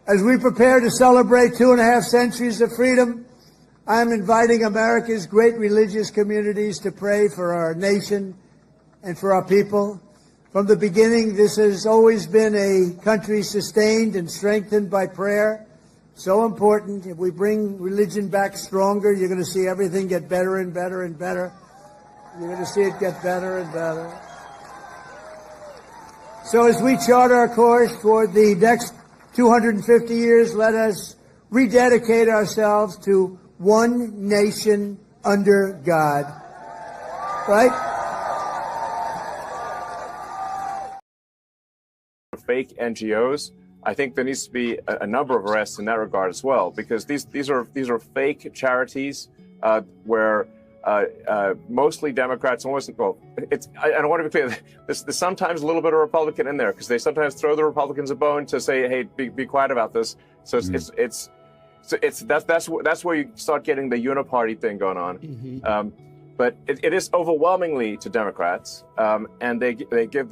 As we prepare to celebrate 2.5 centuries of freedom, I'm inviting America's great religious communities to pray for our nation and for our people. From the beginning, this has always been a country sustained and strengthened by prayer. So important. If we bring religion back stronger, you're going to see everything get better and better and better. You're going to see it get better and better. So as we chart our course toward the next 250 years, let us rededicate ourselves to one nation under God. Right? Fake NGOs. I think there needs to be a number of arrests in that regard as well, because these are fake charities where mostly Democrats, almost, well, I don't want to be clear. There's sometimes a little bit of Republican in there because they sometimes throw the Republicans a bone to say, "Hey, be quiet about this." So that's where you start getting the uniparty thing going on. Mm-hmm. But it is overwhelmingly to Democrats, and they give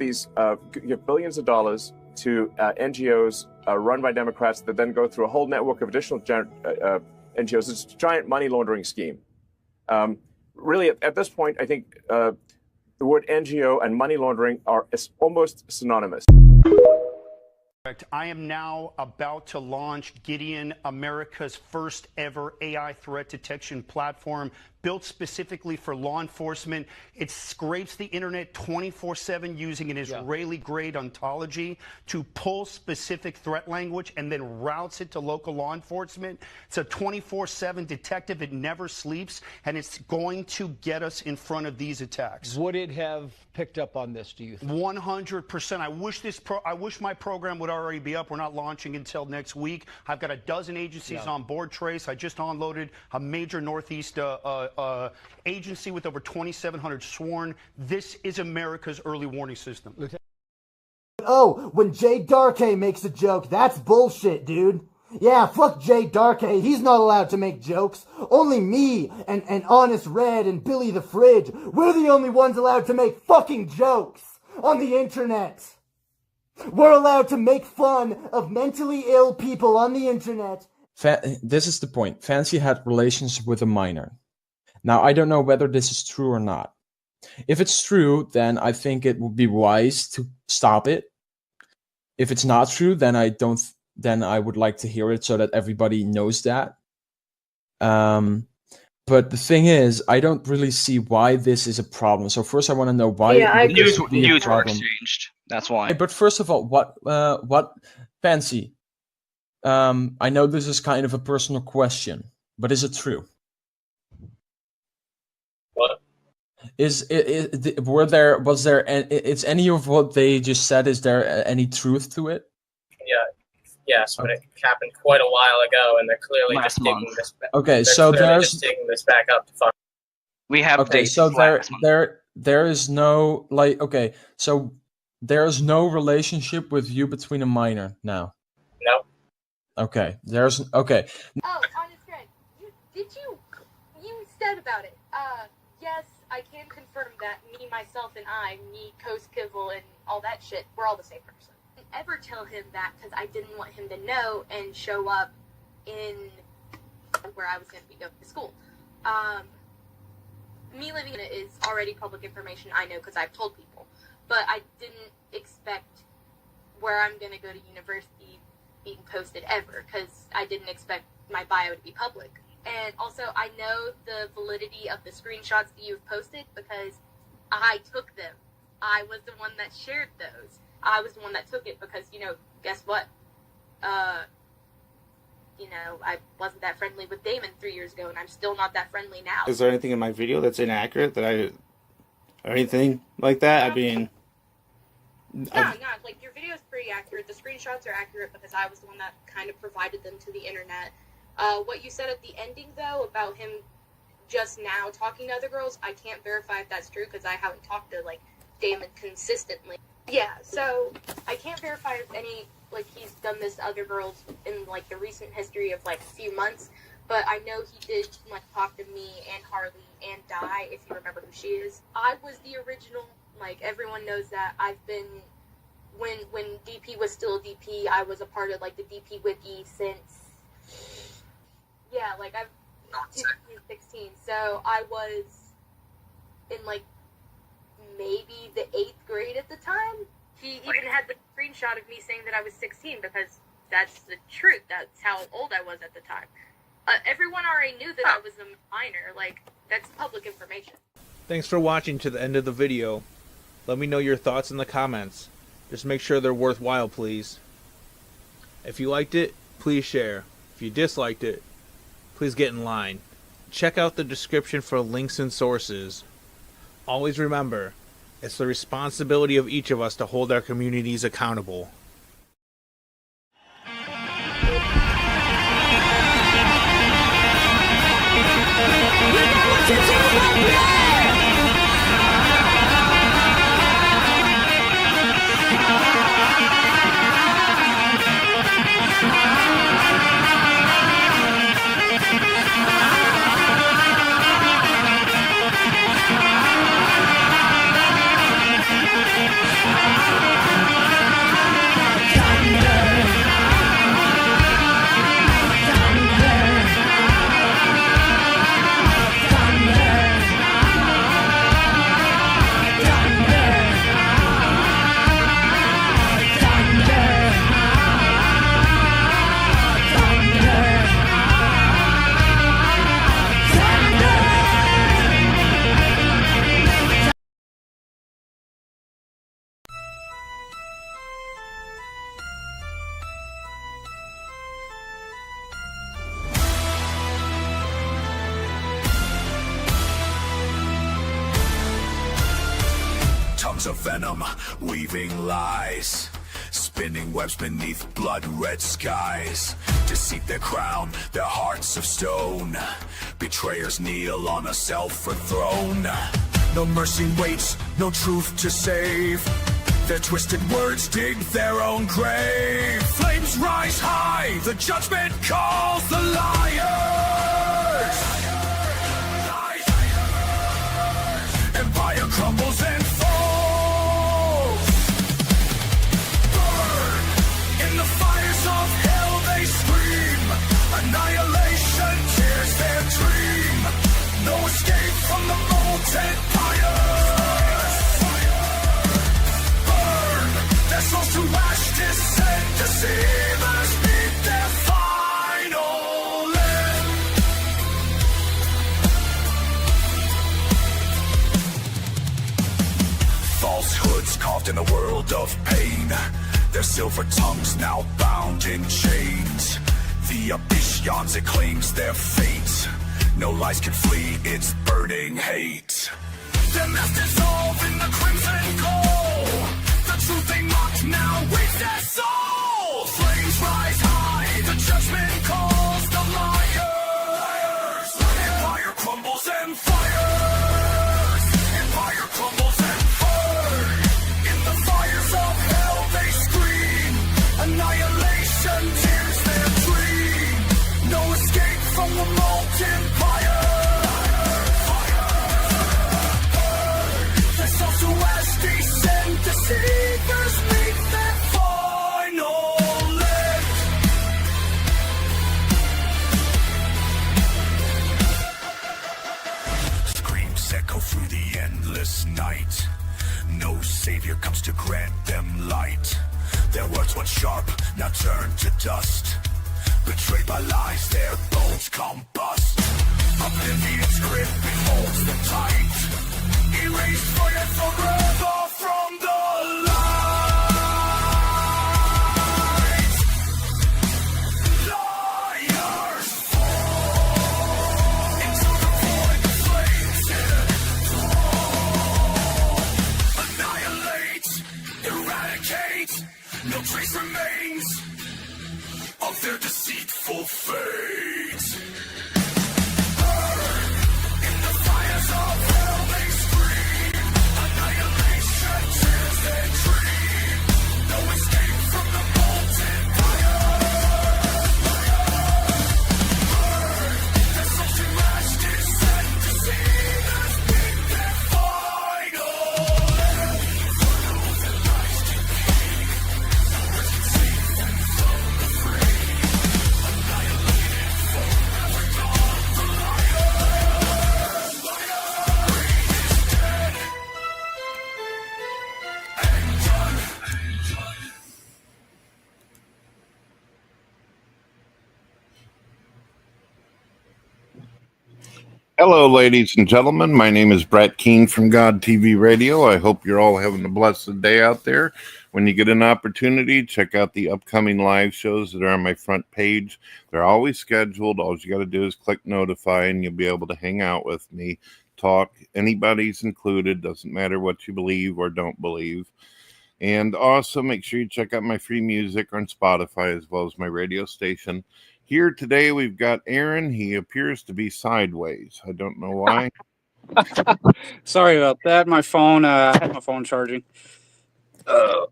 billions of dollars to NGOs run by Democrats that then go through a whole network of additional NGOs. It's a giant money laundering scheme. Really, at this point, I think the word NGO and money laundering are almost synonymous. I am now about to launch Gideon, America's first ever AI threat detection platform built specifically for law enforcement. It scrapes the internet 24/7 using an Israeli-grade ontology to pull specific threat language and then routes it to local law enforcement. It's a 24/7 detective. It never sleeps, and it's going to get us in front of these attacks. Would it have picked up on this, do you think? 100%. I wish my program would already be up. We're not launching until next week. I've got a dozen agencies on board, Trace. I just unloaded a major Northeast agency with over 2,700 sworn. This is America's early warning system. Oh, when Jay Darkay makes a joke, that's bullshit, dude. Yeah, fuck Jay Darkay. He's not allowed to make jokes. Only me and Honest Red and Billy the Fridge. We're the only ones allowed to make fucking jokes on the internet. We're allowed to make fun of mentally ill people on the internet. This is the point. Fancy had relations with a minor. Now, I don't know whether this is true or not. If it's true, then I think it would be wise to stop it. If it's not true, then I would like to hear it so that everybody knows that. But the thing is, I don't really see why this is a problem. So first, I want to know why news were exchanged. That's why. But first of all, what Fancy? I know this is kind of a personal question, but is it true? What? Is any of what they just said? Is there any truth to it? Yes, but it happened quite a while ago, and they're clearly just digging this back. Okay, so there's just digging this back up to fuck. We have dates. So there is no so there is no relationship with you between a minor now. No. Okay, Oh, Honest Greg, you said about it. Yes, I can confirm that me, myself, and me, Coast Kizzle, and all that shit, we're all the same person. I didn't ever tell him that because I didn't want him to know and show up in where I was going to be going to school. Me living in it is already public information, I know, because I've told people. But I didn't expect where I'm going to go to university being posted ever, because I didn't expect my bio to be public. And also, I know the validity of the screenshots that you've posted because I took them. I was the one that shared those. I was the one that took it because, guess what? I wasn't that friendly with Damon 3 years ago, and I'm still not that friendly now. Is there anything in my video that's inaccurate or anything like that? I mean... No, like, your video is pretty accurate. The screenshots are accurate because I was the one that kind of provided them to the internet. What you said at the ending, though, about him just now talking to other girls, I can't verify if that's true because I haven't talked to, Damon consistently. Yeah, so I can't verify if he's done this to other girls in, the recent history of, a few months, but I know he did, talk to me and Harley and Di, if you remember who she is. I was the original, everyone knows that. I've been when DP was still DP, I was a part of like the DP wiki since like I've 2016. So I was in like maybe the 8th grade at the time. He even had the screenshot of me saying that I was 16 because that's the truth. That's how old I was at the time. Everyone already knew that I was a minor. Like, that's public information. Thanks for watching to the end of the video. Let me know your thoughts in the comments. Just make sure they're worthwhile, please. If you liked it, please share. If you disliked it, please get in line. Check out the description for links and sources. Always remember, it's the responsibility of each of us to hold our communities accountable. Tongues of venom, weaving lies, spinning webs beneath blood-red skies. Deceit their crown, their hearts of stone. Betrayers kneel on a self-for throne. No mercy waits, no truth to save. Their twisted words dig their own grave. Flames rise high, the judgment calls the liars. Empire crumbles and falls. Burn in the fires of hell, they scream. Annihilation tears their dream. No escape from the molten fires. Burn their souls to ash, descend. Deceivers meet their final end. Falsehoods carved in a world of pain. Their silver tongues now bound in chains. The abyss yawns, it claims their fate. No lies can flee its burning hate. Their mass dissolve in the crimson coal. The truth they mocked now waits their soul. Flames rise high, the judgment calls the liars. Empire crumbles and fires. Empire crumbles and burn. In the fires of hell they scream. Annihilation tears their dream. No escape from the molten fire. Their souls to ash descend. Deceivers meet their final end. Screams echo through the endless night. No savior comes to grant them light. Their words once sharp, now turn to dust. Betrayed by lies, their bones combust. Oblivion's grip holds them tight. Erased forever from the light. Liars fall into the void, the flames annihilate, eradicate. No trace remains of their deceitful fate. Burn in the fires of hell they scream. Annihilation tears their dream. No escape from the molten fire. Burn their souls to ash, descend. Deceivers meet their final end. Follow the lies to Keane. Hello, ladies and gentlemen. My name is Brett Keane from GodTvRadio. I hope you're all having a blessed day out there. When you get an opportunity, check out the upcoming live shows that are on my front page. They're always scheduled. All you got to do is click notify, and you'll be able to hang out with me, talk. Anybody's included. Doesn't matter what you believe or don't believe. And also make sure you check out my free music on Spotify as well as my radio station. Here today we've got Aaron. He appears to be sideways. I don't know why. Sorry about that. My phone, I had my phone charging. Can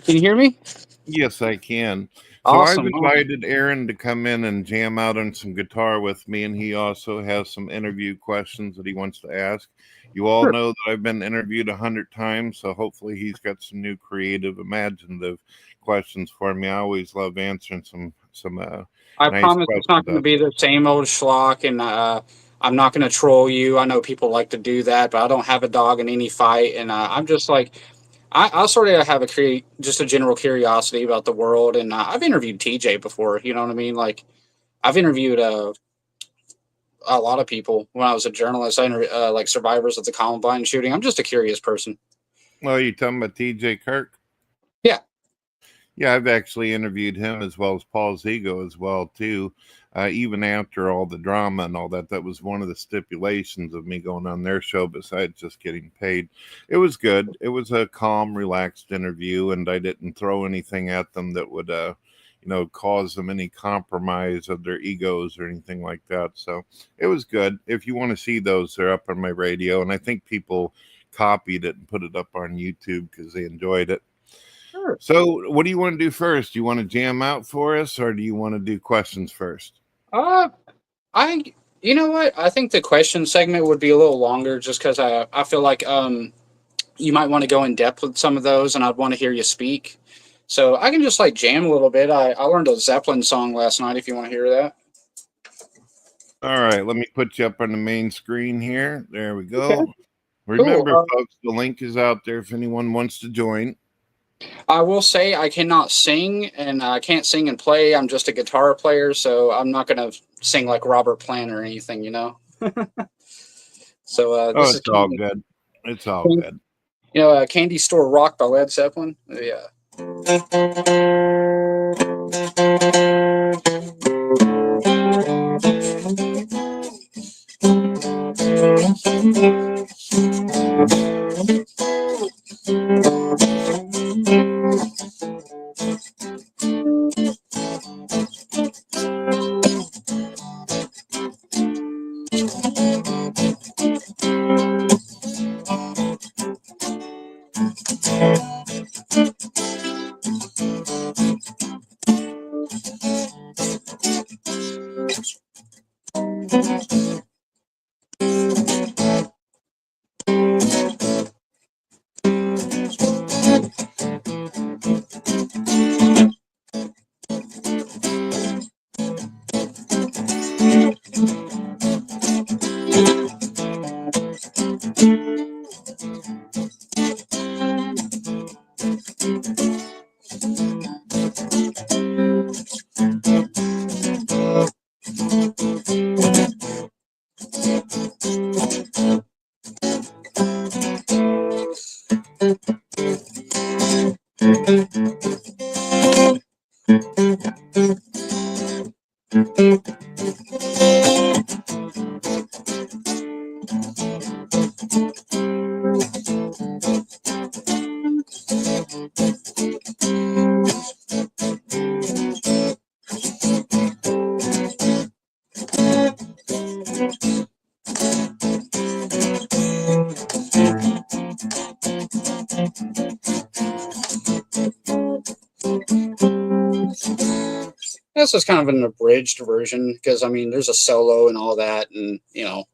you hear me? Yes, I can. So Awesome. I've invited Aaron to come in and jam out on some guitar with me, and he also has some interview questions that he wants to ask. You all know that I've been interviewed 100 times, so hopefully he's got some new creative, imaginative questions for me. I always love answering some I nice promise it's not questions going to out be the same old schlock, and I'm not going to troll you. I know people like to do that, but I don't have a dog in any fight, and I'm just like, I sort of have just a general curiosity about the world, and I've interviewed TJ before. You know what I mean? Like, I've interviewed a lot of people when I was a journalist. I interviewed like survivors of the Columbine shooting. I'm just a curious person. Oh, you talking about TJ Kirk? Yeah. Yeah, I've actually interviewed him as well as Paul Zigo as well, too. Even after all the drama and all that, that was one of the stipulations of me going on their show besides just getting paid. It was good. It was a calm, relaxed interview, and I didn't throw anything at them that would, cause them any compromise of their egos or anything like that. So it was good. If you want to see those, they're up on my radio, and I think people copied it and put it up on YouTube because they enjoyed it. Sure. So what do you want to do first? Do you want to jam out for us, or do you want to do questions first? You know what? I think the question segment would be a little longer just because I feel like you might want to go in depth with some of those, and I'd want to hear you speak. So I can just like jam a little bit. I learned a Zeppelin song last night if you want to hear that. All right, let me put you up on the main screen here. There we go. Okay. Remember, Cool. folks, the link is out there if anyone wants to join. I will say I cannot sing, and I can't sing and play. I'm just a guitar player, so I'm not going to sing like Robert Plant or anything, you know? So this is It's all good. It's all good. You know, Candy Store Rock by Led Zeppelin? Yeah. This is kind of an abridged version because I mean there's a solo and all that, and you know.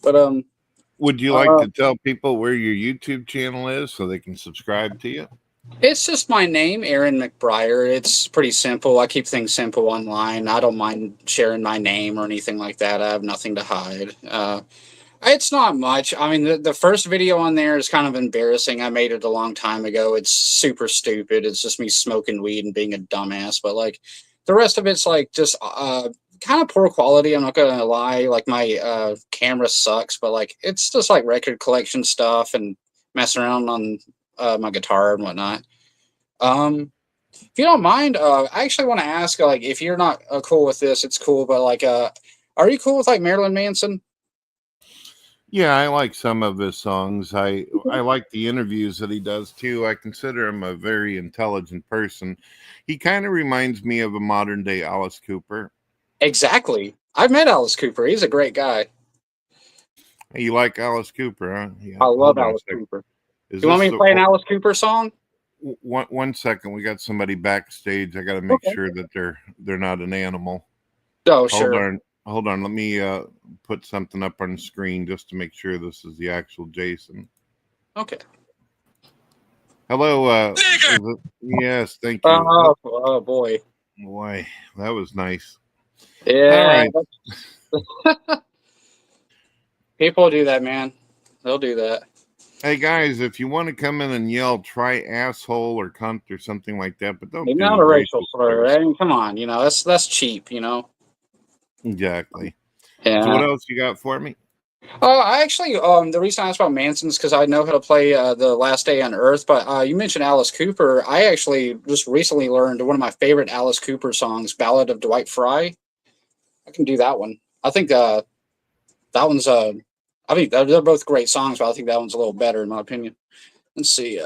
But would you like to tell people where your YouTube channel is so they can subscribe to you? It's just my name, Aaron McBriar. It's pretty simple. I keep things simple online. I don't mind sharing my name or anything like that. I have nothing to hide. It's not much. I mean, the first video on there is kind of embarrassing. I made it a long time ago. It's super stupid. It's just me smoking weed and being a dumbass. But like the rest of it's like just kind of poor quality. I'm not gonna lie. Like my camera sucks, but like it's just like record collection stuff and messing around on my guitar and whatnot. If you don't mind, I actually want to ask, like, if you're not cool with this, it's cool. But like, are you cool with like Marilyn Manson? Yeah, I like some of his songs. I like the interviews that he does too. I consider him a very intelligent person. He kind of reminds me of a modern day Alice Cooper. Exactly. I've met Alice Cooper. He's a great guy. You like Alice Cooper, huh? Yeah. I love Alice Cooper. Is You want me to this play an Alice Cooper song? One second, we got somebody backstage. I got to make Okay. sure that they're not an animal. Oh, sure. Hold on. Let me put something up on the screen just to make sure this is the actual Jason. Okay. Hello. Yes, thank you. Oh boy. Boy, that was nice. Yeah. All right. People do that, man. They'll do that. Hey guys, if you want to come in and yell, try asshole or cunt or something like that, but don't Maybe do not a racial racial slur. slurs. I mean, come on, that's cheap, Exactly. Yeah. So what else you got for me? I actually, the reason I asked about Manson's because I know how to play The Last Day on Earth, but you mentioned Alice Cooper. I actually just recently learned one of my favorite Alice Cooper songs, Ballad of Dwight Fry. I can do that one. I think that one's, I think they're both great songs, but I think that one's a little better in my opinion. Let's see.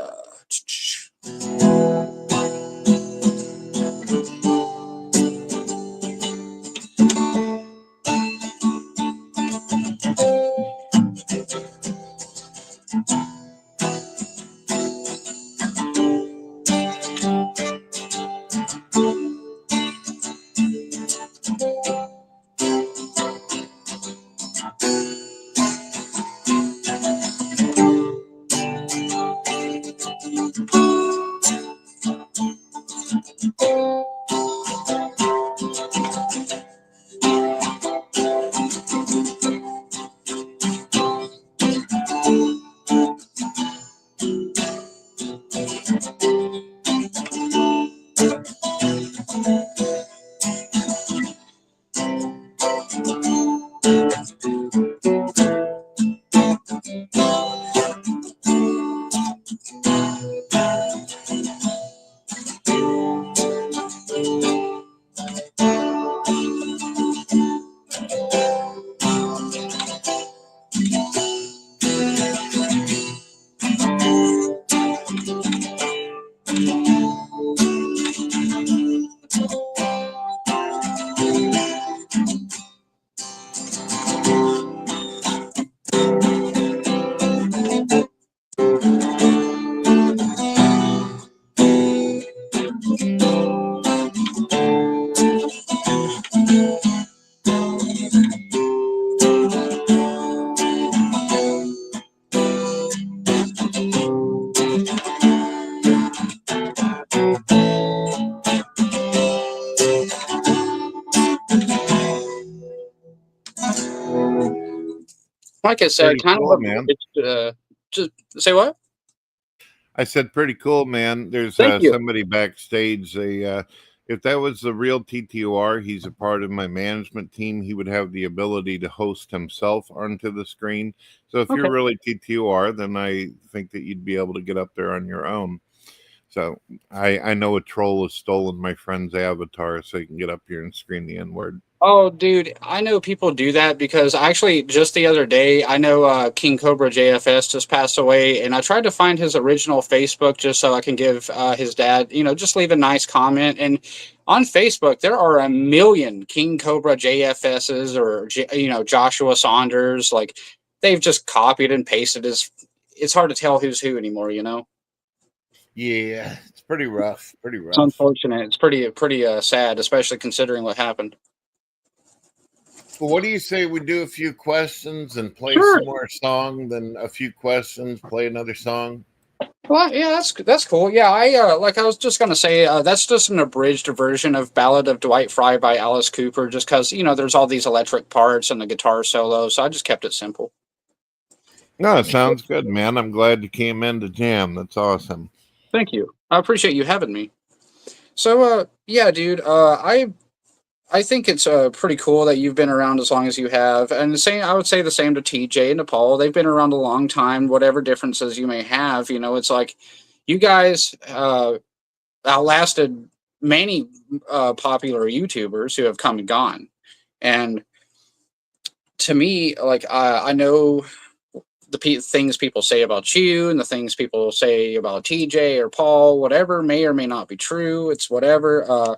Like I said, Pretty kind cool, of man. just say what? I said pretty cool, man. There's Thank you. somebody backstage. If that was the real TTOR, he's a part of my management team. He would have the ability to host himself onto the screen. So if you're Okay. really TTOR, then I think that you'd be able to get up there on your own. So I know a troll has stolen my friend's avatar so he can get up here and scream the N-word. Oh, dude, I know people do that because actually just the other day, I know King Cobra JFS just passed away, and I tried to find his original Facebook just so I can give his dad, just leave a nice comment. And on Facebook, there are a million King Cobra JFSs or, Joshua Saunders. Like, they've just copied and pasted his. It's hard to tell who's who anymore, Yeah, it's pretty rough. Pretty It's rough. unfortunate. It's pretty sad, especially considering what happened. Well, what do you say we do a few questions and play Sure. some more song, then a few questions, play another song? Well, yeah, that's cool. Yeah, I was just gonna say that's just an abridged version of Ballad of Dwight Fry by Alice Cooper, just because there's all these electric parts and the guitar solo, so I just kept it simple. No, it sounds good, man. I'm glad you came in to jam. That's awesome. Thank you. I appreciate you having me. So, yeah, dude, I I think it's pretty cool that you've been around as long as you have, and the same. I would say the same to TJ and to Paul. They've been around a long time. Whatever differences you may have, it's like you guys outlasted many popular YouTubers who have come and gone, and to me, like I know the things people say about you and the things people say about TJ or Paul, whatever may or may not be true. It's whatever.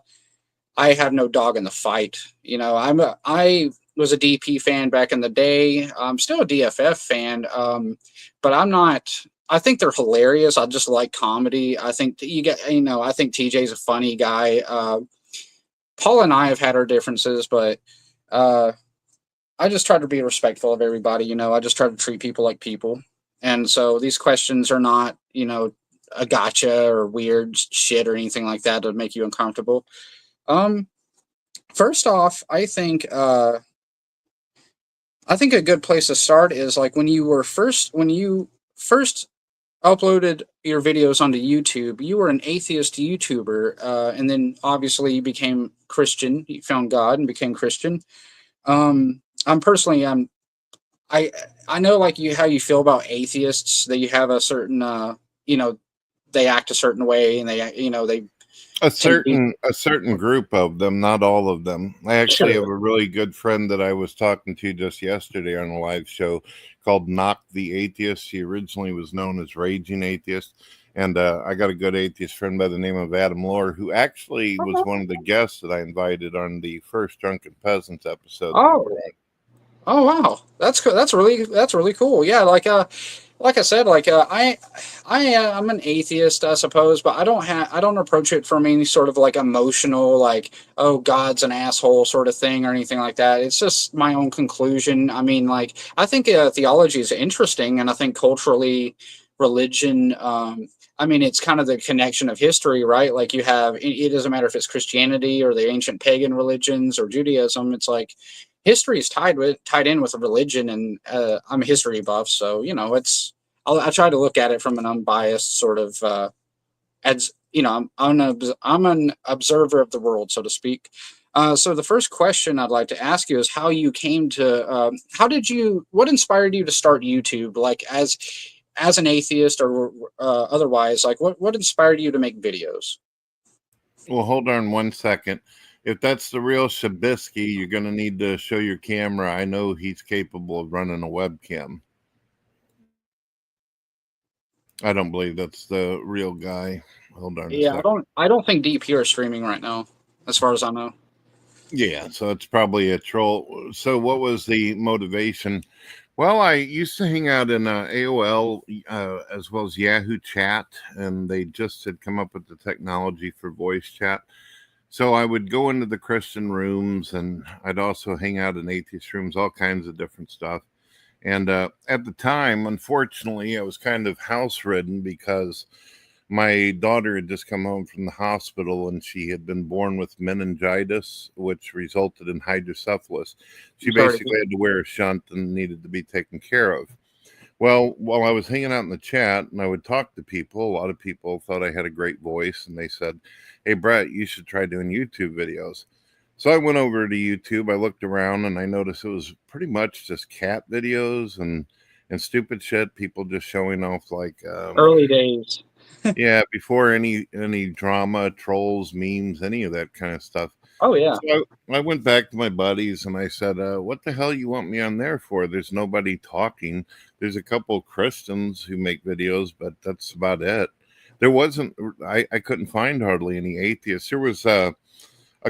I have no dog in the fight. I was a DP fan back in the day. I'm still a DFF fan, but I'm not. I think they're hilarious. I just like comedy. I think I think TJ's a funny guy. Paul and I have had our differences, but I just try to be respectful of everybody. I just try to treat people like people. And so these questions are not, a gotcha or weird shit or anything like that to make you uncomfortable. First off, I think a good place to start is like when you first uploaded your videos onto YouTube, you were an atheist YouTuber, and then obviously you became Christian. You found God and became Christian. I know like how you feel about atheists, that you have a certain they act a certain way, and they a certain group of them, not all of them. I actually have a really good friend that I was talking to just yesterday on a live show called Knock the Atheist. He originally was known as Raging Atheist. And I got a good atheist friend by the name of Adam Lohr, who actually was one of the guests that I invited on the first Drunken Peasants episode. Oh wow, that's cool. That's really cool. Yeah, like I said, I'm an atheist, I suppose, but I don't approach it from any sort of like emotional, like, oh, God's an asshole sort of thing or anything like that. It's just my own conclusion. I mean, like, I think theology is interesting, and I think culturally, religion. I mean, it's kind of the connection of history, right? Like it doesn't matter if it's Christianity or the ancient pagan religions or Judaism. It's like history is tied in with religion, and I'm a history buff, so I try to look at it from an unbiased sort of as I'm an observer of the world, so to speak. So the first question I'd like to ask you is how you came to what inspired you to start YouTube, like as an atheist or otherwise, like what inspired you to make videos? Well, hold on one second. If that's the real Shabisky, you're going to need to show your camera. I know he's capable of running a webcam. I don't believe that's the real guy. Hold on. Yeah, I don't think DP are streaming right now, as far as I know. Yeah, so it's probably a troll. So what was the motivation? Well, I used to hang out in AOL as well as Yahoo Chat, and they just had come up with the technology for voice chat. So I would go into the Christian rooms, and I'd also hang out in atheist rooms, all kinds of different stuff. And at the time, unfortunately, I was kind of house-ridden because my daughter had just come home from the hospital, and she had been born with meningitis, which resulted in hydrocephalus. She basically had to wear a shunt and needed to be taken care of. Well, while I was hanging out in the chat and I would talk to people, a lot of people thought I had a great voice, and they said, "Hey, Brett, you should try doing YouTube videos." So I went over to YouTube. I looked around and I noticed it was pretty much just cat videos and stupid shit. People just showing off like early days. Yeah, before any drama, trolls, memes, any of that kind of stuff. Oh yeah. So I went back to my buddies and I said, "What the hell you want me on there for? There's nobody talking. There's a couple of Christians who make videos, but that's about it." There wasn't. I couldn't find hardly any atheists. There was a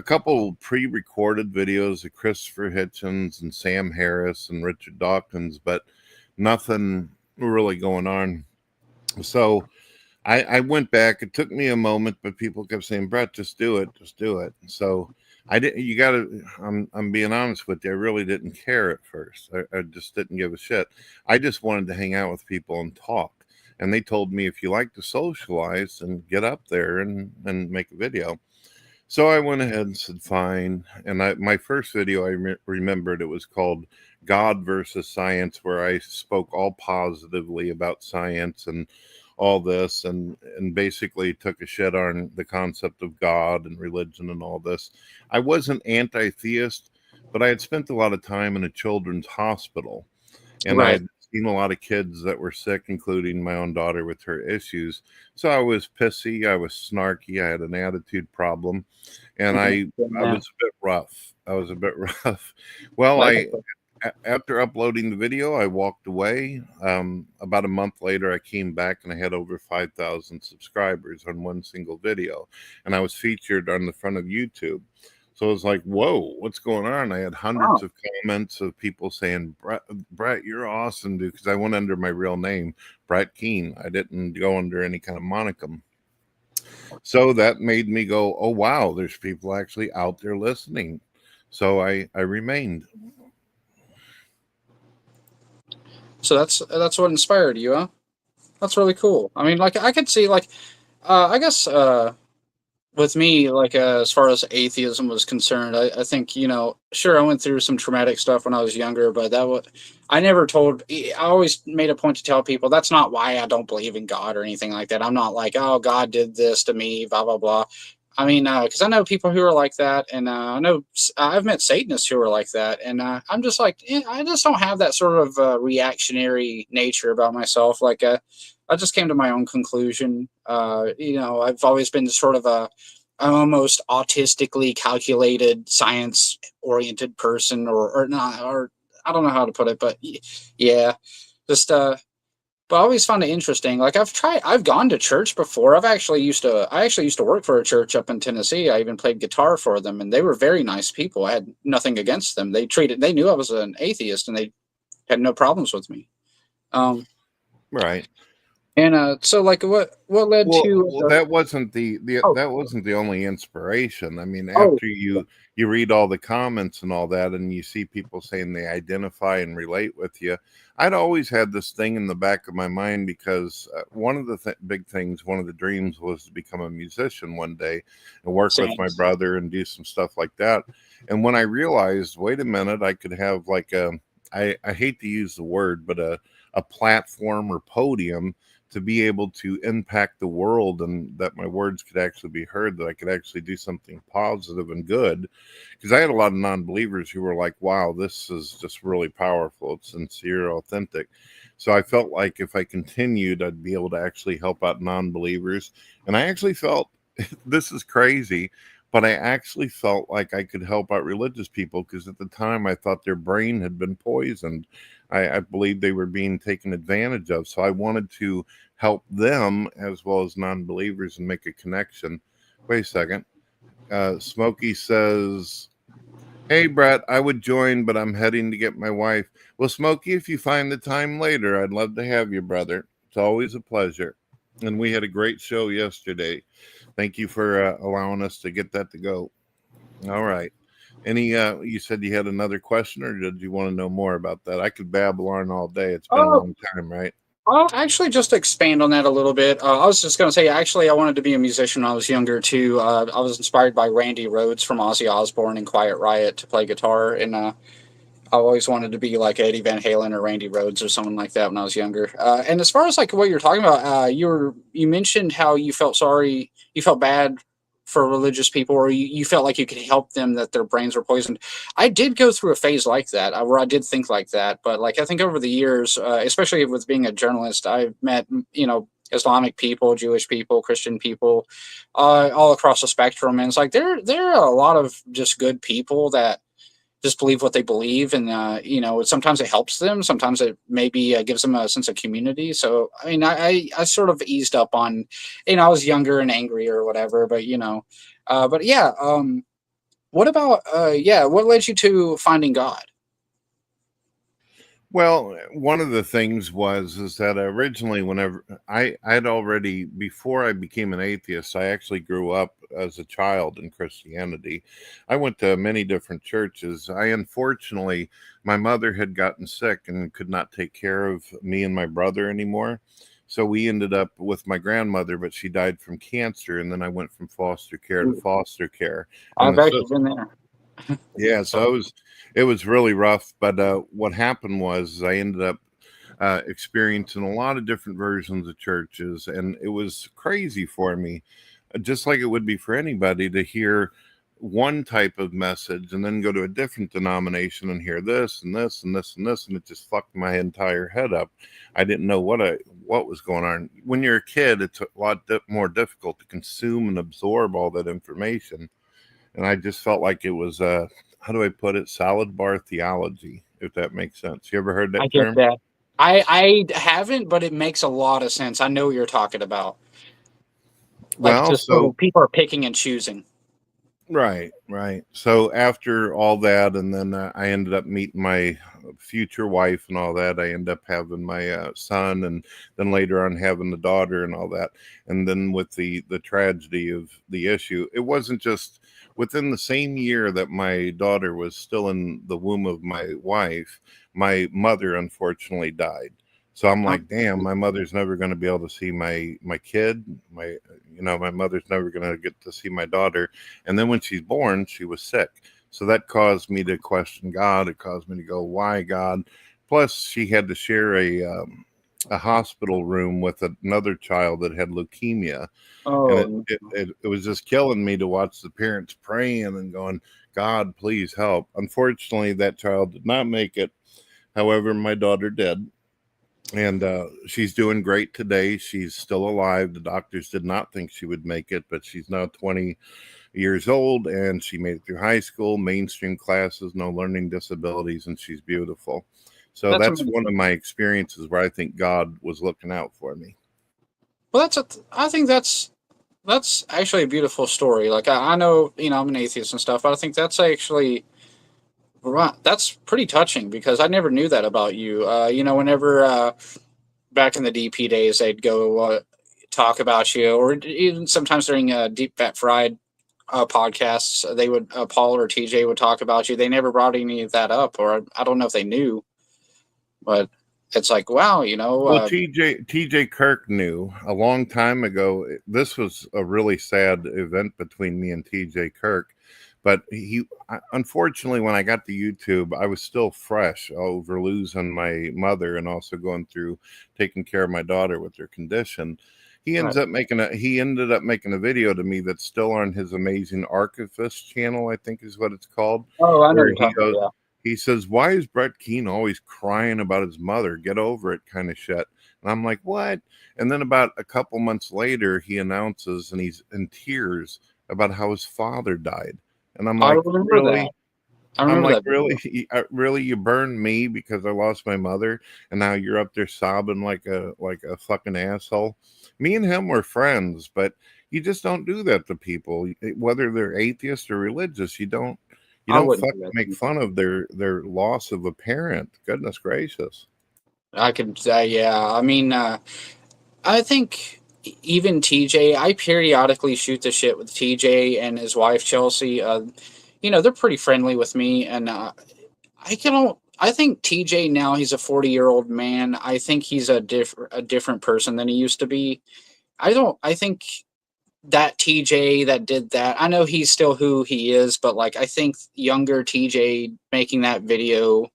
couple pre-recorded videos of Christopher Hitchens and Sam Harris and Richard Dawkins, but nothing really going on. So I went back. It took me a moment, but people kept saying, "Brett, just do it. Just do it." So I didn't. You got to. I'm being honest with you. I really didn't care at first. I just didn't give a shit. I just wanted to hang out with people and talk. And they told me, if you like to socialize, and get up there and make a video. So I went ahead and said, fine. And my first video, I remembered, it was called God versus Science, where I spoke all positively about science and all this and basically took a shit on the concept of God and religion and all this. I wasn't anti-theist, but I had spent a lot of time in a children's hospital, and I Right. had seen a lot of kids that were sick, including my own daughter with her issues. So I was pissy, I was snarky, I had an attitude problem, and I was a bit rough. I was a bit rough. Well, after uploading the video, I walked away. About a month later, I came back and I had over 5,000 subscribers on one single video, and I was featured on the front of YouTube. So it was like, whoa, what's going on? I had hundreds of comments of people saying, Brett, you're awesome, dude, because I went under my real name, Brett Keane. I didn't go under any kind of monicum. So that made me go, oh, wow, there's people actually out there listening. So I remained. So that's what inspired you, huh? That's really cool. I mean, like I could see, like, I guess with me, like as far as atheism was concerned, I think sure I went through some traumatic stuff when I was younger, but I never told. I always made a point to tell people that's not why I don't believe in God or anything like that. I'm not like, oh, God did this to me, blah blah blah. I mean, because I know people who are like that, and I know I've met Satanists who are like that, and I'm just like, I just don't have that sort of reactionary nature about myself. Like, I just came to my own conclusion. I've always been sort of a almost autistically calculated, science-oriented person, or not, or I don't know how to put it, but yeah, just but I always found it interesting. Like I've gone to church before. I actually used to work for a church up in Tennessee. I even played guitar for them, and they were very nice people. I had nothing against them. They knew I was an atheist, and they had no problems with me. Right. And so, like, what led to? That wasn't that wasn't the only inspiration. I mean, after you read all the comments and all that, and you see people saying they identify and relate with you, I'd always had this thing in the back of my mind because one of the big things, one of the dreams, was to become a musician one day and work with my brother and do some stuff like that. And when I realized, wait a minute, I could have like I hate to use the word, but a platform or podium to be able to impact the world, and that my words could actually be heard, that I could actually do something positive and good. Because I had a lot of non-believers who were like, wow, this is just really powerful. It's sincere, authentic. So I felt like if I continued, I'd be able to actually help out non-believers. And I actually felt, this is crazy, but I actually felt like I could help out religious people, because at the time I thought their brain had been poisoned. I believed they were being taken advantage of. So I wanted to help them as well as non-believers and make a connection. Wait a second. Smokey says, hey, Brett, I would join, but I'm heading to get my wife. Well, Smokey, if you find the time later, I'd love to have you, brother. It's always a pleasure. And we had a great show yesterday. Thank you for allowing us to get that to go. All right. You said you had another question, or did you want to know more about that? I could babble on all day. It's been a long time, right? I'll actually just expand on that a little bit. I was just going to say, actually, I wanted to be a musician when I was younger, too. I was inspired by Randy Rhoads from Ozzy Osbourne and Quiet Riot to play guitar, and I always wanted to be like Eddie Van Halen or Randy Rhoads or someone like that when I was younger. And as far as like what you're talking about, you mentioned how you felt bad for religious people, or you felt like you could help them, that their brains were poisoned. I did go through a phase like that, where I did think like that. But like I think over the years, especially with being a journalist, I've met Islamic people, Jewish people, Christian people, all across the spectrum, and it's like there are a lot of just good people that just believe what they believe, and sometimes it helps them, sometimes it maybe gives them a sense of community. So I mean, I sort of eased up on, I was younger and angry or whatever, but what about what led you to finding God? Well, one of the things is that originally, whenever I'd already, before I became an atheist, I actually grew up as a child in Christianity. I went to many different churches. Unfortunately, my mother had gotten sick and could not take care of me and my brother anymore. So we ended up with my grandmother, but she died from cancer. And then I went from foster care to foster care. I've actually been there. Yeah, so it was really rough. But what happened was I ended up experiencing a lot of different versions of churches, and it was crazy for me, just like it would be for anybody to hear one type of message and then go to a different denomination and hear this and this and this and this, and it just fucked my entire head up. I didn't know what was going on. When you're a kid, it's a lot more difficult to consume and absorb all that information, and I just felt like it was how do I put it, salad bar theology, if that makes sense. You ever heard that term? I get that. I haven't, but it makes a lot of sense. I know what you're talking about. Like, Well, just so people are picking and choosing. Right. So after all that, and then I ended up meeting my future wife and all that. I ended up having my son, and then later on having the daughter and all that. And then with the tragedy of the issue, it wasn't just within the same year that my daughter was still in the womb of my wife, my mother unfortunately died. So I'm like, damn, my mother's never going to be able to see my kid. My mother's never going to get to see my daughter. And then when she's born, she was sick. So that caused me to question God. It caused me to go, why God? Plus, she had to share a hospital room with another child that had leukemia. Oh. And it was just killing me to watch the parents praying and going, God, please help. Unfortunately, that child did not make it. However, my daughter did. And she's doing great today. She's still alive. The doctors did not think she would make it, but she's now 20 years old, and she made it through high school, mainstream classes, no learning disabilities, and she's beautiful. So that's one of my experiences where I think God was looking out for me. Well, I think that's actually a beautiful story. Like, I know, I'm an atheist and stuff, but I think that's actually that's pretty touching, because I never knew that about you. Whenever back in the DP days, they'd go talk about you, or even sometimes during Deep Fat Fried podcasts, they would Paul or TJ would talk about you. They never brought any of that up, or I don't know if they knew, but it's like, wow, Well, TJ Kirk knew a long time ago. This was a really sad event between me and TJ Kirk. But unfortunately, when I got to YouTube, I was still fresh over losing my mother and also going through taking care of my daughter with her condition. He ended up making a video to me that's still on his amazing Archivist channel, I think is what it's called. Oh, I know. He says, "Why is Brett Keane always crying about his mother? Get over it," kind of shit. And I'm like, what? And then about a couple months later, he announces, and he's in tears about how his father died. And I'm like, really? I'm like, really, you burned me because I lost my mother, and now you're up there sobbing like a fucking asshole. Me and him were friends, but you just don't do that to people, whether they're atheist or religious. You don't fucking make fun of their loss of a parent. Goodness gracious. I could say, yeah. I mean, I think even TJ, I periodically shoot the shit with TJ and his wife Chelsea. They're pretty friendly with me, and I think TJ now, he's a 40-year-old man. I think he's a different person than he used to be. I think that TJ that did that, I know he's still who he is, but like, I think younger TJ making that video,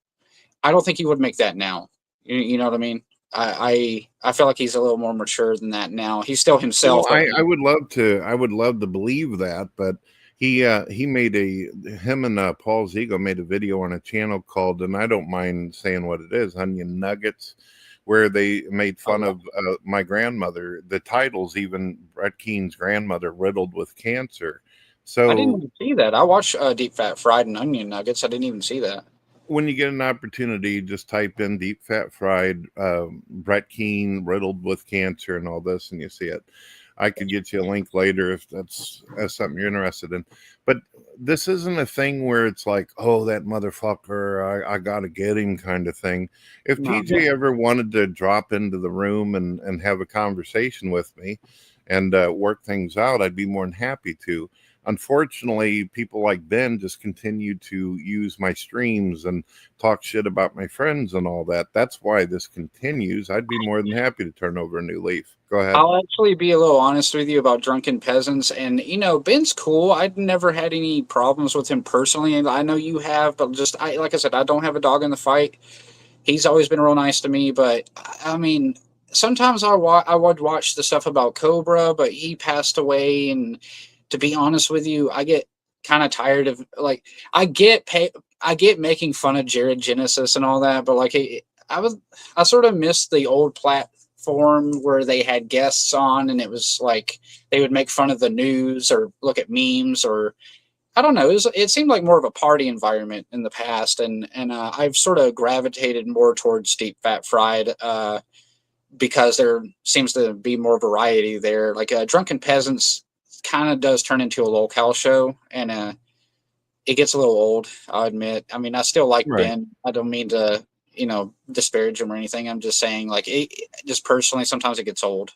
I don't think he would make that now. You know what I mean? I feel like he's a little more mature than that now. He's still himself. Well, I would love to believe that, but him and Paul Ziegler made a video on a channel called, and I don't mind saying what it is, Onion Nuggets, where they made fun of my grandmother. The title's even Brett Keane's grandmother riddled with cancer. So I didn't even see that. I watched Deep Fat Fried and Onion Nuggets. I didn't even see that. When you get an opportunity, just type in Deep Fat Fried, Brett Keane riddled with cancer and all this, and you see it. I could get you a link later if that's something you're interested in. But this isn't a thing where it's like, oh, that motherfucker, I got to get him kind of thing. If TJ ever wanted to drop into the room and have a conversation with me and work things out, I'd be more than happy to. Unfortunately, people like Ben just continue to use my streams and talk shit about my friends and all that. That's why this continues. I'd be more than happy to turn over a new leaf. Go ahead. I'll actually be a little honest with you about Drunken Peasants. And, Ben's cool. I've never had any problems with him personally. And I know you have, but like I said, I don't have a dog in the fight. he's always been real nice to me. But I mean, sometimes I would watch the stuff about Cobra, but he passed away, and to be honest with you, I get kind of tired of like I get making fun of Jared Genesis and all that, but like I sort of missed the old platform where they had guests on, and it was like they would make fun of the news or look at memes, or I don't know. It seemed like more of a party environment in the past, and I've sort of gravitated more towards Deep Fat Fried because there seems to be more variety there. Like Drunken Peasants kind of does turn into a locale show, and it gets a little old, I'll admit. I mean, I still like Right. Ben. I don't mean to, disparage him or anything. I'm just saying, like, just personally, sometimes it gets old.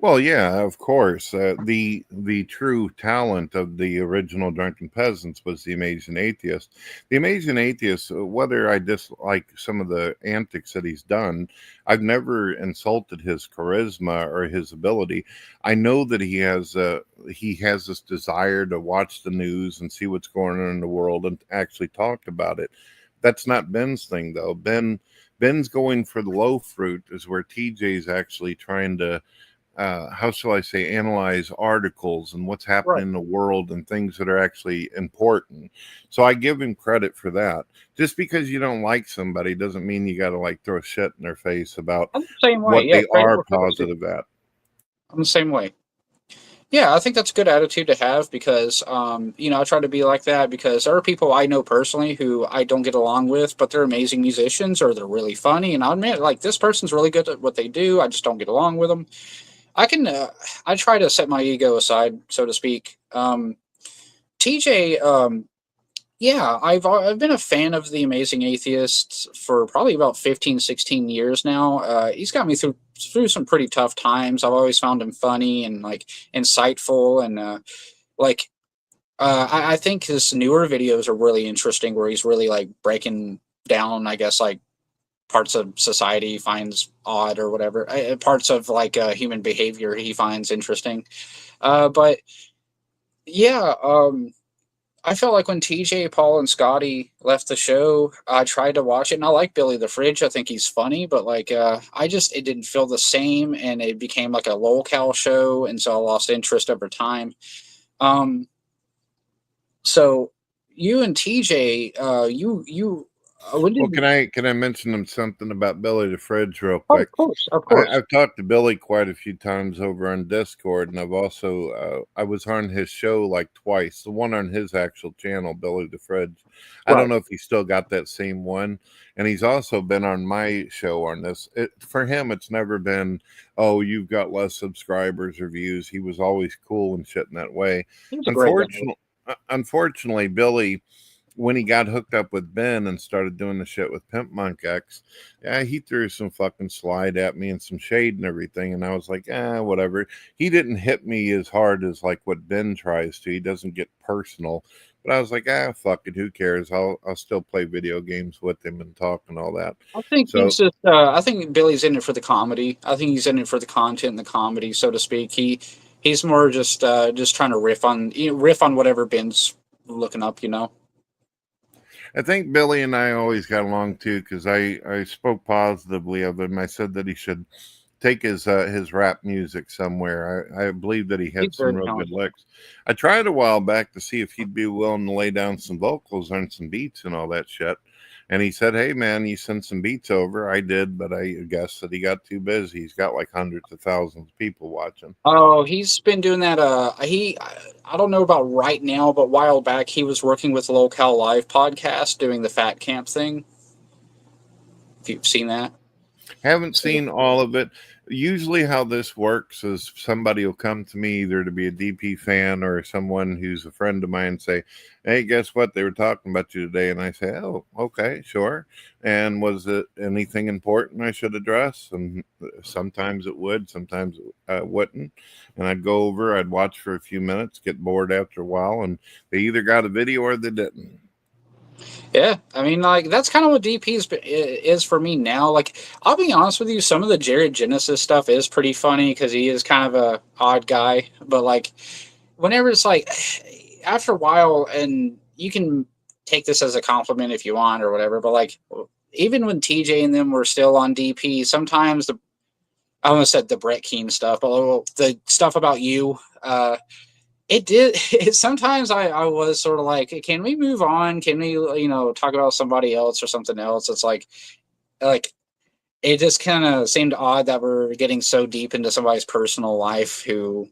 Well, yeah, of course. The true talent of the original Drunken Peasants was the Amazing Atheist. The Amazing Atheist, whether I dislike some of the antics that he's done, I've never insulted his charisma or his ability. I know that he has this desire to watch the news and see what's going on in the world and actually talk about it. That's not Ben's thing, though. Ben's going for the low fruit, is where TJ's actually trying to how shall I say, analyze articles and what's happening in the world and things that are actually important. So I give him credit for that. Just because you don't like somebody doesn't mean you got to like throw shit in their face about I'm the same way. what Yeah, they are positive at. I'm the same way. Yeah, I think that's a good attitude to have because, I try to be like that because there are people I know personally who I don't get along with, but they're amazing musicians or they're really funny. And I'll admit, like, this person's really good at what they do. I just don't get along with them. I try to set my ego aside, so to speak. TJ, yeah, I've been a fan of the Amazing Atheists for probably about 15, 16 years now. He's got me through some pretty tough times. I've always found him funny and like insightful, and I think his newer videos are really interesting, where he's really like breaking down, I guess, like parts of society he finds odd or whatever, parts of like human behavior he finds interesting. But yeah, I felt like when TJ, Paul, and Scotty left the show, I tried to watch it, and I like Billy the Fridge. I think he's funny, but like it didn't feel the same, and it became like a locale show, and so I lost interest over time. So you and TJ, when did Can I mention them something about Billy the Fridge real quick? Of course. I've talked to Billy quite a few times over on Discord, and I've also I was on his show like twice. The one on his actual channel, Billy the Fridge. I don't know if he still got that same one, and he's also been on my show on this. For him, it's never been, oh, you've got less subscribers or views. He was always cool and shit in that way. Unfortunately, Billy, when he got hooked up with Ben and started doing the shit with Pimp Monk X, yeah, he threw some fucking slide at me and some shade and everything. And I was like, whatever. He didn't hit me as hard as like what Ben tries to. He doesn't get personal. But I was like, fuck it, who cares? I'll still play video games with him and talk and all that. I think he's just. I think Billy's in it for the comedy. I think he's in it for the content and the comedy, so to speak. He's more just trying to riff on whatever Ben's looking up, I think Billy and I always got along too, because I spoke positively of him. I said that he should take his rap music somewhere. I believe that he had some real good licks. I tried a while back to see if he'd be willing to lay down some vocals on some beats and all that shit. And he said, hey, man, you send some beats over. I did, but I guess that he got too busy. He's got like hundreds of thousands of people watching. Oh, he's been doing that. I don't know about right now, but a while back, he was working with Locale Live podcast doing the Fat Camp thing. If you've seen that. Haven't seen all of it. Usually how this works is somebody will come to me either to be a DP fan or someone who's a friend of mine and say, hey, guess what? They were talking about you today. And I say, oh, okay, sure. And was it anything important I should address? And sometimes it would, sometimes it wouldn't. And I'd go over, I'd watch for a few minutes, get bored after a while, and they either got a video or they didn't. Yeah, I mean, like, that's kind of what DP is for me now. Like, I'll be honest with you, some of the Jared Genesis stuff is pretty funny because he is kind of a odd guy. But, like, whenever it's like, after a while, and you can take this as a compliment if you want or whatever, but, like, even when TJ and them were still on DP, sometimes I almost said the Brett Keane stuff, but the stuff about you, it did. Sometimes I was sort of like, can we move on? Can we, talk about somebody else or something else? It's like it just kind of seemed odd that we're getting so deep into somebody's personal life who,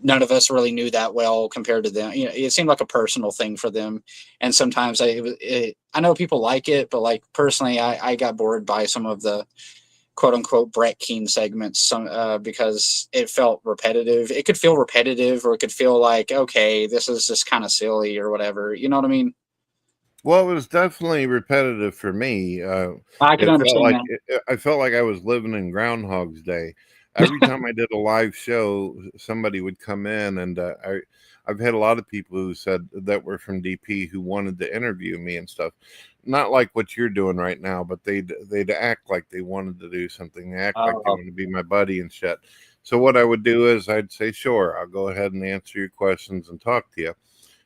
none of us really knew that well compared to them. It seemed like a personal thing for them. And sometimes I know people like it, but like personally, I got bored by some of the quote unquote Brett Keane segments, because it felt repetitive. It could feel repetitive, or it could feel like, okay, this is just kind of silly or whatever. You know what I mean? Well, it was definitely repetitive for me. I can understand I felt like I was living in Groundhog's Day. Every time I did a live show, somebody would come in, and I've had a lot of people who said that were from DP who wanted to interview me and stuff. Not like what you're doing right now, but they'd act like they wanted to do something. They act like they wanted to be my buddy and shit. So what I would do is I'd say, sure, I'll go ahead and answer your questions and talk to you.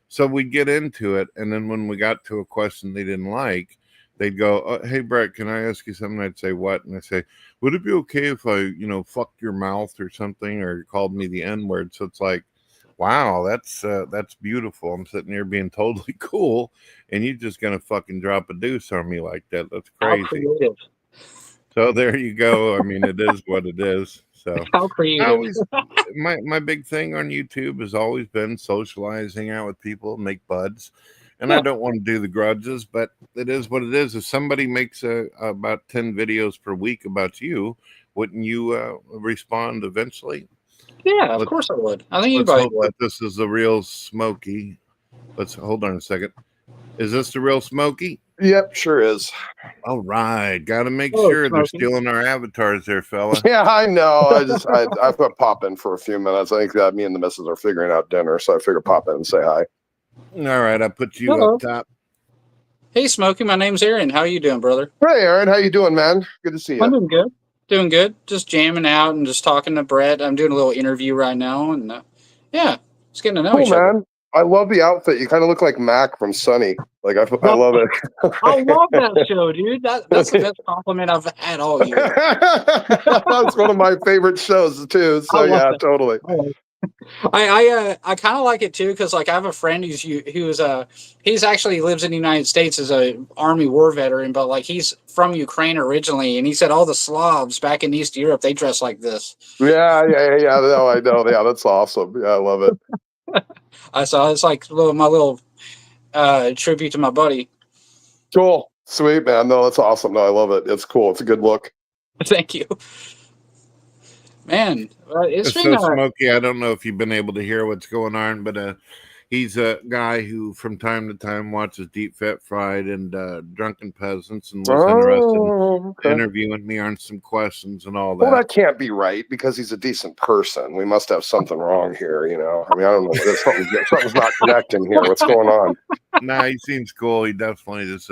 So we'd get into it, and then when we got to a question they didn't like, they'd go, oh, hey, Brett, can I ask you something? I'd say, what? And I'd say, would it be okay if I, fucked your mouth or something, or called me the N-word? So it's like, wow, that's beautiful. I'm sitting here being totally cool, and you're just going to fucking drop a deuce on me like that. That's crazy. So there you go. I mean, it is what it is. So how creative. My big thing on YouTube has always been socializing out with people, make buds. And I don't want to do the grudges, but it is what it is. If somebody makes about 10 videos per week about you, wouldn't you respond eventually? Yeah, of course I would. I think let's anybody hope would. that this is the real Smokey. Let's hold on a second. Is this the real Smokey? Yep, sure is. All right, got to make sure they're stealing our avatars there, fella. Yeah, I know. I put pop in for a few minutes. I think that me and the missus are figuring out dinner, so I figured pop in and say hi. All right, I put you up top. Hey, Smokey, my name's Aaron. How you doing, brother? Hey, Aaron, how you doing, man? Good to see you. I'm doing good. Doing good. Just jamming out and just talking to Brett. I'm doing a little interview right now, and yeah, just getting to know each other. Man. I love the outfit. You kind of look like Mac from Sunny. Like I love it. I love that show, dude. That's the best compliment I've had all year. That's one of my favorite shows too. So yeah, totally. I kind of like it too, because like I have a friend he's actually lives in the United States as a Army war veteran, but like he's from Ukraine originally, and he said all the Slavs back in East Europe, they dress like this. Yeah. No, I know. Yeah, that's awesome. Yeah, I love it. I saw it's like my little tribute to my buddy. Cool, sweet, man. No, that's awesome. No, I love it. It's cool. It's a good look. Thank you. Man, it's so been Smokey. I don't know if you've been able to hear what's going on, but he's a guy who from time to time watches Deep Fat Fried and Drunken Peasants, and was interested in interviewing me on some questions and all that. Well, that can't be right, because he's a decent person. We must have something wrong here, I mean, I don't know. Something's not connecting here. What's going on? Nah, he seems cool. He definitely is.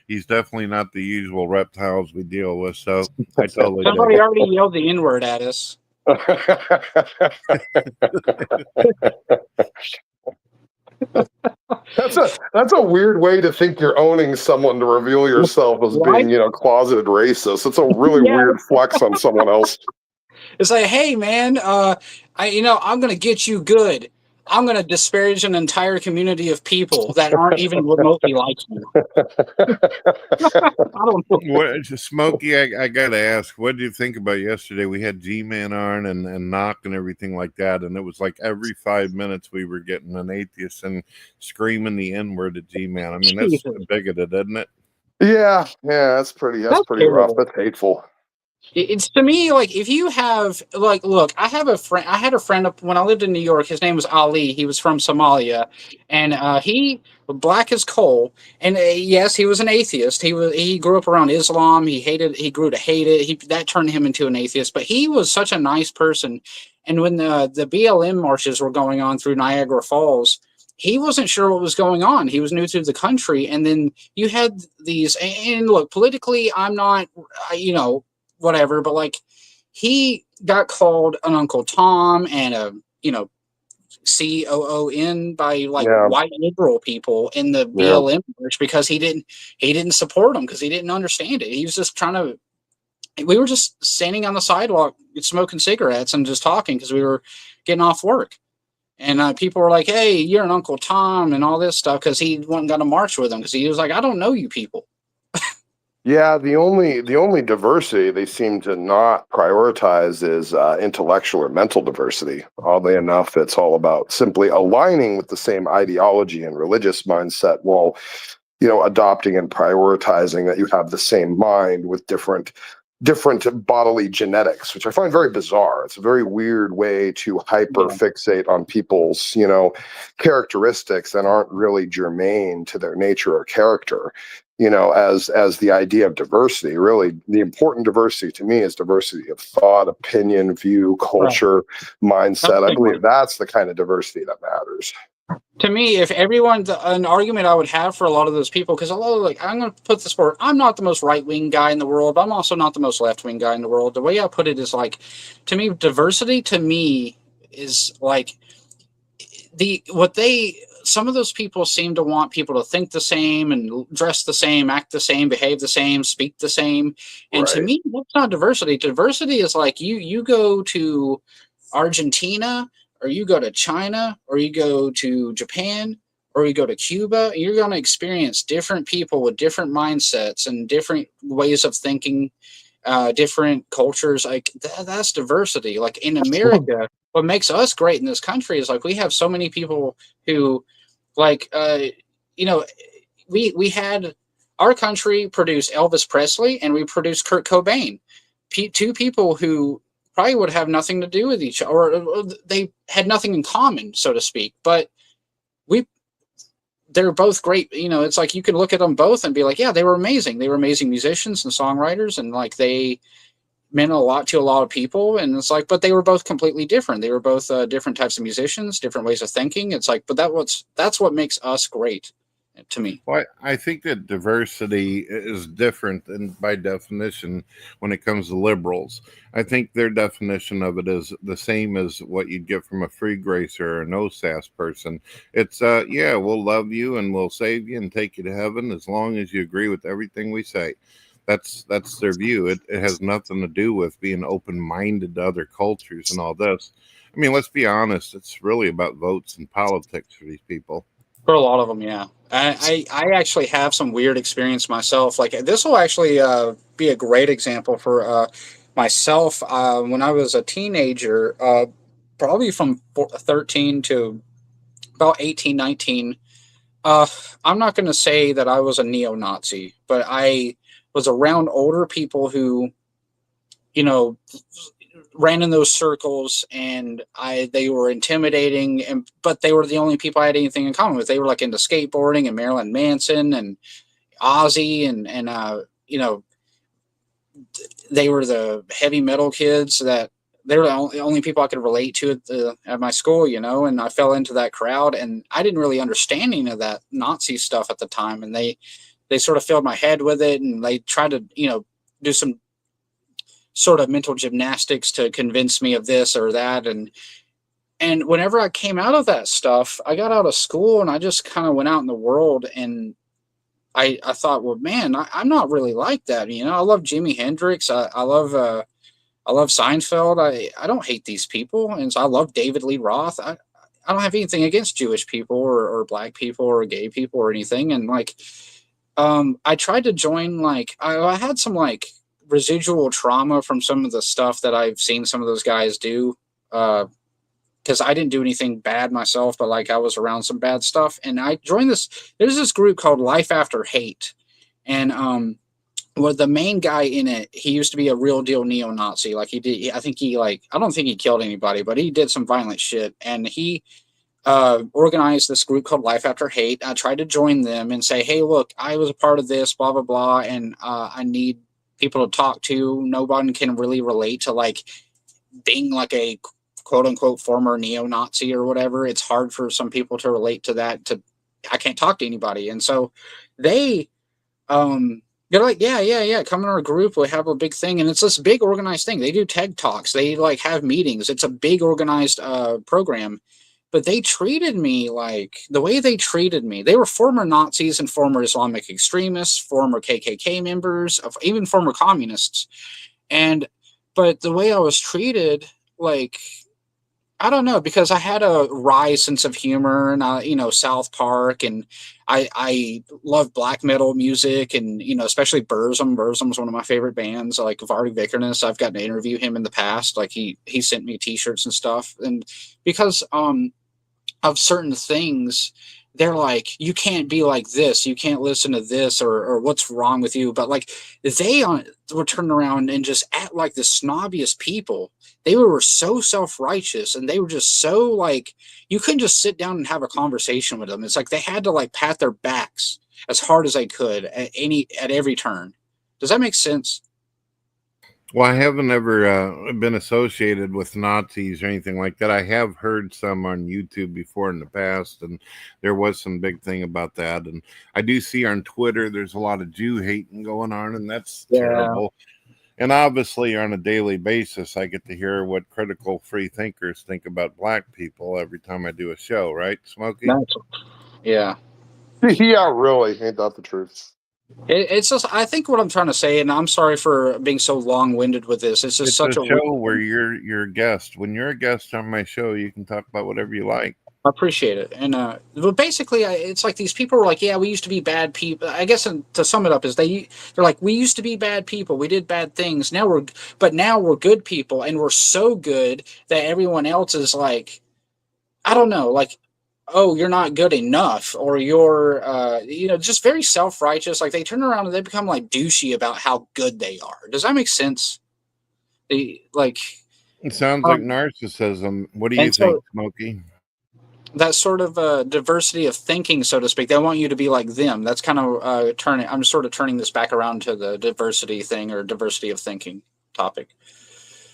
He's definitely not the usual reptiles we deal with. So I totally. Somebody already yelled the N-word at us. That's a weird way to think you're owning someone, to reveal yourself as being, closeted racist. It's a really weird flex on someone else. It's like, hey man, I'm gonna get you good. I'm gonna disparage an entire community of people that aren't even remotely like you. I don't know. Smokey, I gotta ask, what did you think about yesterday? We had G-Man on and Knock and everything like that, and it was like every 5 minutes we were getting an atheist and screaming the N-word at G-Man. I mean, that's bigoted, isn't it? Yeah, that's pretty rough. That's hateful. It's to me like, if you have look, I had a friend up when I lived in New York. His name was Ali. He was from Somalia, and he black as coal. And yes, he was an atheist. He grew up around Islam. He grew to hate it. That turned him into an atheist. But he was such a nice person. And when the BLM marches were going on through Niagara Falls, he wasn't sure what was going on. He was new to the country, and then you had these. And look, politically, I'm not, whatever, but like he got called an Uncle Tom and a COON by like Yeah. white liberal people in the Yeah. BLM march because he didn't support them because he didn't understand it. He was just trying to. We were just standing on the sidewalk smoking cigarettes and just talking because we were getting off work. And people were like, "Hey, you're an Uncle Tom," and all this stuff because he wasn't going to march with them because he was like, "I don't know you people." Yeah, the only diversity they seem to not prioritize is intellectual or mental diversity. Oddly enough, it's all about simply aligning with the same ideology and religious mindset while, adopting and prioritizing that you have the same mind with different bodily genetics, which I find very bizarre. It's a very weird way to hyper fixate on people's, characteristics that aren't really germane to their nature or character. As the idea of diversity, really the important diversity to me is diversity of thought, opinion, view, culture, mindset. I believe that's the kind of diversity that matters. To me, if everyone, an argument I would have for a lot of those people, because a lot of I'm going to put this forward, I'm not the most right-wing guy in the world, but I'm also not the most left-wing guy in the world. The way I put it is to me, diversity to me is some of those people seem to want people to think the same and dress the same, act the same, behave the same, speak the same. And to me, that's not diversity. Diversity is you go to Argentina, or you go to China, or you go to Japan, or you go to Cuba, you're going to experience different people with different mindsets and different ways of thinking, different cultures. That's diversity. Like in America, what makes us great in this country is we have so many people who we had our country produce Elvis Presley and we produced Kurt Cobain, two people who probably would have nothing to do with each other, or they had nothing in common, so to speak. But they're both great. It's you can look at them both and be like, yeah, they were amazing. They were amazing musicians and songwriters, and they meant a lot to a lot of people. And it's but they were both completely different. They were both different types of musicians, different ways of thinking. It's but that's what makes us great to me. Well, I think that diversity is different than by definition when it comes to liberals. I think their definition of it is the same as what you'd get from a free gracer or a no sass person. It's we'll love you and we'll save you and take you to heaven as long as you agree with everything we say. That's their view. It has nothing to do with being open-minded to other cultures and all this. I mean, let's be honest. It's really about votes and politics for these people. For a lot of them, yeah. I actually have some weird experience myself. This will actually be a great example for myself. When I was a teenager, probably from 13 to about 18, 19, I'm not going to say that I was a neo-Nazi, but I was around older people who, ran in those circles, and they were intimidating, but they were the only people I had anything in common with. They were into skateboarding and Marilyn Manson and Ozzy and they were the heavy metal kids that they were the only people I could relate to at my school, and I fell into that crowd, and I didn't really understand any of that Nazi stuff at the time. And they sort of filled my head with it, and they tried to, do some sort of mental gymnastics to convince me of this or that. And whenever I came out of that stuff, I got out of school and I just kind of went out in the world, and I thought, well, man, I'm not really like that. I love Jimi Hendrix. I love Seinfeld. I don't hate these people. And so I love David Lee Roth. I don't have anything against Jewish people or black people or gay people or anything. And I tried to join, I had some residual trauma from some of the stuff that I've seen some of those guys do, because I didn't do anything bad myself, but I was around some bad stuff. And I joined there's this group called Life After Hate. And the main guy in it, he used to be a real deal neo-Nazi. I don't think he killed anybody, but he did some violent shit. And he organized this group called Life After Hate. I tried to join them and say, hey, look, I was a part of this, blah, blah, blah, and I need people to talk to. No one can really relate to being a quote unquote former neo-Nazi or whatever. It's hard for some people to relate to that. I can't talk to anybody. And so they're yeah, come in our group. We have a big thing. And it's this big organized thing. They do TED Talks. They have meetings. It's a big organized program. but they treated me like the way they treated me. They were former Nazis and former Islamic extremists, former KKK members, even former communists. But the way I was treated, like, I don't know, because I had a wry sense of humor, and South Park, and I love black metal music, and especially Burzum. Burzum's one of my favorite bands. Like Varg Vikernes, I've gotten to interview him in the past. Like he sent me T-shirts and stuff, and because of certain things, they're like, you can't be like this, you can't listen to this, or what's wrong with you. But like they were turning around and just act like the snobbiest people. They were so self-righteous, and they were just so like, you couldn't just sit down and have a conversation with them. It's like they had to like pat their backs as hard as they could at every turn. Does that make sense? Well, I haven't ever been associated with Nazis or anything like that. I have heard some on YouTube before in the past, and there was some big thing about that. And I do see on Twitter there's a lot of Jew hating going on, and that's terrible. And obviously, on a daily basis, I get to hear what critical free thinkers think about black people every time I do a show, right, Smokey? Yeah. Yeah, really. Ain't that the truth? It's just, I think what I'm trying to say, and I'm sorry for being so long-winded with this. It's just such a show where you're a guest. When you're a guest on my show, you can talk about whatever you like. I appreciate it. And but basically, it's like these people were like, yeah, we used to be bad people. I guess to sum it up is they're like, we used to be bad people. We did bad things. Now we're good people, and we're so good that everyone else is like, I don't know, like, oh, you're not good enough, or you're, just very self-righteous. Like they turn around and they become like douchey about how good they are. Does that make sense? It sounds like narcissism. What do you think, Smokey? That sort of diversity of thinking, so to speak. They want you to be like them. That's kind of I'm sort of turning this back around to the diversity thing, or diversity of thinking topic.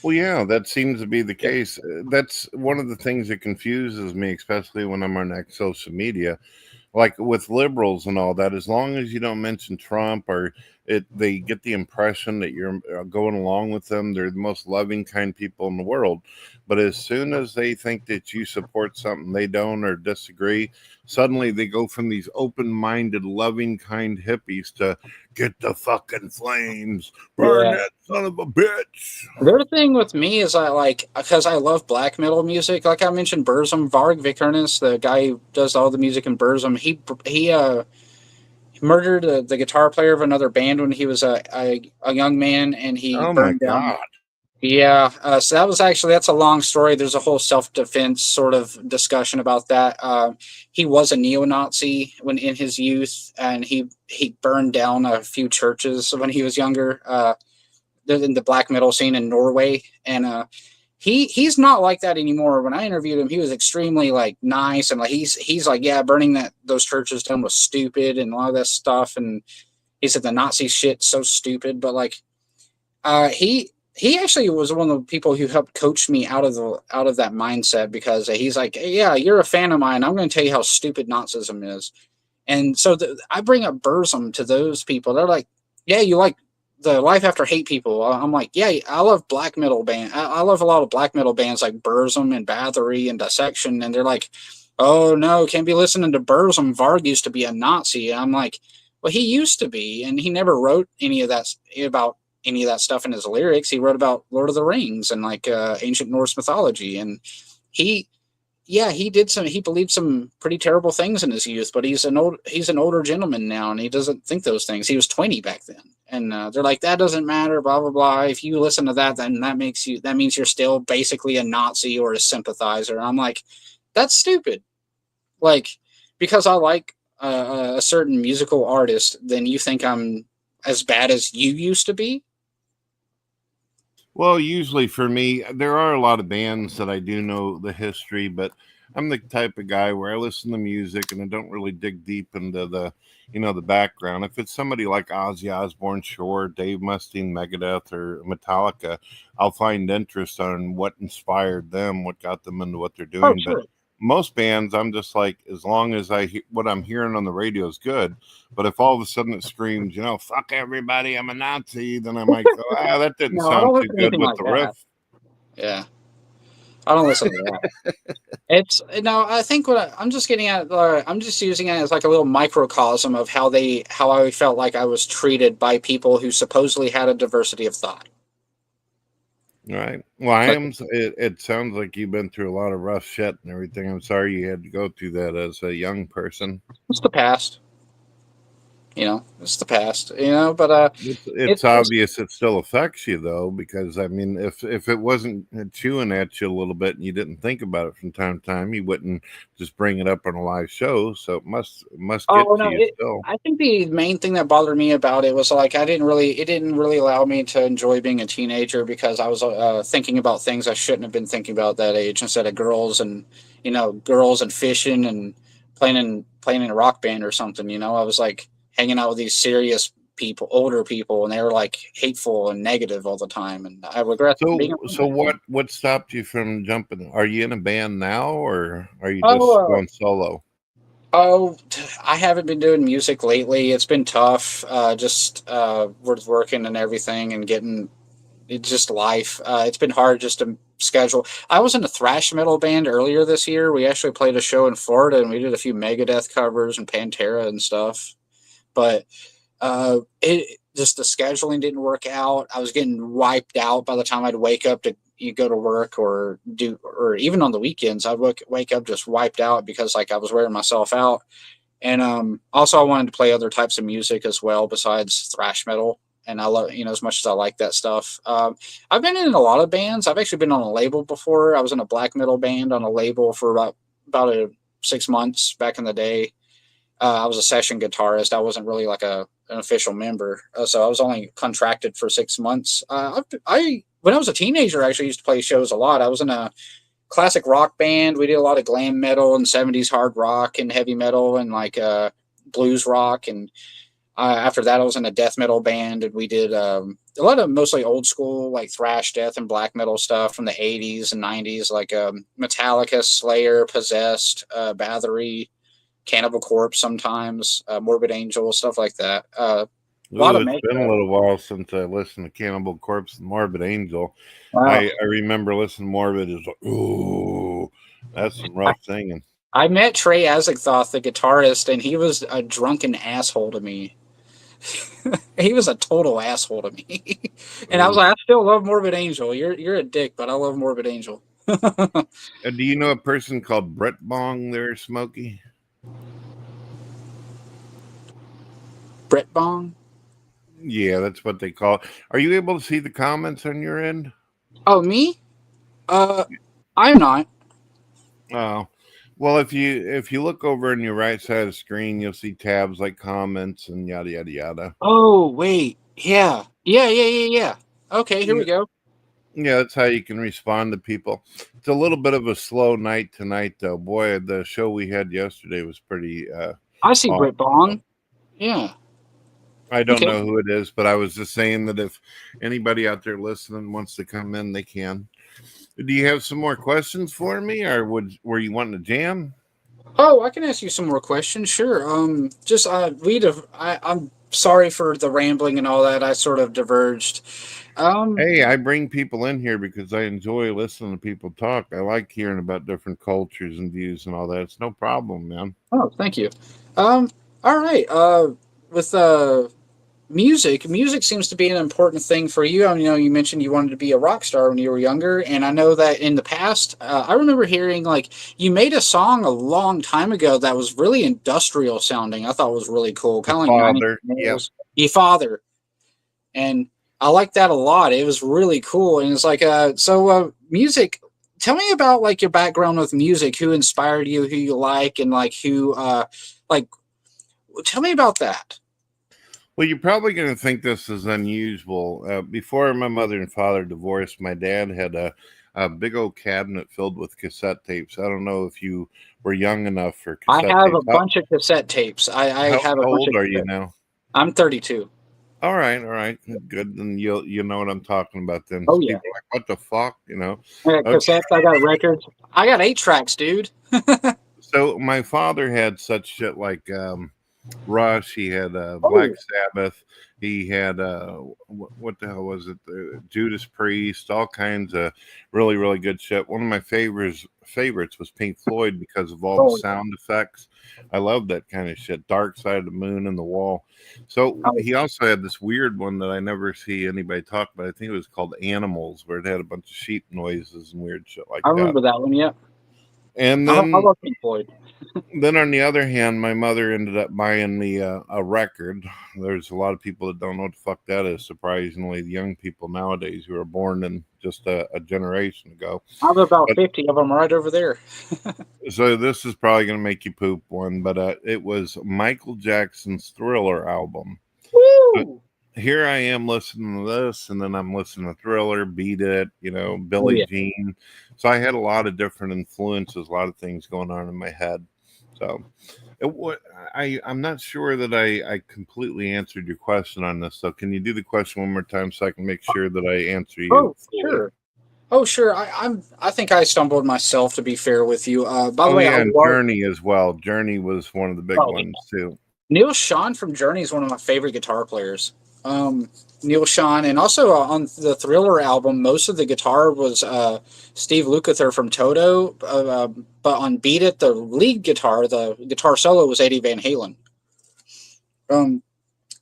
Well, yeah, that seems to be the case. That's one of the things that confuses me, especially when I'm on social media, like with liberals and all that. As long as you don't mention Trump, or they get the impression that you're going along with them. They're the most loving, kind people in the world. But as soon as they think that you support something they don't or disagree, suddenly they go from these open-minded, loving, kind hippies to get the fucking flames, burn that son of a bitch. The thing with me is because I love black metal music. Like I mentioned, Burzum, Varg Vikernes, the guy who does all the music in Burzum, he murdered the guitar player of another band when he was a young man, and he burned down. Yeah, so that's a long story. There's a whole self-defense sort of discussion about that. He was a neo-Nazi when in his youth, and he burned down a few churches when he was younger. In the black metal scene in Norway, and he's not like that anymore. When I interviewed him, he was extremely like nice, and like he's like, yeah, burning those churches down was stupid and a lot of that stuff. And he said the Nazi shit's so stupid, but like he actually was one of the people who helped coach me out of that mindset, because he's like, hey, yeah, you're a fan of mine, I'm going to tell you how stupid Nazism is. And so I bring up Burzum to those people. They're like, yeah, you like the Life After Hate people. I'm like, yeah, I love black metal band. I love a lot of black metal bands like Burzum and Bathory and Dissection. And they're like, oh no, can't be listening to Burzum. Varg used to be a Nazi. And I'm like, well, he used to be, and he never wrote any of that about any of that stuff in his lyrics. He wrote about Lord of the Rings and like ancient Norse mythology. And he believed some pretty terrible things in his youth, but he's an older gentleman now, and he doesn't think those things. He was 20 back then. And they're like, that doesn't matter, blah, blah, blah. If you listen to that, then that means you're still basically a Nazi or a sympathizer. And I'm like, that's stupid. Like, because I like a certain musical artist, then you think I'm as bad as you used to be? Well, usually for me, there are a lot of bands that I do know the history, but I'm the type of guy where I listen to music and I don't really dig deep into the background. If it's somebody like Ozzy Osbourne, sure, Dave Mustaine, Megadeth, or Metallica, I'll find interest on what inspired them, what got them into what they're doing. Oh, sure. But most bands, I'm just like, as long as what I'm hearing on the radio is good. But if all of a sudden it screams, fuck everybody, I'm a Nazi, then I might go, that didn't sound too good with the riff. Yeah. I don't listen to that. It's no. I think I'm just getting at. I'm just using it as like a little microcosm of how I felt like I was treated by people who supposedly had a diversity of thought. Right. Well, it sounds like you've been through a lot of rough shit and everything. I'm sorry you had to go through that as a young person. It's the past. It's the past. But it's obvious it still affects you though, because I mean, if it wasn't chewing at you a little bit and you didn't think about it from time to time, you wouldn't just bring it up on a live show. So it must get to you still. I think the main thing that bothered me about it was like it didn't really allow me to enjoy being a teenager because I was thinking about things I shouldn't have been thinking about at that age, instead of girls and fishing and playing in a rock band or something. I was like hanging out with these serious people, older people, and they were like hateful and negative all the time. And I regret being around So what stopped you from jumping? Are you in a band now, or are you just going solo? Oh, I haven't been doing music lately. It's been tough. We're working and everything and getting it's just life. It's been hard just to schedule. I was in a thrash metal band earlier this year. We actually played a show in Florida and we did a few Megadeth covers and Pantera and stuff. But it just the scheduling didn't work out. I was getting wiped out by the time I'd wake up to go to work or even on the weekends. I'd wake up just wiped out because like I was wearing myself out. And also I wanted to play other types of music as well besides thrash metal. And I love, as much as I like that stuff. I've been in a lot of bands. I've actually been on a label before. I was in a black metal band on a label for about 6 months back in the day. I was a session guitarist. I wasn't really like an official member. So I was only contracted for 6 months. When I was a teenager, I actually used to play shows a lot. I was in a classic rock band. We did a lot of glam metal and 70s hard rock and heavy metal and like blues rock. And after that, I was in a death metal band, and we did a lot of mostly old school, like thrash, death, and black metal stuff from the 80s and 90s, like Metallica, Slayer, Possessed, Bathory, Cannibal Corpse sometimes, Morbid Angel, stuff like that. It's been a little while since I listened to Cannibal Corpse and Morbid Angel. Wow. I remember listening to Morbid is like, ooh, that's some rough singing. I met Trey Azagthoth, the guitarist, and he was a drunken asshole to me. He was a total asshole to me. And I was like, I still love Morbid Angel. You're a dick, but I love Morbid Angel. Do you know a person called Brett Bong there, Smokey? Brett Bong? Yeah, that's what they call it. Are you able to see the comments on your end? Oh, me? I'm not. Oh. Well, if you look over on your right side of the screen, you'll see tabs like comments and yada yada yada. Oh, wait. Yeah. Okay, here we go. Yeah, that's how you can respond to people. It's a little bit of a slow night tonight, though. Boy, the show we had yesterday was pretty. I see Brett Bong. Yeah. I don't know who it is, but I was just saying that if anybody out there listening wants to come in, they can. Do you have some more questions for me, or were you wanting to jam? Oh, I can ask you some more questions. Sure. I'm sorry for the rambling and all that. I sort of diverged. Hey, I bring people in here because I enjoy listening to people talk. I like hearing about different cultures and views and all that. It's no problem, man. Oh, thank you. All right. With music seems to be an important thing for you. I mean, you mentioned you wanted to be a rock star when you were younger, and I know that in the past, I remember hearing like you made a song a long time ago that was really industrial sounding. I thought it was really cool, kind of like Father. Yep. Ye Father, and I like that a lot. It was really cool, and it's like music. Tell me about like your background with music. Who inspired you? Who you like, and like who Tell me about that. Well, you're probably going to think this is unusual. Before my mother and father divorced, my dad had a big old cabinet filled with cassette tapes. I don't know if you were young enough for cassette tapes. I have a bunch of cassette tapes. How old are you now? I'm 32. All right. Good. Then you know what I'm talking about then. Oh, yeah. People are like, what the fuck? I got cassettes, I got records. I got 8 tracks, dude. So my father had such shit like Rush. He had Black Sabbath. He had what the hell was it? Judas Priest. All kinds of really, really good shit. One of my favorites was Pink Floyd because of all the sound effects. I love that kind of shit. Dark Side of the Moon and The Wall. So he also had this weird one that I never see anybody talk about. I think it was called Animals, where it had a bunch of sheep noises and weird shit like that. I remember that one. Yeah. And I then, love Pink Floyd. then on the other hand, my mother ended up buying me a record. There's a lot of people that don't know what the fuck that is. Surprisingly, the young people nowadays who are born in just a generation ago. I have about 50 of them right over there. So this is probably going to make you poop one, but it was Michael Jackson's Thriller album. Woo! Here I am listening to this, and then I'm listening to Thriller, Beat It, Billie Jean. So I had a lot of different influences, a lot of things going on in my head. So I'm not sure that I completely answered your question on this. So can you do the question one more time so I can make sure that I answer you? Oh, sure. Oh, sure. I think I stumbled myself, to be fair with you. By the way, and Journey as well. Journey was one of the big ones too. Neil Schon from Journey is one of my favorite guitar players. Neil Schon, and also on the Thriller album, most of the guitar was Steve Lukather from Toto, but on Beat It, the lead guitar, the guitar solo was Eddie Van Halen. I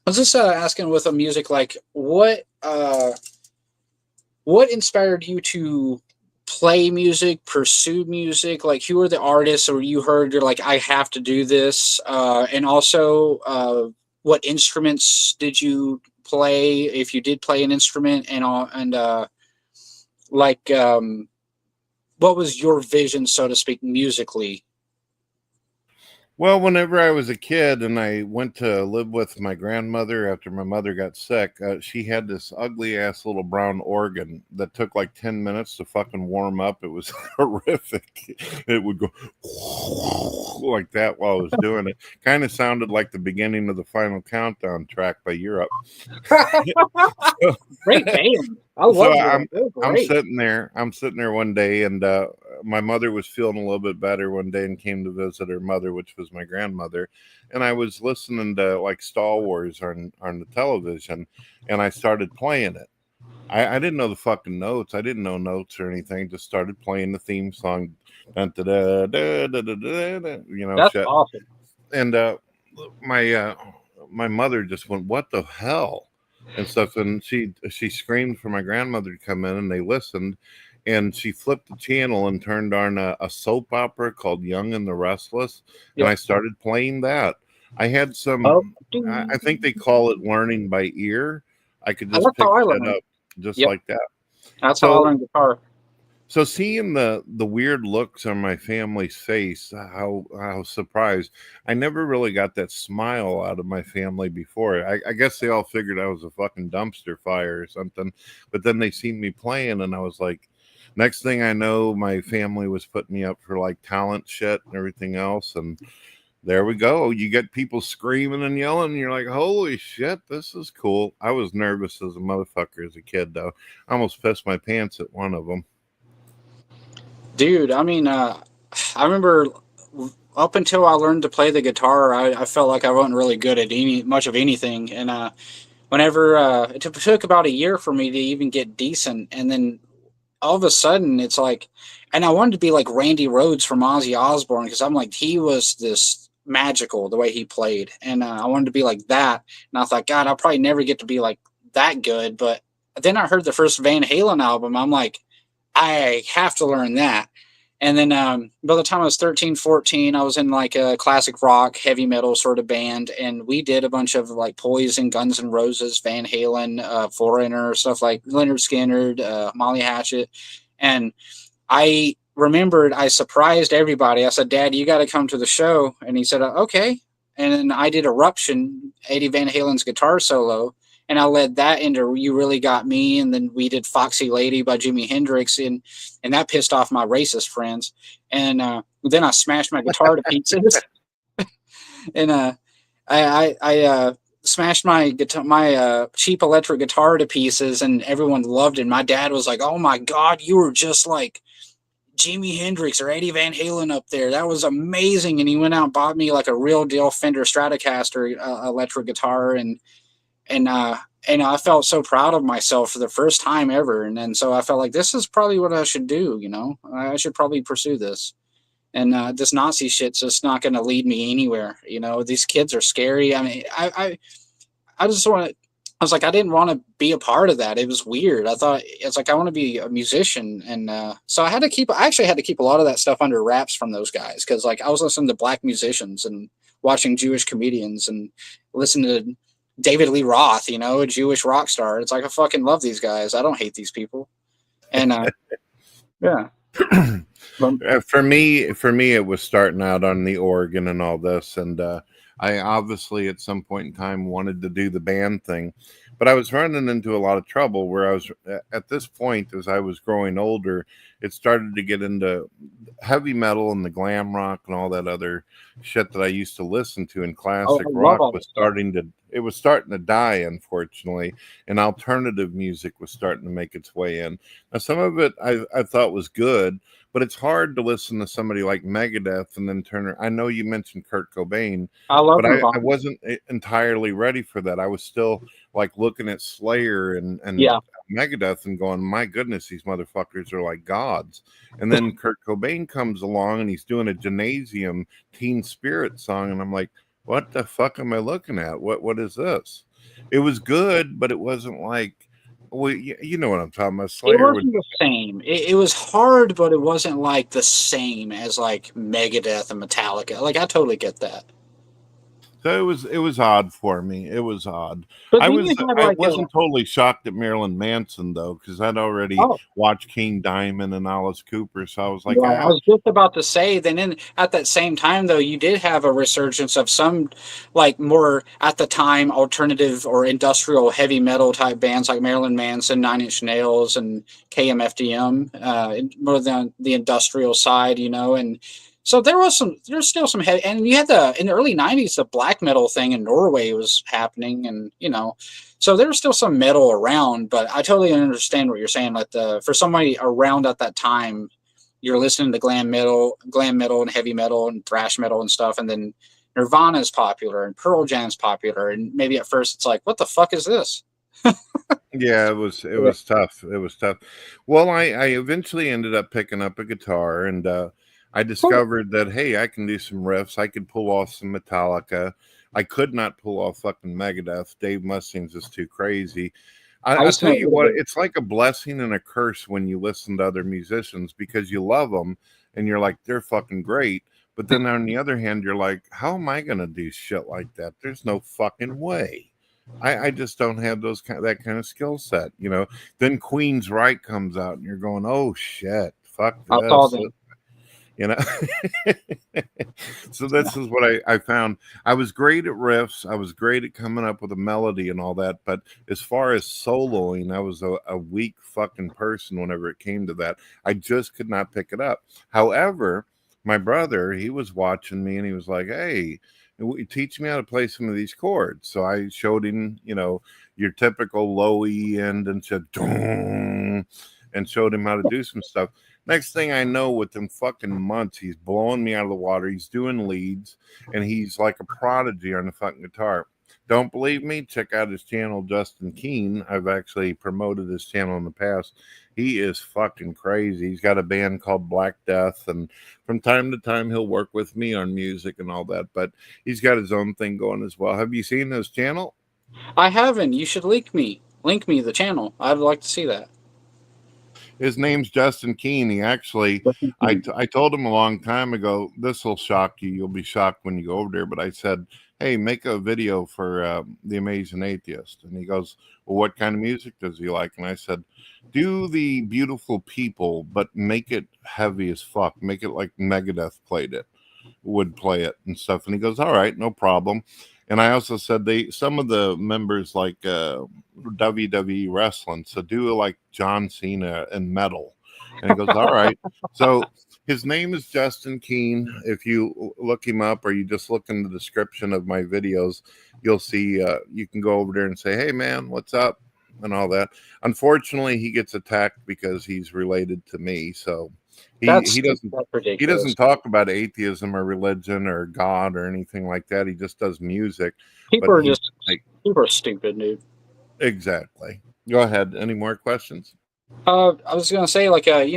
was just asking with a music, like what inspired you to play music, pursue music? Like, who are the artists, or you heard you're like, I have to do this, and also what instruments did you play, if you did play an instrument, and what was your vision, so to speak, musically? Well, whenever I was a kid and I went to live with my grandmother after my mother got sick, she had this ugly ass little brown organ that took like 10 minutes to fucking warm up. It was horrific. It would go like that while I was doing it. Kind of sounded like the beginning of the Final Countdown track by Europe. Great band. I love it. I'm sitting there one day, and my mother was feeling a little bit better one day and came to visit her mother, which was my grandmother. And I was listening to like Star Wars on the television, and I started playing it. I didn't know the fucking notes. I didn't know notes or anything. Just started playing the theme song. That's shit. Awesome. And my mother just went, "What the hell?" and stuff, and she screamed for my grandmother to come in, and they listened, and she flipped the channel and turned on a soap opera called Young and the Restless, and I started playing that. I had some I think they call it learning by ear. I could just pick it up just like that. That's how I learned guitar. So seeing the weird looks on my family's face, how surprised. I never really got that smile out of my family before. I guess they all figured I was a fucking dumpster fire or something. But then they seen me playing, and I was like, next thing I know, my family was putting me up for like talent shit and everything else. And there we go. You get people screaming and yelling, and you're like, holy shit, this is cool. I was nervous as a motherfucker as a kid, though. I almost pissed my pants at one of them. Dude, I mean, I remember up until I learned to play the guitar, I felt like I wasn't really good at much of anything. And whenever it took about a year for me to even get decent, and then all of a sudden it's like, and I wanted to be like Randy Rhoads from Ozzy Osbourne, because I'm like, he was this magical the way he played, and I wanted to be like that. And I thought, God, I'll probably never get to be like that good. But then I heard the first Van Halen album. I'm like, I have to learn that. And then by the time I was 13, 14, I was in like a classic rock, heavy metal sort of band. And we did a bunch of like Poison, Guns N' Roses, Van Halen, Foreigner, stuff like Leonard Skinner, Molly Hatchet. And I remembered I surprised everybody. I said, Dad, you got to come to the show. And he said, okay. And then I did Eruption, Eddie Van Halen's guitar solo. And I led that into You Really Got Me. And then we did Foxy Lady by Jimi Hendrix. And that pissed off my racist friends. And then I smashed my guitar to pieces. And I smashed my guitar, my cheap electric guitar to pieces. And everyone loved it. My dad was like, oh, my God, you were just like Jimi Hendrix or Eddie Van Halen up there. That was amazing. And he went out and bought me like a real deal Fender Stratocaster electric guitar, and I felt so proud of myself for the first time ever. And then so I felt like this is probably what I should do. You know, I should probably pursue this. And this Nazi shit's just not going to lead me anywhere. You know, these kids are scary. I mean, I just want to. I was like, I didn't want to be a part of that. It was weird. I thought it's like I want to be a musician, and so I actually had to keep a lot of that stuff under wraps from those guys, because like I was listening to black musicians and watching Jewish comedians and listening to David Lee Roth, you know, a Jewish rock star. It's like I fucking love these guys. I don't hate these people, and yeah. For me, it was starting out on the organ and all this, and I obviously at some point in time wanted to do the band thing, but I was running into a lot of trouble where I was at this point, as I was growing older, it started to get into heavy metal and the glam rock and all that other shit that I used to listen to, and classic rock was starting to die, unfortunately, and alternative music was starting to make its way in. Now, some of it I thought was good, but it's hard to listen to somebody like Megadeth and then turn. I know you mentioned Kurt Cobain, but I wasn't entirely ready for that. I was still like looking at Slayer and Megadeth and going, my goodness, these motherfuckers are like gods. And then Kurt Cobain comes along and he's doing a Gymnasium Teen Spirit song, and I'm like, what the fuck am I looking at? What is this? It was good, but it wasn't like. Well, you know what I'm talking about. Slayer it wasn't the same. It was hard, but it wasn't like the same as like Megadeth and Metallica. Like I totally get that. So it was odd for me. It was odd. But I like wasn't totally shocked at Marilyn Manson though, because I'd already watched King Diamond and Alice Cooper, so I was like, I was just about to say. Then at that same time though, you did have a resurgence of some like more at the time alternative or industrial heavy metal type bands like Marilyn Manson, Nine Inch Nails, and KMFDM. More than the industrial side, you know, and. So there's still some heavy, and you had in the early 90s, the black metal thing in Norway was happening, and you know, so there was still some metal around, but I totally understand what you're saying. Like for somebody around at that time, you're listening to glam metal and heavy metal and thrash metal and stuff, and then Nirvana is popular and Pearl Jam's popular, and maybe at first it's like, what the fuck is this? Yeah, it was tough. It was tough. Well, I eventually ended up picking up a guitar, and I discovered that, hey, I can do some riffs. I could pull off some Metallica. I could not pull off fucking Megadeth. Dave Mustaine's is too crazy. I'll tell you what, it's like a blessing and a curse when you listen to other musicians, because you love them and you're like, they're fucking great. But then on the other hand, you're like, how am I going to do shit like that? There's no fucking way. I just don't have that kind of skill set, you know. Then Queen's Right comes out and you're going, oh shit, fuck this. You know, so this is what I found. I was great at riffs. I was great at coming up with a melody and all that. But as far as soloing, I was a weak fucking person whenever it came to that. I just could not pick it up. However, my brother, he was watching me and he was like, hey, teach me how to play some of these chords. So I showed him, you know, your typical low E end and said, and showed him how to do some stuff. Next thing I know, within fucking months, he's blowing me out of the water. He's doing leads, and he's like a prodigy on the fucking guitar. Don't believe me? Check out his channel, Justin Keane. I've actually promoted his channel in the past. He is fucking crazy. He's got a band called Black Death, and from time to time, he'll work with me on music and all that, but he's got his own thing going as well. Have you seen his channel? I haven't. You should link me the channel. I'd like to see that. His name's Justin Keane. He actually, I told him a long time ago, this will shock you. You'll be shocked when you go over there. But I said, hey, make a video for The Amazing Atheist. And he goes, well, what kind of music does he like? And I said, do the Beautiful People, but make it heavy as fuck. Make it like Megadeth would play it and stuff. And he goes, all right, no problem. And I also said some of the members like WWE wrestling, so do like John Cena and metal. And he goes, all right. So his name is Justin Keane. If you look him up or you just look in the description of my videos, you'll see you can go over there and say, hey, man, what's up? And all that. Unfortunately, he gets attacked because he's related to me. So He doesn't ridiculous. he doesn't talk about atheism or religion or God or anything like that. He just does music. People but are he's just like, people are stupid, dude. exactly. Go ahead. Any more questions? I was gonna say, like, what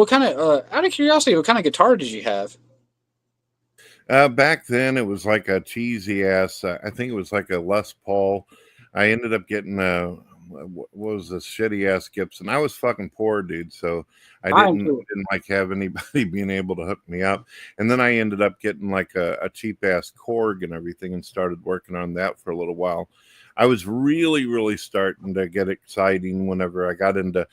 kind of, out of curiosity, what kind of guitar did you have? Back then, it was like a cheesy ass. I think it was like a Les Paul. I ended up getting what was this shitty ass Gibson. I was fucking poor, dude. So I didn't like have anybody being able to hook me up. And then I ended up getting like a cheap ass Korg and everything, and started working on that for a little while. I was really starting to get exciting whenever I got into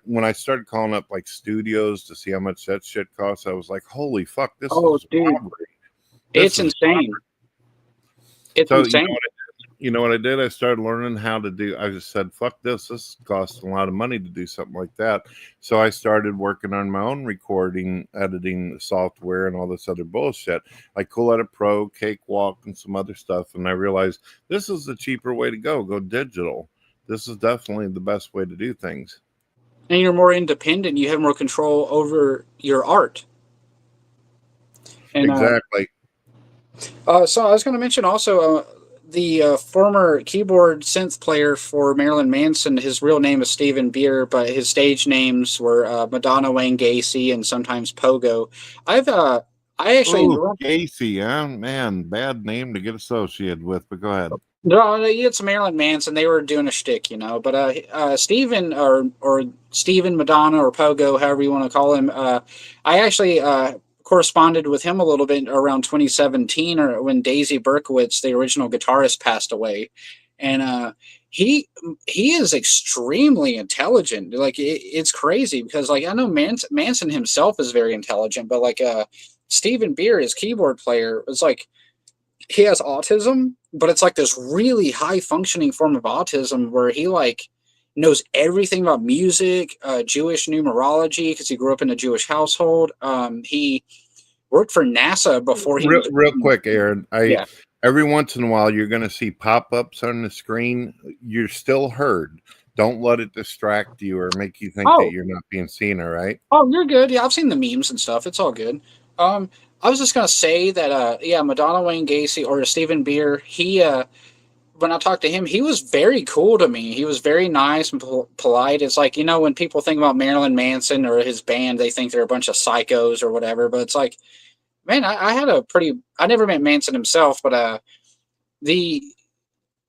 when I started calling up like studios to see how much that shit costs. I was like, holy fuck, this is robbery. It's insane. It's insane. You know what I did? I started learning how to do. I just said, "Fuck this! This costs a lot of money to do something like that." So I started working on my own recording, editing software, and all this other bullshit, like Cool Edit Pro, Cakewalk, and some other stuff. And I realized this is the cheaper way to go. Go digital. This is definitely the best way to do things. And you're more independent. You have more control over your art. And, exactly. So I was going to mention also the former keyboard synth player for Marilyn Manson. His real name is Stephen Beer, but his stage names were Madonna Wayne Gacy and sometimes Pogo. I actually Gacy, huh? Man, bad name to get associated with. But go ahead. No, it's Marilyn Manson. They were doing a shtick, you know. But Stephen or Stephen Madonna or Pogo, however you want to call him, I actually corresponded with him a little bit around 2017, or when Daisy Berkowitz, the original guitarist, passed away, and he is extremely intelligent. Like it's crazy because like I know Manson himself is very intelligent, but like Stephen Beer, his keyboard player, was like he has autism, but it's like this really high functioning form of autism where he like knows everything about music, Jewish numerology, because he grew up in a Jewish household. He worked for NASA before he real quick, Aaron. Every once in a while you're going to see pop-ups on the screen. You're still heard. Don't let it distract you or make you think that you're not being seen. All right. Oh, you're good. Yeah, I've seen the memes and stuff. It's all good. I was just gonna say that Madonna Wayne Gacy or Stephen Beer, he when I talked to him, he was very cool to me. He was very nice and polite. It's like, you know, when people think about Marilyn Manson or his band, they think they're a bunch of psychos or whatever. But it's like, man, I never met Manson himself, but the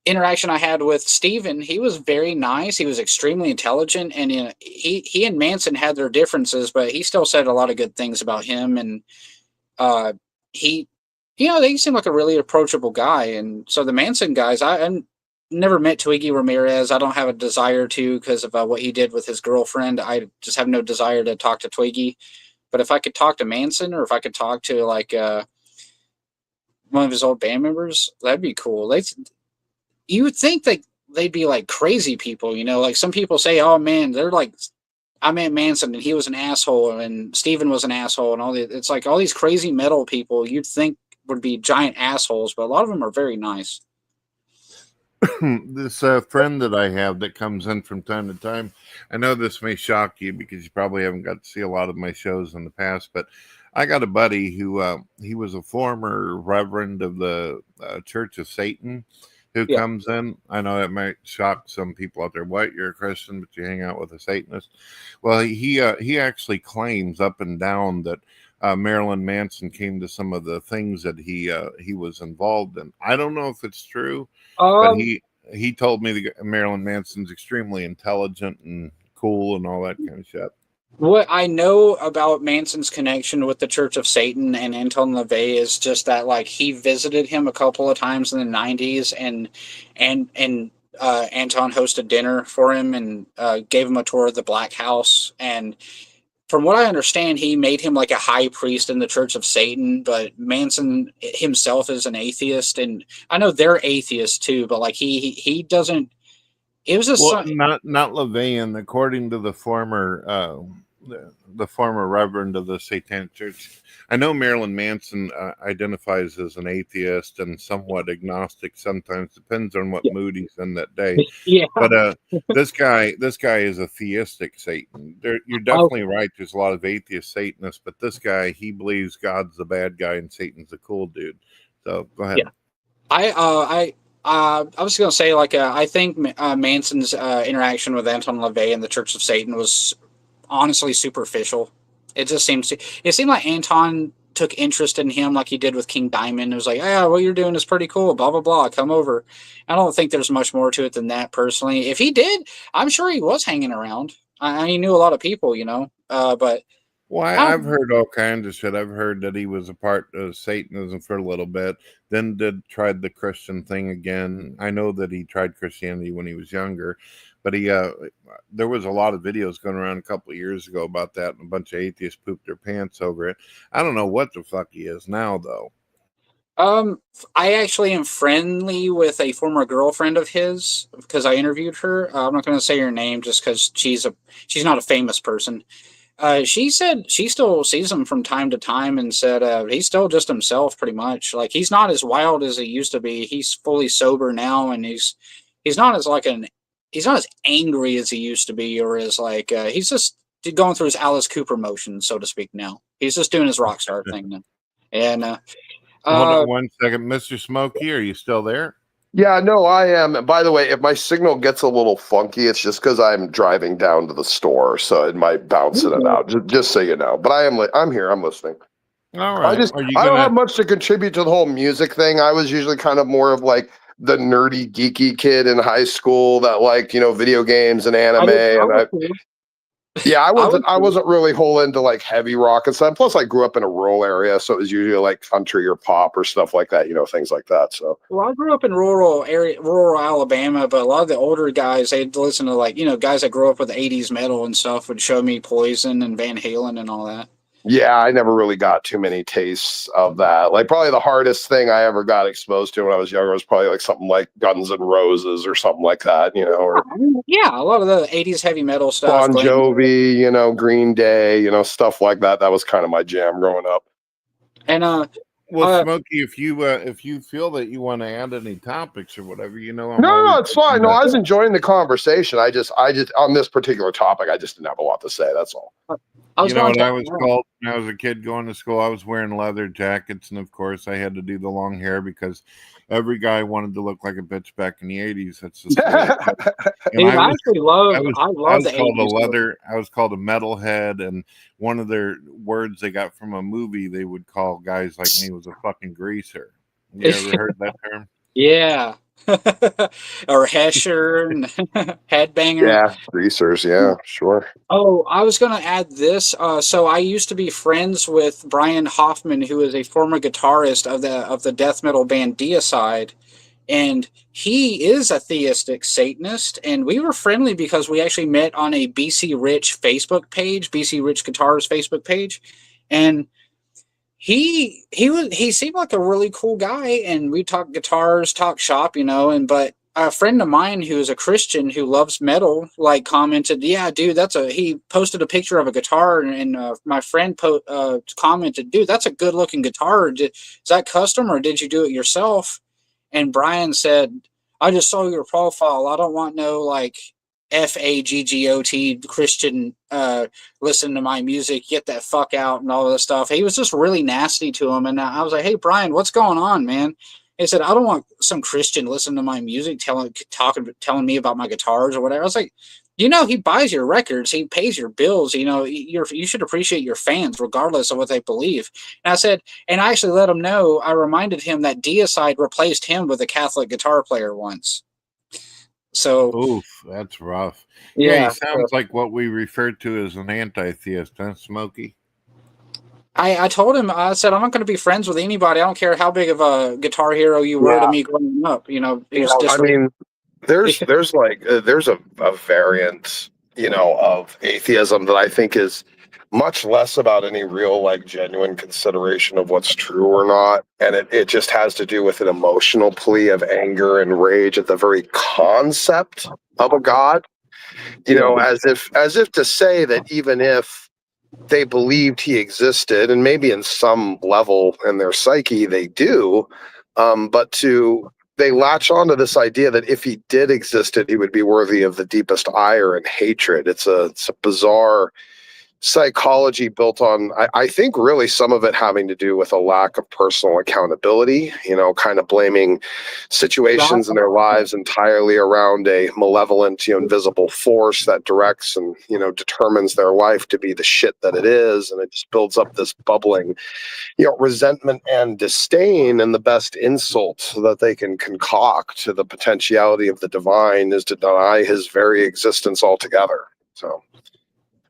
interaction I had with Stephen, he was very nice. He was extremely intelligent, and he and Manson had their differences, but he still said a lot of good things about him. And they seem like a really approachable guy. And so the Manson guys, I never met Twiggy Ramirez. I don't have a desire to because of what he did with his girlfriend. I just have no desire to talk to Twiggy. But if I could talk to Manson, or if I could talk to like one of his old band members, that'd be cool. You would think that they'd be like crazy people, you know, like some people say, oh man, they're like, I met Manson and he was an asshole and Steven was an asshole and it's like all these crazy metal people you'd think would be giant assholes, but a lot of them are very nice. This friend that I have that comes in from time to time, I know this may shock you because you probably haven't got to see a lot of my shows in the past, but I got a buddy who he was a former reverend of the Church of Satan who comes in. I know that might shock some people out there. What, you're a Christian, but you hang out with a Satanist? Well, he actually claims up and down that Marilyn Manson came to some of the things that he was involved in. I don't know if it's true, but he told me that Marilyn Manson's extremely intelligent and cool and all that kind of shit. What I know about Manson's connection with the Church of Satan and Anton LaVey is just that, like, he visited him a couple of times in the 90s, and Anton hosted dinner for him and gave him a tour of the Black House. And from what I understand, he made him like a high priest in the Church of Satan, but Manson himself is an atheist, and I know they're atheists too, but like he doesn't. It was just not LaVey, according to the former the former reverend of the Satanic Church. I know Marilyn Manson identifies as an atheist and somewhat agnostic. Sometimes depends on what mood he's in that day. Yeah. But this guy is a theistic Satan. You're definitely right. There's a lot of atheist Satanists, but this guy, he believes God's the bad guy and Satan's the cool dude. So go ahead. Yeah. I was going to say, like, I think Manson's interaction with Anton LaVey and the Church of Satan was honestly superficial. It seemed like Anton took interest in him like he did with King Diamond. It was like, yeah, what you're doing is pretty cool, blah, blah, blah, come over. I don't think there's much more to it than that, personally. If he did, I'm sure he was hanging around. He knew a lot of people, but... Well, I've heard all kinds of shit. I've heard that he was a part of Satanism for a little bit, then tried the Christian thing again. I know that he tried Christianity when he was younger, but there was a lot of videos going around a couple of years ago about that, and a bunch of atheists pooped their pants over it. I don't know what the fuck he is now, though. I actually am friendly with a former girlfriend of his because I interviewed her. I'm not going to say her name just because she's not a famous person. She said she still sees him from time to time and said he's still just himself, pretty much. Like, he's not as wild as he used to be. He's fully sober now, and he's not as he's not as angry as he used to be, or as he's just going through his Alice Cooper motion, so to speak. Now he's just doing his rock star thing now. And hold on one second, Mr. Smokey, are you still there? Yeah, no, I am. And by the way, if my signal gets a little funky, it's just because I'm driving down to the store, so it might bounce in and out. Just so you know. But I'm here. I'm listening. All right. I don't have much to contribute to the whole music thing. I was usually kind of more of like the nerdy, geeky kid in high school that liked, video games and anime. Yeah, I wasn't really whole into like heavy rock and stuff. Plus, I grew up in a rural area, so it was usually like country or pop or stuff like that. Things like that. So, well, I grew up in rural Alabama, but a lot of the older guys, they'd listen to guys that grew up with 80s metal and stuff would show me Poison and Van Halen and all that. Yeah, I never really got too many tastes of that. Like, probably the hardest thing I ever got exposed to when I was younger was probably like something like Guns N' Roses or something like that, or yeah, a lot of the 80s heavy metal stuff. Bon Jovi, Green Day, stuff like that. That was kind of my jam growing up. And well, Smokey, if you feel that you want to add any topics or whatever, No, it's fine. No, I was enjoying the conversation. I just on this particular topic, I just didn't have a lot to say. That's all. What I was called when I was a kid going to school? I was wearing leather jackets, and of course, I had to do the long hair because every guy wanted to look like a bitch back in the 80s. That's just I was called a metalhead, and one of their words they got from a movie, they would call guys like me was a fucking greaser. You ever heard that term? Yeah. Or Hesher and Headbanger. Yeah, greasers. Yeah, sure. Oh, I was going to add this. So I used to be friends with Brian Hoffman, who is a former guitarist of the death metal band Deicide, and he is a theistic Satanist. And we were friendly because we actually met on a BC Rich Facebook page, BC Rich Guitars Facebook page, and he seemed like a really cool guy, and we talked guitars, talked shop, but a friend of mine who is a Christian who loves metal, commented, yeah, dude, he posted a picture of a guitar, and my friend commented, dude, that's a good looking guitar. Is that custom or did you do it yourself? And Brian said, I just saw your profile. I don't want no FAGGOT Christian listen to my music, get that fuck out and all this stuff. He was just really nasty to him, and I was like, hey Brian, what's going on, man? He said, I don't want some Christian listening to my music telling me about my guitars or whatever. I was like, he buys your records, he pays your bills, you should appreciate your fans regardless of what they believe. And I said, and I actually let him know, I reminded him that Deicide replaced him with a Catholic guitar player once. So, oof, that's rough. Yeah, he sounds like what we refer to as an anti-theist, huh, Smokey? I told him, I said, I'm not going to be friends with anybody. I don't care how big of a guitar hero you were to me growing up. There's a variant, of atheism that I think is much less about any real, genuine consideration of what's true or not. And it just has to do with an emotional plea of anger and rage at the very concept of a God, as if to say that even if they believed he existed, and maybe in some level in their psyche they do, but they latch onto this idea that if he did exist, he would be worthy of the deepest ire and hatred. It's a bizarre psychology built on, I think, really some of it having to do with a lack of personal accountability, kind of blaming situations in their lives entirely around a malevolent, invisible force that directs and, determines their life to be the shit that it is. And it just builds up this bubbling, resentment and disdain. And the best insult that they can concoct to the potentiality of the divine is to deny his very existence altogether. So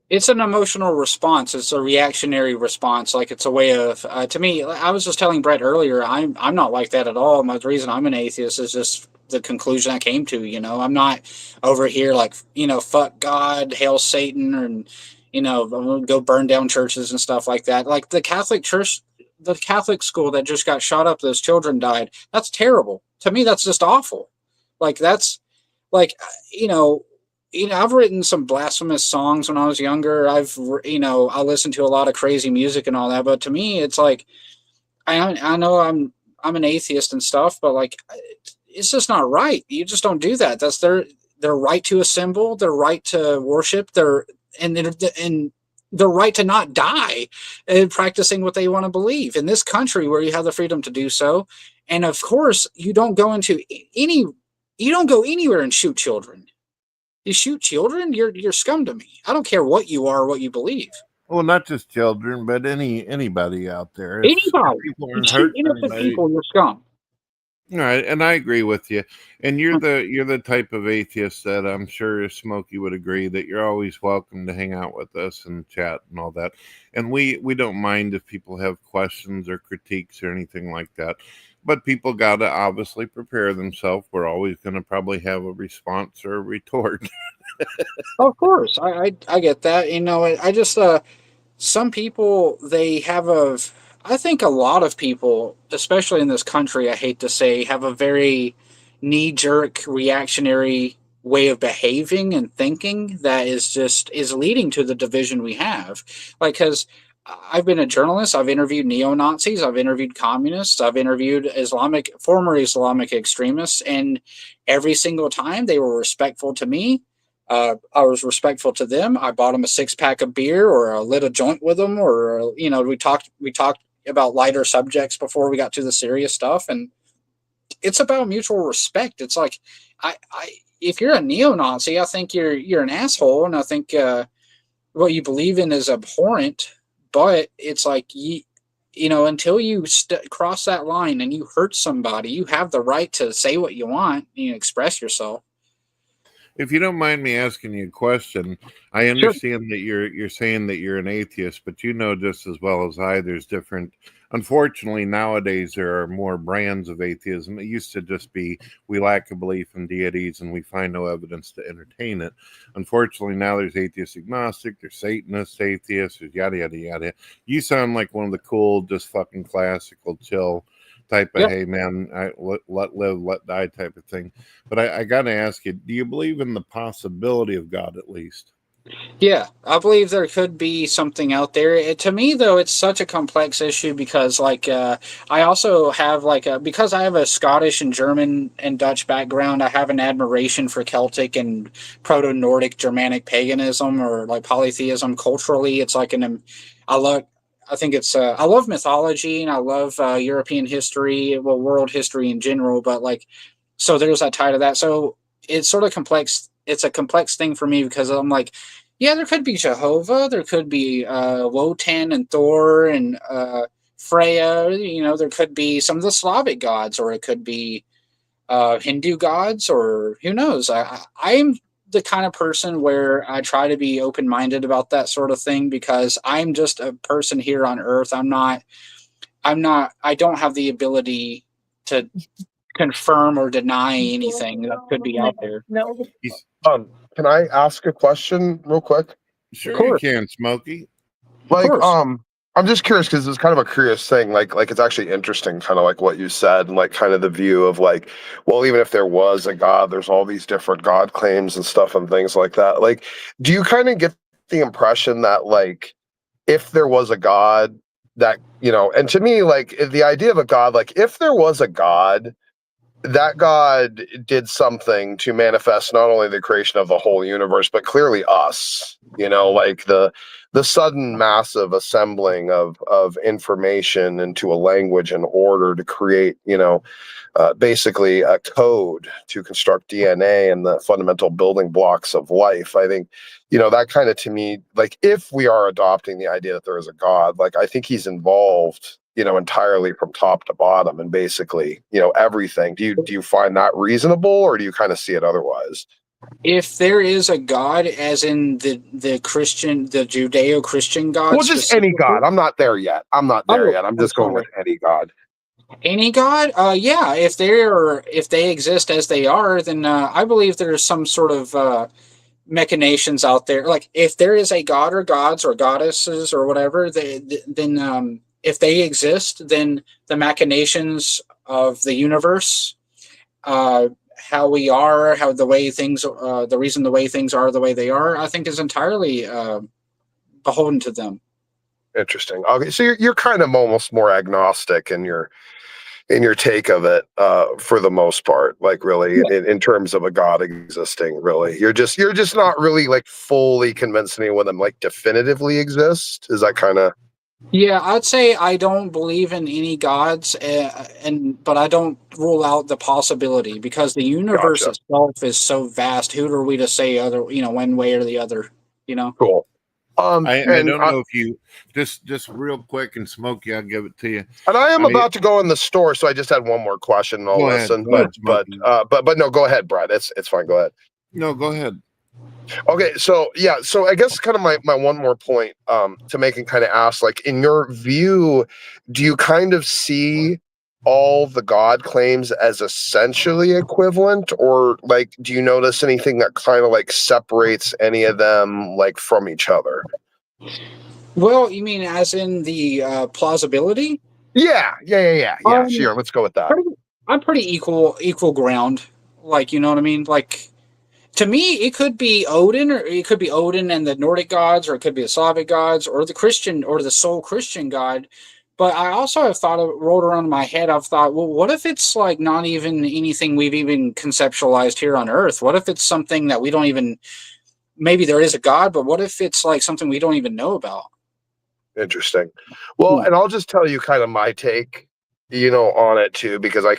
it's an emotional response. It's a reactionary response. Like, it's a way of, to me, I was just telling Brett earlier, I'm not like that at all. The reason I'm an atheist is just the conclusion I came to. I'm not over here like, fuck God, hail Satan, and, I'm going to go burn down churches and stuff like that. Like the Catholic Church, the Catholic school that just got shot up, those children died. That's terrible. To me, that's just awful. Like, that's like, I've written some blasphemous songs when I was younger. I listened to a lot of crazy music and all that. But to me, it's like, I know I'm an atheist and stuff, but like, it's just not right. You just don't do that. That's their right to assemble, their right to worship, and the right to not die and practicing what they want to believe in this country where you have the freedom to do so. And of course, you don't go anywhere and shoot children. You shoot children, you're scum to me. I don't care what you are or what you believe. Well, not just children, but anybody out there. Anybody. People You shoot innocent people, you're scum. All right, and I agree with you. And you're the type of atheist that I'm sure Smokey would agree that you're always welcome to hang out with us and chat and all that. And we don't mind if people have questions or critiques or anything like that. But people got to obviously prepare themselves. We're always going to probably have a response or a retort. Of course. I get that. I just, some people, I think a lot of people, especially in this country, I hate to say, have a very knee-jerk reactionary way of behaving and thinking that is leading to the division we have. Like, because I've been a journalist, I've interviewed neo-Nazis, I've interviewed communists, I've interviewed former Islamic extremists, and every single time they were respectful to me. I was respectful to them. I bought them a 6-pack of beer, or I lit a joint with them, or we talked about lighter subjects before we got to the serious stuff. And it's about mutual respect. It's like, if you're a neo-Nazi, I think you're an asshole, and I think what you believe in is abhorrent. But it's like, until you cross that line and you hurt somebody, you have the right to say what you want, express yourself. If you don't mind me asking you a question, I understand that you're saying that you're an atheist, but just as well as I, there's different. Unfortunately, nowadays there are more brands of atheism. It used to just be we lack a belief in deities and we find no evidence to entertain it. Unfortunately, now there's atheist agnostic, there's Satanist atheists, there's yada yada yada. You sound like one of the cool, just fucking classical, chill type of, hey man, let live, let die type of thing. But I gotta ask you, do you believe in the possibility of God at least? Yeah, I believe there could be something out there. To me, though, it's such a complex issue because, I also have because I have a Scottish and German and Dutch background, I have an admiration for Celtic and Proto-Nordic Germanic paganism, or polytheism culturally. It's I love mythology, and I love European history, world history in general. But so there's that tie to that. So it's sort of complex. It's a complex thing for me because I'm like, yeah, there could be Jehovah, there could be Wotan and Thor and Freya. There could be some of the Slavic gods, or it could be Hindu gods, or who knows. I'm the kind of person where I try to be open-minded about that sort of thing because I'm just a person here on Earth. I don't have the ability to confirm or deny anything that could be out there. Can I ask a question real quick? Sure, you can, Smokey. I'm just curious because it's kind of a curious thing. Like it's actually interesting, kind of like what you said, and kind of the view of well, even if there was a God, there's all these different God claims and stuff and things like that. Do you kind of get the impression that if there was a God that, and to me, like the idea of a God, like if there was a God, that God did something to manifest not only the creation of the whole universe, but clearly us, like the sudden massive assembling of information into a language and order to create, basically a code to construct DNA and the fundamental building blocks of life. I think, that kind of, to me, like if we are adopting the idea that there is a God, like I think he's involved, entirely from top to bottom and basically, everything. Do you find that reasonable, or do you kind of see it otherwise? If there is a God, as in the Judeo-Christian God, well, just any God. I'm not there yet. I'm just going with any God. Any God? Yeah. If they exist as they are, then I believe there's some sort of machinations out there. Like if there is a God or gods or goddesses or whatever, then if they exist, then the machinations of the universe, how we are, how the way things, the reason the way things are the way they are, I think is entirely beholden to them. Interesting. Okay, so you're kind of almost more agnostic in your take of it, for the most part, like really in terms of a God existing. Really, you're just not really like fully convinced anyone of them like definitively exist. Is that kind of? Yeah, I'd say I don't believe in any gods, but I don't rule out the possibility, because the universe itself is so vast. Who are we to say other, one way or the other? Cool. I don't know if you just real quick, and Smokey, I'll give it to you. And I am about to go in the store, so I just had one more question. And I'll listen. But no, go ahead, Brad. It's fine. Go ahead. No, go ahead. Okay, so I guess kind of my one more point to make, and kind of ask, like, in your view, do you kind of see all the God claims as essentially equivalent, or like do you notice anything that kind of like separates any of them like from each other? Well, you mean as in the plausibility? Yeah. Sure, let's go with that. I'm pretty equal ground. Like, you know what I mean? Like, to me, it could be Odin, or it could be Odin and the Nordic gods, or it could be the Slavic gods, or the Christian, or the sole Christian God. But I also have rolled around in my head, I've thought, well, what if it's like not even anything we've even conceptualized here on Earth? What if it's something that we don't even, maybe there is a God, but what if it's like something we don't even know about? Interesting. Well, and I'll just tell you kind of my take, on it too, because I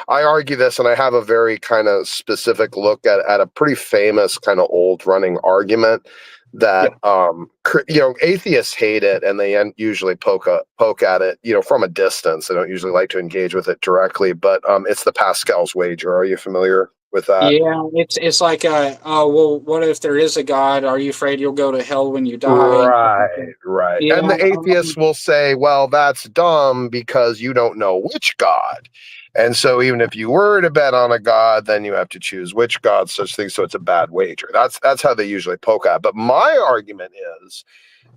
argue this, and I have a very kind of specific look at a pretty famous kind of old running argument that atheists hate it, and they usually poke at it, from a distance. They don't usually like to engage with it directly, but it's the Pascal's wager. Are you familiar with that? Yeah, it's like well, what if there is a God? Are you afraid you'll go to hell when you die? Right. Yeah, And the atheists will say, well, that's dumb because you don't know which God. And so even if you were to bet on a God, then you have to choose which God, such things. So it's a bad wager. That's how they usually poke at. But my argument is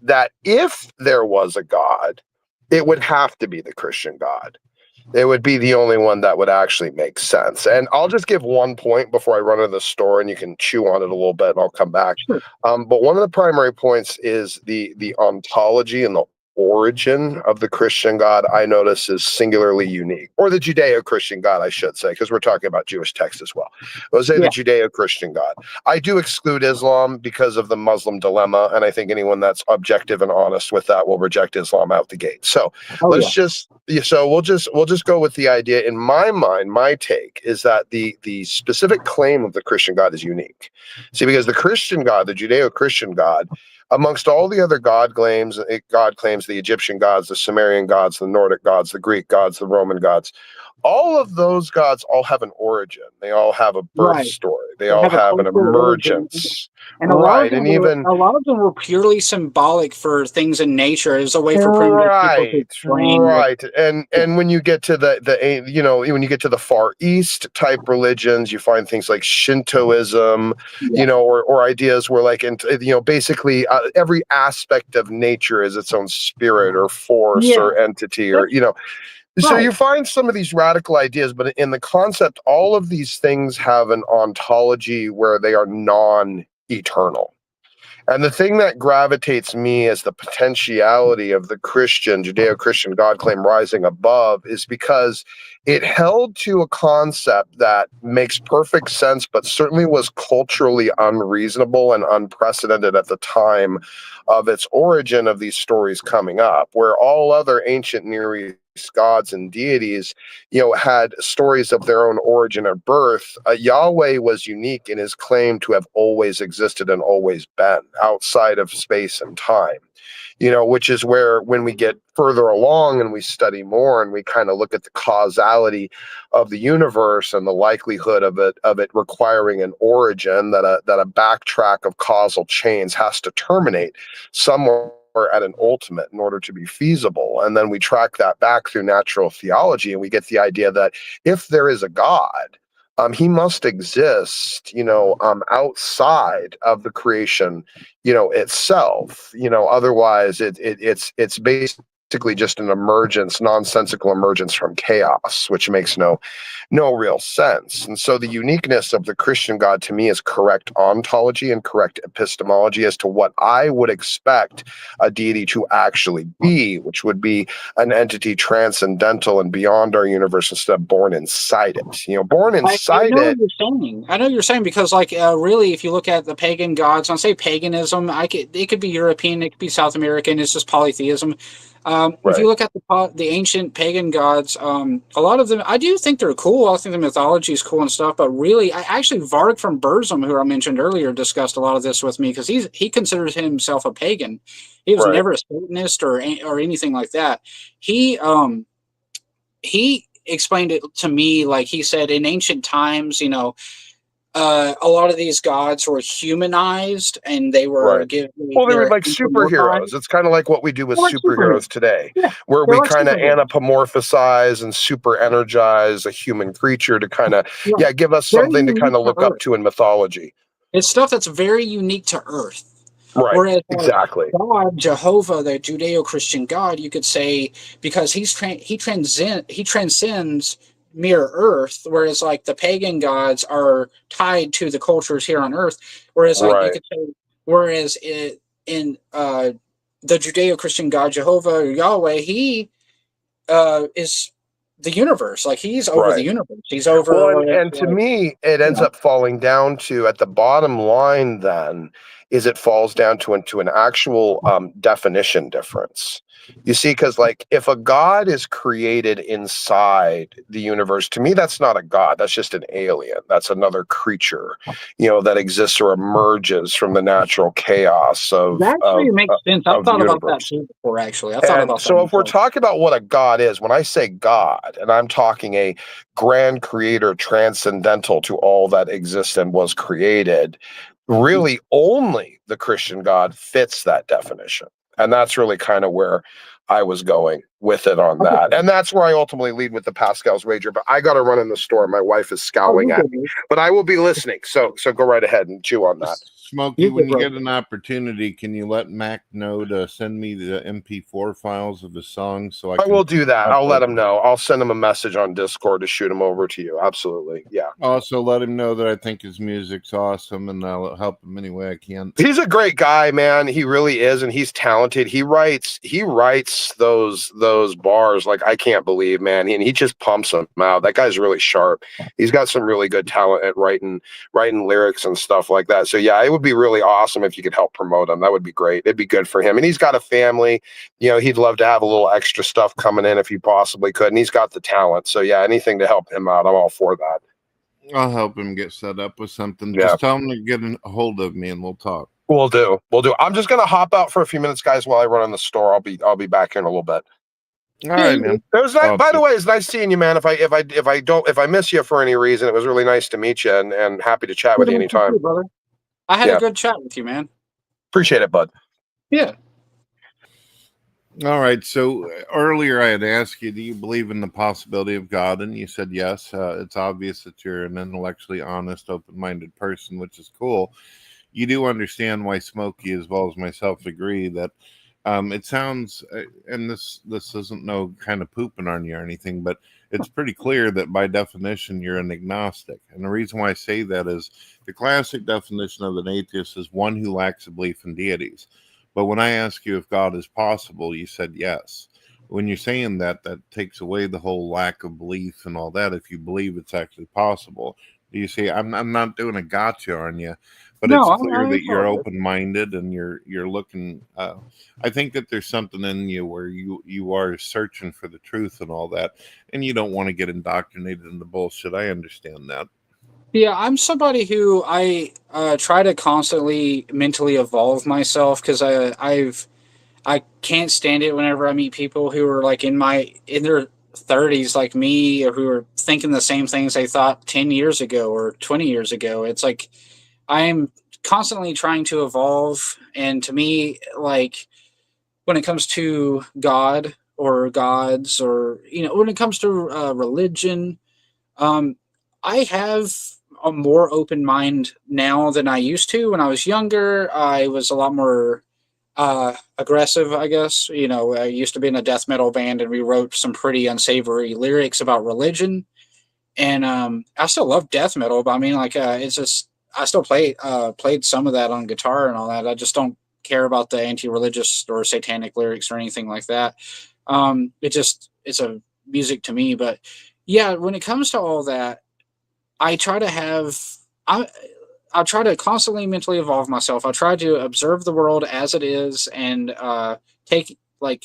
that if there was a God, it would have to be the Christian God. It would be the only one that would actually make sense. And I'll just give one point before I run into the store, and you can chew on it a little bit, and I'll come back. Sure. But one of the primary points is the ontology and the origin of the Christian God, I notice, is singularly unique, or the Judeo-Christian God, I should say, because we're talking about Jewish texts as well. I'll say the Judeo-Christian God. I do exclude Islam because of the Muslim dilemma, and I think anyone that's objective and honest with that will reject Islam out the gate. So we'll just go with the idea. In my mind, my take is that the specific claim of the Christian God is unique. See, because the Christian God, the Judeo-Christian God, amongst all the other God claims, the Egyptian gods, the Sumerian gods, the Nordic gods, the Greek gods, the Roman gods, all of those gods all have an origin. They all have a birth story. They all have an emergence. And a lot of them were purely symbolic for things in nature. It was a way for people to explain. Right. And when you get to when you get to the Far East type religions, you find things like Shintoism, or ideas where basically every aspect of nature is its own spirit or force or entity, or So you find some of these radical ideas, but in the concept, all of these things have an ontology where they are non-eternal. And the thing that gravitates me as the potentiality of the Christian, Judeo-Christian God claim rising above is because it held to a concept that makes perfect sense, but certainly was culturally unreasonable and unprecedented at the time of its origin of these stories coming up, where all other ancient Near East gods and deities, had stories of their own origin or birth. Yahweh was unique in his claim to have always existed and always been outside of space and time. Which is where, when we get further along and we study more and we kind of look at the causality of the universe and the likelihood of it requiring an origin, that a backtrack of causal chains has to terminate somewhere at an ultimate in order to be feasible. And then we track that back through natural theology, and we get the idea that if there is a God, he must exist, outside of the creation, itself. Otherwise it's basically just an emergence, nonsensical emergence from chaos, which makes no real sense. And so the uniqueness of the Christian God to me is correct ontology and correct epistemology as to what I would expect a deity to actually be, which would be an entity transcendental and beyond our universe instead of born inside it. Born inside I know it. what you're saying. I know what you're saying because, really, if you look at the pagan gods, I'll say paganism. It could be European, it could be South American. It's just polytheism. If you look at the ancient pagan gods, a lot of them, I do think they're cool. I think the mythology is cool and stuff. But really, actually, Varg from Burzum, who I mentioned earlier, discussed a lot of this with me because he considers himself a pagan. He was never a Satanist or anything like that. He explained it to me like he said in ancient times, a lot of these gods were humanized and they were given. Well, they were like superheroes. It's kind of like what we do with superheroes today, where we kind of anthropomorphize and super energize a human creature to kind of, give us something to kind of look up to in mythology. It's stuff that's very unique to Earth. Right. Whereas exactly. God, Jehovah, the Judeo-Christian God, you could say, because he transcends mere Earth, whereas like the pagan gods are tied to the cultures here on Earth. Whereas you could say, in the Judeo-Christian God Jehovah or Yahweh, he is the universe. Like he's over the universe. He's over. Well, and to me, it ends up falling down to, at the bottom line, then, is it falls down to an actual definition difference. You see, because like if a God is created inside the universe, to me, that's not a God. That's just an alien. That's another creature, that exists or emerges from the natural chaos of. That actually makes sense. I've thought about that universe. too before, actually. I thought about that. So if we're talking about what a God is, when I say God, and I'm talking a grand creator transcendental to all that exists and was created, really only the Christian God fits that definition. And that's really kind of where I was going with it on that. And that's where I ultimately lead with the Pascal's wager. But I got to run in the store. My wife is scowling at me. But I will be listening. So go right ahead and chew on that. Smokey, when you get an opportunity, can you let Mac know to send me the MP4 files of the song so I will do that. I'll let him know. I'll send him a message on Discord to shoot him over to you. Absolutely. Yeah. Also, let him know that I think his music's awesome and I'll help him any way I can. He's a great guy, man. He really is, and he's talented. He writes those bars like I can't believe, man. And he just pumps them out. That guy's really sharp. He's got some really good talent at writing lyrics and stuff like that. So yeah, it would be really awesome if you could help promote him. That would be great. It'd be good for him. And he's got a family. He'd love to have a little extra stuff coming in if he possibly could. And he's got the talent. So yeah, anything to help him out, I'm all for that. I'll help him get set up with something. Just tell him to get a hold of me and we'll talk. We'll do. I'm just gonna hop out for a few minutes, guys, while I run in the store. I'll be back here in a little bit. All right, man. It was nice, by the way, it's nice seeing you, man. If I miss you for any reason, it was really nice to meet you and happy to chat with you anytime. Brother. I had a good chat with you, man. Appreciate it, bud. Yeah. All right. So earlier I had asked you, do you believe in the possibility of God? And you said yes. It's obvious that you're an intellectually honest, open-minded person, which is cool. You do understand why Smokey, as well as myself, agree that It sounds, and this isn't no kind of pooping on you or anything, but it's pretty clear that by definition you're an agnostic. And the reason why I say that is the classic definition of an atheist is one who lacks a belief in deities. But when I ask you if God is possible, you said yes. When you're saying that, that takes away the whole lack of belief and all that. If you believe it's actually possible, you say, I'm not doing a gotcha on you, but it's No, clear I that you're totally. open-minded and you're looking. I think that there's something in you where you are searching for the truth and all that, and you don't want to get indoctrinated into bullshit. I understand that. Yeah, I'm somebody who I try to constantly mentally evolve myself because I can't stand it whenever I meet people who are like in their 30s like me, or who are thinking the same things they thought 10 years ago or 20 years ago. It's like I'm constantly trying to evolve, and to me, like when it comes to God or gods, or when it comes to religion, um, I have a more open mind now than I used to. When I was younger, I was a lot more aggressive, I guess. I used to be in a death metal band, and we wrote some pretty unsavory lyrics about religion. And I still love death metal, but I mean, like, it's just I still played some of that on guitar and all that. I just don't care about the anti-religious or satanic lyrics or anything like that. It's a music to me. But yeah, when it comes to all that, I try to have I try to constantly mentally evolve myself. I try to observe the world as it is, and take, like,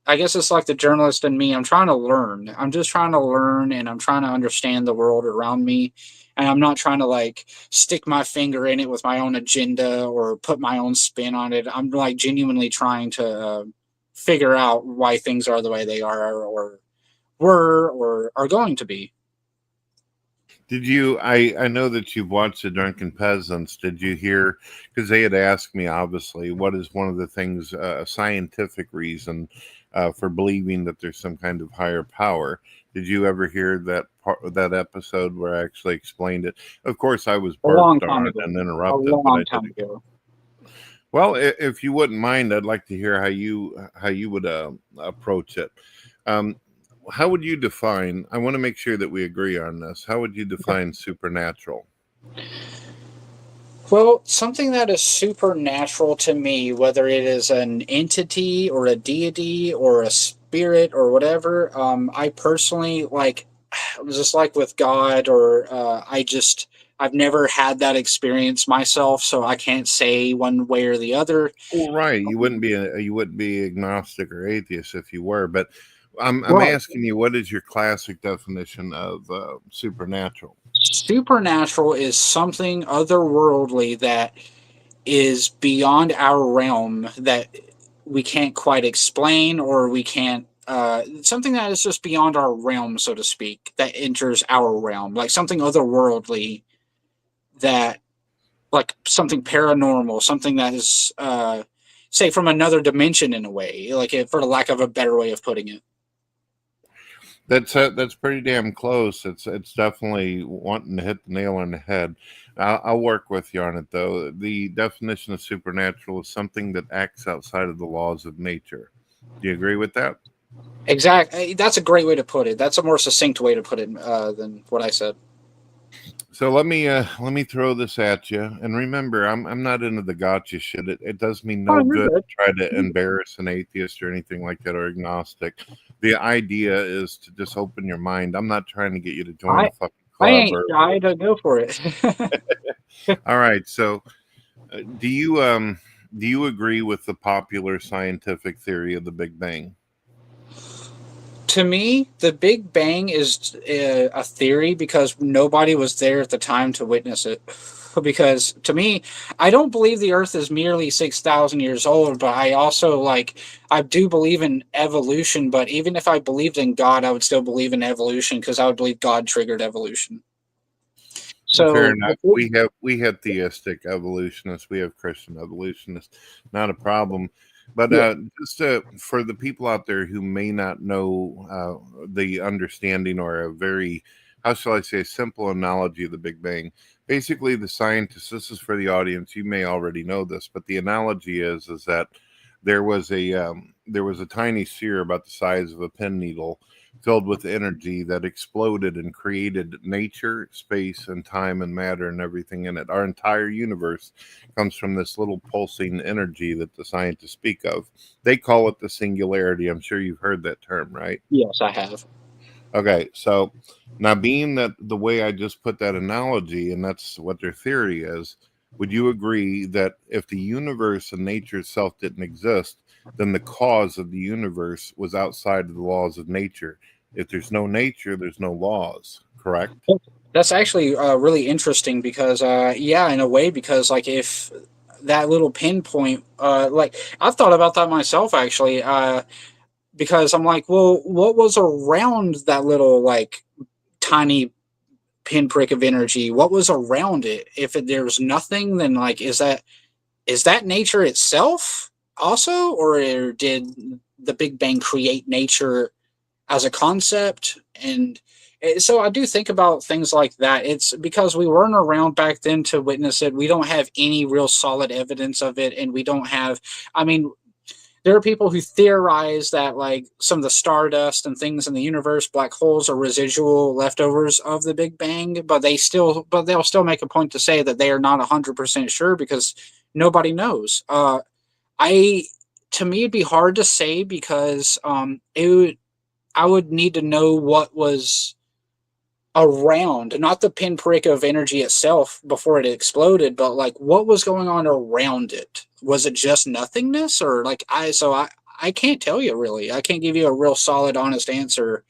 I guess it's like the journalist in me. I'm trying to learn. I'm just trying to learn, and I'm trying to understand the world around me. And I'm not trying to like stick my finger in it with my own agenda or put my own spin on it. I'm like genuinely trying to figure out why things are the way they are, or were, or are going to be. Did you? I know that you've watched The Drunken Peasants. Did you hear? Because they had asked me, obviously, what is one of the things, a scientific reason for believing that there's some kind of higher power? Did you ever hear that episode where I actually explained it? Of course, I was A long barked time on ago. and A interrupted, but long I time did. ago. Well, if you wouldn't mind, I'd like to hear how you would approach it. Um, how would you define? I want to make sure that we agree on this. How would you define supernatural? Well, something that is supernatural to me, whether it is an entity or a deity or a spirit or whatever, I personally like, just like with God, or I've never had that experience myself, so I can't say one way or the other. Well, right. You wouldn't be agnostic or atheist if you were. But I'm Right. asking you, what is your classic definition of supernatural? Supernatural is something otherworldly that is beyond our realm, that we can't quite explain, or we can't something that is just beyond our realm, so to speak, that enters our realm, like something otherworldly, that, like something paranormal, something that is say from another dimension, in a way, like, for the lack of a better way of putting it. That's pretty damn close. It's definitely wanting to hit the nail on the head. I'll work with you on it, though. The definition of supernatural is something that acts outside of the laws of nature. Do you agree with that? Exactly. That's a great way to put it. That's a more succinct way to put it than what I said. So let me throw this at you. And remember, I'm not into the gotcha shit. It does me Oh, no you're good good. to try to embarrass an atheist or anything like that, or agnostic. The idea is to just open your mind. I'm not trying to get you to join a fucking I club ain't or. shy to go for it. All right. So, do you agree with the popular scientific theory of the Big Bang? To me, the Big Bang is a theory because nobody was there at the time to witness it. Because to me, I don't believe the Earth is merely 6,000 years old, but I also, like, I do believe in evolution. But even if I believed in God, I would still believe in evolution, because I would believe God triggered evolution. Fair So enough. We have theistic evolutionists. We have Christian evolutionists. Not a problem. But Yeah. just for the people out there who may not know the understanding, or a very, how shall I say, simple analogy of the Big Bang. Basically, the scientists. This is for the audience. You may already know this, but the analogy is that there was a tiny sphere about the size of a pin needle filled with energy that exploded and created nature, space, and time and matter and everything in it. Our entire universe comes from this little pulsing energy that the scientists speak of. They call it the singularity. I'm sure you've heard that term, right? Yes, I have. Okay, so now being that the way I just put that analogy, and that's what their theory is, would you agree that if the universe and nature itself didn't exist, then the cause of the universe was outside of the laws of nature? If there's no nature, there's no laws, correct? That's actually really interesting because, yeah, in a way, because like if that little pinpoint, like I've thought about that myself actually, because I'm like, well, what was around that little like tiny pinprick of energy? What was around it? If there's nothing, then like, is that nature itself also, or did the Big Bang create nature as a concept? And so I do think about things like that. It's because we weren't around back then to witness it. We don't have any real solid evidence of it, and we don't have. I mean, there are people who theorize that like some of the stardust and things in the universe, black holes, are residual leftovers of the Big Bang, but they'll still make a point to say that they are not 100% sure because nobody knows. I To me it'd be hard to say because I would need to know what was around, not the pinprick of energy itself before it exploded, but like what was going on around it. Was it just nothingness, or like I can't tell you really. I can't give you a real solid, honest answer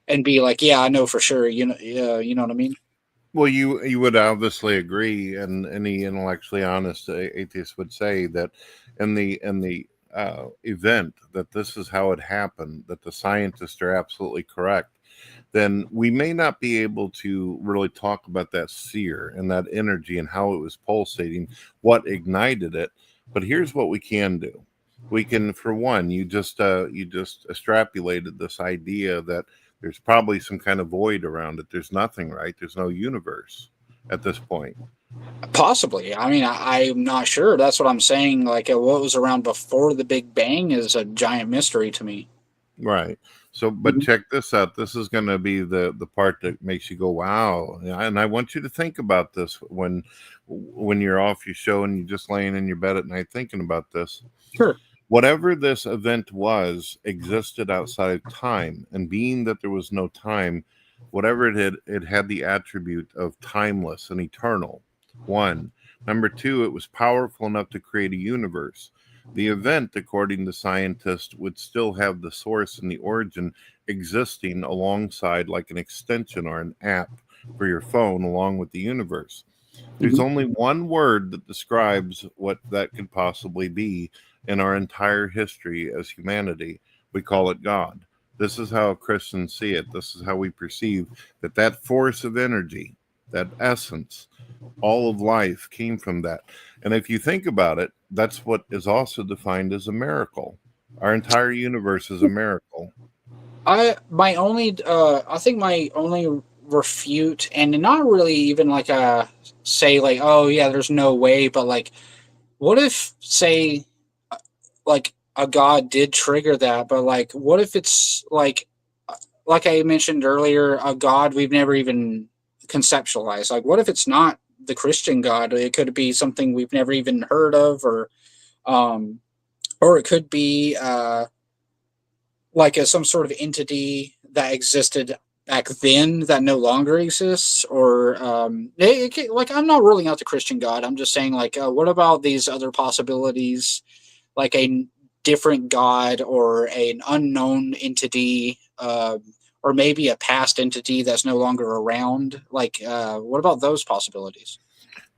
and be like, yeah, I know for sure. You know what I mean? Well, you would obviously agree, and any intellectually honest atheist would say that in the event that this is how it happened, that the scientists are absolutely correct, then we may not be able to really talk about that seer and that energy and how it was pulsating, what ignited it. But here's what we can do. We can, for one, you just extrapolated this idea that there's probably some kind of void around it. There's nothing, right? There's no universe at this point. Possibly. I mean, I'm not sure. That's what I'm saying. Like, what was around before the Big Bang is a giant mystery to me. Right. So, but check this out. This is going to be the part that makes you go, "Wow!" And I want you to think about this when you're off your show and you're just laying in your bed at night thinking about this. Sure. Whatever this event was existed outside of time, and being that there was no time, whatever it had the attribute of timeless and eternal. One. Number two, it was powerful enough to create a universe. The event, according to scientists, would still have the source and the origin existing alongside like an extension or an app for your phone along with the universe. There's only one word that describes what that could possibly be in our entire history as humanity. We call it God. This is how Christians see it. This is how we perceive that force of energy, that essence, all of life came from that. And if you think about it, that's what is also defined as a miracle. Our entire universe is a miracle. I think my only refute, and not really even like a say like, oh yeah, there's no way, but like, what if say like a god did trigger that, but like, what if it's like I mentioned earlier, a god we've never even conceptualized? Like, what if it's not the Christian God? It could be something we've never even heard of, or it could be like some sort of entity that existed back then that no longer exists, or like I'm not ruling out the Christian God. I'm just saying like, what about these other possibilities, like a different God or an unknown entity, or maybe a past entity that's no longer around. Like, what about those possibilities?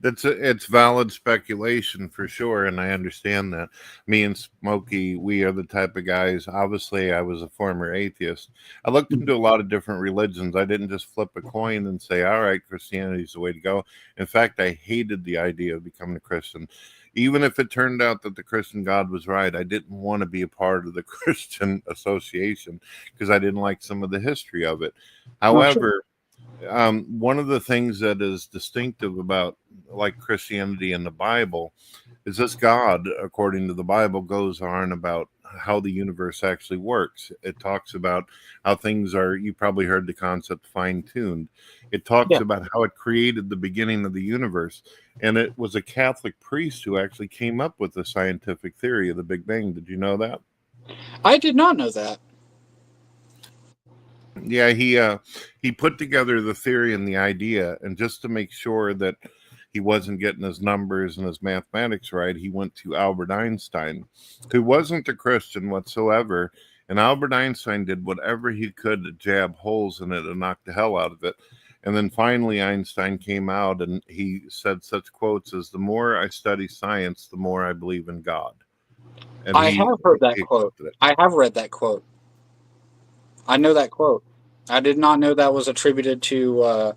It's valid speculation for sure, and I understand that. Me and Smokey, we are the type of guys. Obviously, I was a former atheist. I looked into a lot of different religions. I didn't just flip a coin and say, "All right, Christianity is the way to go." In fact, I hated the idea of becoming a Christian. Even if it turned out that the Christian God was right, I didn't want to be a part of the Christian association because I didn't like some of the history of it. However, one of the things that is distinctive about like Christianity and the Bible is this God, according to the Bible, goes on about how the universe actually works. It talks about how things are, you probably heard the concept fine-tuned. It talks about how it created the beginning of the universe. And it was a Catholic priest who actually came up with the scientific theory of the Big Bang. Did you know that? I did not know that. Yeah, he put together the theory and the idea, and just to make sure that he wasn't getting his numbers and his mathematics right, he went to Albert Einstein, who wasn't a Christian whatsoever. And Albert Einstein did whatever he could to jab holes in it and knock the hell out of it. And then finally Einstein came out and he said such quotes as, "The more I study science, the more I believe in God." And I have heard that quote. I have read that quote. I know that quote. I did not know that was attributed to,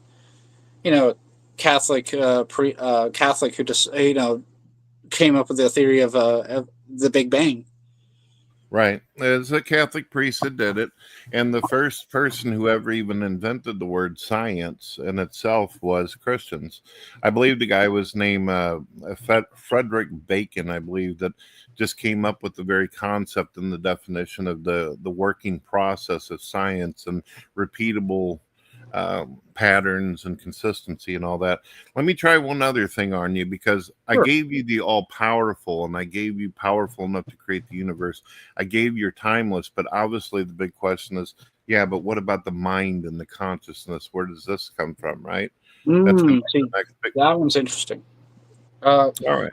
Catholic Catholic who just came up with the theory of the Big Bang. Right. It's a Catholic priest that did it. And the first person who ever even invented the word science in itself was Christians. I believe the guy was named Frederick Bacon, I believe, that just came up with the very concept and the definition of the working process of science and repeatable patterns and consistency and all that. Let me try one other thing on you, because I gave you the all-powerful, and I gave you powerful enough to create the universe. I gave you timeless, but obviously the big question is, but what about the mind and the consciousness? Where does this come from, right? That one's interesting. All right.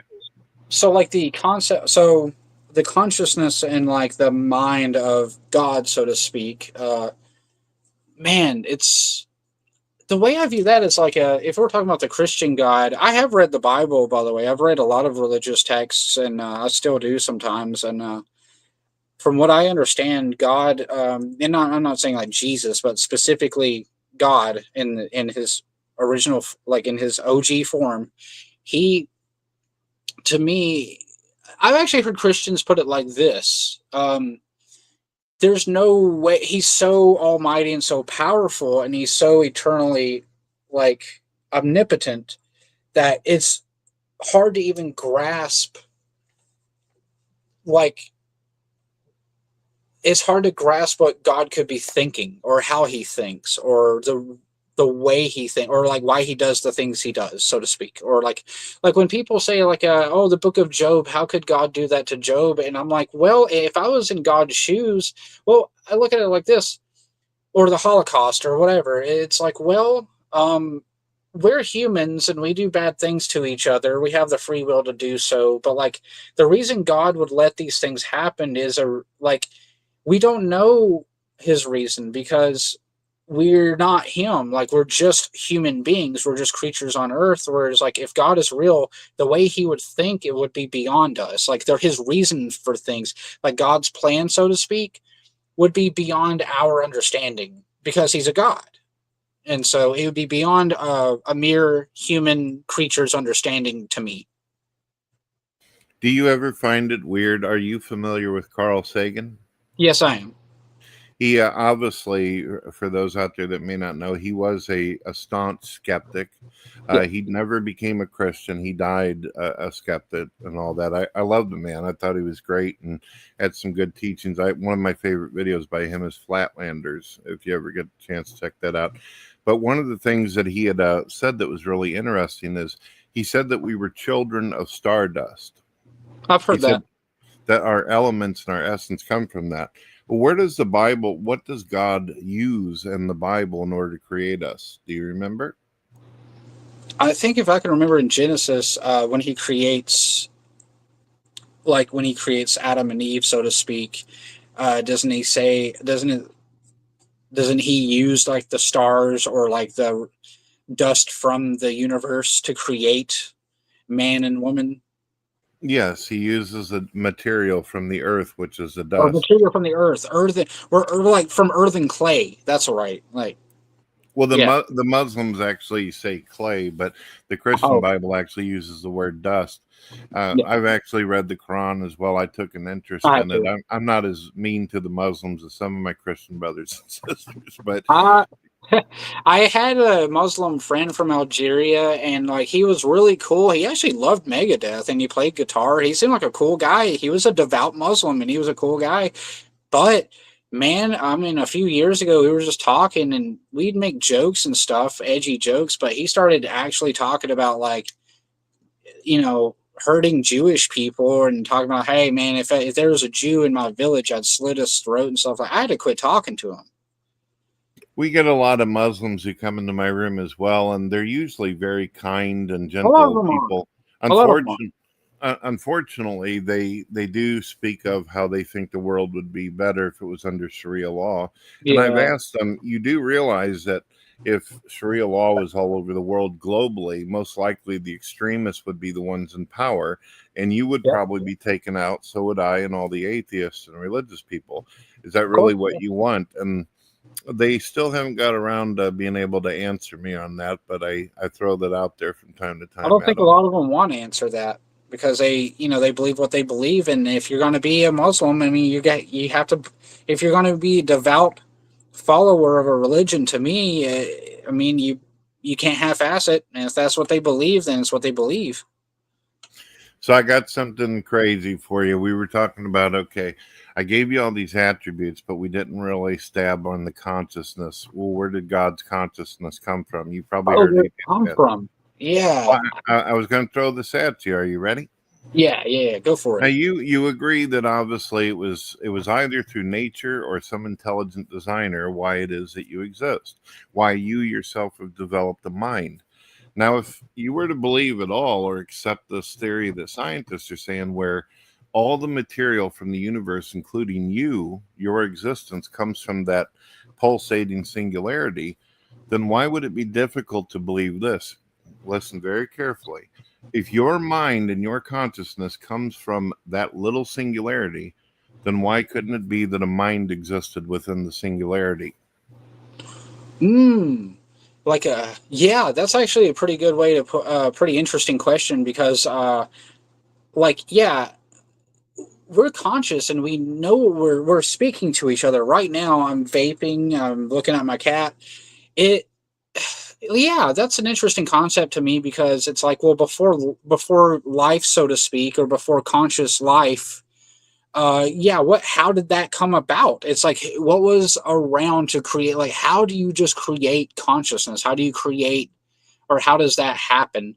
So, like the concept, the consciousness and like the mind of God, so to speak, man, it's the way I view that is like if we're talking about the Christian God, I have read the Bible, by the way. I've read a lot of religious texts, and I still do sometimes. And from what I understand, God, and I'm not saying like Jesus, but specifically God in his original, like in his OG form, he, to me, I've actually heard Christians put it like this. There's no way, he's so almighty and so powerful, and he's so eternally like omnipotent that it's hard to even grasp. Like, it's hard to grasp what God could be thinking, or how he thinks, or the way he thinks, or like why he does the things he does, so to speak. Or like when people say like, oh, the book of Job, how could God do that to Job? And I'm like, well, if I was in God's shoes, well, I look at it like this, or the Holocaust or whatever. It's like, well, we're humans and we do bad things to each other. We have the free will to do so. But like the reason God would let these things happen is we don't know his reason, because we're not him. Like, we're just human beings. We're just creatures on earth. Whereas like if God is real, the way he would think, it would be beyond us. Like his reason for things, like God's plan, so to speak, would be beyond our understanding, because he's a God. And so it would be beyond a mere human creature's understanding to me. Do you ever find it weird? Are you familiar with Carl Sagan? Yes, I am. He obviously, for those out there that may not know, he was a staunch skeptic. He never became a Christian. He died a skeptic and all that. I loved the man. I thought he was great and had some good teachings. One of my favorite videos by him is Flatlanders, if you ever get a chance to check that out. But one of the things that he had said that was really interesting is he said that we were children of stardust. I've heard that. That our elements and our essence come from that. Well, where does the Bible, what does God use in the Bible in order to create us? Do you remember? I think if I can remember in Genesis, when he creates Adam and Eve, so to speak, doesn't he use like the stars or like the dust from the universe to create man and woman? Yes, he uses a material from the earth, which is the dust. Or material from the earth. We're like from earth and clay. That's right. Like, well, the Muslims actually say clay, but the Christian Bible actually uses the word dust. I've actually read the Quran as well. I took an interest in it. I'm not as mean to the Muslims as some of my Christian brothers and sisters, but I had a Muslim friend from Algeria, and like he was really cool. He actually loved Megadeth, and he played guitar. He seemed like a cool guy. He was a devout Muslim, and he was a cool guy. But man, I mean, a few years ago, we were just talking, and we'd make jokes and stuff, edgy jokes. But he started actually talking about like, hurting Jewish people, and talking about, hey man, if there was a Jew in my village, I'd slit his throat and stuff. Like, I had to quit talking to him. We get a lot of Muslims who come into my room as well, and they're usually very kind and A lot of gentle them are. people. A lot of them are. Unfortunately, they do speak of how they think the world would be better if it was under Sharia law. And I've Yeah. asked them, you do realize that if Sharia law was all over the world globally, most likely the extremists would be the ones in power, and you would probably be taken out. So would I and all the atheists and religious people. Is that really what you want? And they still haven't got around to being able to answer me on that, but I throw that out there from time to time. I don't think a lot of them want to answer that because they believe what they believe, and if you're going to be a Muslim, I mean, you have to, if you're going to be a devout follower of a religion, to me, I mean, you can't half-ass it, and if that's what they believe, then it's what they believe. So I got something crazy for you. We were talking about, okay, I gave you all these attributes, but we didn't really stab on the consciousness. Well, where did God's consciousness come from? You probably heard Where it it come from? Yeah. Well, I was going to throw this at you. Are you ready? Yeah, go for Now it. you agree that obviously it was either through nature or some intelligent designer why it is that you exist, why you yourself have developed a mind. Now, if you were to believe at all or accept this theory that scientists are saying, where all the material from the universe, including you, your existence, comes from that pulsating singularity, then why would it be difficult to believe this? Listen very carefully. If your mind and your consciousness comes from that little singularity, then why couldn't it be that a mind existed within the singularity? Yeah, that's actually a pretty good way to put a pretty interesting question because, we're conscious and we know we're speaking to each other right now. I'm vaping. I'm looking at my cat. Yeah, that's an interesting concept to me because it's like, well, before life, so to speak, or before conscious life, how did that come about? It's like, what was around to create, like, how do you just create consciousness? How do you create, or how does that happen?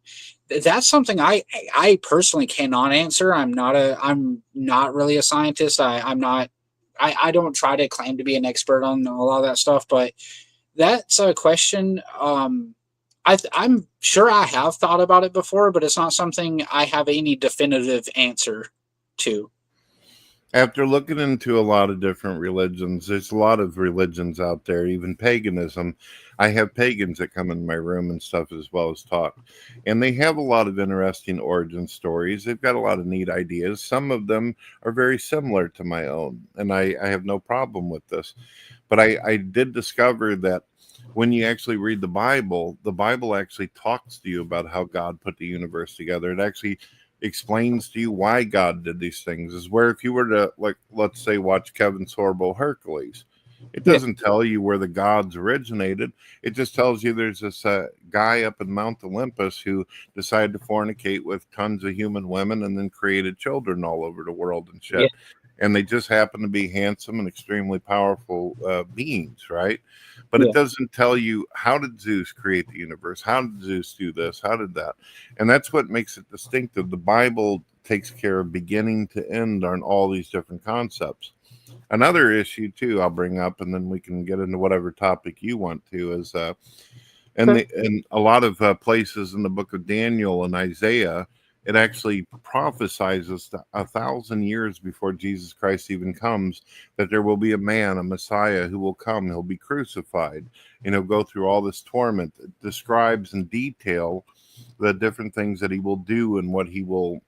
That's something I personally cannot answer. I'm not really a scientist. I don't try to claim to be an expert on a lot of that stuff, but that's a question. I'm sure I have thought about it before, but it's not something I have any definitive answer to. After looking into a lot of different religions, there's a lot of religions out there, even paganism. I have pagans that come in my room and stuff as well as talk. And they have a lot of interesting origin stories. They've got a lot of neat ideas. Some of them are very similar to my own. And I have no problem with this. But I did discover that when you actually read the Bible actually talks to you about how God put the universe together. It actually explains to you why God did these things. Is where if you were to, like, let's say, watch Kevin Sorbo Hercules, it doesn't tell you where the gods originated. It just tells you there's this guy up in Mount Olympus who decided to fornicate with tons of human women and then created children all over the world and shit. And they just happen to be handsome and extremely powerful beings, right? But it doesn't tell you, how did Zeus create the universe? How did Zeus do this? How did that? And that's what makes it distinctive. The Bible takes care of beginning to end on all these different concepts. Another issue, too, I'll bring up, and then we can get into whatever topic you want to, is in a lot of places in the book of Daniel and Isaiah, it actually prophesizes 1,000 years before Jesus Christ even comes that there will be a man, a Messiah, who will come. He'll be crucified, and he'll go through all this torment. It describes in detail the different things that he will do and what he will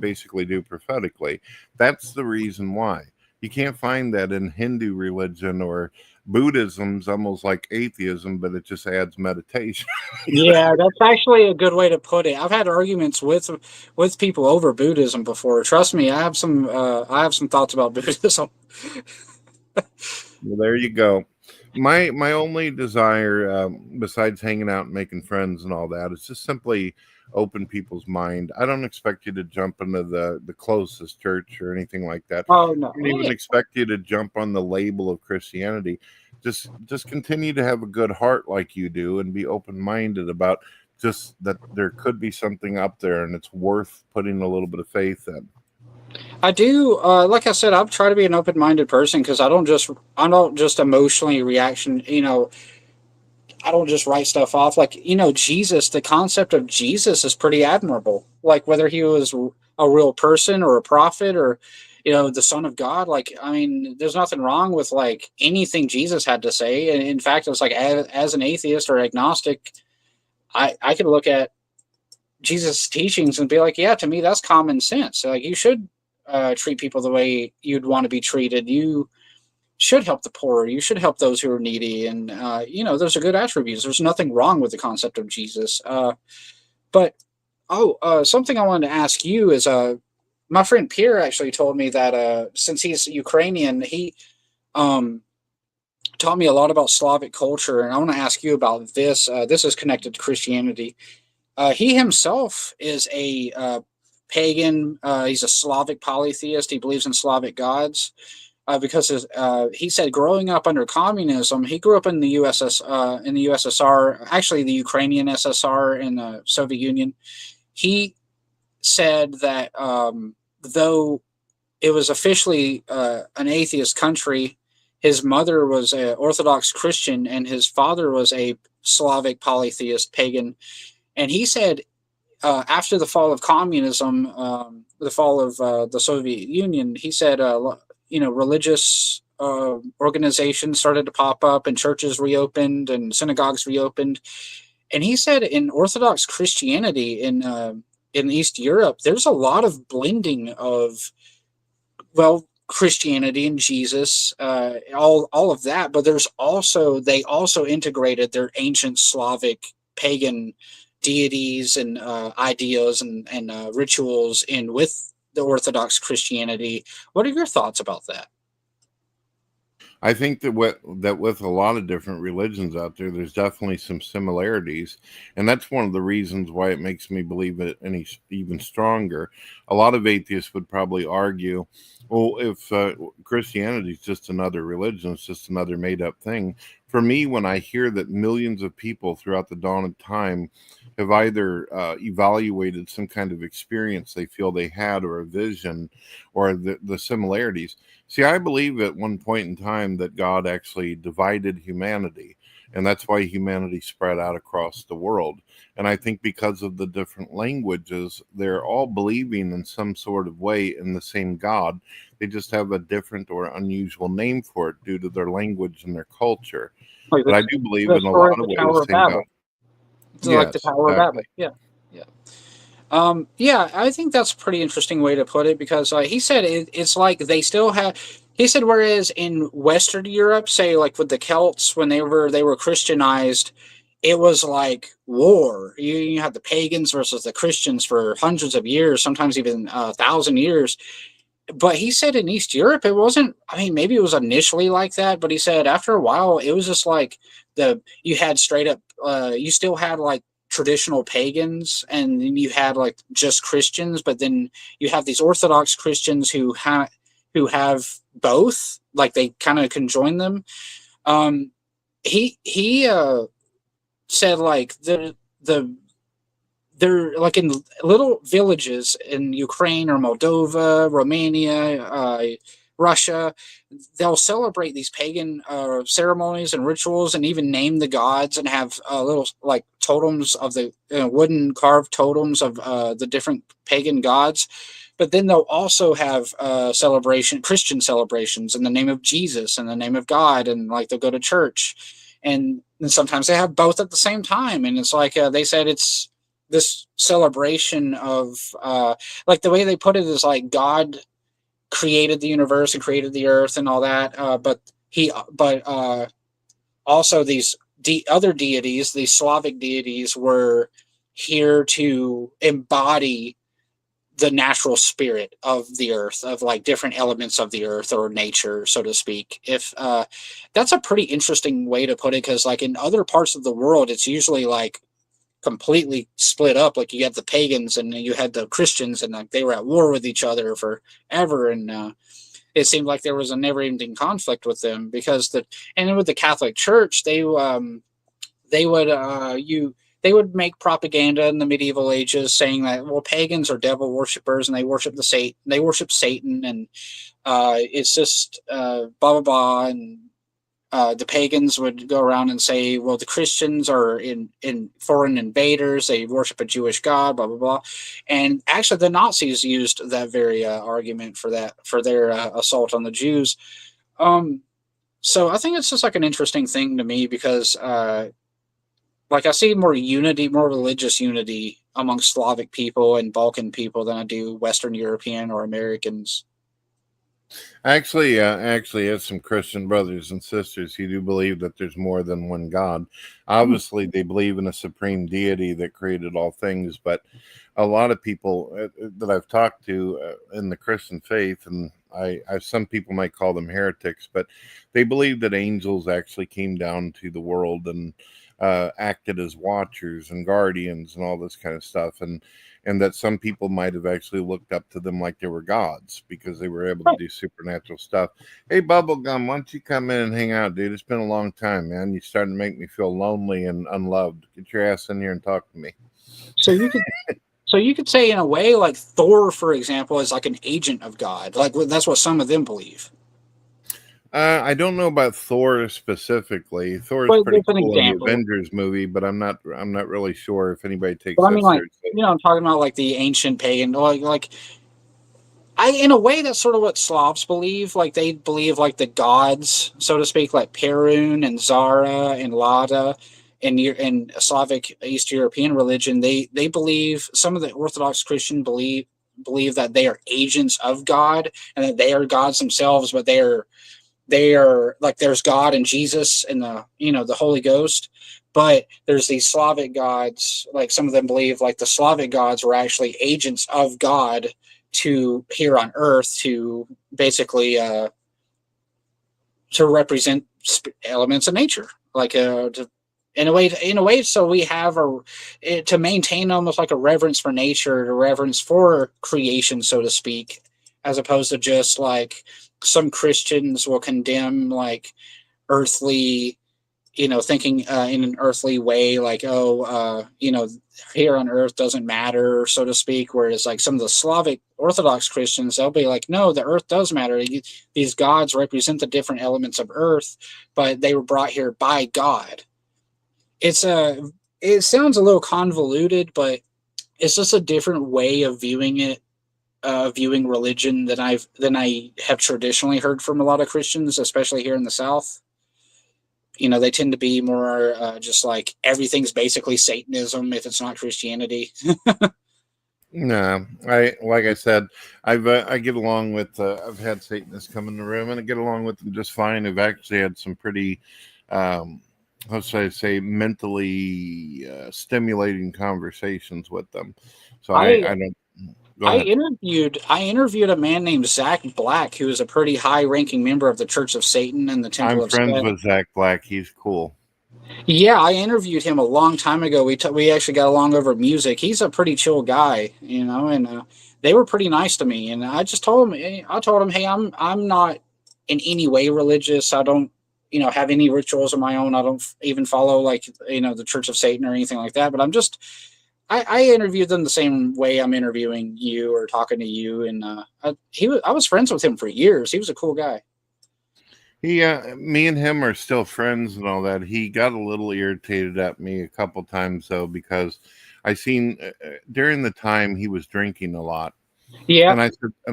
basically do prophetically. That's the reason why. You can't find that in Hindu religion, or Buddhism's almost like atheism, but it just adds meditation. Yeah, that's actually a good way to put it. I've had arguments with people over Buddhism before. Trust me, I have some thoughts about Buddhism. Well, there you go. My only desire, besides hanging out and making friends and all that, is just simply open people's mind. I don't expect you to jump into the closest church or anything like that. Oh no. I don't even expect you to jump on the label of Christianity. Just continue to have a good heart like you do, and be open minded about just that there could be something up there, and it's worth putting a little bit of faith in. I do, like I said, I've tried to be an open-minded person because I don't just emotionally reaction. I don't just write stuff off. Like Jesus, the concept of Jesus is pretty admirable. Like whether he was a real person or a prophet or the Son of God. Like I mean, there's nothing wrong with like anything Jesus had to say. And in fact, it's like as an atheist or agnostic, I could look at Jesus' teachings and be like, yeah, to me that's common sense. Like you should treat people the way you'd want to be treated. You should help the poor. You should help those who are needy. And those are good attributes. There's nothing wrong with the concept of Jesus. But something I wanted to ask you is my friend Pierre actually told me that since he's Ukrainian, he taught me a lot about Slavic culture, and I want to ask you about this. This is connected to Christianity. He himself is a pagan. He's a Slavic polytheist. He believes in Slavic gods because he said growing up under communism, he grew up in the in the USSR, actually the Ukrainian SSR in the Soviet Union. He said that though it was officially an atheist country, his mother was an Orthodox Christian and his father was a Slavic polytheist pagan. And he said after the fall of communism, the fall of the Soviet Union, he said, religious organizations started to pop up and churches reopened and synagogues reopened. And he said in Orthodox Christianity in East Europe, there's a lot of blending of, Christianity and Jesus, all of that. But they also integrated their ancient Slavic pagan deities and ideas and rituals in with the Orthodox Christianity. What are your thoughts about that? I think that with a lot of different religions out there, there's definitely some similarities, and that's one of the reasons why it makes me believe it even stronger. A lot of atheists would probably argue, well, if Christianity is just another religion, it's just another made-up thing. For me, when I hear that millions of people throughout the dawn of time have either evaluated some kind of experience they feel they had, or a vision, or the similarities. See, I believe at one point in time that God actually divided humanity, and that's why humanity spread out across the world. And I think because of the different languages, they're all believing in some sort of way in the same God. They just have a different or unusual name for it due to their language and their culture. But I do believe in a lot of ways the same God. It's like the Tower of Babel. Yeah. Yeah, I think that's a pretty interesting way to put it because he said it's like they still have. He said whereas in Western Europe, say like with the Celts when they were Christianized, it was like war. You had the pagans versus the Christians for hundreds of years, sometimes even 1,000 years. But he said in East Europe, it wasn't. I mean, maybe it was initially like that, but he said after a while, it was just like you had straight up. You still had like traditional pagans, and then you had like just Christians, but then you have these Orthodox Christians who have both. Like they kind of conjoin them. He said like they're like in little villages in Ukraine or Moldova, Romania, Russia. They'll celebrate these pagan ceremonies and rituals and even name the gods and have little like totems of the wooden carved totems of the different pagan gods. But then they'll also have Christian celebrations in the name of Jesus and the name of God. And like they'll go to church. And sometimes they have both at the same time. And it's like they said it's this celebration of like the way they put it is like God created the universe and created the earth and all that. But also these other deities, these Slavic deities, were here to embody the natural spirit of the earth, of like different elements of the earth or nature, so to speak. If that's a pretty interesting way to put it, because like in other parts of the world, it's usually like completely split up. Like you had the pagans and you had the Christians, and like they were at war with each other forever, and it seemed like there was a never-ending conflict with them because and with the Catholic Church, they would they would make propaganda in the medieval ages saying that, well, pagans are devil worshippers and they worship Satan, and it's just blah blah blah. And the pagans would go around and say, well, the Christians are in foreign invaders, they worship a Jewish god, blah blah blah. And actually, the Nazis used that very argument for their assault on the Jews. So I think it's just like an interesting thing to me because. Like I see more unity, more religious unity among Slavic people and Balkan people than I do Western European or Americans. Actually, have some Christian brothers and sisters who do believe that there's more than one God. Obviously, they believe in a supreme deity that created all things, but a lot of people that I've talked to in the Christian faith, and some people might call them heretics, but they believe that angels actually came down to the world and acted as watchers and guardians and all this kind of stuff, and that some people might have actually looked up to them like they were gods because they were able to do supernatural stuff. Hey, Bubblegum, why don't you come in and hang out, dude? It's been a long time, man. You're starting to make me feel lonely and unloved. Get your ass in here and talk to me. So you could say in a way, like Thor, for example, is like an agent of God. Like that's what some of them believe. I don't know about Thor specifically. Thor's pretty cool in the Avengers movie, but I'm not really sure if anybody takes that seriously. I'm talking about like the ancient pagan, in a way, that's sort of what Slavs believe. Like they believe like the gods, so to speak, like Perun and Zara and Lada, in Slavic East European religion. They believe, some of the Orthodox Christian believe that they are agents of God and that they are gods themselves, but they are like, there's God and Jesus and the Holy Ghost, but there's these Slavic gods. Like some of them believe like the Slavic gods were actually agents of God to here on earth to basically to represent elements of nature, like in a way. So we have to maintain almost like a reverence for nature, a reverence for creation, so to speak, as opposed to just like some Christians will condemn like earthly, thinking in an earthly way, like, here on earth doesn't matter, so to speak. Whereas like some of the Slavic Orthodox Christians, they'll be like, no, the earth does matter. These gods represent the different elements of earth, but they were brought here by God. It sounds a little convoluted, but it's just a different way of viewing it. Viewing religion than I have traditionally heard from a lot of Christians, especially here in the South. They tend to be more just like everything's basically Satanism if it's not Christianity. No, like I said, I get along with. I've had Satanists come in the room, and I get along with them just fine. I've actually had some pretty, how should I say, mentally stimulating conversations with them. So I don't. I interviewed a man named Zach Black, who is a pretty high-ranking member of the Church of Satan and the Temple of Set. I'm friends with Zach Black. He's cool. Yeah, I interviewed him a long time ago. We actually got along over music. He's a pretty chill guy, and they were pretty nice to me. And I just told him, hey, I'm not in any way religious. I don't, have any rituals of my own. I don't even follow the Church of Satan or anything like that. But I'm just. I interviewed them the same way I'm interviewing you or talking to you, and I was friends with him for years. He was a cool guy. Me and him are still friends and all that. He got a little irritated at me a couple times though, because I seen during the time he was drinking a lot. Yeah, and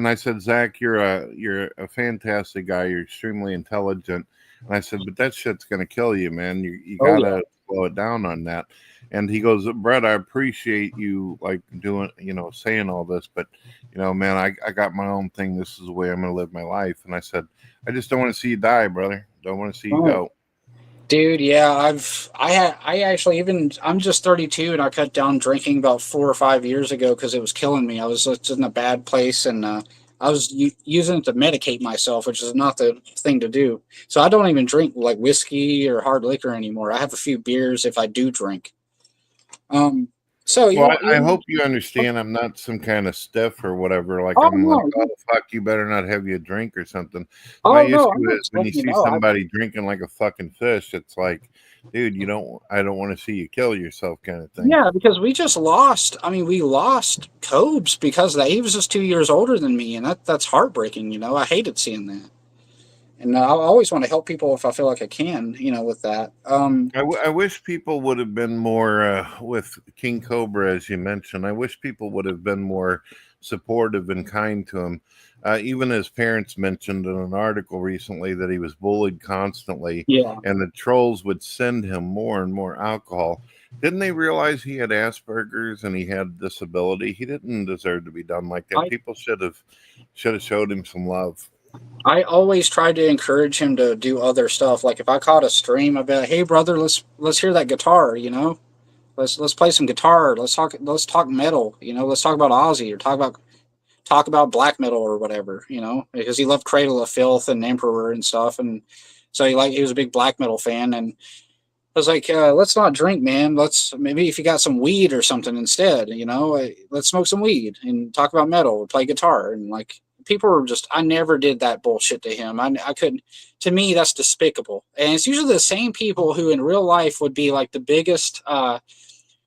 I said, Zach, you're a fantastic guy. You're extremely intelligent. And I said, but that shit's gonna kill you, man. You gotta slow it down on that. And he goes, Brett, I appreciate you like doing, saying all this, but man, I got my own thing. This is the way I'm going to live my life. And I said, I just don't want to see you die, brother. Don't want to see you go. Dude, yeah, I actually I'm just 32 and I cut down drinking about 4 or 5 years ago because it was killing me. I was just in a bad place and I was using it to medicate myself, which is not the thing to do. So I don't even drink like whiskey or hard liquor anymore. I have a few beers if I do drink. Um, so Well, I you hope you understand I'm not some kind of stiff or whatever. Like, oh I'm like, no, oh, fuck, you better not have you a drink or something. My oh no, I'm issue not is when you letting you see know. somebody drinking like a fucking fish, it's like, dude, I don't want to see you kill yourself kind of thing. Yeah, because we just lost. I mean, we lost Cobes because of that. He was just 2 years older than me, and that's heartbreaking. I hated seeing that. And I always want to help people if I feel like I can. With that. I wish people would have been more with King Cobra, as you mentioned. I wish people would have been more supportive and kind to him. Even his parents mentioned in an article recently that he was bullied constantly, Yeah. and the trolls would send him more and more alcohol. Didn't they realize he had Asperger's and he had disability? He didn't deserve to be done like that. People should have showed him some love. I always tried to encourage him to do other stuff. Like if I caught a stream, I'd be like, "Hey, brother, let's hear that guitar. Let's play some guitar. Let's talk metal. Let's talk about Ozzy or talk about black metal or whatever, because he loved Cradle of Filth and Emperor and stuff. And so he was a big black metal fan. And I was like, let's not drink, man. Maybe if you got some weed or something instead, let's smoke some weed and talk about metal, play guitar. And like, people were I never did that bullshit to him. I couldn't, to me, that's despicable. And it's usually the same people who in real life would be like the biggest, I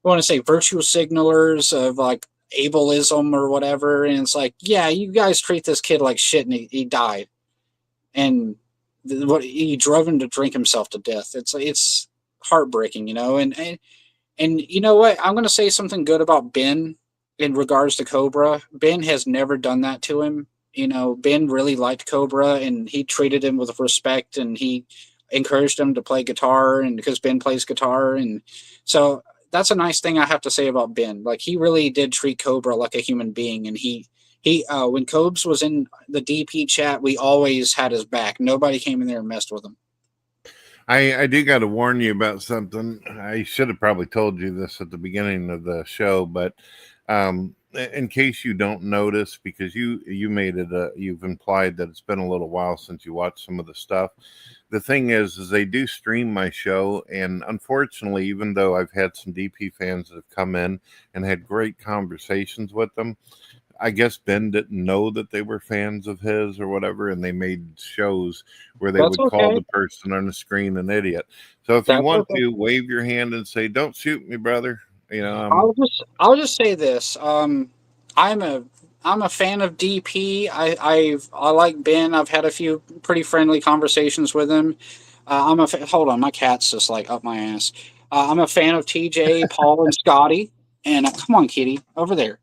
want to say virtue signalers of like ableism or whatever. And it's like, yeah, you guys treat this kid like shit and he died. And what he drove him to drink himself to death. It's heartbreaking, and you know what? I'm going to say something good about Ben in regards to Cobra. Ben has never done that to him. Ben really liked Cobra and he treated him with respect and he encouraged him to play guitar and because Ben plays guitar. And so that's a nice thing I have to say about Ben. Like he really did treat Cobra like a human being. And he when Cobes was in the DP chat, we always had his back. Nobody came in there and messed with him. I do got to warn you about something. I should have probably told you this at the beginning of the show, but in case you don't notice, because you made it, you've implied that it's been a little while since you watched some of the stuff. The thing is they do stream my show, and unfortunately, even though I've had some DP fans that have come in and had great conversations with them, I guess Ben didn't know that they were fans of his or whatever, and they made shows where they would call the person on the screen an idiot. So if you want to wave your hand and say, "Don't shoot me, brother," I'll just say this. I'm a fan of DP. I like Ben. I've had a few pretty friendly conversations with him. Hold on, my cat's just like up my ass. I'm a fan of TJ, Paul, and Scotty. And come on, kitty, over there.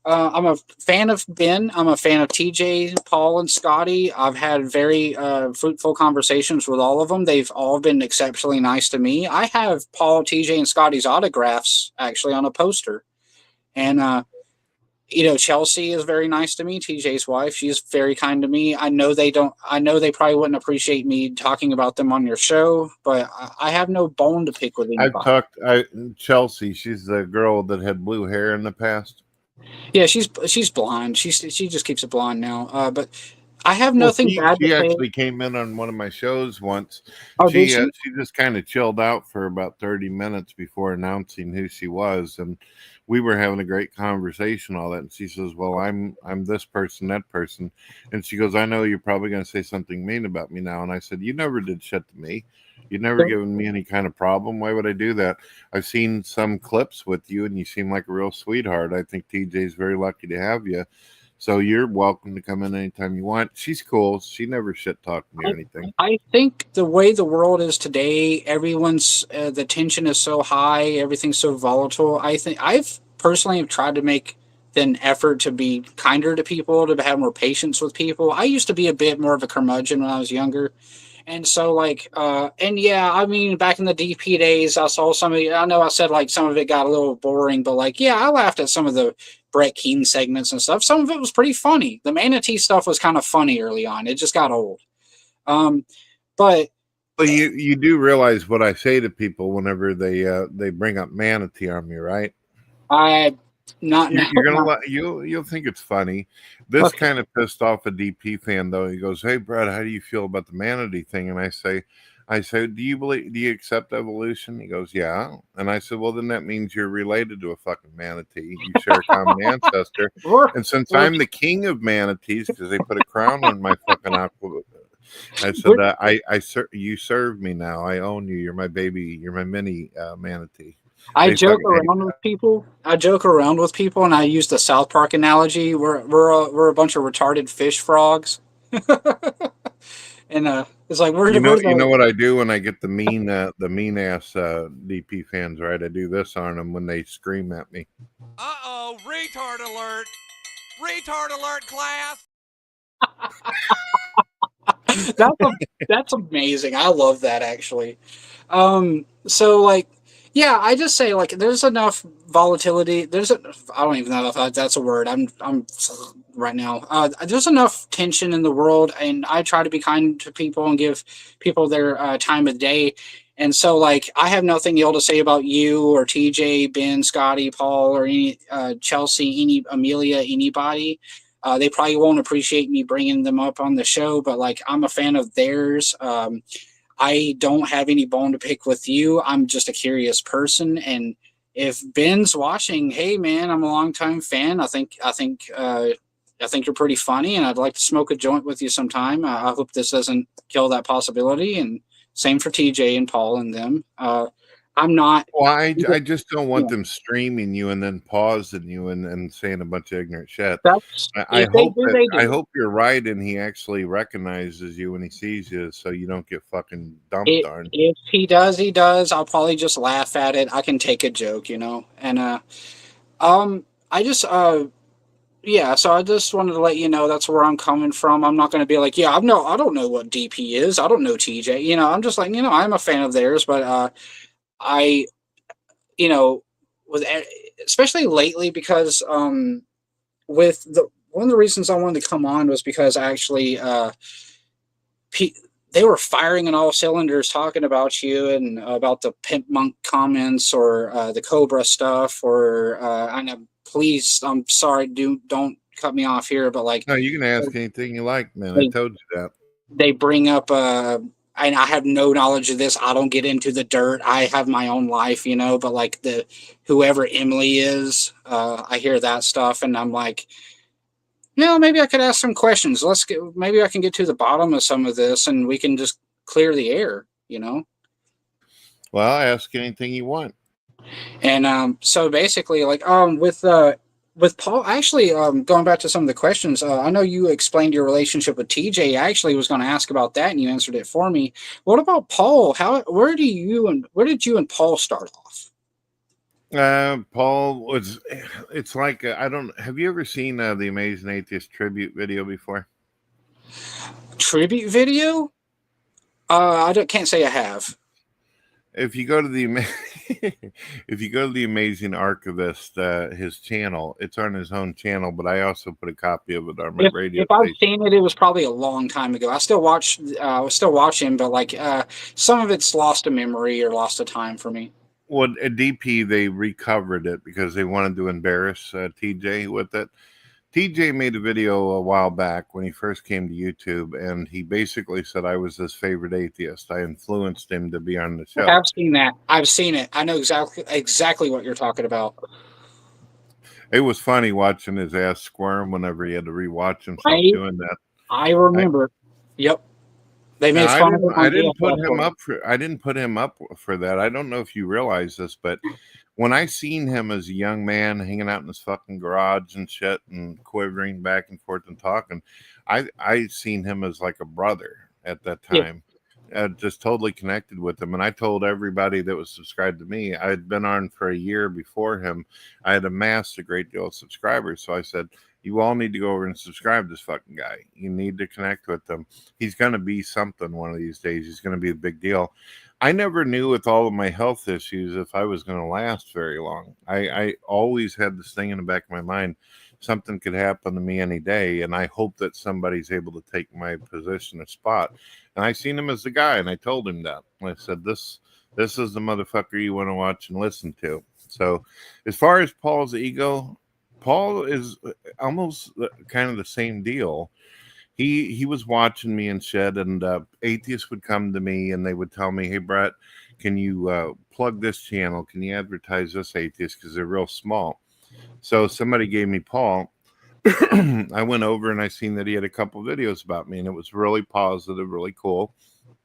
I'm a fan of Ben. I'm a fan of TJ, Paul, and Scotty. I've had very fruitful conversations with all of them. They've all been exceptionally nice to me. I have Paul, TJ, and Scotty's autographs actually on a poster. And, Chelsea is very nice to me. TJ's wife, she's very kind to me. I know they probably wouldn't appreciate me talking about them on your show, but I have no bone to pick with anybody. Chelsea, she's the girl that had blue hair in the past. Yeah, she's blonde. She just keeps it blonde now. But I have nothing bad to say. She actually came in on one of my shows once. Oh, she did she just kind of chilled out for about 30 minutes before announcing who she was, and we were having a great conversation, all that. And she says, "Well, I'm this person, that person," and she goes, "I know you're probably going to say something mean about me now." And I said, "You never did shit to me. You've never given me any kind of problem. Why would I do that? I've seen some clips with you and you seem like a real sweetheart. I think TJ's very lucky to have you. So you're welcome to come in anytime you want." She's cool. She never shit talked me or anything. I think the way the world is today, everyone's the tension is so high, everything's so volatile. I think I've personally tried to make an effort to be kinder to people, to have more patience with people. I used to be a bit more of a curmudgeon when I was younger. And so, and yeah, I mean, back in the DP days, I saw some of it. I know I said, some of it got a little boring, but, yeah, I laughed at some of the Brett Keane segments and stuff. Some of it was pretty funny. The Manatee stuff was kind of funny early on. It just got old. But Well, you do realize what I say to people whenever they bring up manatee on me, right? I not You're gonna not, you'll think it's funny. This okay. kind of pissed off a DP fan though. He goes, "Hey, Brad, how do you feel about the manatee thing?" And I say, do you accept evolution? He goes, yeah. And I said, well, then that means you're related to a fucking manatee. You share a common ancestor. And since I'm the king of manatees, because they put a crown on my fucking aqua, I said, you serve me now. I own you. You're my baby. You're my mini manatee. I They joke fucking hate around with people. I joke around with people, and I use the South Park analogy. We're a bunch of retarded fish frogs, and it's like You we're know the what I do when I get the mean ass DP fans, right? I do this on them when they scream at me. Uh-oh, retard alert. Retard alert, class. that's amazing. I love that actually. So like, yeah, I just say like, there's enough volatility. I don't even know if that's a word. I'm right now. There's enough tension in the world, and I try to be kind to people and give people their time of day. And so, like, I have nothing ill to say about you or TJ, Ben, Scotty, Paul, or any Chelsea, any Amelia, anybody. They probably won't appreciate me bringing them up on the show, but like, I'm a fan of theirs. I don't have any bone to pick with you. I'm just a curious person, and if Ben's watching, hey man, I'm a longtime fan. I think you're pretty funny, and I'd like to smoke a joint with you sometime. I hope this doesn't kill that possibility. And same for TJ and Paul and them. I'm not. Well, I just don't want Yeah. them streaming you and then pausing you and saying a bunch of ignorant shit. That's I if they hope do, that they I do. hope you're right and he actually recognizes you when he sees you, so you don't get fucking dumped on. If he does, he does. I'll probably just laugh at it. I can take a joke, you know. And I just yeah, so I just wanted to let you know that's where I'm coming from. I'm not going to be like, yeah, I don't know what DP is. I don't know TJ. You know, I'm just like, you know, I'm a fan of theirs, but I, you know, with especially lately because with the one of the reasons I wanted to come on was because actually they were firing on all cylinders talking about you and about the pimp monk comments or the Cobra stuff or I know. Please, I'm sorry, don't cut me off here, but like, No, you can ask anything you like, man. I they, told you that. they bring up, and I have no knowledge of this. I don't get into the dirt. I have my own life, you know. But like whoever Emily is, I hear that stuff, and I'm like, you know, maybe I could ask some questions. Maybe I can get to the bottom of some of this, and we can just clear the air, you know. Well, ask anything you want. And so basically, like with Paul, actually, going back to some of the questions, I know you explained your relationship with TJ. I actually was going to ask about that, and you answered it for me. What about Paul? Where did you and Paul start off? Paul was. It's like I don't. Have you ever seen the Amazing Atheist tribute video before? Tribute video? Can't say I have. If you go to the Amazing Archivist, his channel, it's on his own channel, but I also put a copy of it on my radio. If I've seen it, it was probably a long time ago. I still watch him, but like some of it's lost to memory or lost to time for me. Well, at DP they recovered it because they wanted to embarrass TJ with it. TJ made a video a while back when he first came to YouTube, and he basically said I was his favorite atheist. I influenced him to be on the show. I've seen that. I've seen it. I know exactly what you're talking about. It was funny watching his ass squirm whenever he had to rewatch himself doing that. I remember. Yep. They made fun of him. I didn't put him up for that. I don't know if you realize this, but when I seen him as a young man hanging out in his fucking garage and shit and quivering back and forth and talking, I seen him as like a brother at that time. Yeah. Just totally connected with him. And I told everybody that was subscribed to me, I had been on for a year before him. I had amassed a great deal of subscribers. So I said, you all need to go over and subscribe to this fucking guy. You need to connect with him. He's going to be something one of these days. He's going to be a big deal. I never knew with all of my health issues if I was going to last very long. I always had this thing in the back of my mind. something could happen to me any day, and I hope that somebody's able to take my position or spot. And I seen him as the guy, and I told him that. I said, this is the motherfucker you want to watch and listen to. So as far as Paul's ego, Paul is almost kind of the same deal. He was watching me and shit, and atheists would come to me and they would tell me, hey, Brett, can you plug this channel? Can you advertise this atheist? Because they're real small. So somebody gave me Paul. I went over and I seen that he had a couple videos about me, and it was really positive, really cool.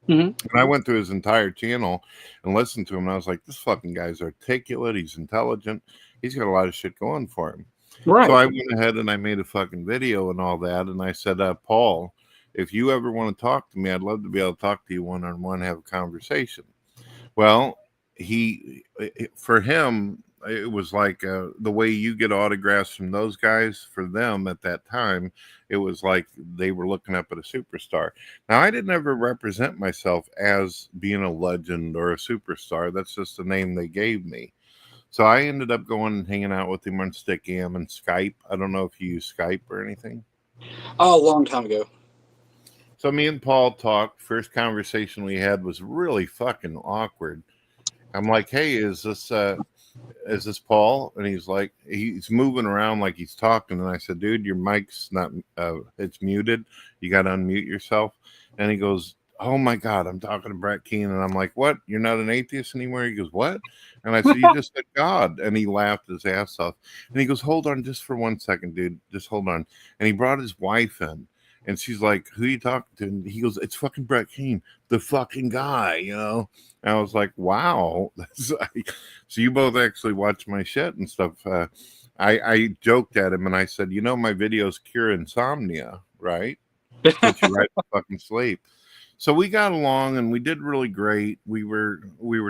And I went through his entire channel and listened to him, and I was like, this fucking guy's articulate. He's intelligent. He's got a lot of shit going for him. Right. So I went ahead and I made a fucking video and all that. And I said, Paul, if you ever want to talk to me, I'd love to be able to talk to you one-on-one, have a conversation. Well, for him, it was like the way you get autographs from those guys. For them at that time, it was like they were looking up at a superstar. Now, I didn't ever represent myself as being a legend or a superstar. That's just the name they gave me. So I ended up going and hanging out with him on Stickam and Skype. I don't know if you use Skype or anything. Oh, a long time ago. So me and Paul talked. First conversation we had was really fucking awkward. I'm like, hey, is this Paul? And he's like, he's moving around like he's talking. And I said, dude, your mic's not, it's muted. You got to unmute yourself. And he goes, oh my God, I'm talking to Brett Keane. And I'm like, what? You're not an atheist anymore? He goes, what? And I said, you just said God. And he laughed his ass off. And he goes, hold on just for 1 second, dude. Just hold on. And he brought his wife in. And she's like, who are you talking to? And he goes, it's fucking Brett Keane, the fucking guy, you know? And I was like, wow. So you both actually watch my shit and stuff. I joked at him and I said, you know, my videos cure insomnia, right? Put you right to fucking sleep. So we got along and we did really great. We were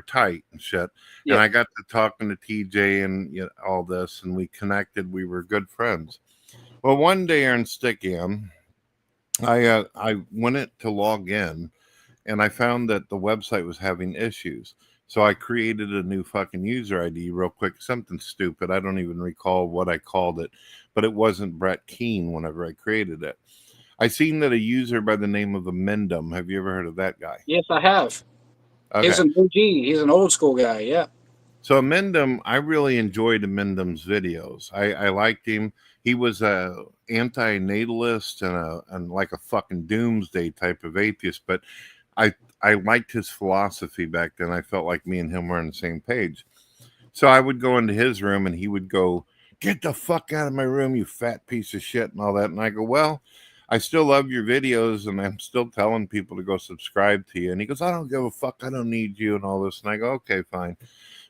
tight and shit. Yeah. And I got to talking to TJ and all this, and we connected. We were good friends. Well, one day on Stickam, I went it to log in, and I found that the website was having issues. So I created a new fucking user ID real quick, something stupid. I don't even recall what I called it, but it wasn't Brett Keane whenever I created it. I seen that a user by the name of Amendum. Have you ever heard of that guy? Yes, I have. Okay. He's an OG. He's an old school guy. Yeah. So Amendum, I really enjoyed Amendum's videos. I liked him. He was a anti-natalist and like a fucking doomsday type of atheist, but I liked his philosophy back then. I felt like me and him were on the same page. So I would go into his room and he would go, get the fuck out of my room, you fat piece of shit, and all that. And I go, well, I still love your videos and I'm still telling people to go subscribe to you. And he goes, I don't give a fuck. I don't need you and all this. And I go, okay, fine.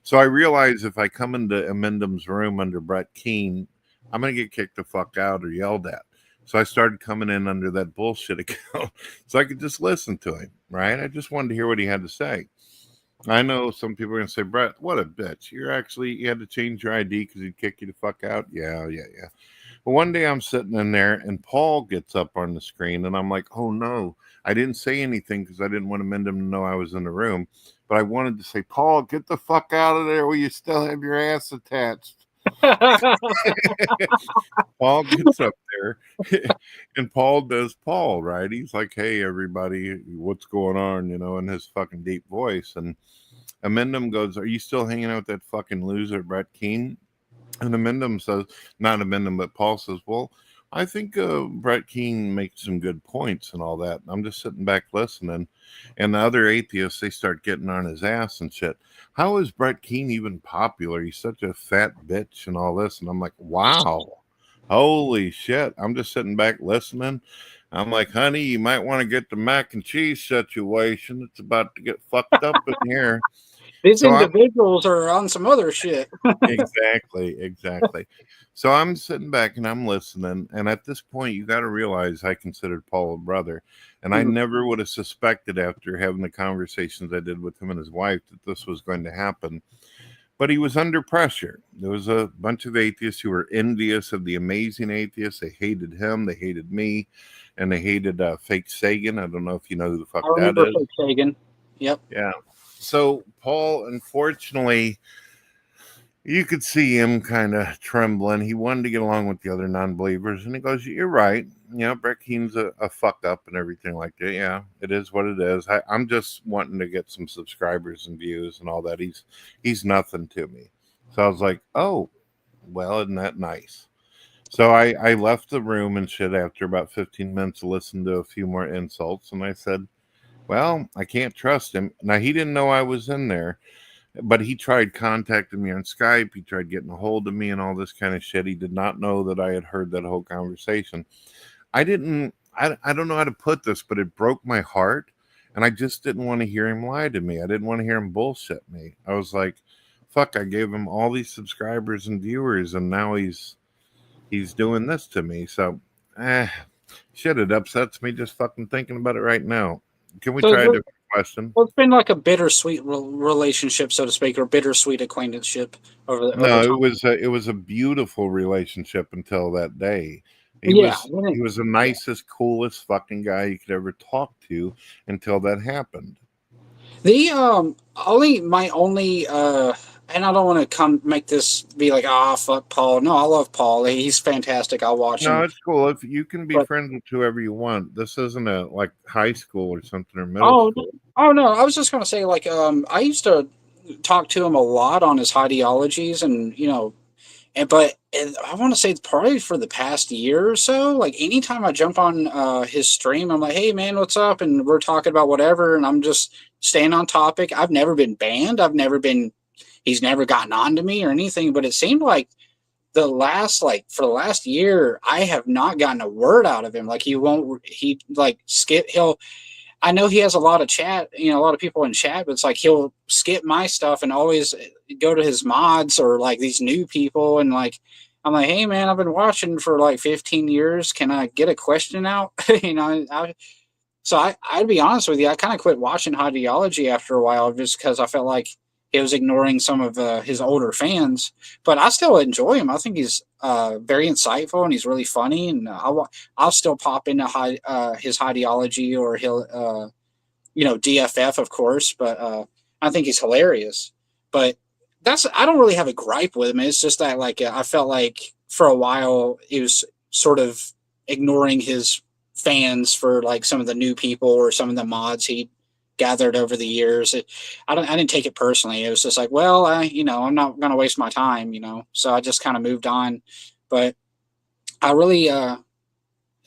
So I realized if I come into Amendum's room under Brett Keane, I'm going to get kicked the fuck out or yelled at. So I started coming in under that bullshit account so I could just listen to him, right? I just wanted to hear what he had to say. I know some people are going to say, Brett, what a bitch. You had to change your ID because he'd kick you the fuck out. Yeah. Well, one day I'm sitting in there and Paul gets up on the screen and I'm like, oh no, I didn't say anything because I didn't want Amendum to know I was in the room. But I wanted to say, Paul, get the fuck out of there where you still have your ass attached. Paul gets up there and Paul does Paul, right? He's like, hey, everybody, what's going on? In his fucking deep voice. And Amendum goes, are you still hanging out with that fucking loser, Brett Keane? And Amendum says, not Amendum, but Paul says, well, I think Brett Keane makes some good points and all that. I'm just sitting back listening. And the other atheists, they start getting on his ass and shit. How is Brett Keane even popular? He's such a fat bitch and all this. And I'm like, wow, holy shit. I'm just sitting back listening. I'm like, honey, you might want to get the mac and cheese situation. It's about to get fucked up in here. These individuals are on some other shit. Exactly. So I'm sitting back and I'm listening. And at this point, you got to realize I considered Paul a brother. And I never would have suspected after having the conversations I did with him and his wife that this was going to happen. But he was under pressure. There was a bunch of atheists who were envious of the amazing atheists. They hated him. They hated me. And they hated Fake Sagan. I don't know if you know who the fuck that is. Fake Sagan. Yep. Yeah. So Paul, unfortunately, you could see him kind of trembling. He wanted to get along with the other non-believers, and he goes, "You're right. You know, Brett Keane's a fuck up and everything like that. Yeah, it is what it is. I'm just wanting to get some subscribers and views and all that. He's nothing to me." So I was like, "Oh, well, isn't that nice?" So I left the room and shit after about 15 minutes to listen to a few more insults, and I said, "Well, I can't trust him." Now he didn't know I was in there. But he tried contacting me on Skype. He tried getting a hold of me and all this kind of shit. He did not know that I had heard that whole conversation. I don't know how to put this, but it broke my heart. And I just didn't want to hear him lie to me. I didn't want to hear him bullshit me. I was like, fuck, I gave him all these subscribers and viewers, and now he's doing this to me. So, shit, it upsets me just fucking thinking about it right now. Can we try a different question? Well, it's been like a bittersweet relationship, so to speak, or bittersweet acquaintanceship over No, time. it was a beautiful relationship until that day. He Yeah, was the nicest, coolest fucking guy you could ever talk to until that happened. The my only and I don't want to come make this be like, fuck Paul. No, I love Paul. He's fantastic. I'll watch No, him. it's cool. If you can be But friends with whoever you want. This isn't a like high school or something or middle school. oh no, I was just gonna say like I used to talk to him a lot on his ideologies, and and I want to say probably for the past year or so, like anytime I jump on his stream, I'm like, hey man, what's up? And we're talking about whatever, and I'm just staying on topic. I've never been banned. He's never gotten on to me or anything, but it seemed like for the last year, I have not gotten a word out of him. Like he like I know he has a lot of chat, a lot of people in chat, but it's like he'll skip my stuff and always go to his mods or like these new people. And like, I'm like, hey man, I've been watching for like 15 years. Can I get a question out? I'd be honest with you. I kind of quit watching Ideology after a while just because I felt like it was ignoring some of his older fans. But I still enjoy him. I think he's very insightful and he's really funny. And I'll still pop into his Ideology, or he'll, DFF, of course. But I think he's hilarious. But I don't really have a gripe with him. It's just that like I felt like for a while he was sort of ignoring his fans for like some of the new people or some of the mods he gathered over the years. I didn't take it personally. It was just like, well, I'm not going to waste my time, so I just kind of moved on. But I really, well,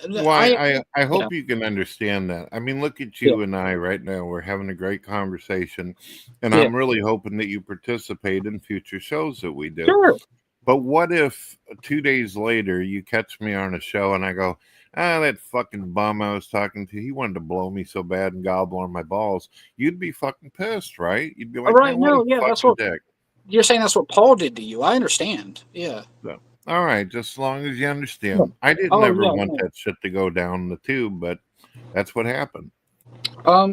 I hope you can understand that. I mean, look at you and I right now. We're having a great conversation, and I'm really hoping that you participate in future shows that we do. Sure. But what if 2 days later you catch me on a show and I go, that fucking bum I was talking to, he wanted to blow me so bad and gobble on my balls. You'd be fucking pissed, right? You'd be like, right, man, no, yeah, that's what dick. You're saying. That's what Paul did to you. I understand. Yeah. So, all right, just as long as you understand. Yeah. I didn't ever want that shit to go down the tube, but that's what happened.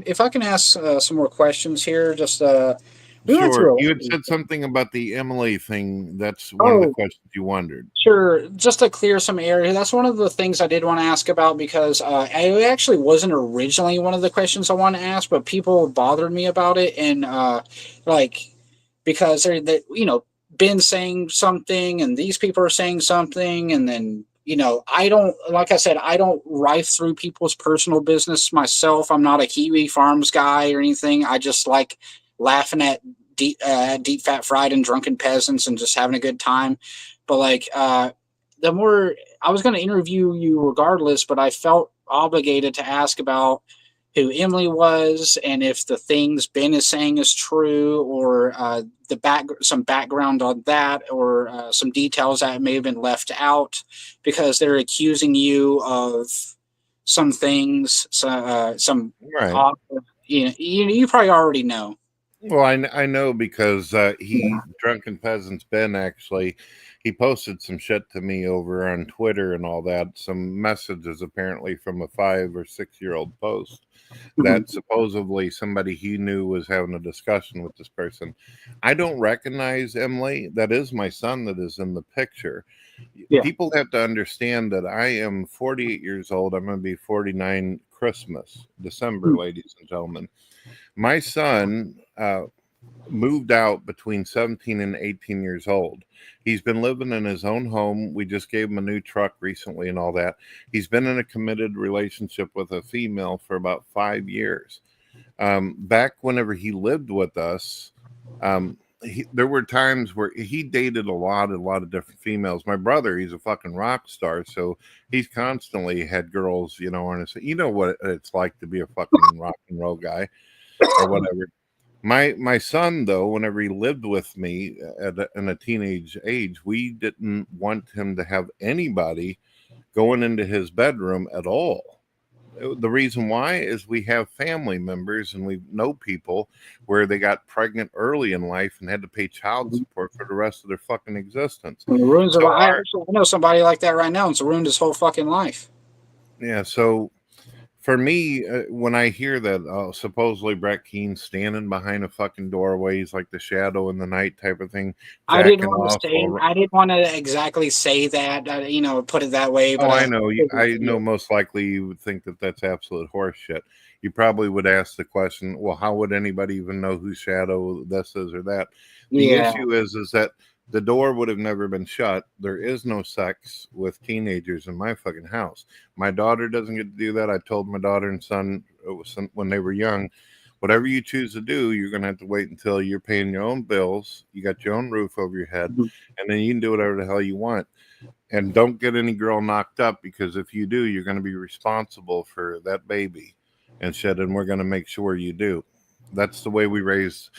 If I can ask some more questions here, just sure. You had said something about the Emily thing. That's one of the questions you wondered. Sure. Just to clear some area, that's one of the things I did want to ask about, because it actually wasn't originally one of the questions I wanted to ask, but people bothered me about it. And because they're Ben's saying something and these people are saying something, and then I don't, like I said, I don't rife through people's personal business myself. I'm not a Kiwi Farms guy or anything. I just like laughing at deep fat fried and drunken peasants and just having a good time. But like the more I was going to interview you regardless, but I felt obligated to ask about who Emily was, and if the things Ben is saying is true, or some background on that, or some details that may have been left out, because they're accusing you of some things, some right. You probably already know. Well, I know because Drunken Peasants Ben, actually, he posted some shit to me over on Twitter and all that, some messages apparently from a 5 or 6 year old post that supposedly somebody he knew was having a discussion with this person. I don't recognize Emily. That is my son that is in the picture. Yeah. People have to understand that I am 48 years old. I'm going to be 49 December, ladies and gentlemen. My son, moved out between 17 and 18 years old. He's been living in his own home. We just gave him a new truck recently and all that. He's been in a committed relationship with a female for about 5 years. Back whenever he lived with us, there were times where he dated a lot of different females. My brother, he's a fucking rock star, so he's constantly had girls, you know, and you know what it's like to be a fucking rock and roll guy or whatever. My son, though, whenever he lived with me in a teenage age, we didn't want him to have anybody going into his bedroom at all. The reason why is we have family members and we know people where they got pregnant early in life and had to pay child support for the rest of their fucking existence. It ruins I know somebody like that right now, and it's ruined his whole fucking life. Yeah, so for me, when I hear that supposedly Brett Keane standing behind a fucking doorway, he's like the shadow in the night type of thing. I didn't want to exactly say that, you know, put it that way. But I know. I know most likely you would think that that's absolute horse shit. You probably would ask the question, well, how would anybody even know whose shadow this is or that? The issue is that the door would have never been shut. There is no sex with teenagers in my fucking house. My daughter doesn't get to do that. I told my daughter and son when they were young, whatever you choose to do, you're going to have to wait until you're paying your own bills. You got your own roof over your head, and then you can do whatever the hell you want. And don't get any girl knocked up, because if you do, you're going to be responsible for that baby and shit. And we're going to make sure you do. That's the way we raise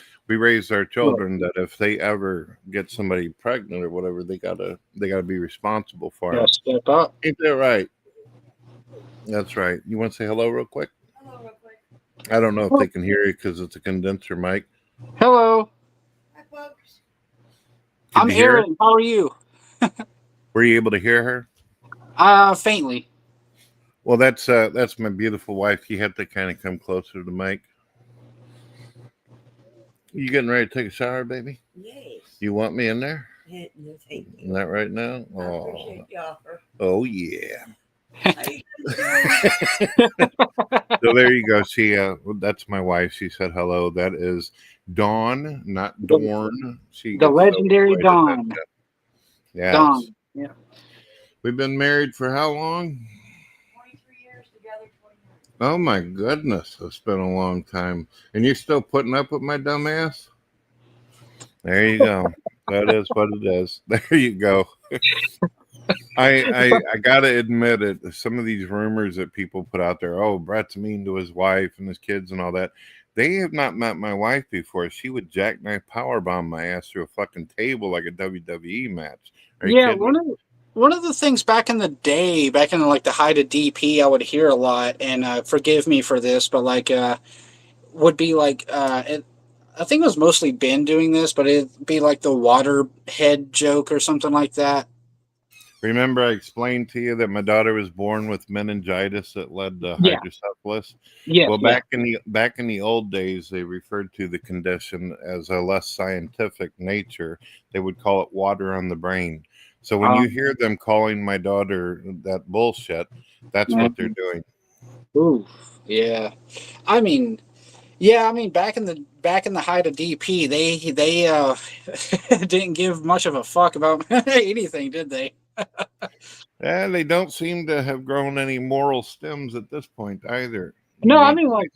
our children, that if they ever get somebody pregnant or whatever, they gotta be responsible for it. Step up. Ain't that right? That's right. You want to say hello real quick? Hello real quick. I don't know if they can hear you because it's a condenser mic. Hello. Hi, folks. I'm Aaron. How are you? Were you able to hear her? Faintly. Well, that's my beautiful wife. You have to kind of come closer to the mic. You getting ready to take a shower, baby? Yes. You want me in there? No, thank you. Not right now? I appreciate the offer. Oh, yeah. So there you go. She, that's my wife. She said hello. That is Dawn, not Dorn. The legendary Dawn. Yeah. Dawn. Yeah. We've been married for how long? 23 years together, 20 years. Oh my goodness, it's been a long time. And you're still putting up with my dumb ass? There you go. That is what it is. There you go. I gotta admit it. Some of these rumors that people put out there, oh, Brett's mean to his wife and his kids and all that. They have not met my wife before. She would jackknife powerbomb my ass through a fucking table like a WWE match. Yeah, one of the things back in the day, back in like the height of DP, I would hear a lot, and forgive me for this, but like would be like I think it was mostly Ben doing this, but it'd be like the water head joke or something like that. Remember I explained to you that my daughter was born with meningitis that led to hydrocephalus? Yeah. Well, back in the old days, they referred to the condition as a less scientific nature. They would call it water on the brain. So when you hear them calling my daughter that bullshit, that's what they're doing. Ooh, yeah. I mean, back in the height of DP, they didn't give much of a fuck about anything, did they? Yeah, they don't seem to have grown any moral stems at this point either. No, I mean, like,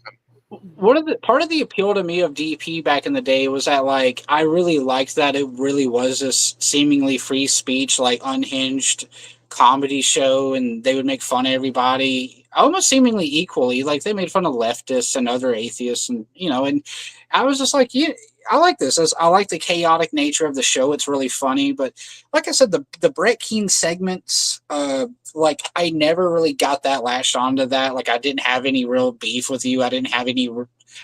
part of the appeal to me of DP back in the day was that, like, I really liked that it really was this seemingly free speech, like, unhinged comedy show, and they would make fun of everybody almost seemingly equally. Like, they made fun of leftists and other atheists, and, you know, and I was just like, yeah, I like this. I like the chaotic nature of the show. It's really funny. But like I said, the Brett Keane segments, like I never really got that latched onto that. Like I didn't have any real beef with you. I didn't have any.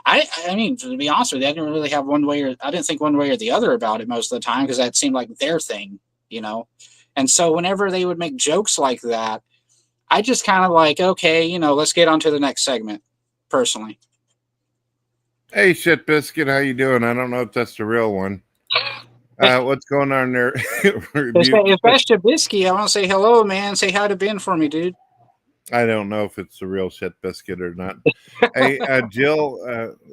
I mean, to be honest with you, I didn't really have I didn't think one way or the other about it most of the time because that seemed like their thing, you know. And so whenever they would make jokes like that, I just kind of like, okay, you know, let's get on to the next segment, personally. Hey, Shit Biscuit, how you doing? I don't know if that's the real one. What's going on there? If that's Shabisky, I want to say hello, man. Say hi to Ben for me, dude. I don't know if it's the real shit biscuit or not. Hey, Jill,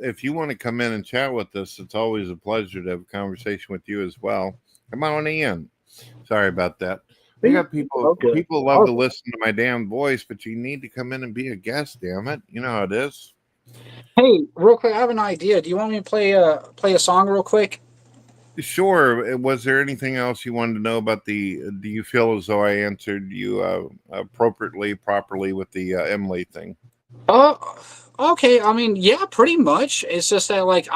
if you want to come in and chat with us, it's always a pleasure to have a conversation with you as well. Come on in. Sorry about that. I got people. Okay. People love to listen to my damn voice, but you need to come in and be a guest. Damn it, you know how it is. Hey, real quick, I have an idea. Do you want me to play a song real quick? Sure. Was there anything else you wanted to know about the? Do you feel as though I answered you appropriately, properly with the Emily thing? Okay. I mean, yeah, pretty much. It's just that, like,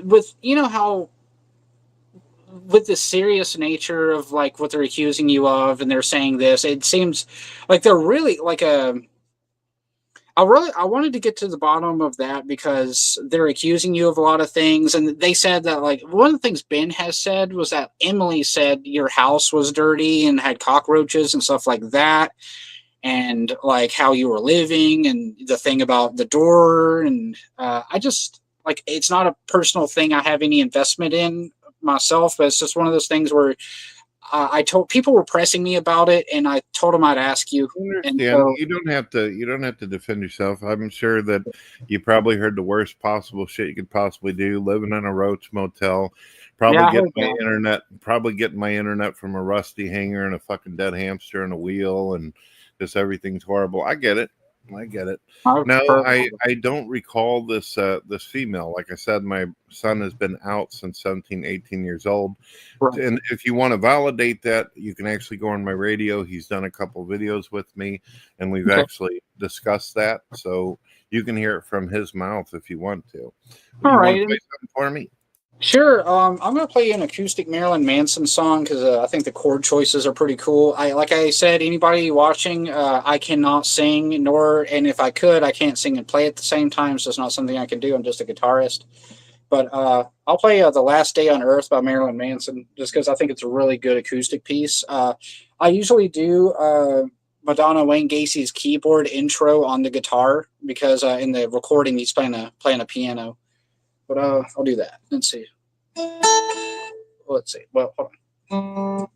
with you know how with the serious nature of like what they're accusing you of, and they're saying this, it seems like they're really like I wanted to get to the bottom of that because they're accusing you of a lot of things, and they said that like one of the things Ben has said was that Emily said your house was dirty and had cockroaches and stuff like that, and like how you were living and the thing about the door, and I just like it's not a personal thing I have any investment in myself, but it's just one of those things where I told people were pressing me about it, and I told them I'd ask you. And so, You don't have to. You don't have to defend yourself. I'm sure that you probably heard the worst possible shit you could possibly do. Living in a roach motel, probably yeah, I getting heard my that. internet. Probably getting my internet from a rusty hanger and a fucking dead hamster and a wheel, and just everything's horrible. I get it. I get it. No, I don't recall this this female. Like I said, my son has been out since 17, 18 years old. Right. And if you want to validate that, you can actually go on my radio. He's done a couple videos with me, and we've actually discussed that. So you can hear it from his mouth if you want to. All you right. want to play something for me? Sure. I'm going to play an acoustic Marilyn Manson song because I think the chord choices are pretty cool. Like I said, anybody watching, I cannot sing, and if I could, I can't sing and play at the same time. So it's not something I can do. I'm just a guitarist. But I'll play The Last Day on Earth by Marilyn Manson just because I think it's a really good acoustic piece. I usually do Madonna Wayne Gacy's keyboard intro on the guitar because in the recording he's playing a piano. But I'll do that. Let's see. Let's see. Well, hold on.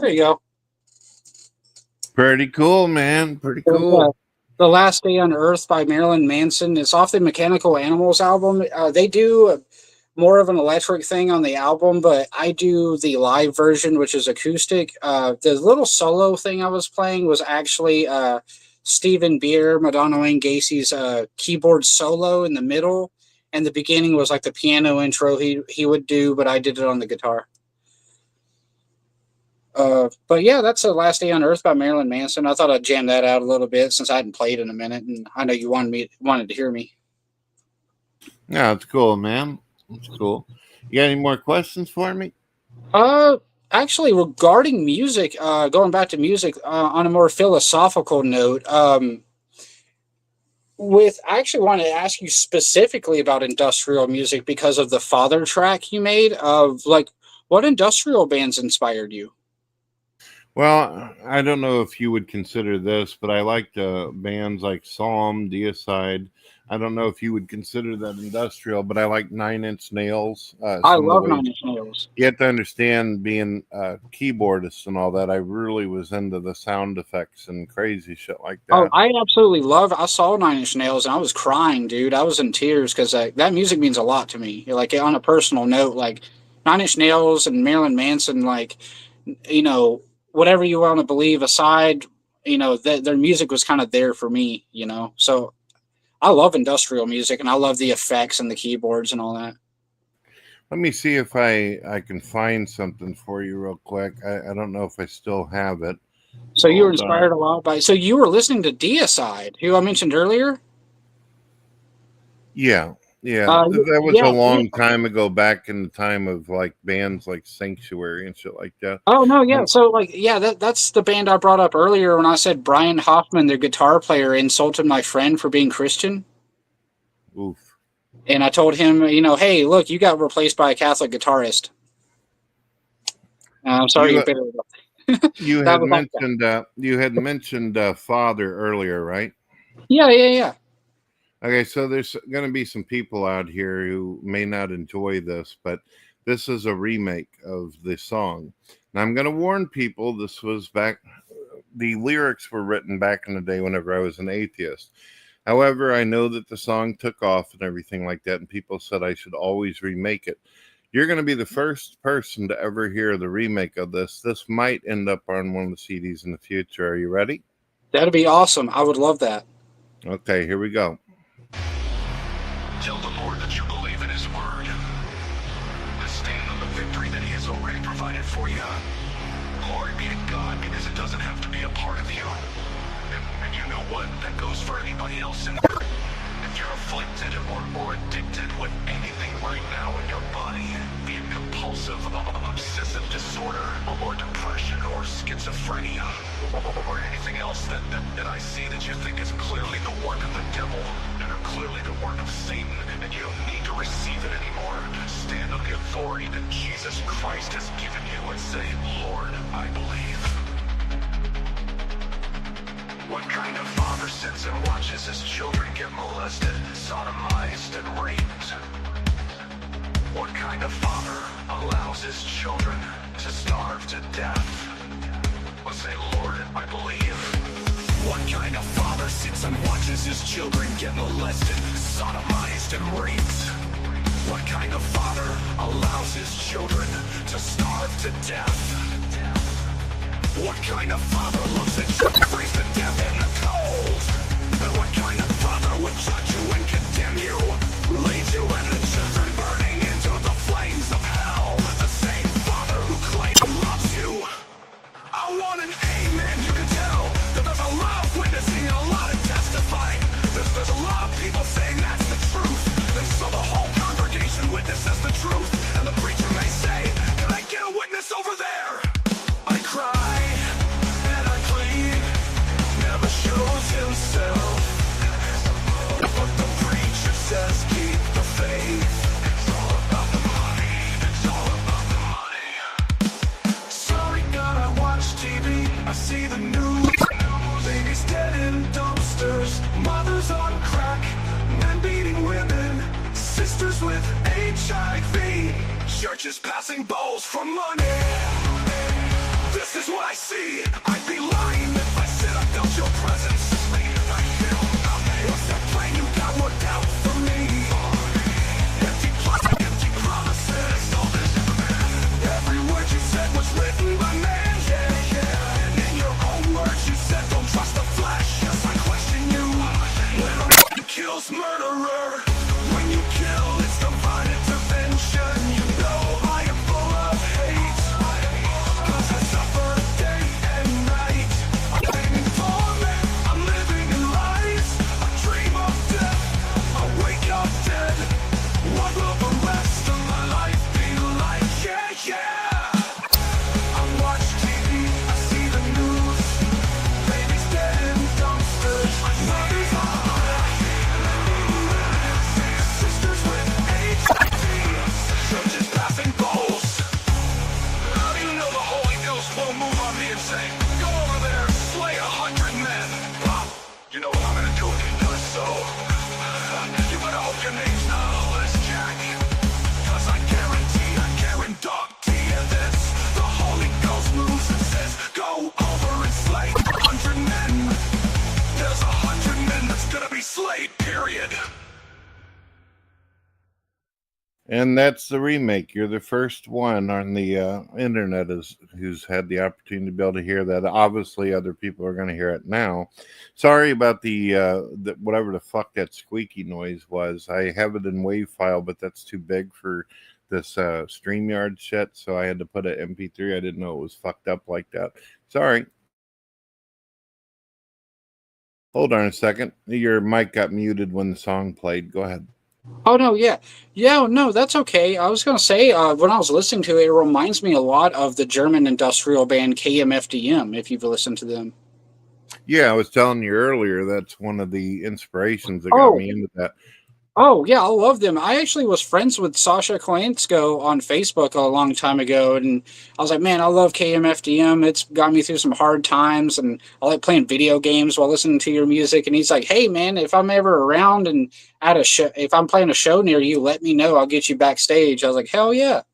There you go. Pretty cool, man. Pretty Yeah. cool. The Last Day on Earth by Marilyn Manson. It's off the Mechanical Animals album. They do more of an electric thing on the album, but I do the live version, which is acoustic. The little solo thing I was playing was actually Stephen Beer, Madonna Wayne Gacy's keyboard solo in the middle. and the beginning was like the piano intro he would do, but I did it on the guitar. But yeah, that's The Last Day on Earth by Marilyn Manson. I thought I'd jam that out a little bit since I hadn't played in a minute, and I know you wanted to hear me. Yeah, it's cool, man. It's cool. You got any more questions for me? Actually, regarding music, going back to music, on a more philosophical note, I actually wanted to ask you specifically about industrial music because of the Father track you made. What industrial bands inspired you? Well, I don't know if you would consider this, but I liked bands like Psalm, Deicide. I don't know if you would consider that industrial, but I like Nine Inch Nails. I love Nine Inch Nails. You have to understand, being a keyboardist and all that, I really was into the sound effects and crazy shit like that. Oh, I absolutely love. I saw Nine Inch Nails and I was crying, dude. I was in tears because that music means a lot to me. Like, on a personal note, like Nine Inch Nails and Marilyn Manson, like, you know, whatever you want to believe aside, you know, their music was kind of there for me, you know. So I love industrial music and I love the effects and the keyboards and all that. Let me see if I can find something for you real quick. I don't know if I still have it. So you were inspired a lot by. So you were listening to Deicide, who I mentioned earlier. Yeah. That was a long time ago, back in the time of like bands like Sanctuary and shit like that. Oh no, yeah. So like, yeah, that's the band I brought up earlier when I said Brian Hoffman, their guitar player, insulted my friend for being Christian. Oof. And I told him, you know, hey, look, you got replaced by a Catholic guitarist. I'm sorry you're bitter about that. You had mentioned Father earlier, right? Yeah. Okay, so there's going to be some people out here who may not enjoy this, but this is a remake of the song. And I'm going to warn people, this was back, the lyrics were written back in the day whenever I was an atheist. However, I know that the song took off and everything like that, and people said I should always remake it. You're going to be the first person to ever hear the remake of this. This might end up on one of the CDs in the future. Are you ready? That'd be awesome. I would love that. Okay, here we go. Tell the Lord that you believe in His word. To stand on the victory that He has already provided for you. Glory be to God, because it doesn't have to be a part of you. And you know what? That goes for anybody else. If you're afflicted or addicted with anything right now in your body, be it compulsive, obsessive disorder, or depression, or schizophrenia, or anything else that I see that you think is clearly the work of the devil, and are clearly the work of Satan, and you don't need to receive it anymore. Stand on the authority that Jesus Christ has given you and say, Lord, I believe. What kind of father sits and watches his children get molested, sodomized, and raped? What kind of father allows his children to starve to death? Let's say, Lord, I believe. What kind of father sits and watches his children get molested, sodomized, and raped? What kind of father allows his children to starve to death? What kind of father loves it to freeze to death in the cold? And what kind of father would judge you and condemn you? Lead you and the children burning into the flames of hell? The same father who claims he loves you. I want an amen. You can tell that there's a lot of witnessing and a lot of testifying. There's a lot of people saying that's the truth. And so the whole congregation witnesses the truth. And the preacher may say, can I get a witness over there? I cry and I plead, never shows himself. But the preacher says keep the faith. It's all about the money. It's all about the money. Sorry God, I watch TV. I see the news. Babies dead in dumpsters. Mothers on crack. Men beating women. Sisters with HIV. Churches passing bowls for money. This is what I see. I'd be lying if I said I felt your presence. I feel nothing. What's that plan you got worked out for me? Empty promises. Every word you said was written by man. And in your own words you said don't trust the flesh. Yes, I question you. When a kills murderer. When you kill And that's the remake. You're the first one on the internet who's had the opportunity to be able to hear that. Obviously, other people are going to hear it now. Sorry about the whatever the fuck that squeaky noise was. I have it in WAV file, but that's too big for this StreamYard shit, so I had to put an MP3. I didn't know it was fucked up like that. Sorry. Hold on a second. Your mic got muted when the song played. Go ahead. Oh no, no, that's okay. I was gonna say when I was listening to it, it reminds me a lot of the German industrial band KMFDM. If you've listened to them. Yeah, I was telling you earlier that's one of the inspirations that got Oh. me into that. Oh yeah, I love them. I actually was friends with Sasha Kolansko on Facebook a long time ago, and I was like, man, I love KMFDM. It's got me through some hard times, and I like playing video games while listening to your music. And he's like, hey man, if I'm ever around and at a show, if I'm playing a show near you, let me know. I'll get you backstage. I was like, hell yeah.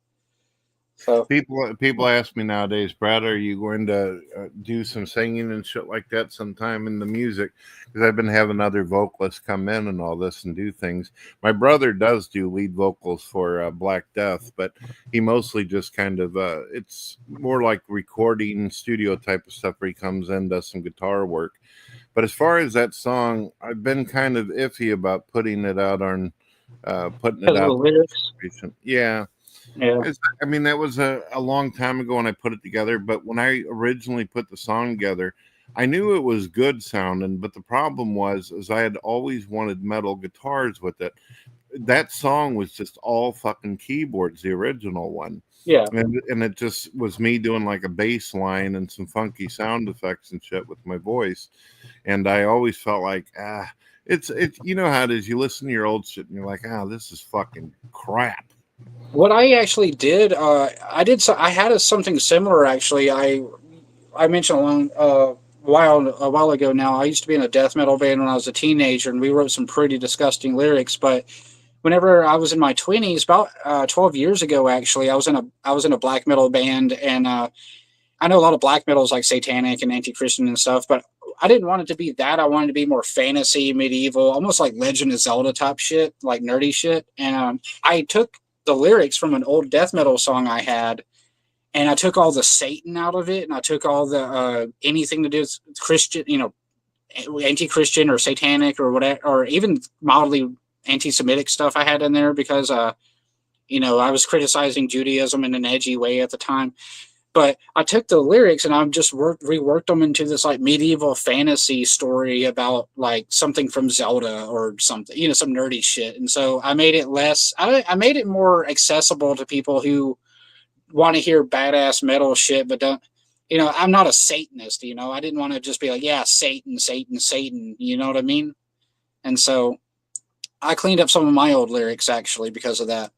So people ask me nowadays, Brad, are you going to do some singing and shit like that sometime in the music? Because I've been having other vocalists come in and all this and do things. My brother does do lead vocals for Black Death, but he mostly just kind of it's more like recording studio type of stuff where he comes in, does some guitar work. But as far as that song, I've been kind of iffy about putting it out on putting it out. Yeah. Yeah. I mean, that was a long time ago when I put it together, but when I originally put the song together, I knew it was good sounding, but the problem was I had always wanted metal guitars with it. That song was just all fucking keyboards, the original one. Yeah. And it just was me doing like a bass line and some funky sound effects and shit with my voice. And I always felt like, it's you know how it is. You listen to your old shit and you're like, this is fucking crap. What I actually did, I had something similar actually. I mentioned a while ago now. I used to be in a death metal band when I was a teenager, and we wrote some pretty disgusting lyrics. But whenever I was in my 20s, about 12 years ago, actually, I was in a black metal band, and I know a lot of black metal is like satanic and anti-Christian and stuff, but I didn't want it to be that. I wanted it to be more fantasy, medieval, almost like Legend of Zelda type shit, like nerdy shit. And I took the lyrics from an old death metal song I had, and I took all the Satan out of it, and I took all the anything to do with Christian, anti-Christian or satanic or whatever, or even mildly anti-Semitic stuff I had in there because, I was criticizing Judaism in an edgy way at the time. But I took the lyrics and I've just reworked them into this like medieval fantasy story about like something from Zelda or something, some nerdy shit. And so I made it I made it more accessible to people who want to hear badass metal shit, but don't, I'm not a Satanist, I didn't want to just be like, yeah, Satan, Satan, Satan, you know what I mean? And so I cleaned up some of my old lyrics actually because of that,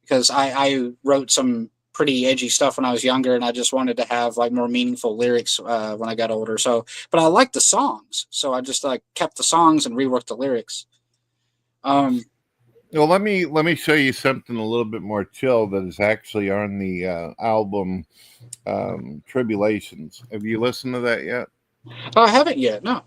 because I wrote some pretty edgy stuff when I was younger, and I just wanted to have like more meaningful lyrics when I got older. So, but I liked the songs, so I just kept the songs and reworked the lyrics. Well, let me show you something a little bit more chill that is actually on the album Tribulations. Have you listened to that yet? I haven't yet. No.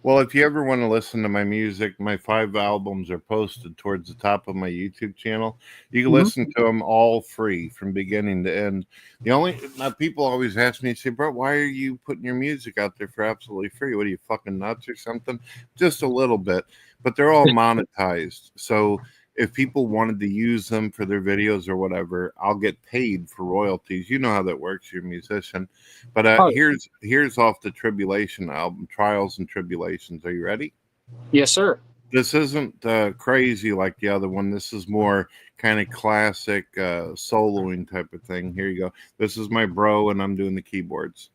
Well, if you ever want to listen to my music, my 5 albums are posted towards the top of my YouTube channel. You can listen to them all free from beginning to end. Now people always ask me, say, bro, why are you putting your music out there for absolutely free? What are you, fucking nuts or something? Just a little bit, but they're all monetized. So if people wanted to use them for their videos or whatever, I'll get paid for royalties. You know how that works. You're a musician. But here's off the Tribulation album, Trials and Tribulations. Are you ready? Yes, sir. This isn't crazy like the other one. This is more kind of classic soloing type of thing. Here you go. This is my bro, and I'm doing the keyboards.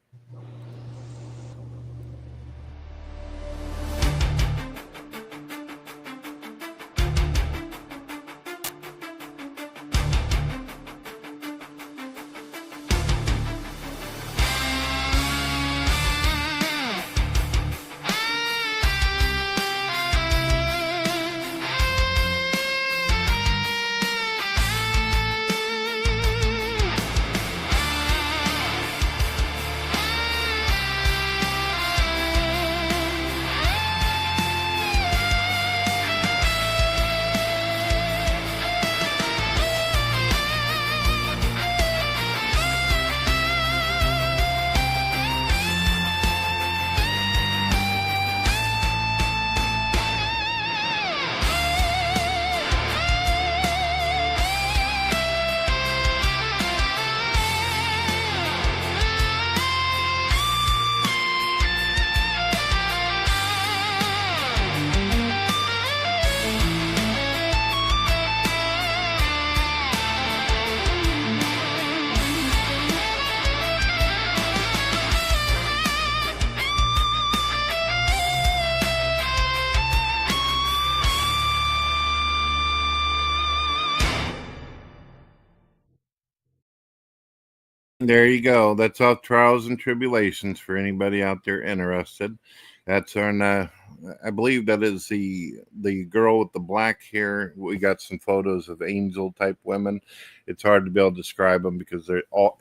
There you go. That's all Trials and Tribulations for anybody out there interested. That's on. I believe that is the girl with the black hair. We got some photos of angel type women. It's hard to be able to describe them because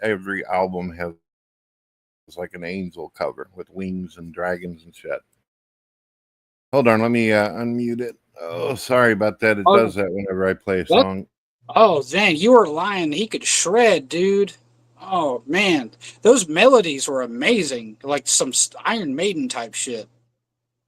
every album has like an angel cover with wings and dragons and shit. Hold on, let me unmute it. Oh, sorry about that. It does that whenever I play a song. Oh, dang, you were lying. He could shred, dude. Oh, man. Those melodies were amazing. Like some Iron Maiden type shit.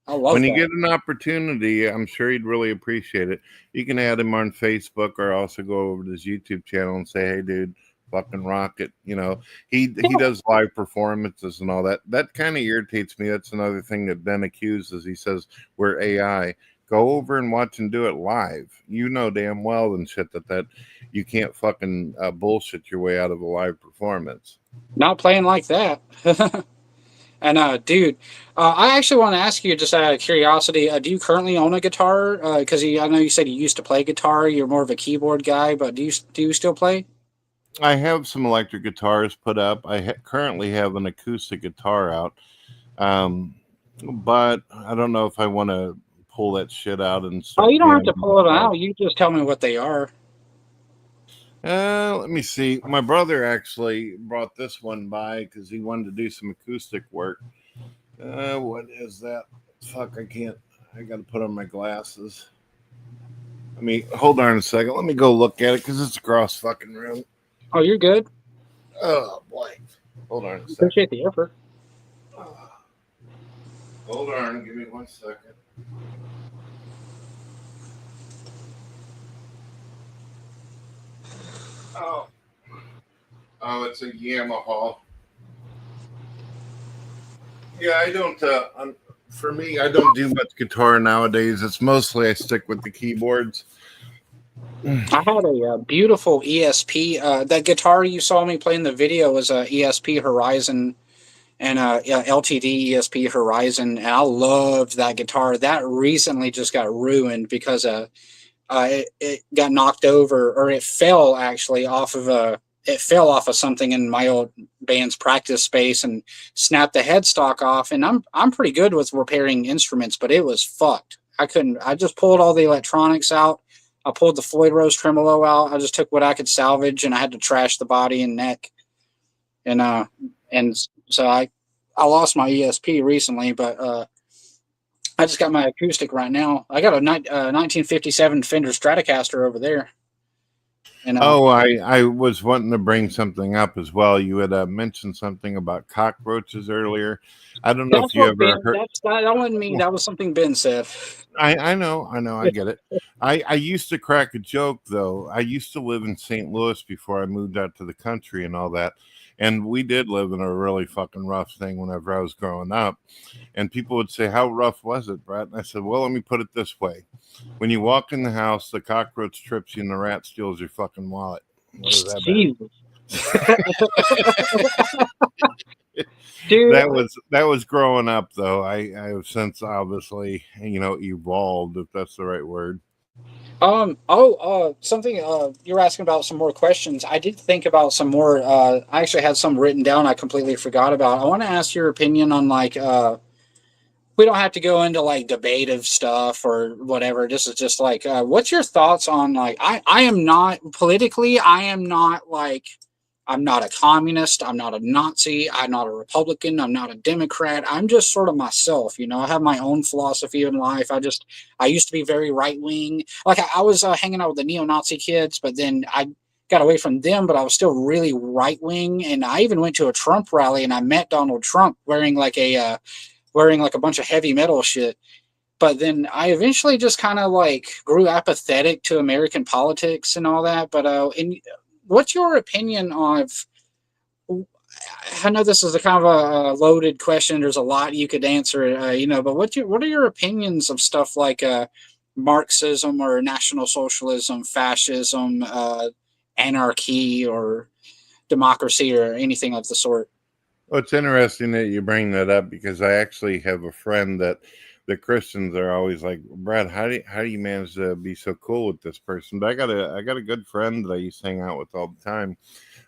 I love When that. you get an opportunity, I'm sure he'd really appreciate it. You can add him on Facebook or also go over to his YouTube channel and say, hey, dude, fucking rock it. You know, he does live performances and all that. That kind of irritates me. That's another thing that Ben accuses. He says, we're AI. Go over and watch and do it live. You know damn well and shit that you can't fucking bullshit your way out of a live performance. Not playing like that. And, dude, I actually want to ask you, just out of curiosity, do you currently own a guitar? Because I know you said you used to play guitar. You're more of a keyboard guy, but do you still play? I have some electric guitars put up. I currently have an acoustic guitar out. But I don't know if I want to pull that shit out and start. Oh, you don't have to pull it out. You just tell me what they are. Let me see. My brother actually brought this one by because he wanted to do some acoustic work. What is that? Fuck, I can't. I got to put on my glasses. Hold on a second. Let me go look at it because it's across fucking room. Oh, you're good. Oh, boy. Hold on a second. Appreciate the effort. Hold on. Give me 1 second. Oh, it's a Yamaha. Yeah, I don't. For me, I don't do much guitar nowadays. It's mostly I stick with the keyboards. I had a beautiful ESP. That guitar you saw me play in the video was a ESP Horizon and LTD ESP Horizon, and I loved that guitar. That recently just got ruined because it got knocked over, or it fell actually off of something in my old band's practice space and snapped the headstock off. And I'm pretty good with repairing instruments, but it was fucked. I just pulled all the electronics out. I pulled the Floyd Rose tremolo out. I just took what I could salvage, and I had to trash the body and neck. And so I lost my ESP recently, but I just got my acoustic right now. I got a 1957 Fender Stratocaster over there. And, I was wanting to bring something up as well. You had mentioned something about cockroaches earlier. I don't know if you ever heard. That wasn't me. That was something Ben said. I know. I get it. I used to crack a joke, though. I used to live in St. Louis before I moved out to the country and all that. And we did live in a really fucking rough thing whenever I was growing up. And people would say, how rough was it, Brett? And I said, well, let me put it this way. When you walk in the house, the cockroach trips you and the rat steals your fucking wallet. What is that Dude, that was growing up, though. I have since obviously, evolved, if that's the right word. Something you were asking about some more questions. I did think about some more. I actually had some written down I completely forgot about. I want to ask your opinion on we don't have to go into like debative stuff or whatever. This is just like, what's your thoughts on I am not politically, I'm not a communist. I'm not a Nazi. I'm not a Republican. I'm not a Democrat. I'm just sort of myself. I have my own philosophy in life. I used to be very right wing. Like I was hanging out with the neo-Nazi kids, but then I got away from them, but I was still really right wing. And I even went to a Trump rally and I met Donald Trump wearing like a bunch of heavy metal shit. But then I eventually just kind of grew apathetic to American politics and all that. But what's your opinion of? I know this is a kind of a loaded question. There's a lot you could answer, but what are your opinions of stuff like Marxism or National Socialism, fascism, anarchy, or democracy, or anything of the sort? Well, it's interesting that you bring that up because I actually have a friend that the Christians are always like, Brad, how do you manage to be so cool with this person? But I got a good friend that I used to hang out with all the time.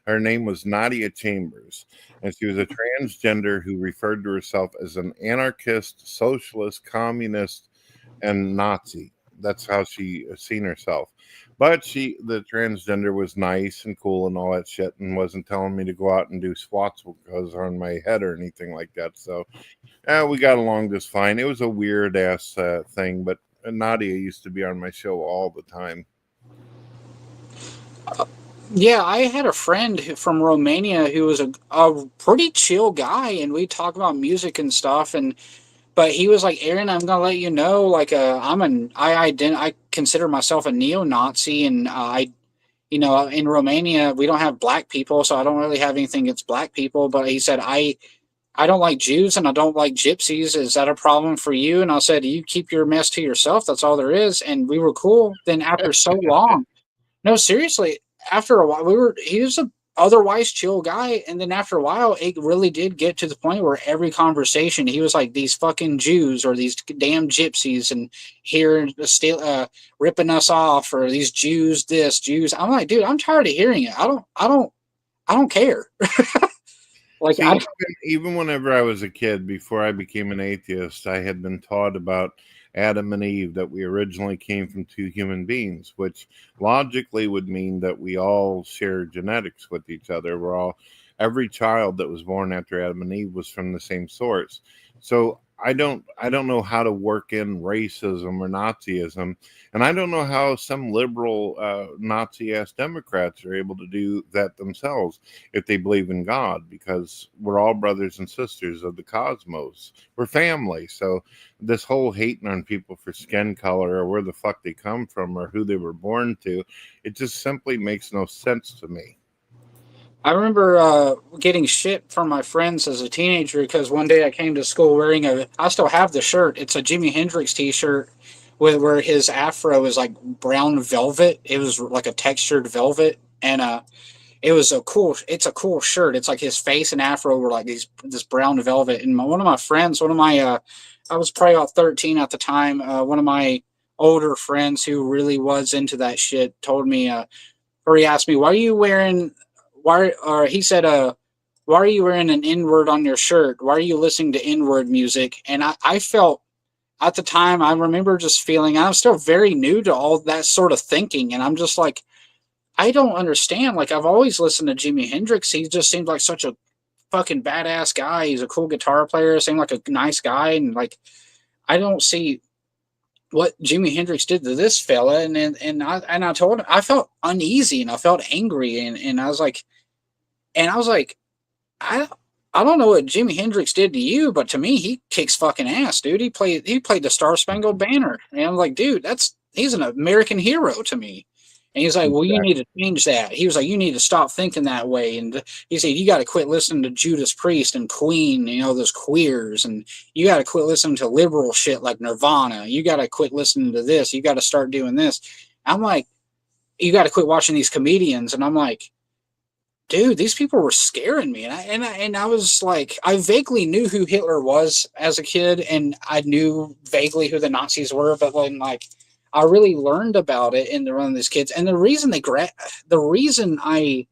Her name was Nadia Chambers, and she was a transgender who referred to herself as an anarchist, socialist, communist, and Nazi. That's how she seen herself. But the transgender was nice and cool and all that shit, and wasn't telling me to go out and do swats because on my head or anything like that. So, we got along just fine. It was a weird ass thing, but Nadia used to be on my show all the time. Yeah, I had a friend from Romania who was a pretty chill guy, and we talk about music and stuff. And but he was like, Aaron, I'm gonna let you know, like, I consider myself a neo-Nazi, and in Romania we don't have black people, so I don't really have anything against black people. But he said, I don't like Jews and I don't like gypsies. Is that a problem for you? And I said, you keep your mess to yourself. That's all there is. And we were cool. Then after so long. No, seriously. After a while, he was a otherwise chill guy, and then after a while, it really did get to the point where every conversation he was like, "These fucking Jews or these damn gypsies," and here ripping us off, or these Jews, this Jews. I'm like, dude, I'm tired of hearing it. I don't care. Like, See, even whenever I was a kid, before I became an atheist, I had been taught about Adam and Eve, that we originally came from two human beings, which logically would mean that we all share genetics with each other. Every child that was born after Adam and Eve was from the same source. So I don't know how to work in racism or Nazism, and I don't know how some liberal Nazi-ass Democrats are able to do that themselves if they believe in God, because we're all brothers and sisters of the cosmos. We're family. So this whole hating on people for skin color or where the fuck they come from or who they were born to, it just simply makes no sense to me. I remember getting shit from my friends as a teenager because one day I came to school wearing I still have the shirt. It's a Jimi Hendrix t-shirt where his afro is like brown velvet. It was like a textured velvet, and it's a cool shirt. It's like his face and afro were like this brown velvet. And one of my friends, I was probably about 13 at the time. One of my older friends who really was into that shit told me, or he asked me, he said, why are you wearing an N-word on your shirt? Why are you listening to N-word music? And I felt at the time, I remember just feeling, I'm still very new to all that sort of thinking. And I'm just like, I don't understand. Like, I've always listened to Jimi Hendrix. He just seemed like such a fucking badass guy. He's a cool guitar player, seemed like a nice guy. And like, I don't see what Jimi Hendrix did to this fella. And I told him, I felt uneasy and I felt angry. And I was like, I don't know what Jimi Hendrix did to you, but to me, he kicks fucking ass, dude. He played the Star Spangled Banner. And I'm like, dude, he's an American hero to me. And he's like, well, you need to change that. He was like, you need to stop thinking that way. And he said, you got to quit listening to Judas Priest and Queen, those queers. And you got to quit listening to liberal shit like Nirvana. You got to quit listening to this. You got to start doing this. I'm like, you got to quit watching these comedians. And I'm like, dude, these people were scaring me. And I was like, I vaguely knew who Hitler was as a kid. And I knew vaguely who the Nazis were. But when, like, I really learned about it in the run of these kids. And the reason I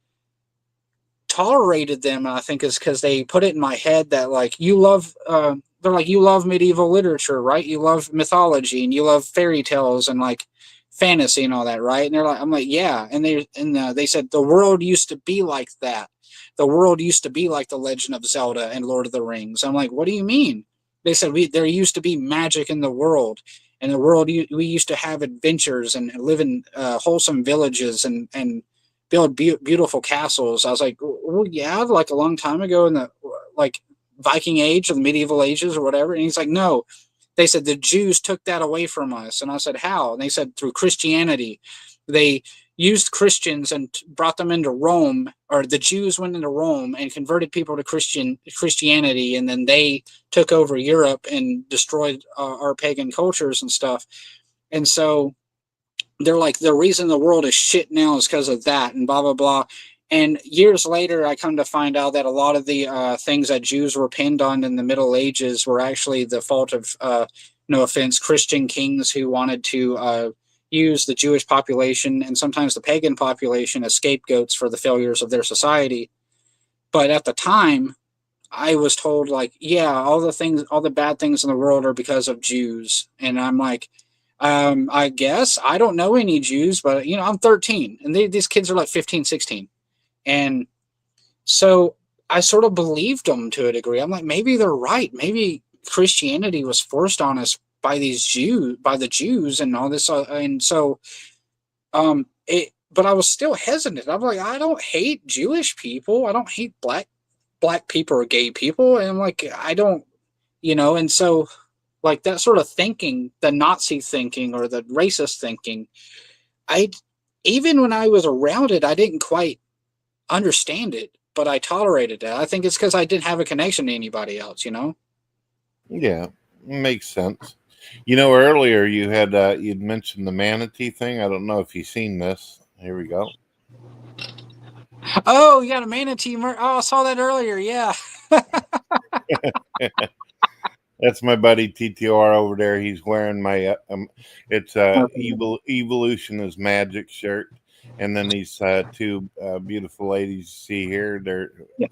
tolerated them, I think, is because they put it in my head that, like, they're like, you love medieval literature, right? You love mythology and you love fairy tales and like fantasy and all that, right? And I'm like, yeah. And they said the world used to be like that. The world used to be like the Legend of Zelda and Lord of the Rings. I'm like, what do you mean? They said there used to be magic in the world. And the world, we used to have adventures and live in wholesome villages and build beautiful castles. I was like, well, yeah, like a long time ago in the like Viking age or the medieval ages or whatever. And he's like, no. They said the Jews took that away from us. And I said, how? And they said through Christianity. They used Christians and brought them into Rome, or the Jews went into Rome and converted people to Christianity, and then they took over Europe and destroyed our pagan cultures and stuff. And so they're like, the reason the world is shit now is because of that, and blah blah blah. And years later, I come to find out that a lot of the things that Jews were pinned on in the Middle Ages were actually the fault of, no offense, Christian kings who wanted to use the Jewish population and sometimes the pagan population as scapegoats for the failures of their society. But at the time, I was told, like, yeah, all the bad things in the world are because of Jews. And I'm like, I guess I don't know any Jews, but, you know, I'm 13 and these kids are like 15, 16. And so I sort of believed them to a degree. I'm like, maybe they're right. Maybe Christianity was forced on us by the Jews and all this. And so, but I was still hesitant. I'm like, I don't hate Jewish people. I don't hate black people or gay people. And I'm like, I don't, you know, and so like that sort of thinking, the Nazi thinking or the racist thinking, even when I was around it, I didn't quite understand it, but I tolerated it. I think it's because I didn't have a connection to anybody else, you know? Yeah, makes sense. You know, earlier you had you'd mentioned the manatee thing. I don't know if you've seen this. Here we go. Oh, you got a manatee. I saw that earlier. Yeah. That's my buddy TTR over there. He's wearing my it's Evolution is Magic shirt, and then these two beautiful ladies you see here.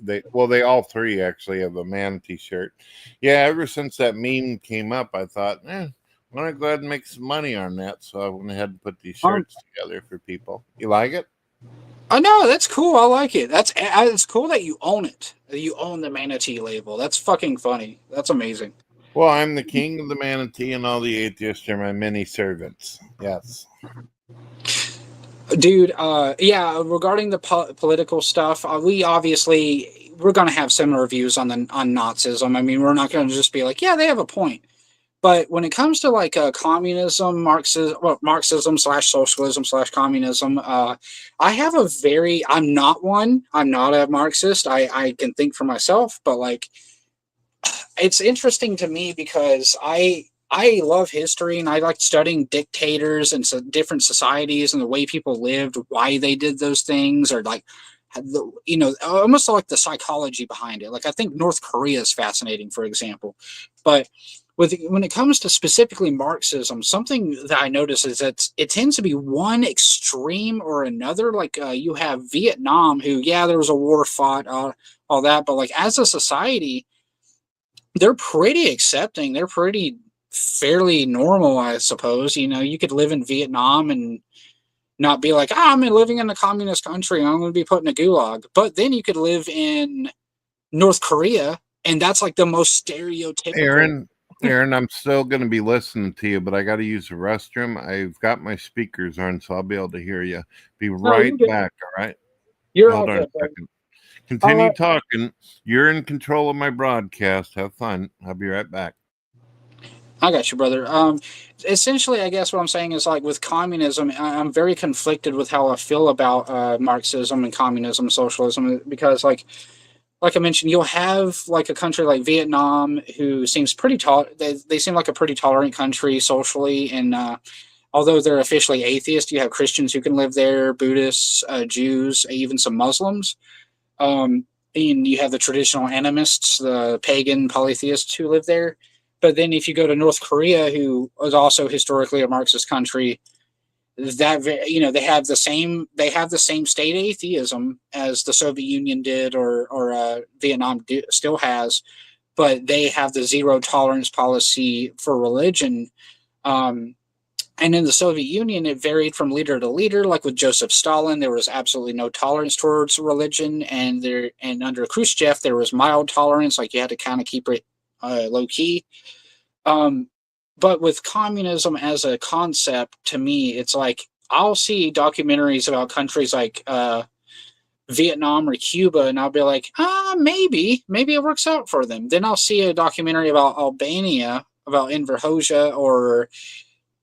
They all three actually have a manatee shirt. Yeah, ever since that meme came up, I thought, why don't I go ahead and make some money on that? So I went ahead and put these shirts together for people. You like it? Oh no, that's cool. I like it. It's cool that you own it. You own the manatee label. That's fucking funny. That's amazing. Well, I'm the king of the manatee, and all the atheists are my mini servants. Yes. Dude, yeah, regarding the political stuff, we're going to have similar views on Nazism. I mean, we're not going to just be like, yeah, they have a point. But when it comes to like communism, Marxism / socialism / communism, I'm not a Marxist. I can think for myself, but like, it's interesting to me because I love history and I like studying dictators and different societies and the way people lived, why they did those things, or like, almost like the psychology behind it. Like I think North Korea is fascinating, for example. But when it comes to specifically Marxism, something that I notice is that it tends to be one extreme or another. Like you have Vietnam, who, yeah, there was a war fought, all that, but like as a society, they're pretty accepting. They're pretty fairly normal, I suppose. You know, you could live in Vietnam and not be like, I'm living in a communist country and I'm going to be put in a gulag. But then you could live in North Korea, and that's like the most stereotypical. Aaron, I'm still going to be listening to you, but I got to use the restroom. I've got my speakers on, so I'll be able to hear you. Be right back, all right? Hold on a second. Continue talking. You're in control of my broadcast. Have fun. I'll be right back. I got you, brother. Essentially, I guess what I'm saying is like with communism, I'm very conflicted with how I feel about Marxism and communism, socialism, because like I mentioned, you'll have like a country like Vietnam who seems pretty they seem like a pretty tolerant country socially, and although they're officially atheist, you have Christians who can live there, Buddhists, Jews, even some Muslims. And you have the traditional animists, the pagan polytheists who live there. But then if you go to North Korea, who is also historically a Marxist country, that they have the same state atheism as the Soviet Union did or Vietnam still has, but they have the zero tolerance policy for religion. And in the Soviet Union, it varied from leader to leader. Like with Joseph Stalin, there was absolutely no tolerance towards religion, and under Khrushchev, there was mild tolerance. Like you had to kind of keep it low key. But with communism as a concept, to me, it's like I'll see documentaries about countries like Vietnam or Cuba, and I'll be like, maybe it works out for them. Then I'll see a documentary about Albania, about Enver Hoxha, or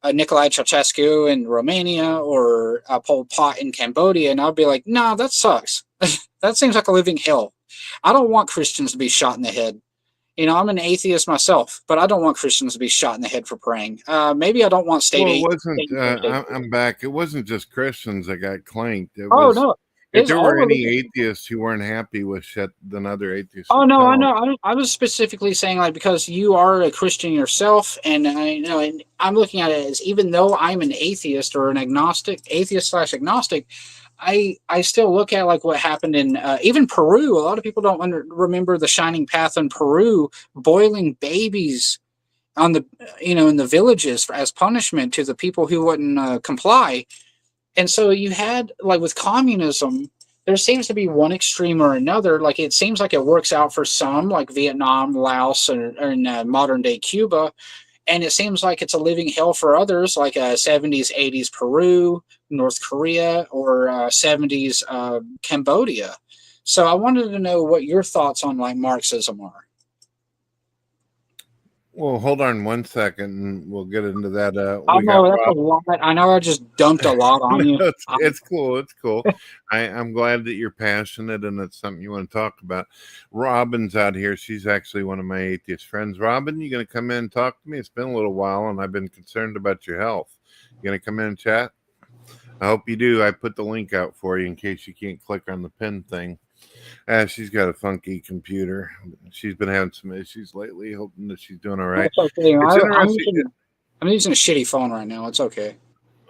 Nicolae Ceausescu in Romania, or Pol Pot in Cambodia, and I'll be like, nah, that sucks. That seems like a living hell. I don't want Christians to be shot in the head. You know, I'm an atheist myself, but I don't want Christians to be shot in the head for praying. Maybe I don't want state. Well, it wasn't. I'm back. It wasn't just Christians that got clanked. No. If It's there all were any religion. atheists who weren't happy with shit, then other atheists Oh would no, tell I them. know. I was specifically saying like because you are a Christian yourself, and I know, and I'm looking at it as even though I'm an atheist or an agnostic, atheist slash agnostic, I still look at like what happened in even Peru. A lot of people don't remember the shining path in Peru, boiling babies on the in the villages as punishment to the people who wouldn't comply. And so you had like with communism, there seems to be one extreme or another. Like it seems like it works out for some, like Vietnam, Laos, or in modern day Cuba, and it seems like it's a living hell for others, like 70s, 80s Peru, North Korea, or 70s Cambodia. So I wanted to know what your thoughts on like Marxism are. Well, hold on one second, and we'll get into that. I We got know that's a Rob. lot. I know I just dumped a lot on you. It's cool. It's cool. I'm glad that you're passionate and it's something you want to talk about. Robin's out here. She's actually one of my atheist friends. Robin, you going to come in and talk to me? It's been a little while, and I've been concerned about your health. You going to come in and chat? I hope you do. I put the link out for you in case you can't click on the pin thing. She's got a funky computer. She's been having some issues lately, hoping that she's doing all right. That's okay. It's interesting. I'm using a shitty phone right now. It's okay.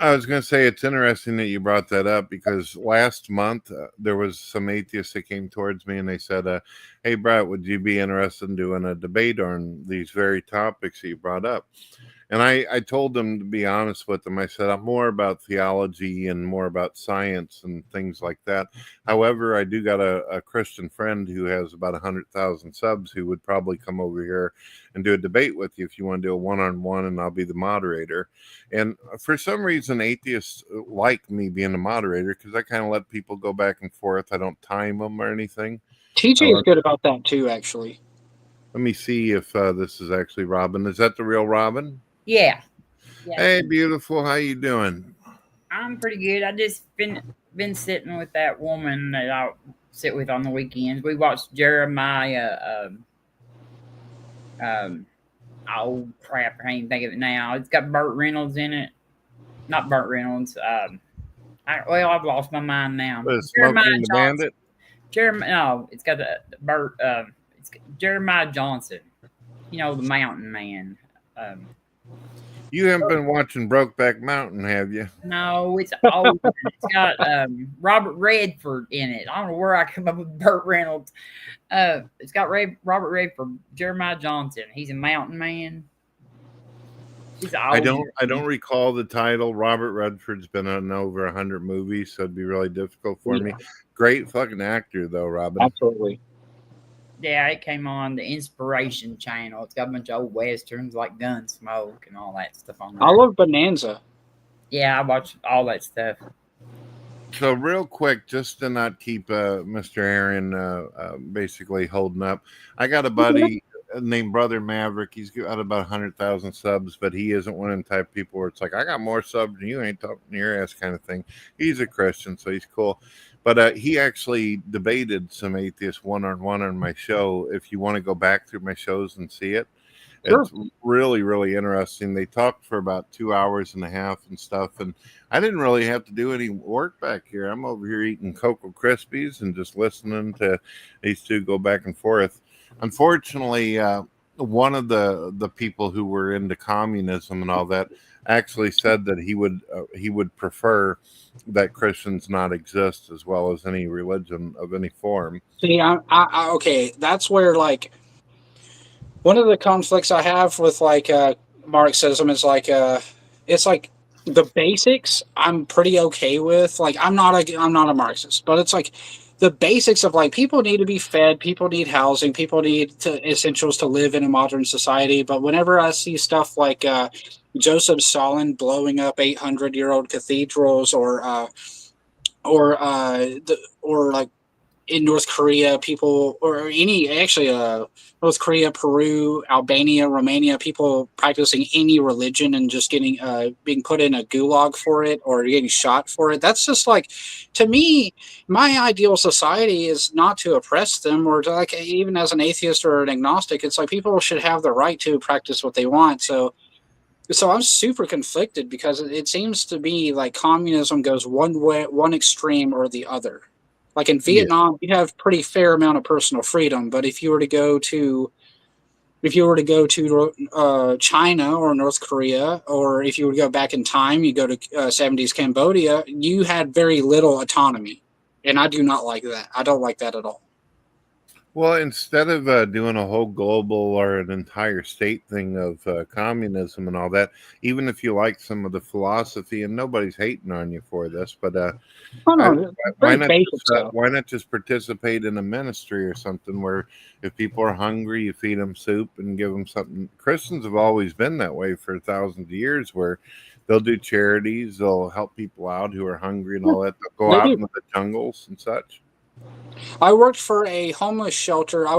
I was going to say it's interesting that you brought that up because last month there was some atheists that came towards me and they said, hey, Brett, would you be interested in doing a debate on these very topics that you brought up? And I told them, to be honest with them, I said, I'm more about theology and more about science and things like that. However, I do got a Christian friend who has about 100,000 subs who would probably come over here and do a debate with you if you want to do a one-on-one, and I'll be the moderator. And for some reason, atheists like me being the moderator because I kind of let people go back and forth. I don't time them or anything. TJ is good about that too, actually. Let me see if this is actually Robin. Is that the real Robin? Yeah. Hey, beautiful. How you doing? I'm pretty good. I just been sitting with that woman that I sit with on the weekends. We watched Jeremiah. Oh crap! I can't even think of it now. It's got Burt Reynolds in it. Not Burt Reynolds. I've lost my mind now. Jeremiah Smoking the Johnson. Bandit? No, it's got the Burt. It's Jeremiah Johnson. You know, the Mountain Man. You haven't been watching Brokeback Mountain, have you? No, it's old. It's got Robert Redford in it. I don't know where I come up with Burt Reynolds. It's got Robert Redford, Jeremiah Johnson. He's a mountain man. I don't recall the title. Robert Redford's been in over 100 movies, so it'd be really difficult for me. Great fucking actor, though, Robin. Absolutely. Yeah, it came on the Inspiration Channel. It's got a bunch of old westerns like Gunsmoke and all that stuff on there. I love Bonanza. Yeah, I watch all that stuff. So real quick, just to not keep Mr. Aaron basically holding up, I got a buddy named Brother Maverick. He's got about 100,000 subs, but he isn't one of the type of people where it's like, I got more subs than you, ain't talking your ass kind of thing. He's a Christian, so he's cool. But he actually debated some atheists one-on-one on my show. If you want to go back through my shows and see it, sure. It's really, really interesting. They talked for about 2 hours and a half and stuff, and I didn't really have to do any work back here. I'm over here eating Cocoa Krispies and just listening to these two go back and forth. Unfortunately, one of the people who were into communism and all that actually said that he would prefer that Christians not exist as well as any religion of any form. See, okay, that's where like one of the conflicts I have with like Marxism is like it's like the basics I'm pretty okay with. Like I'm not a Marxist, but it's like the basics of like people need to be fed, people need housing, people need essentials to live in a modern society. But whenever I see stuff like Joseph Stalin blowing up 800-year-old cathedrals, or like in North Korea, people, or any actually North Korea, Peru, Albania, Romania, people practicing any religion and just getting being put in a gulag for it or getting shot for it. That's just like, to me, my ideal society is not to oppress them, or to, like, even as an atheist or an agnostic, it's like people should have the right to practice what they want. So I'm super conflicted because it seems to be like communism goes one way, one extreme or the other. Like in Vietnam, you have pretty fair amount of personal freedom, but if you were to go to China or North Korea, or if you were to go back in time, you go to 70s Cambodia, you had very little autonomy. And I do not like that. I don't like that at all. Well, instead of doing a whole global or an entire state thing of communism and all that, even if you like some of the philosophy, and nobody's hating on you for this, but why not just participate in a ministry or something where if people are hungry, you feed them soup and give them something. Christians have always been that way for thousands of years, where they'll do charities, they'll help people out who are hungry and all that. They'll go out into the jungles and such. I worked for a homeless shelter. I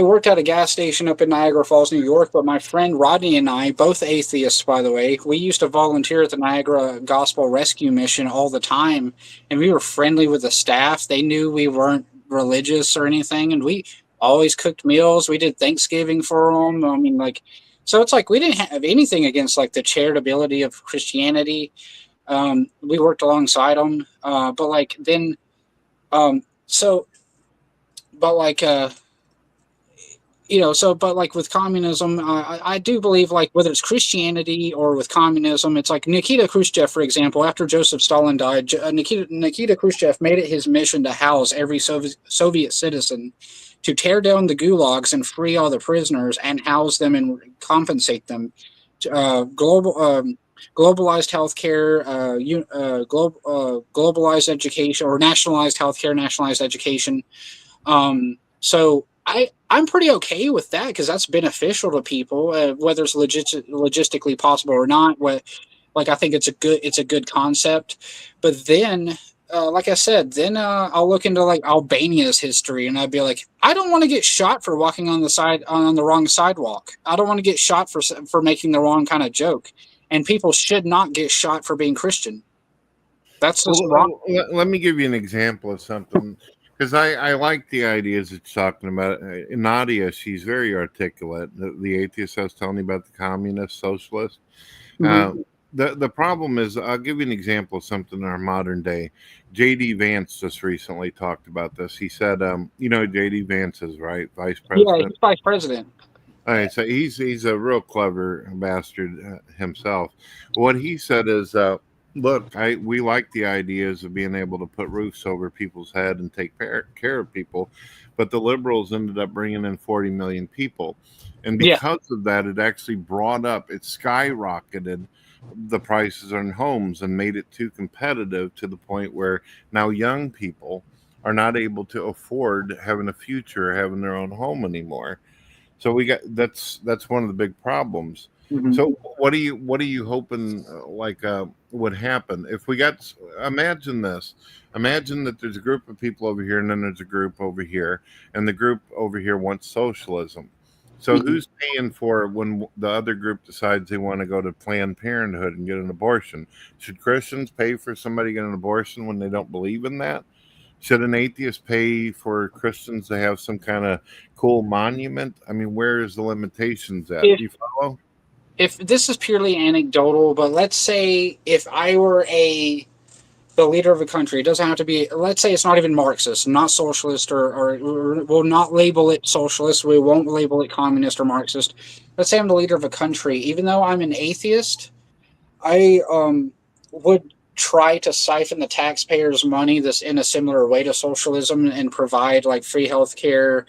worked at a gas station up in Niagara Falls, New York, but my friend Rodney and I, both atheists, by the way, we used to volunteer at the Niagara Gospel Rescue Mission all the time, and we were friendly with the staff. They knew we weren't religious or anything, and we always cooked meals. We did Thanksgiving for them. I mean, like, so it's like we didn't have anything against, like, the charitability of Christianity. We worked alongside them, but, like, then, but like with communism, I do believe, like, whether it's Christianity or with communism, it's like Nikita Khrushchev, for example. After Joseph Stalin died, Nikita Khrushchev made it his mission to house every Soviet citizen, to tear down the gulags and free all the prisoners and house them and compensate them. Globalized healthcare, globalized education, or nationalized healthcare, nationalized education. So I'm pretty okay with that, because that's beneficial to people, whether it's logistically possible or not. I think it's a good concept. But then, like I said, then I'll look into, like, Albania's history, and I'd be like, I don't want to get shot for walking on the wrong sidewalk. I don't want to get shot for making the wrong kind of joke, and people should not get shot for being Christian. That's just wrong. Let me give you an example of something. Because I like the ideas that you're talking about. Nadia, she's very articulate. The atheist I was telling you about, the communist, socialist. Mm-hmm. The problem is, I'll give you an example of something in our modern day. J.D. Vance just recently talked about this. He said, you know, J.D. Vance is, right? Vice president. Yeah, he's vice president. All right, so he's a real clever bastard himself. What he said is, look, we like the ideas of being able to put roofs over people's head and take care of people, but the liberals ended up bringing in 40 million people. And because of that, it actually skyrocketed the prices on homes and made it too competitive, to the point where now young people are not able to afford having a future, having their own home anymore. So that's one of the big problems. Mm-hmm. So what are you hoping would happen if we got? Imagine this. Imagine that there's a group of people over here, and then there's a group over here, and the group over here wants socialism. So who's paying for it when the other group decides they want to go to Planned Parenthood and get an abortion? Should Christians pay for somebody to get an abortion when they don't believe in that? Should an atheist pay for Christians to have some kind of cool monument? I mean, where is the limitations at? Do you follow? If this is purely anecdotal, but let's say if I were the leader of a country, it doesn't have to be, let's say it's not even Marxist, not socialist, or we'll not label it socialist, we won't label it communist or Marxist. Let's say I'm the leader of a country. Even though I'm an atheist, I would try to siphon the taxpayers' money this in a similar way to socialism, and provide, like, free healthcare,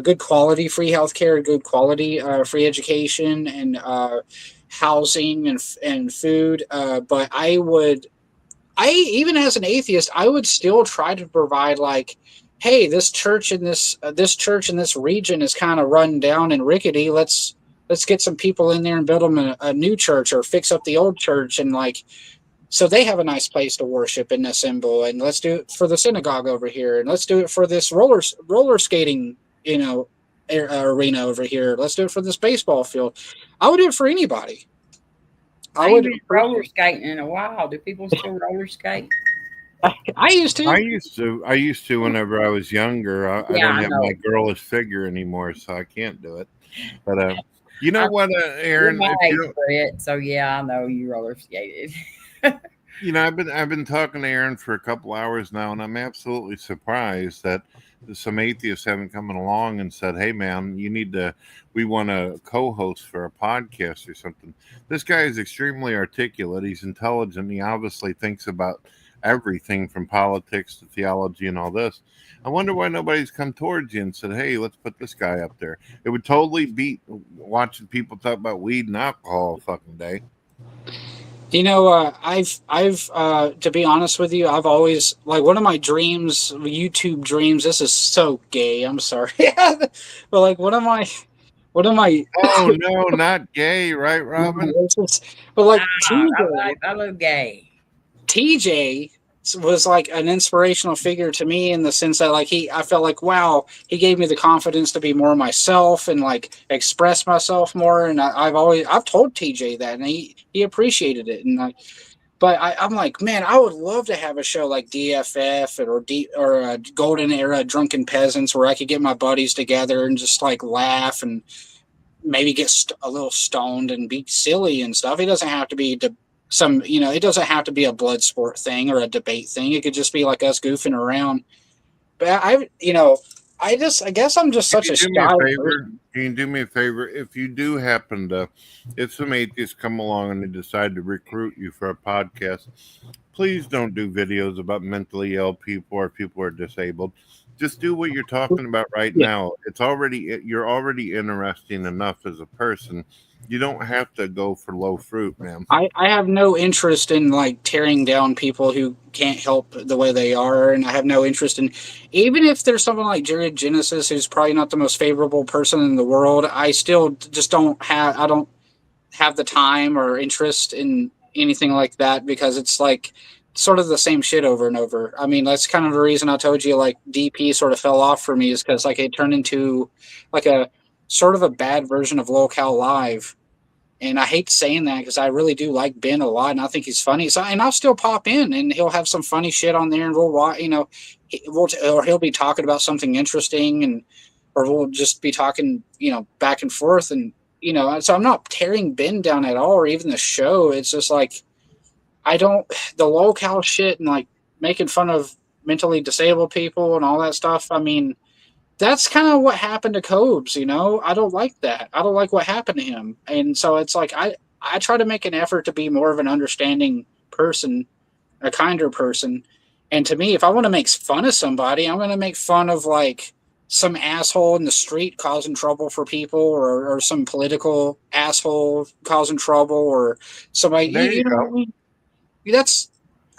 good quality free healthcare, good quality free education, and housing and food. But even as an atheist, I would still try to provide, like, hey, this church in this region is kind of run down and rickety. Let's get some people in there and build them a new church, or fix up the old church, and, like, so they have a nice place to worship and assemble. And let's do it for the synagogue over here, and let's do it for this roller skating, arena over here. Let's do it for this baseball field. I would do it for anybody. I ain't been roller skating in a while. Do people still roller skate? I used to. I used to whenever I was younger. I don't have my girlish figure anymore, so I can't do it. But you know what, Aaron? So yeah, I know you roller skated. You know, I've been talking to Aaron for a couple hours now, and I'm absolutely surprised that some atheists haven't come along and said, "Hey, man, we want a co-host for a podcast or something." This guy is extremely articulate. He's intelligent. He obviously thinks about everything from politics to theology and all this. I wonder why nobody's come towards you and said, "Hey, let's put this guy up there." It would totally beat watching people talk about weed and alcohol all fucking day. You know, to be honest with you, I've always, like, one of my dreams, YouTube dreams, this is so gay, I'm sorry. But, like, one of my, Oh, no, not gay, right, Robin? but, like, I love gay. TJ was like an inspirational figure to me in the sense that, like, I felt like, wow, he gave me the confidence to be more myself and, like, express myself more. And I've told TJ that, and he appreciated it. And, like, but I'm like, man, I would love to have a show like DFF or Golden Era Drunken Peasants, where I could get my buddies together and just, like, laugh and maybe get a little stoned and be silly and stuff. It doesn't have to be it doesn't have to be a blood sport thing or a debate thing. It could just be like us goofing around. But I guess I'm just such a shy person. Can you do me a favor? If you do happen to, if some atheists come along and they decide to recruit you for a podcast, please don't do videos about mentally ill people or people who are disabled. Just do what you're talking about right now. You're already interesting enough as a person. You don't have to go for low fruit, man. I have no interest in, like, tearing down people who can't help the way they are, and I have no interest in, even if there's someone like Jared Genesis, who's probably not the most favorable person in the world, I still just don't have the time or interest in anything like that, because it's like sort of the same shit over and over. I mean, that's kind of the reason I told you, like, DP sort of fell off for me, is because, like, it turned into like a sort of a bad version of Locale Live. And I hate saying that because I really do like Ben a lot, and I think he's funny. So, and I'll still pop in, and he'll have some funny shit on there, and we'll watch. Or he'll be talking about something interesting, or we'll just be talking, back and forth, and So I'm not tearing Ben down at all, or even the show. It's just like the locale shit and, like, making fun of mentally disabled people and all that stuff. I mean, that's kind of what happened to Cobes, I don't like that. I don't like what happened to him. And so it's like, I try to make an effort to be more of an understanding person, a kinder person. And to me, if I want to make fun of somebody, I'm going to make fun of, like, some asshole in the street causing trouble for people, or some political asshole causing trouble, or somebody, There you know go. what I mean?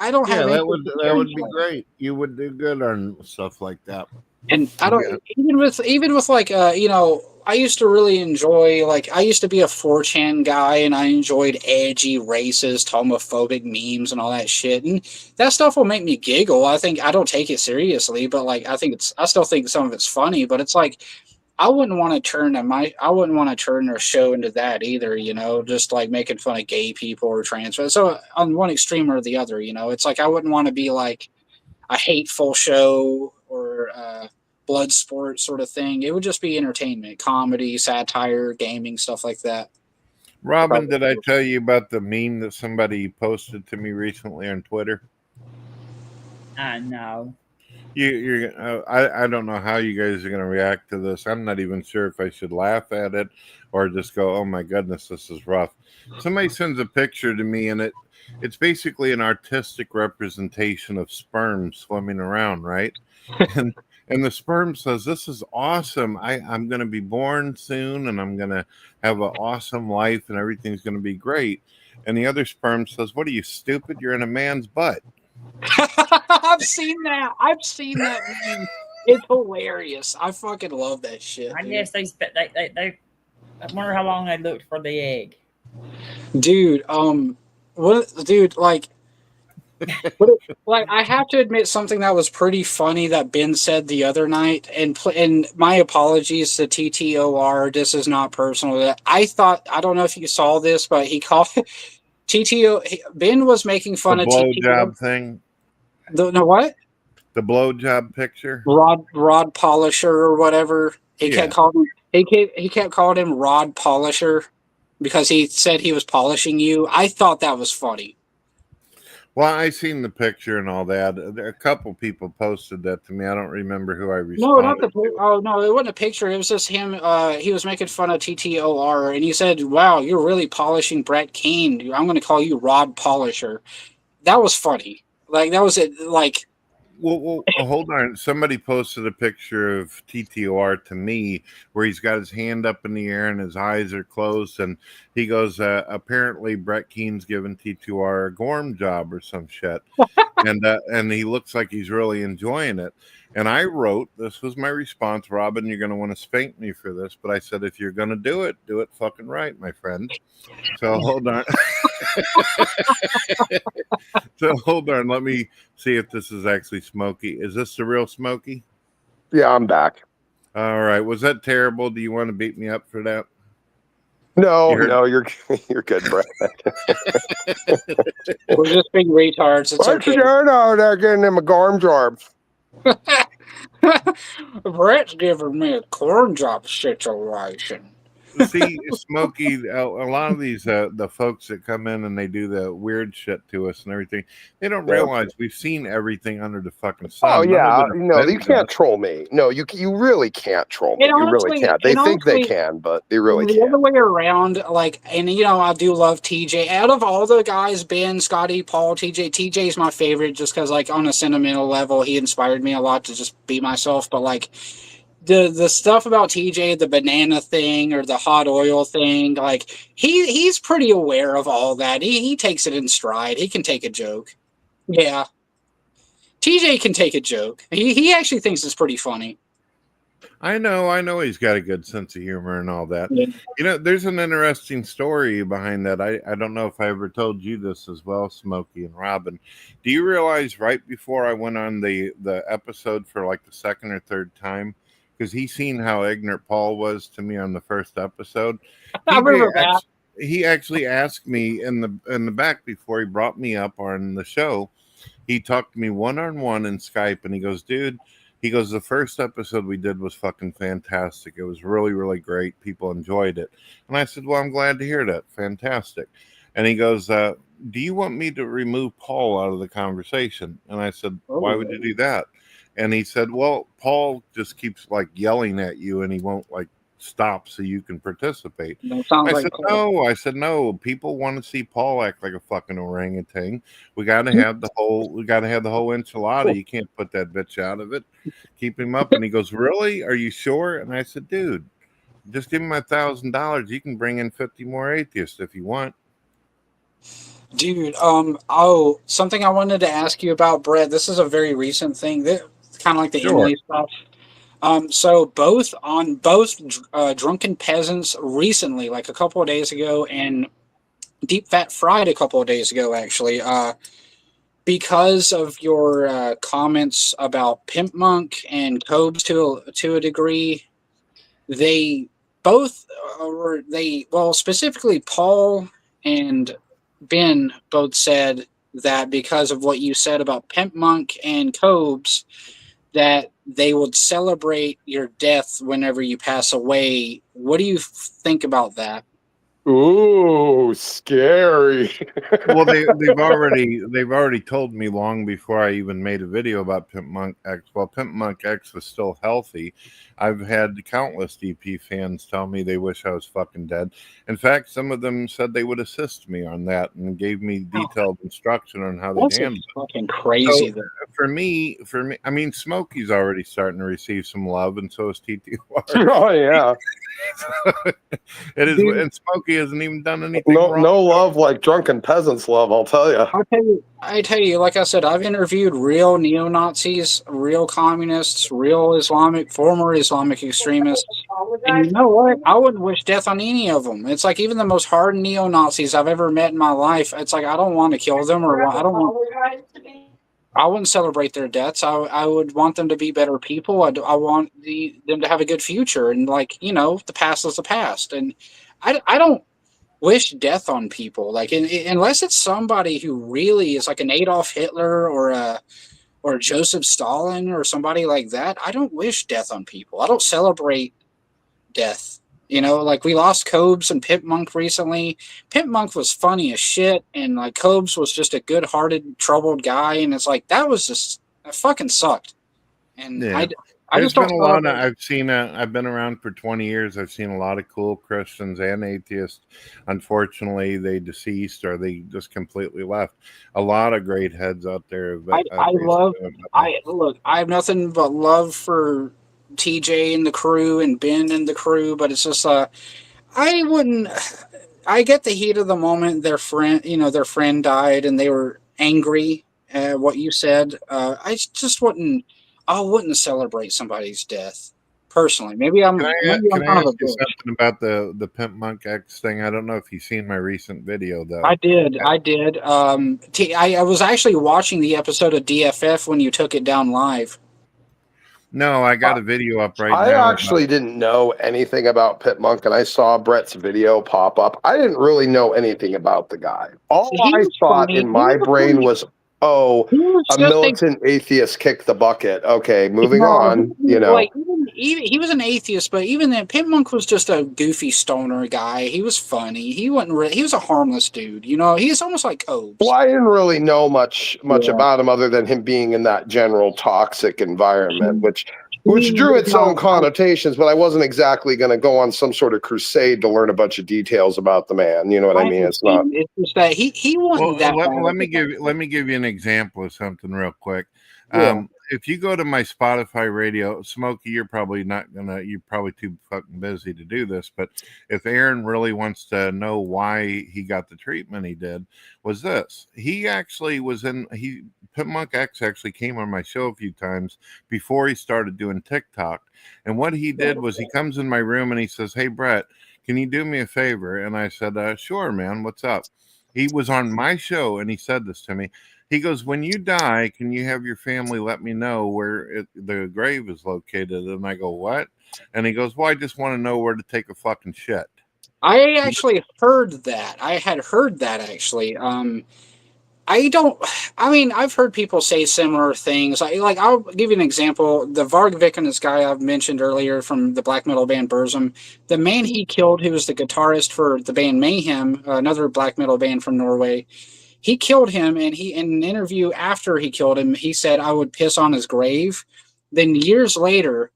I don't have that would be great. You would do good on stuff like that. And I don't even with like I used to really enjoy, like, I used to be a 4chan guy, and I enjoyed edgy, racist, homophobic memes and all that shit. And that stuff will make me giggle. I don't take it seriously, but, like, I still think some of it's funny, but it's like I wouldn't want to turn their show into that either, just like making fun of gay people or trans. So on one extreme or the other, it's like I wouldn't want to be like a hateful show or blood sport sort of thing. It would just be entertainment, comedy, satire, gaming, stuff like that. Robin, did I tell you about the meme that somebody posted to me recently on Twitter? No. I don't know how you guys are going to react to this. I'm not even sure if I should laugh at it or just go, "Oh my goodness, this is rough." Somebody sends a picture to me, and it's basically an artistic representation of sperm swimming around, right? And the sperm says, "This is awesome. I'm going to be born soon, and I'm going to have an awesome life, and everything's going to be great." And the other sperm says, "What are you, stupid? You're in a man's butt." I've seen that meme. It's hilarious. I fucking love that shit. I guess they I wonder how long they looked for the egg. Dude, like, I have to admit something that was pretty funny that Ben said the other night, and my apologies to TTOR. This is not personal. I don't know if you saw this, but he called Ben was making fun the of blowjob thing. No, what? The blowjob picture. Rod Polisher or whatever. He kept calling him Rod Polisher because he said he was polishing you. I thought that was funny. Well, I seen the picture and all that. A couple people posted that to me. I don't remember who I No, not the. responded to. Oh no, it wasn't a picture. It was just him. He was making fun of TTOR, and he said, "Wow, you're really polishing Brett Keane. I'm going to call you Rod Polisher." That was funny. Like that was it. Like, Well, hold on. Somebody posted a picture of TTOR to me where he's got his hand up in the air and his eyes are closed, and he goes, "Apparently, Brett Keane's giving TTOR a Gorm job or some shit," and he looks like he's really enjoying it. And I wrote, this was my response, Robin, you're going to want to spank me for this, but I said, if you're going to do it fucking right, my friend. So hold on. So hold on. Let me see if this is actually Smokey. Is this the real Smokey? Yeah, I'm back. All right. Was that terrible? Do you want to beat me up for that? No, you're good, Brett. we're just being retards. It's What's okay. you doing out there getting him a Gorm job? Brett's giving me a corn job situation. See, Smokey, a lot of these the folks that come in and they do the weird shit to us and everything, they don't realize we've seen everything under the fucking sun. Oh yeah, None of it no, you offends can't us. troll me. No, you really can't troll me. And You really honestly- can't. They and think they honestly, can, but they really the can't. other way around, like, and I do love TJ. Out of all the guys, Ben, Scotty, Paul, TJ is my favorite just because, like, on a sentimental level, he inspired me a lot to just be myself. But like the stuff about TJ, the banana thing or the hot oil thing, like he's pretty aware of all that. He takes it in stride. He can take a joke. Yeah. TJ can take a joke. He actually thinks it's pretty funny. I know he's got a good sense of humor and all that. Yeah. There's an interesting story behind that. I don't know if I ever told you this as well, Smokey and Robin. Do you realize right before I went on the episode for like the second or third time, because he seen how ignorant Paul was to me on the first episode, he actually asked me in the back before he brought me up on the show. He talked to me one-on-one in Skype, and he goes, dude, he goes, the first episode we did was fucking fantastic. It was really, really great. People enjoyed it. And I said, well, I'm glad to hear that. Fantastic. And he goes, do you want me to remove Paul out of the conversation? And I said, why would you do that? And he said, well, Paul just keeps like yelling at you and he won't like stop so you can participate. I said, no, people want to see Paul act like a fucking orangutan. We gotta have the whole enchilada. You can't put that bitch out of it. Keep him up. And he goes, really? Are you sure? And I said, dude, just give him $1,000. You can bring in 50 more atheists if you want. Dude, something I wanted to ask you about, Brett. This is a very recent thing. That kind of like the Emily stuff. So both Drunken Peasants recently, like a couple of days ago, and Deep Fat Fried a couple of days ago, actually, because of your comments about Pimp Monk and Cobes to a degree, they both specifically Paul and Ben both said that because of what you said about Pimp Monk and Cobes, that they would celebrate your death whenever you pass away. What do you think about that? Ooh, scary. Well, they've already told me long before I even made a video about Pimp Monk X. While Pimp Monk X was still healthy, I've had countless DP fans tell me they wish I was fucking dead. In fact, some of them said they would assist me on that and gave me detailed instruction on how to handle it. Fucking crazy. So, for me, I mean, Smokey's already starting to receive some love, and so is TTR. Oh yeah. It is, and Smokey hasn't even done anything wrong. No love like Drunken Peasants love, I'll tell you. I tell you, like I said, I've interviewed real neo-Nazis, real communists, real former Islamic extremists. And you know what? I wouldn't wish death on any of them. It's like even the most hardened neo-Nazis I've ever met in my life, it's like I don't want to kill them I wouldn't celebrate their deaths. I would want them to be better people. I want them to have a good future. And the past is the past. And I don't wish death on people. Like unless it's somebody who really is like an Adolf Hitler or a Joseph Stalin or somebody like that. I don't wish death on people. I don't celebrate death. You know, like we lost Cobes and Pimp Monk recently. Pimp Monk was funny as shit, and like Cobes was just a good-hearted, troubled guy, and it's like that fucking sucked. And Yeah. I There's just don't been a lot of, celebrate. I've seen, I've been around for 20 years. I've seen a lot of cool Christians and atheists. Unfortunately, they deceased or they just completely left. A lot of great heads out there. Look, I have nothing but love for TJ and the crew and Ben and the crew, but it's just, I wouldn't, I get the heat of the moment. Their friend died and they were angry at what you said. I wouldn't celebrate somebody's death personally. Maybe I'm Can kind I of a ask you bitch. something about the Pimp Monk X thing? I don't know if you've seen my recent video, though. I did. I was actually watching the episode of DFF when you took it down live. No, I got a video up right I now. actually didn't know anything about Pit Monk, and I saw Brett's video pop up. I didn't really know anything about the guy. All I thought in my brain was, oh, a militant atheist kicked the bucket. Okay, moving on. You know, Like he was an atheist, but even then, Pimp Monk was just a goofy stoner guy. He was funny. He wasn't. He was a harmless dude. You know, he's almost like Cobes. well, I didn't really know much about him other than him being in that general toxic environment, which drew its own connotations. But I wasn't exactly going to go on some sort of crusade to learn a bunch of details about the man. You know what I mean? It's not. It's just that he wasn't that bad. Let me give you an example of something real quick. Yeah. If you go to my Spotify radio, Smokey, you're probably too fucking busy to do this. But if Aaron really wants to know why he got the treatment he did, was this. He actually was Pimp Monk X actually came on my show a few times before he started doing TikTok. And what he did was he comes in my room and he says, "Hey, Brett, can you do me a favor?" And I said, "Sure, man. What's up?" He was on my show and he said this to me. He goes, "When you die, can you have your family let me know where the grave is located?" And I go, "What?" And he goes, "Well, I just want to know where to take a fucking shit." I actually heard that. I had heard that actually. I've heard people say similar things. I'll give you an example. The Varg Vikernes guy I've mentioned earlier from the black metal band Burzum, the man he killed, who was the guitarist for the band Mayhem, another black metal band from Norway, he killed him, and in an interview after he killed him, he said, "I would piss on his grave." Then years later,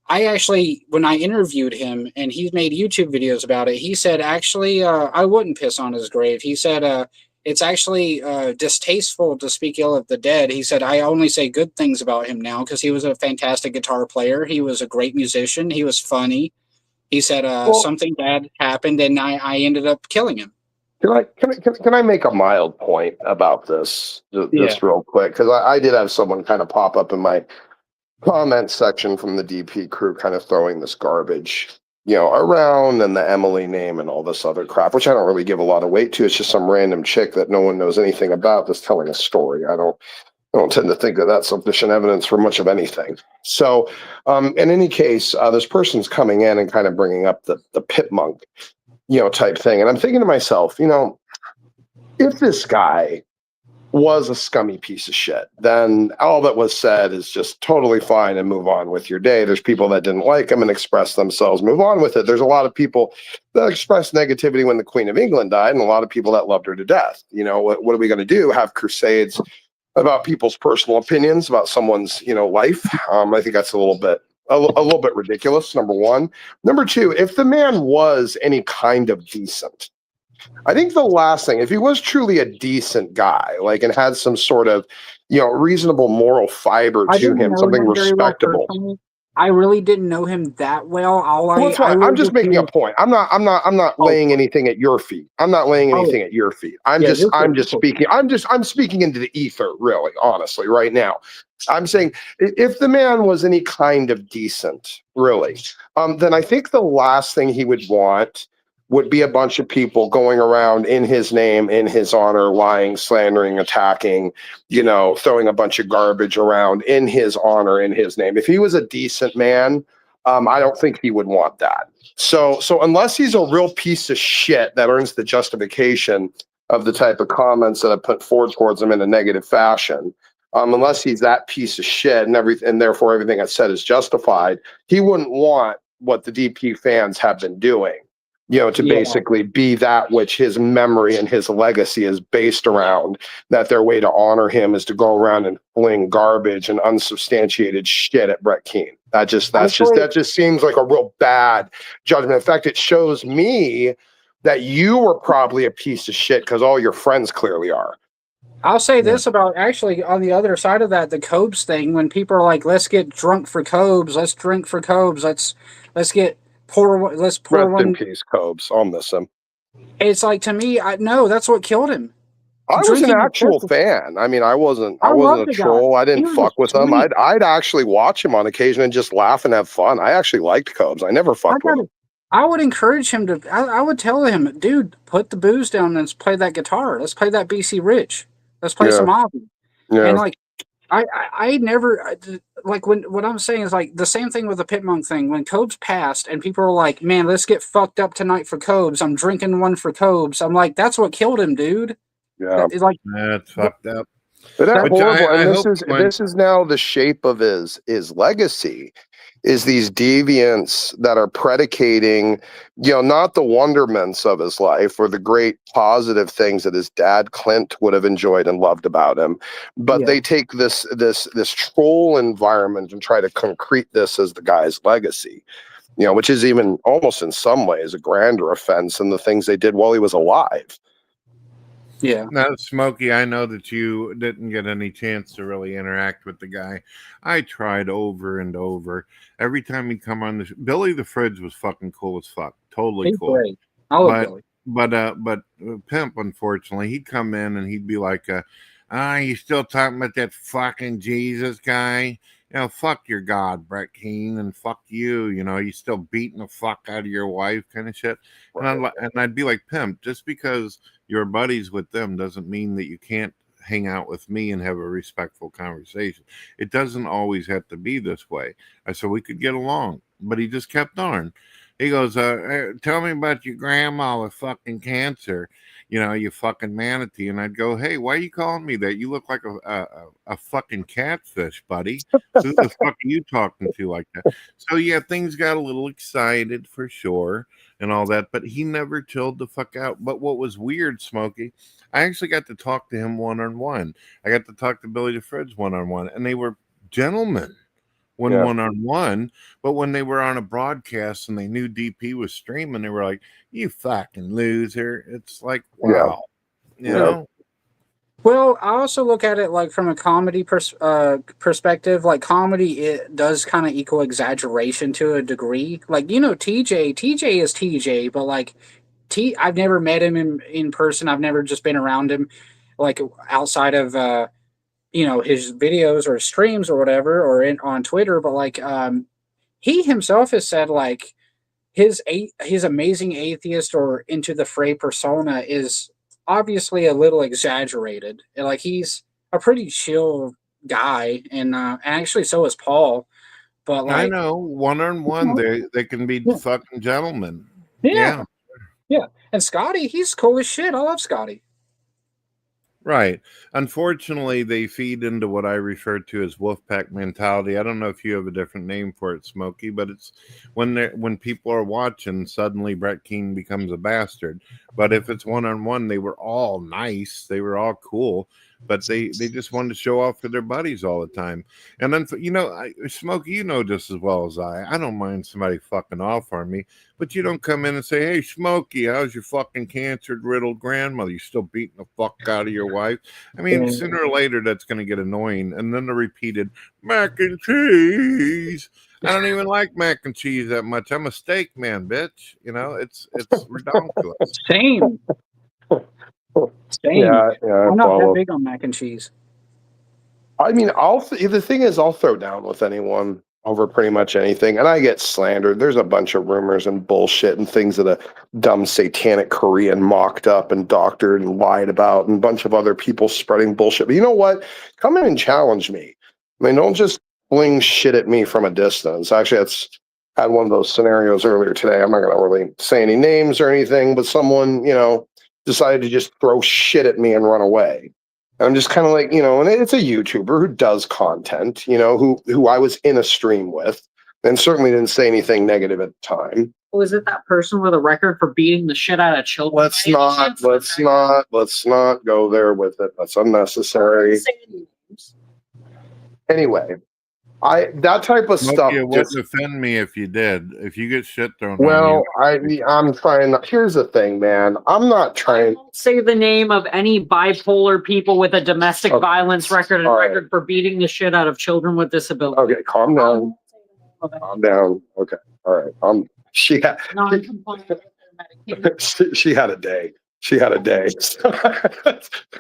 when I interviewed him and he made YouTube videos about it, he said, actually, I wouldn't piss on his grave. He said, it's actually distasteful to speak ill of the dead. He said, I only say good things about him now because he was a fantastic guitar player. He was a great musician. He was funny. He said, something bad happened and I ended up killing him. Can I make a mild point about this just real quick? Because I did have someone kind of pop up in my comment section from the DP crew kind of throwing this garbage, around, and the Emily name and all this other crap, which I don't really give a lot of weight to. It's just some random chick that no one knows anything about that's telling a story. I don't tend to think that that's sufficient evidence for much of anything. So in any case, this person's coming in and kind of bringing up the Pit Monk, type thing. And I'm thinking to myself, if this guy was a scummy piece of shit, then all that was said is just totally fine and move on with your day. There's people that didn't like him and expressed themselves, move on with it. There's a lot of people that expressed negativity when the Queen of England died and a lot of people that loved her to death. What are we going to do? Have crusades about people's personal opinions about someone's, life? I think that's a little bit ridiculous, number one. Number two, if the man was any kind of decent, I think the last thing, if he was truly a decent guy, and had some sort of, reasonable moral fiber to him, something respectable. I really didn't know him that well. I'm just making a point. I'm not laying anything at your feet. I'm not laying anything at your feet. I'm speaking into the ether, really, honestly, right now. I'm saying if the man was any kind of decent, really, then I think the last thing he would want would be a bunch of people going around in his name, in his honor, lying, slandering, attacking, throwing a bunch of garbage around in his honor, in his name. If he was a decent man, I don't think he would want that. So unless he's a real piece of shit that earns the justification of the type of comments that I put forward towards him in a negative fashion, unless he's that piece of shit and therefore everything I said is justified, he wouldn't want what the DP fans have been doing, to Yeah. basically be that which his memory and his legacy is based around, that their way to honor him is to go around and fling garbage and unsubstantiated shit at Brett Keane. That just seems like a real bad judgment. In fact, it shows me that you were probably a piece of shit because all your friends clearly are. I'll say this about actually on the other side of that, the Cobes thing. When people are like, "Let's get drunk for Cobes, let's drink for Cobes, let's pour Rest one." in peace, Cobes. I'll miss him. It's like, to me, no, that's what killed him. I was an Drinking actual fan. I mean, I wasn't love a the guy. troll. I He didn't was fuck with him. sweet. I'd actually watch him on occasion and just laugh and have fun. I actually liked Cobes. I never fucked with him. I would encourage him to. I would tell him, dude, put the booze down and let's play that guitar. Let's play that BC Rich. Let's play some Ozzy. Yeah. And like, I never like when what I'm saying is like the same thing with the Pit Monk thing. When Cobes passed and people are like, "Man, let's get fucked up tonight for Cobes. I'm drinking one for Cobes." I'm like, that's what killed him, dude. Yeah, It's like that's fucked up. But that's Which horrible. I And hope this is now the shape of his legacy. Is these deviants that are predicating, not the wonderments of his life or the great positive things that his dad Clint would have enjoyed and loved about him, but they take this troll environment and try to concrete this as the guy's legacy, which is even almost in some ways a grander offense than the things they did while he was alive. Yeah. Now, Smokey, I know that you didn't get any chance to really interact with the guy. I tried over and over. Every time he'd come on the Billy the Fridge was fucking cool as fuck. Totally cool. Great. I love Billy. But Pimp, unfortunately, he'd come in and he'd be like, you still talking about that fucking Jesus guy? Fuck your God, Brett Keane, and fuck you. You still beating the fuck out of your wife, kind of shit. And I'd be like, Pimp, just because you're buddies with them doesn't mean that you can't hang out with me and have a respectful conversation. It doesn't always have to be this way. I said we could get along, but he just kept on. He goes, tell me about your grandma with fucking cancer, you fucking manatee. And I'd go, hey, why are you calling me that? You look like a fucking catfish, buddy. Who the fuck are you talking to like that? So yeah, things got a little excited for sure and all that, but he never chilled the fuck out. But what was weird, Smokey, I actually got to talk to him one-on-one. I got to talk to Billy the Fridge one-on-one, and they were gentlemen when one-on-one, but when they were on a broadcast and they knew DP was streaming, they were like, you fucking loser. It's like, wow. You know? Well, I also look at it like from a comedy perspective. Like comedy, it does kind of equal exaggeration to a degree. Like, TJ is TJ, but like I've never met him in person. I've never just been around him, like outside of his videos or streams or whatever, or on Twitter. But like he himself has said like his amazing atheist or into the fray persona is obviously a little exaggerated. Like he's a pretty chill guy, and actually so is Paul. But like, I know one-on-one, they can be fucking gentlemen. Yeah. And Scotty, he's cool as shit. I love Scotty. Right. Unfortunately, they feed into what I refer to as Wolfpack mentality. I don't know if you have a different name for it, Smokey, but it's when people are watching, suddenly Brett Keane becomes a bastard. But if it's one-on-one, they were all nice. They were all cool. But they just wanted to show off for their buddies all the time. And then, Smokey, just as well as I don't mind somebody fucking off on me, but you don't come in and say, hey, Smokey, how's your fucking cancer-riddled grandmother? You still beating the fuck out of your wife? I mean, sooner or later, that's going to get annoying. And then the repeated mac and cheese. I don't even like mac and cheese that much. I'm a steak man, bitch. It's ridiculous. Same. Yeah, I'm not that big on mac and cheese. I mean, the thing is, I'll throw down with anyone over pretty much anything, and I get slandered. There's a bunch of rumors and bullshit and things that a dumb satanic Korean mocked up and doctored and lied about, and a bunch of other people spreading bullshit. But you know what? Come in and challenge me. I mean, don't just fling shit at me from a distance. Actually, had one of those scenarios earlier today. I'm not going to really say any names or anything, but someone, decided to just throw shit at me and run away. And I'm just kind of like, and it's a YouTuber who does content, who I was in a stream with. and certainly didn't say anything negative at the time. Was it that person with a record for beating the shit out of children? Let's not go there with it. That's unnecessary. Anyway, that type of stuff It just. wouldn't offend me if you did. If you get shit thrown Well, on you. I'm trying. Here's the thing, man. I'm not trying. Say the name of any bipolar people with a domestic violence record and record for beating the shit out of children with disabilities. Okay, calm down. Calm down. Okay, all right. She had she had a day. She had a day.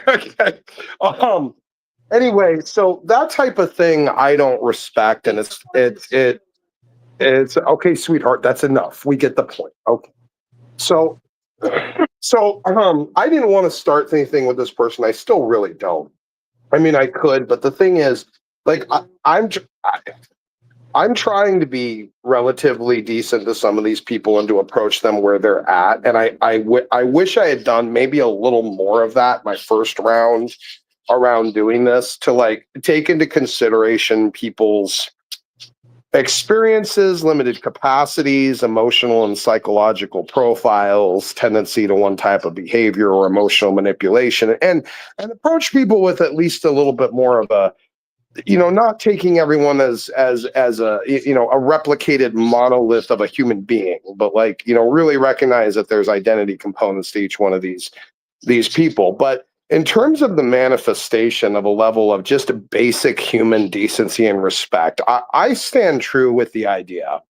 Okay. Anyway, so that type of thing I don't respect, and it's okay, sweetheart. That's enough. We get the point. Okay. So I didn't want to start anything with this person. I still really don't. I mean, I could, but the thing is, like, I'm trying to be relatively decent to some of these people and to approach them where they're at. And I wish I had done maybe a little more of that my first round around doing this, to like take into consideration people's experiences, limited capacities, emotional and psychological profiles, tendency to one type of behavior or emotional manipulation, and approach people with at least a little bit more of a, not taking everyone as a, a replicated monolith of a human being, but like, really recognize that there's identity components to each one of these people. But in terms of the manifestation of a level of just a basic human decency and respect, I stand true with the idea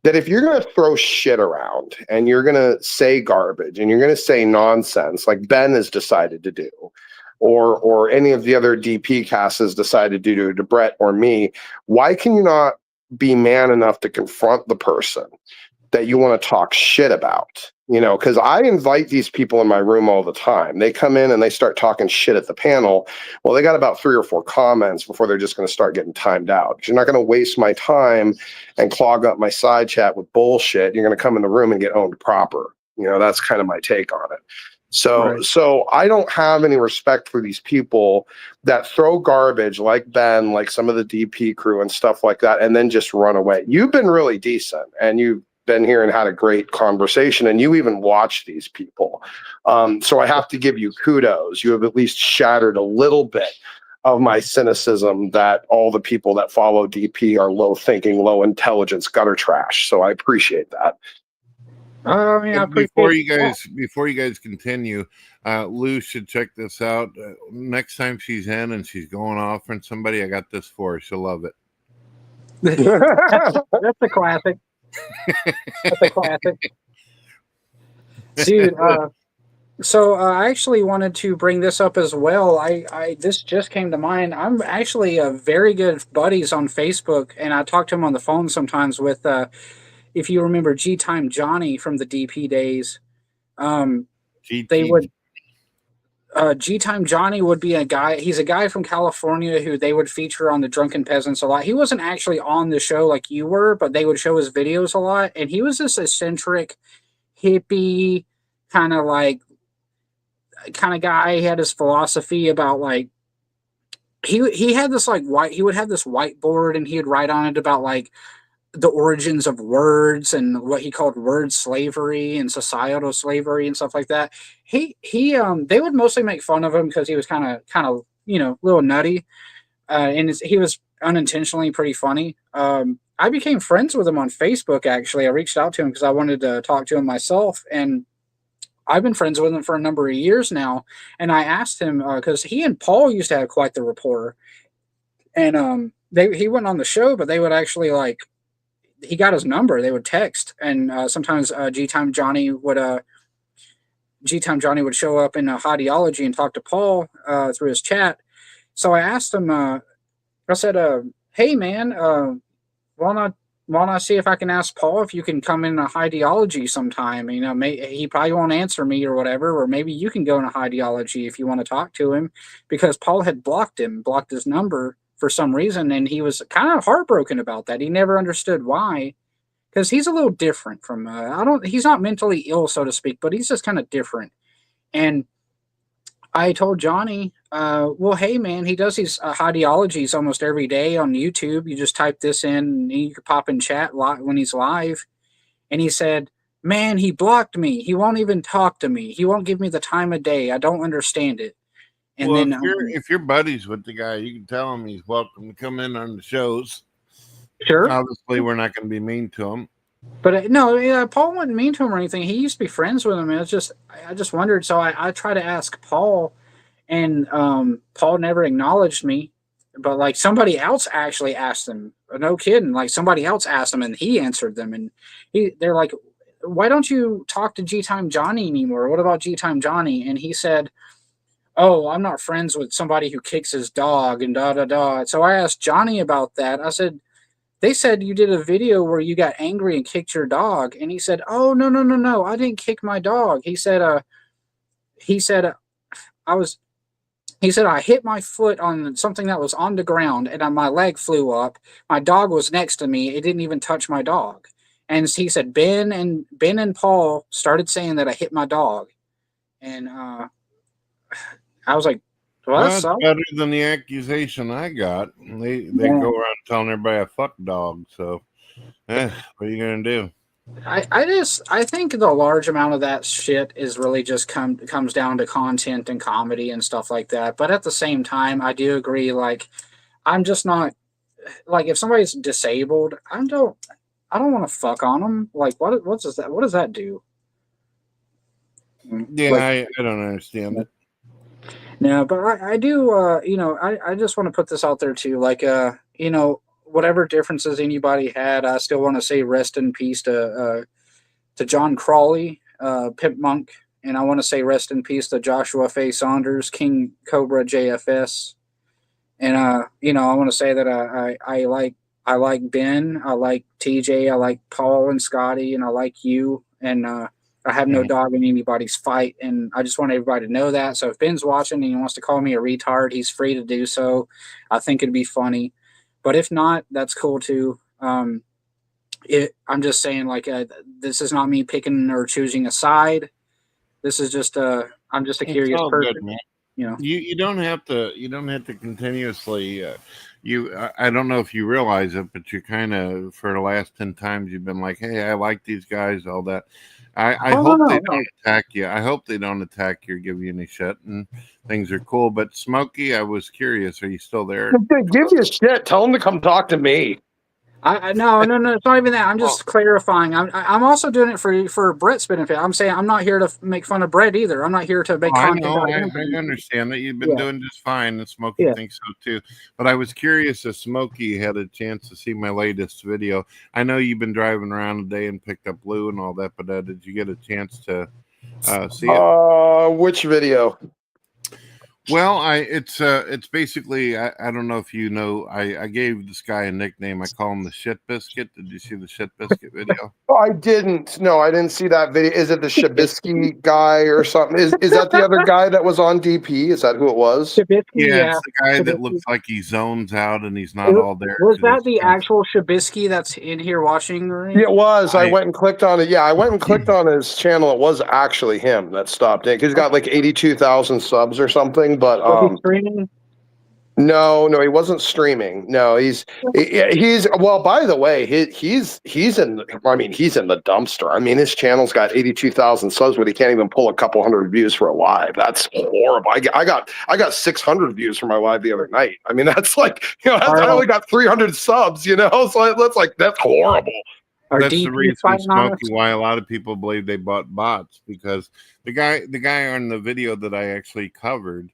that if you're going to throw shit around and you're going to say garbage and you're going to say nonsense like Ben has decided to do, or any of the other DP casts has decided to do to Brett or me, why can you not be man enough to confront the person that you want to talk shit about? Because I invite these people in my room all the time. They come in and they start talking shit at the panel. Well, they got about 3 or 4 comments before they're just going to start getting timed out. Because you're not going to waste my time and clog up my side chat with bullshit. You're going to come in the room and get owned proper. That's kind of my take on it. So I don't have any respect for these people that throw garbage like Ben, like some of the DP crew and stuff like that, and then just run away. You've been really decent, and you've been here and had a great conversation, and you even watch these people. So I have to give you kudos. You have at least shattered a little bit of my cynicism that all the people that follow DP are low thinking, low intelligence, gutter trash. So I appreciate that. Before you guys continue, Lou should check this out. Next time she's in and she's going off on somebody, I got this for her. She'll love it. That's a classic. That's a classic. Dude, so I actually wanted to bring this up as well. This just came to mind. I'm actually very good buddies on Facebook, and I talk to him on the phone sometimes with if you remember G-Time Johnny from the DP days, G-Time Johnny would be a guy. He's a guy from California who they would feature on the Drunken Peasants a lot. He wasn't actually on the show like you were, but they would show his videos a lot. And he was this eccentric, hippie kind of guy. He had his philosophy about like, he had this he would have this whiteboard and he would write on it about like the origins of words and what he called word slavery and societal slavery and stuff like that. They would mostly make fun of him because he was kind of a little nutty, and he was unintentionally pretty funny. I became friends with him on Facebook. Actually, I reached out to him because I wanted to talk to him myself, and I've been friends with him for a number of years now. And I asked him because he and Paul used to have quite the rapport, and he went on the show, but they would actually he got his number. They would text, and sometimes G-Time Johnny would show up in Ideology and talk to Paul through his chat. So I asked him. I said, "Hey man, why not see if I can ask Paul if you can come in Ideology sometime? He probably won't answer me or whatever, or maybe you can go in Ideology if you want to talk to him," because Paul had blocked his number for some reason, and he was kind of heartbroken about that. He never understood why, because he's a little different from he's not mentally ill, so to speak, but he's just kind of different. And I told Johnny, well, hey, man, he does these ideologies almost every day on YouTube. You just type this in and you can pop in chat when he's live. And he said, man, he blocked me. He won't even talk to me. He won't give me the time of day. I don't understand it. And Well, then if you're buddies with the guy, you can tell him he's welcome to come in on the shows. Sure. Obviously, we're not going to be mean to him. But no, yeah, Paul wasn't mean to him or anything. He used to be friends with him. It's just, I just wondered. So I try to ask Paul, and Paul never acknowledged me. But like somebody else actually asked him. No kidding. Like somebody else asked him, and he answered them. And they're like, "Why don't you talk to G Time Johnny anymore? What about G Time Johnny?" And he said, "Oh, I'm not friends with somebody who kicks his dog and da da da." So I asked Johnny about that. I said, they said you did a video where you got angry and kicked your dog. And he said, oh, no, no, no, no. I didn't kick my dog. He said, I was, he said, I hit my foot on something that was on the ground and my leg flew up. My dog was next to me. It didn't even touch my dog. And he said, Ben and Paul started saying that I hit my dog. And I was like, well, That's better than the accusation I got. They go around telling everybody I fuck dog. So, what are you gonna do? I think the large amount of that shit is really just comes down to content and comedy and stuff like that. But at the same time, I do agree. Like, I'm just not like if somebody's disabled, I don't want to fuck on them. Like, what does that do? Yeah, Like, I don't understand it. No, but I do, I just want to put this out there too. Like, whatever differences anybody had, I still want to say rest in peace to John Crawley, Pimp Monk, and I want to say rest in peace to Joshua Faye Saunders, King Cobra JFS. And, I want to say that I like Ben, I like TJ, I like Paul and Scotty, and I like you. And, I have no dog in anybody's fight, and I just want everybody to know that. So if Ben's watching and he wants to call me a retard, he's free to do so. I think it'd be funny, but if not, that's cool too. I'm just saying, like, this is not me picking or choosing a side. This is just I'm just a curious person. Good, man. You know, you don't have to continuously. I don't know if you realize it, but you kind of for the last 10 times you've been like, hey, I like these guys, all that. I hope they don't attack you. I hope they don't attack you or give you any shit, and things are cool. But Smokey, I was curious. Are you still there? Give you shit. Tell them to come talk to me. No, it's not even that. I'm just clarifying. I'm also doing it for Brett's benefit. I'm saying I'm not here to make fun of Brett either. I'm not here to make content. I understand that you've been doing just fine, and Smokey thinks so too. But I was curious if Smokey had a chance to see my latest video. I know you've been driving around today and picked up Blue and all that, but did you get a chance to see it? Which video? Well, it's basically I don't know if you know, I gave this guy a nickname. I call him the Shit Biscuit. Did you see the Shit Biscuit video? Oh, I didn't. No, I didn't see that video. Is it the Shabisky guy or something? Is that the other guy that was on DP? Is that who it was? Shabisky, yeah, it's the guy that looks like he zones out and he's not all there. Was that the actual Shabisky that's in here watching? Yeah, it was. I went and clicked on it. Yeah, I went and clicked on his channel. It was actually him that stopped in. He's got like 82,000 subs or something. But was he streaming? No, he wasn't streaming. No, he's well, by the way, he's in the dumpster. I mean, his channel's got 82,000 subs, but he can't even pull a couple hundred views for a live. That's horrible. I got 600 views for my live the other night. I mean, that's like, I only got 300 subs, so that's horrible. That's the reason, Smokey, why a lot of people believe they bought bots, because the guy on the video that I actually covered,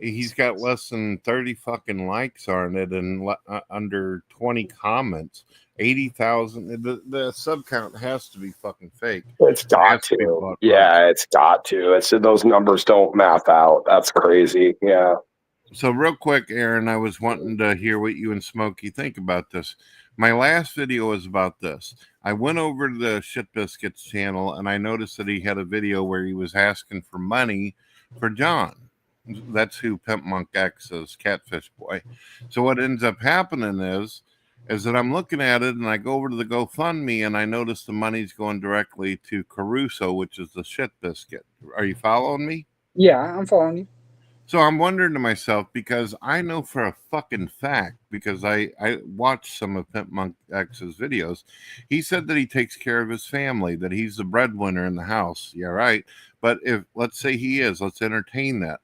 he's got less than 30 fucking likes on it and under 20 comments. 80,000. The sub count has to be fucking fake. It's got to. Yeah, it's got to. Those numbers don't math out. That's crazy. Yeah. So real quick, Aaron, I was wanting to hear what you and Smokey think about this. My last video was about this. I went over to the Shit Biscuits channel and I noticed that he had a video where he was asking for money for John. That's who Pimp Monk X is, Catfish Boy. So what ends up happening is that I'm looking at it and I go over to the GoFundMe and I notice the money's going directly to Caruso, which is the Shit Biscuit. Are you following me? Yeah, I'm following you. So I'm wondering to myself, because I know for a fucking fact, because I watched some of Pimp Monk X's videos, he said that he takes care of his family, that he's the breadwinner in the house. Yeah, right. But if, let's say he is, let's entertain that.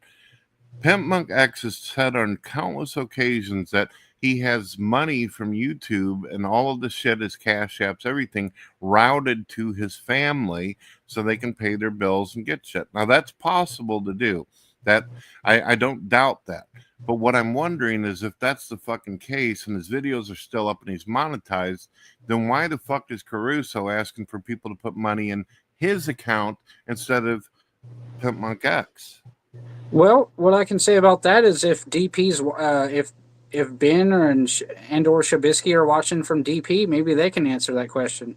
Pimp Monk X has said on countless occasions that he has money from YouTube and all of the shit, his cash apps, everything routed to his family so they can pay their bills and get shit. Now that's possible to do. That I don't doubt that. But what I'm wondering is, if that's the fucking case and his videos are still up and he's monetized, then why the fuck is Caruso asking for people to put money in his account instead of Pimp Monk X? Well, what I can say about that is if DP's if Ben or or Shabisky are watching from DP, maybe they can answer that question.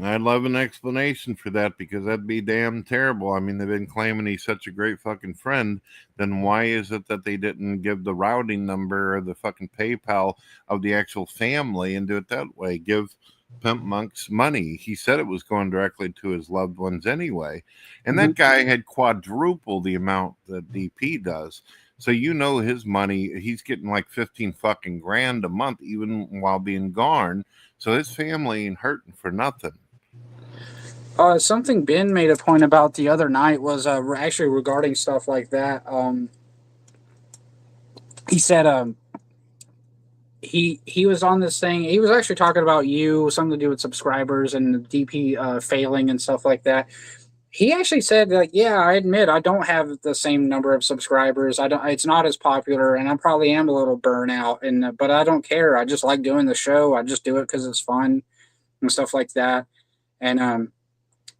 I'd love an explanation for that, because that'd be damn terrible. I mean, they've been claiming he's such a great fucking friend. Then why is it that they didn't give the routing number or the fucking PayPal of the actual family and do it that way? Give Pimp Monk's money. He said it was going directly to his loved ones anyway. And that guy had quadruple the amount that DP does. So you know his money, he's getting like 15 fucking grand a month, even while being gone. So his family ain't hurting for nothing. Something Ben made a point about the other night was actually regarding stuff like that. He said he was on this thing. He was actually talking about you, something to do with subscribers and DP failing and stuff like that. He actually said, like, yeah, I admit I don't have the same number of subscribers. I don't. It's not as popular, and I probably am a little burnout. And but I don't care. I just like doing the show. I just do it because it's fun and stuff like that. And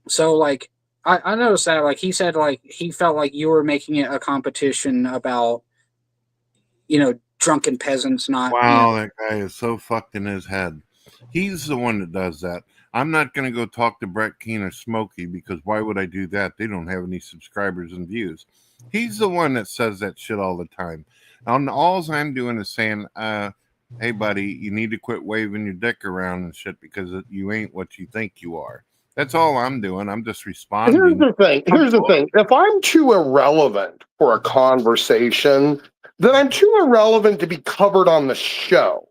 so like I noticed that, like, he said, like, he felt like you were making it a competition about, drunken peasants not. Wow, that guy is so fucked in his head. He's the one that does that. I'm not going to go talk to Brett Keane or Smokey, because why would I do that? They don't have any subscribers and views. He's the one that says that shit all the time. And all I'm doing is saying, hey, buddy, you need to quit waving your dick around and shit, because you ain't what you think you are. That's all I'm doing. I'm just responding. Here's the thing. If I'm too irrelevant for a conversation, then I'm too irrelevant to be covered on the show.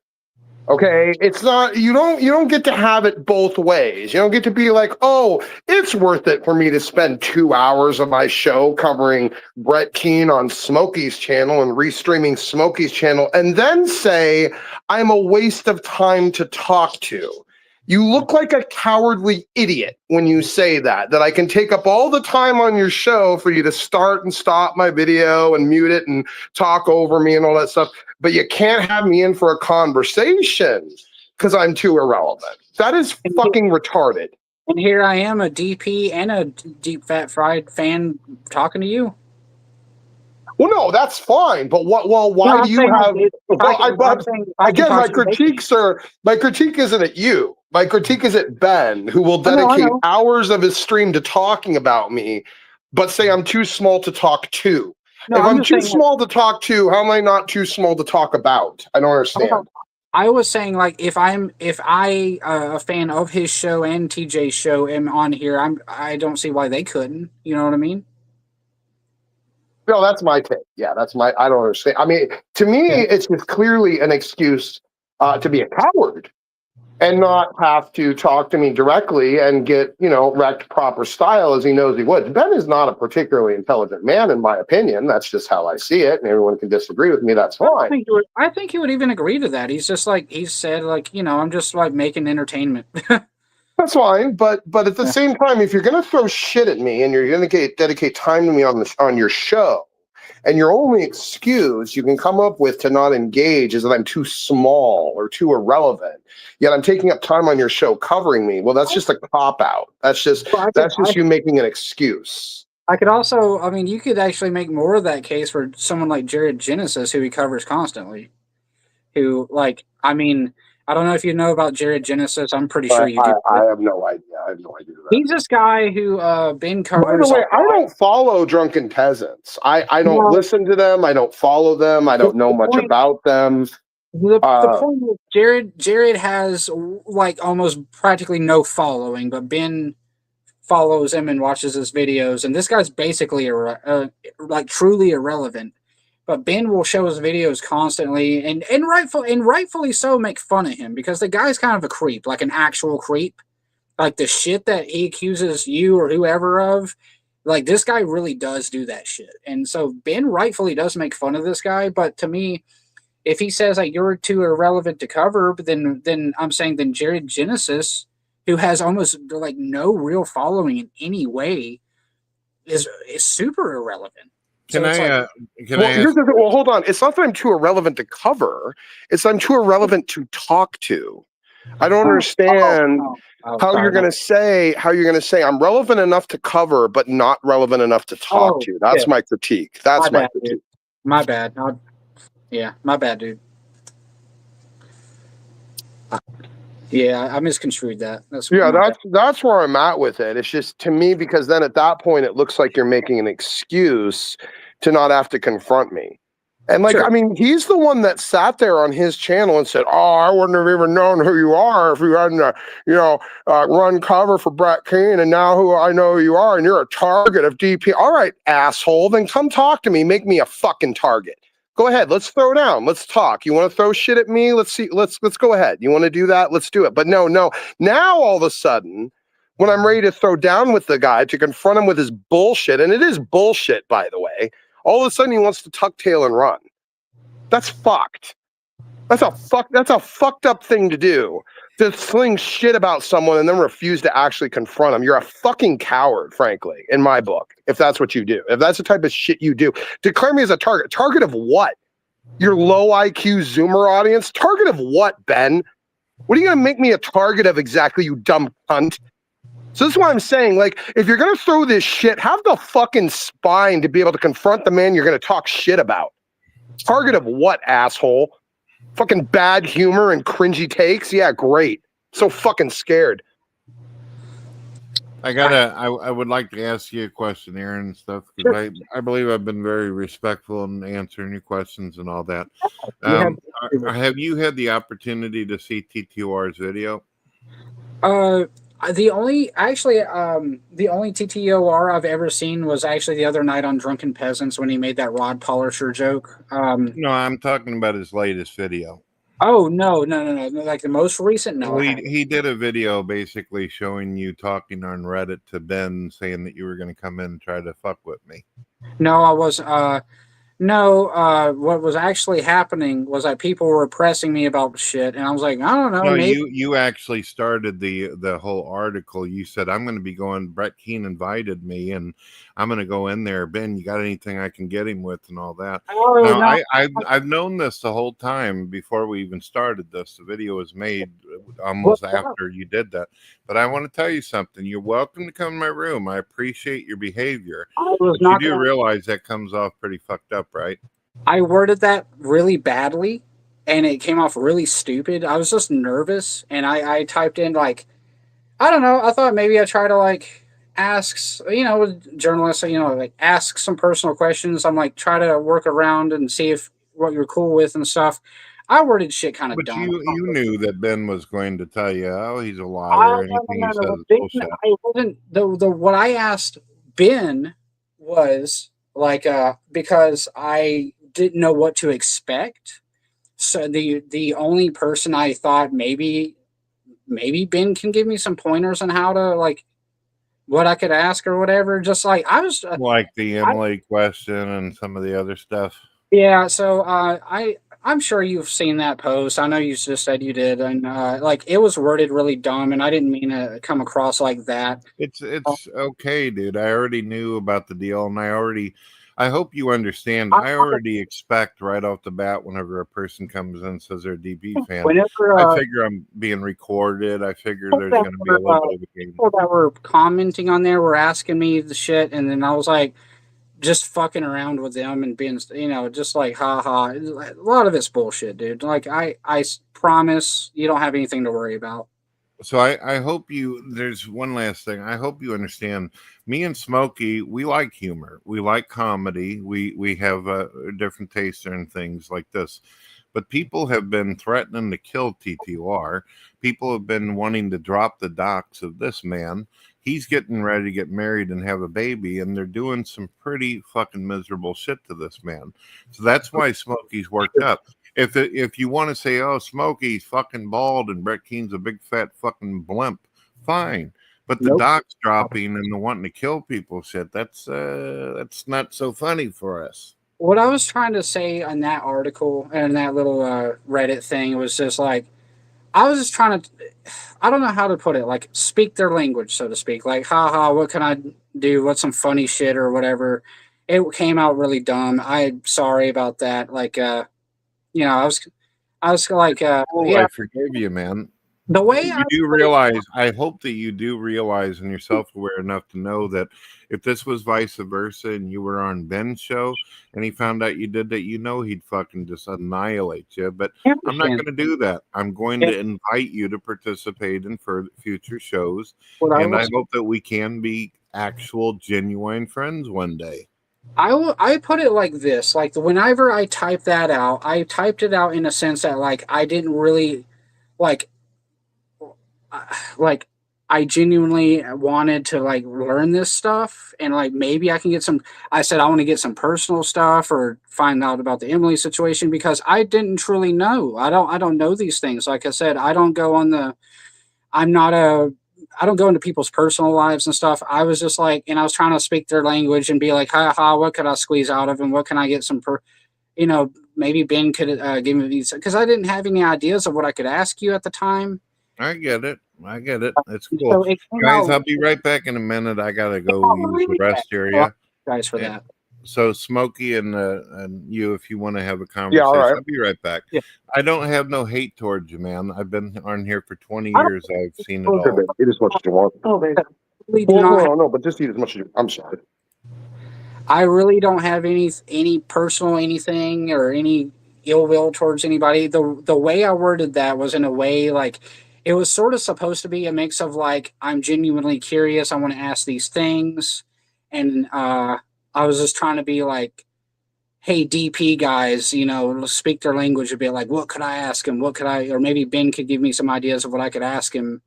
Okay, it's not, you don't get to have it both ways. You don't get to be like, oh, it's worth it for me to spend 2 hours of my show covering Brett Keane on Smokey's channel and restreaming Smokey's channel, and then say I'm a waste of time to talk to. You look like a cowardly idiot when you say that I can take up all the time on your show for you to start and stop my video and mute it and talk over me and all that stuff, but you can't have me in for a conversation because I'm too irrelevant. That is fucking retarded. And here I am, a DP and a Deep Fat Fried fan talking to you. Well, no, that's fine, but why do you have? Again, my critique isn't at you. My critique is at Ben, who will dedicate hours of his stream to talking about me, but say I'm too small to talk to. If I'm too small to talk to, how am I not too small to talk about? I don't understand. I was saying, like, if I a fan of his show and TJ's show am on here, I don't see why they couldn't. You know what I mean? No, that's my take. Yeah, I don't understand. I mean, to me, it's just clearly an excuse to be a coward and not have to talk to me directly and get, wrecked proper style as he knows he would. Ben is not a particularly intelligent man, in my opinion. That's just how I see it, and everyone can disagree with me. That's fine. I think he would even agree to that. He's just like, he said, like, I'm just like making entertainment. That's fine, but at the same time, if you're going to throw shit at me and you're going to dedicate time to me on your show, and your only excuse you can come up with to not engage is that I'm too small or too irrelevant, yet I'm taking up time on your show covering me, well, that's just a cop-out. That's just you making an excuse. I could also, you could actually make more of that case for someone like Jared Genesis, who he covers constantly, who, like, I don't know if you know about Jared Genesis. I'm pretty sure you do. I have no idea. I have no idea. He's this guy who Ben covers. By the way, I don't follow Drunken Peasants. I don't listen to them. I don't follow them. I don't know much about them. The point is, Jared has, like, almost practically no following, but Ben follows him and watches his videos, and this guy's basically like truly irrelevant. But Ben will show his videos constantly, and rightfully so, make fun of him because the guy's kind of a creep, like an actual creep. Like the shit that he accuses you or whoever of, like this guy really does do that shit. And so Ben rightfully does make fun of this guy, but to me, if he says like you're too irrelevant to cover, but then I'm saying then Jared Genesis, who has almost like no real following in any way, is super irrelevant. Can So it's I? like, Can I ask? Well, hold on. It's not that I'm too irrelevant to cover. It's I'm too irrelevant to talk to. I don't understand how you're going to say I'm relevant enough to cover, but not relevant enough to talk to. That's my critique. That's my critique. dude. My bad. Yeah, my bad, dude. Yeah, I misconstrued that. That's where I'm at with it. It's just to me because then at that point it looks like you're making an excuse to not have to confront me. And like, I mean, he's the one that sat there on his channel and said, "Oh, I wouldn't have even known who you are if you hadn't, run cover for Brett Keane. And now who I know who you are, and you're a target of DP. All right, asshole. Then come talk to me. Make me a fucking target. Go ahead. Let's throw down. Let's talk. You want to throw shit at me? Let's see. Let's go ahead. You want to do that? Let's do it. But no. Now all of a sudden, when I'm ready to throw down with the guy to confront him with his bullshit, and it is bullshit, by the way. All of a sudden he wants to tuck tail and run. That's fucked. That's a fucked up thing to do. To sling shit about someone and then refuse to actually confront them. You're a fucking coward, frankly, in my book, if that's what you do. If that's the type of shit you do. Declare me as a target. Target of what? Your low IQ Zoomer audience? Target of what, Ben? What are you going to make me a target of exactly, you dumb cunt? So this is what I'm saying. Like, if you're going to throw this shit, have the fucking spine to be able to confront the man you're going to talk shit about. Target of what, asshole? Fucking bad humor and cringy takes? Yeah, great. So fucking scared. I would like to ask you a question, Aaron, and stuff, because I believe I've been very respectful in answering your questions and all that. Have you had the opportunity to see TTOR's video? The only TTOR I've ever seen was actually the other night on Drunken Peasants when he made that rod polisher joke. No, I'm talking about his latest video. Oh, no. Like the most recent? No. He did a video basically showing you talking on Reddit to Ben saying that you were going to come in and try to fuck with me. No, I was... what was actually happening was that people were pressing me about shit, and I was like, I don't know. No, maybe... you actually started the whole article. You said, I'm going to be going, Brett Keane invited me, and I'm going to go in there. Ben, you got anything I can get him with and all that? Oh, now, no. I've known this the whole time before we even started this. The video was made almost after you did that. But I want to tell you something. You're welcome to come in my room. I appreciate your behavior. But you do realize that comes off pretty fucked up, right? I worded that really badly, and it came off really stupid. I was just nervous, and I typed in, like, I don't know, I thought maybe I'd try to, like, ask, with journalists, like, ask some personal questions. I'm like, try to work around and see if what you're cool with and stuff. I worded shit kind of But dumb. you knew that Ben was going to tell you, oh, he's a liar. Anything he says is bullshit. I wasn't, what I asked Ben was, like, because I didn't know what to expect. So the only person I thought maybe Ben can give me some pointers on how to, like, what I could ask or whatever. Just like I was like the Emily question and some of the other stuff. Yeah. So I'm sure you've seen that post. I know you just said you did, and like it was worded really dumb, and I didn't mean to come across like that. It's okay, dude. I already knew about the deal, and I hope you understand. I already expect right off the bat whenever a person comes in and says they're a DB fan, I figure I'm being recorded. I figure there's going to be a little bit of a game. People that were commenting on there were asking me the shit, and then I was like, just fucking around with them and being, just like, haha. A lot of it's bullshit, dude. Like, I promise you don't have anything to worry about. So I hope there's one last thing. I hope you understand, me and Smokey, we like humor. We like comedy. We have different tastes in things like this. But people have been threatening to kill TTR. People have been wanting to drop the docs of this man. He's getting ready to get married and have a baby, and they're doing some pretty fucking miserable shit to this man. So that's why Smokey's worked up. If you want to say, oh, Smokey's fucking bald and Brett Keane's a big fat fucking blimp, fine. But the docs dropping and the wanting to kill people shit, that's not so funny for us. What I was trying to say in that article and that little Reddit thing was just like, I was just trying to, I don't know how to put it, like speak their language, so to speak. Like, haha, what can I do? What's some funny shit or whatever? It came out really dumb. I'm sorry about that. Like, I was like, I yeah. forgive you, man. The way you do realize, I hope that you do realize and you're self-aware enough to know that if this was vice versa and you were on Ben's show and he found out you did that, he'd fucking just annihilate you. But I'm not going to do that. I'm going to invite you to participate in future shows. And I hope that we can be actual, genuine friends one day. I put it like this, like whenever I typed that out, I typed it out in a sense that like I didn't really like I genuinely wanted to like learn this stuff and like maybe I can get some. I said I want to get some personal stuff or find out about the Emily situation because I didn't truly know. I don't know these things. Like I said, I don't go into people's personal lives and stuff. I was just like, and I was trying to speak their language and be like, ha, what could I squeeze out of them? What can I get some, maybe Ben could give me these, because I didn't have any ideas of what I could ask you at the time. I get it. That's cool. Guys, I'll be right back in a minute. I got to go use the rest area. Guys, for that. So Smokey and you, if you want to have a conversation, all right. I'll be right back. Yeah. I don't have no hate towards you, man. I've been on here for 20 years. I've seen it all. Eat as much as you want. No, but just eat as much as you. I'm sorry. I really don't have any personal anything or any ill will towards anybody. The way I worded that was in a way like it was sort of supposed to be a mix of like I'm genuinely curious. I want to ask these things, and I was just trying to be like, hey, DP guys, speak their language a bit. Like, what could I ask him? Or maybe Ben could give me some ideas of what I could ask him.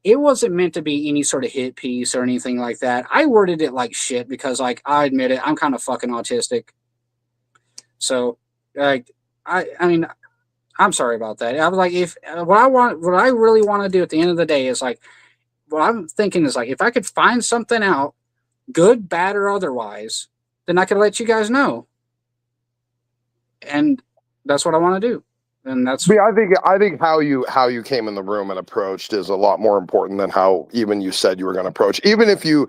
It wasn't meant to be any sort of hit piece or anything like that. I worded it like shit because, like, I admit it, I'm kind of fucking autistic. So, like, I mean, I'm sorry about that. I was like, what I really want to do at the end of the day is like, what I'm thinking is like, if I could find something out, good, bad, or otherwise, then I could let you guys know. And that's what I want to do. And that's I think how you came in the room and approached is a lot more important than how even you said you were going to approach. Even if you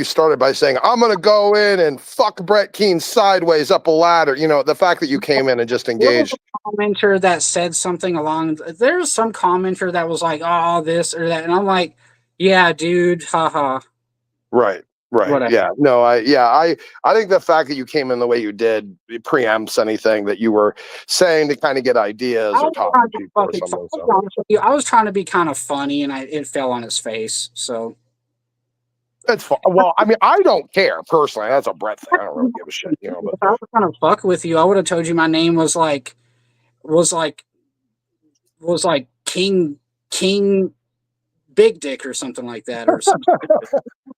started by saying I'm going to go in and fuck Brett Keane sideways up a ladder, the fact that you came in and just engaged. Commenter that said something along. There's some commenter that was like, "Oh, this or that," and I'm like, "Yeah, dude, haha." Right. Whatever. Yeah. No, I think the fact that you came in the way you did preempts anything that you were saying to kind of get ideas or talk to people or something. I was trying to be kind of funny and it fell on his face. So that's fine. Well, I mean, I don't care personally. That's a Brett thing. I don't really give a shit, But if I was trying to fuck with you, I would have told you my name was like King Big Dick or something like that or something.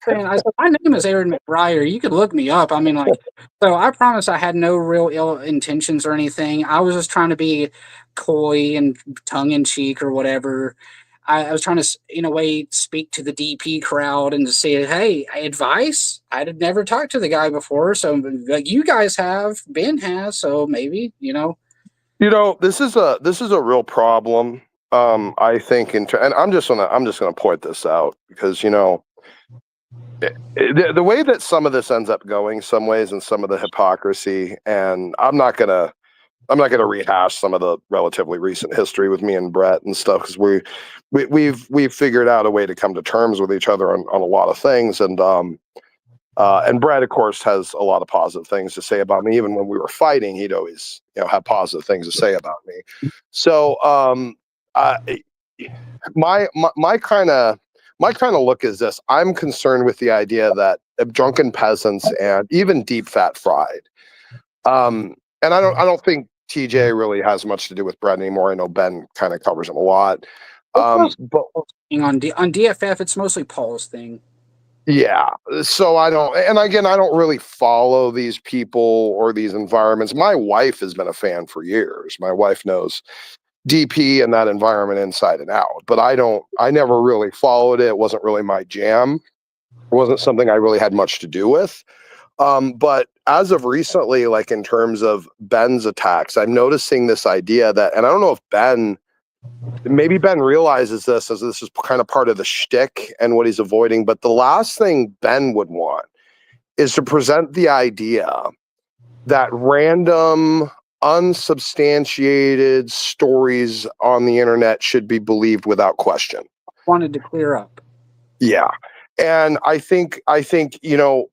I said, my name is Aaron McBriar. You could look me up. I mean, like, so I promise I had no real ill intentions or anything. I was just trying to be coy and tongue in cheek or whatever. I was trying to, in a way, speak to the DP crowd and to say, hey, advice. I had never talked to the guy before, so like you guys have, Ben has, so maybe, this is a real problem. I think, and I'm just gonna point this out because the way that some of this ends up going, some ways, and some of the hypocrisy, and I'm not gonna rehash some of the relatively recent history with me and Brett and stuff because we've figured out a way to come to terms with each other on a lot of things, and Brett, of course, has a lot of positive things to say about me. Even when we were fighting, he'd always have positive things to say about me. So my kind of look is this. I'm concerned with the idea that drunken peasants and even deep fat fried. And I don't think TJ really has much to do with Brett anymore. I know Ben kind of covers him a lot. But on DFF, it's mostly Paul's thing. Yeah. So I don't, and again, I don't really follow these people or these environments. My wife has been a fan for years. My wife knows DP and that environment inside and out, but I never really followed it. It wasn't really my jam. It wasn't something I really had much to do with. But as of recently, like in terms of Ben's attacks, I'm noticing this idea that, and I don't know if maybe Ben realizes this as this is kind of part of the shtick and what he's avoiding. But the last thing Ben would want is to present the idea that random, unsubstantiated stories on the internet should be believed without question. Wanted to clear up. Yeah. And I think, you know,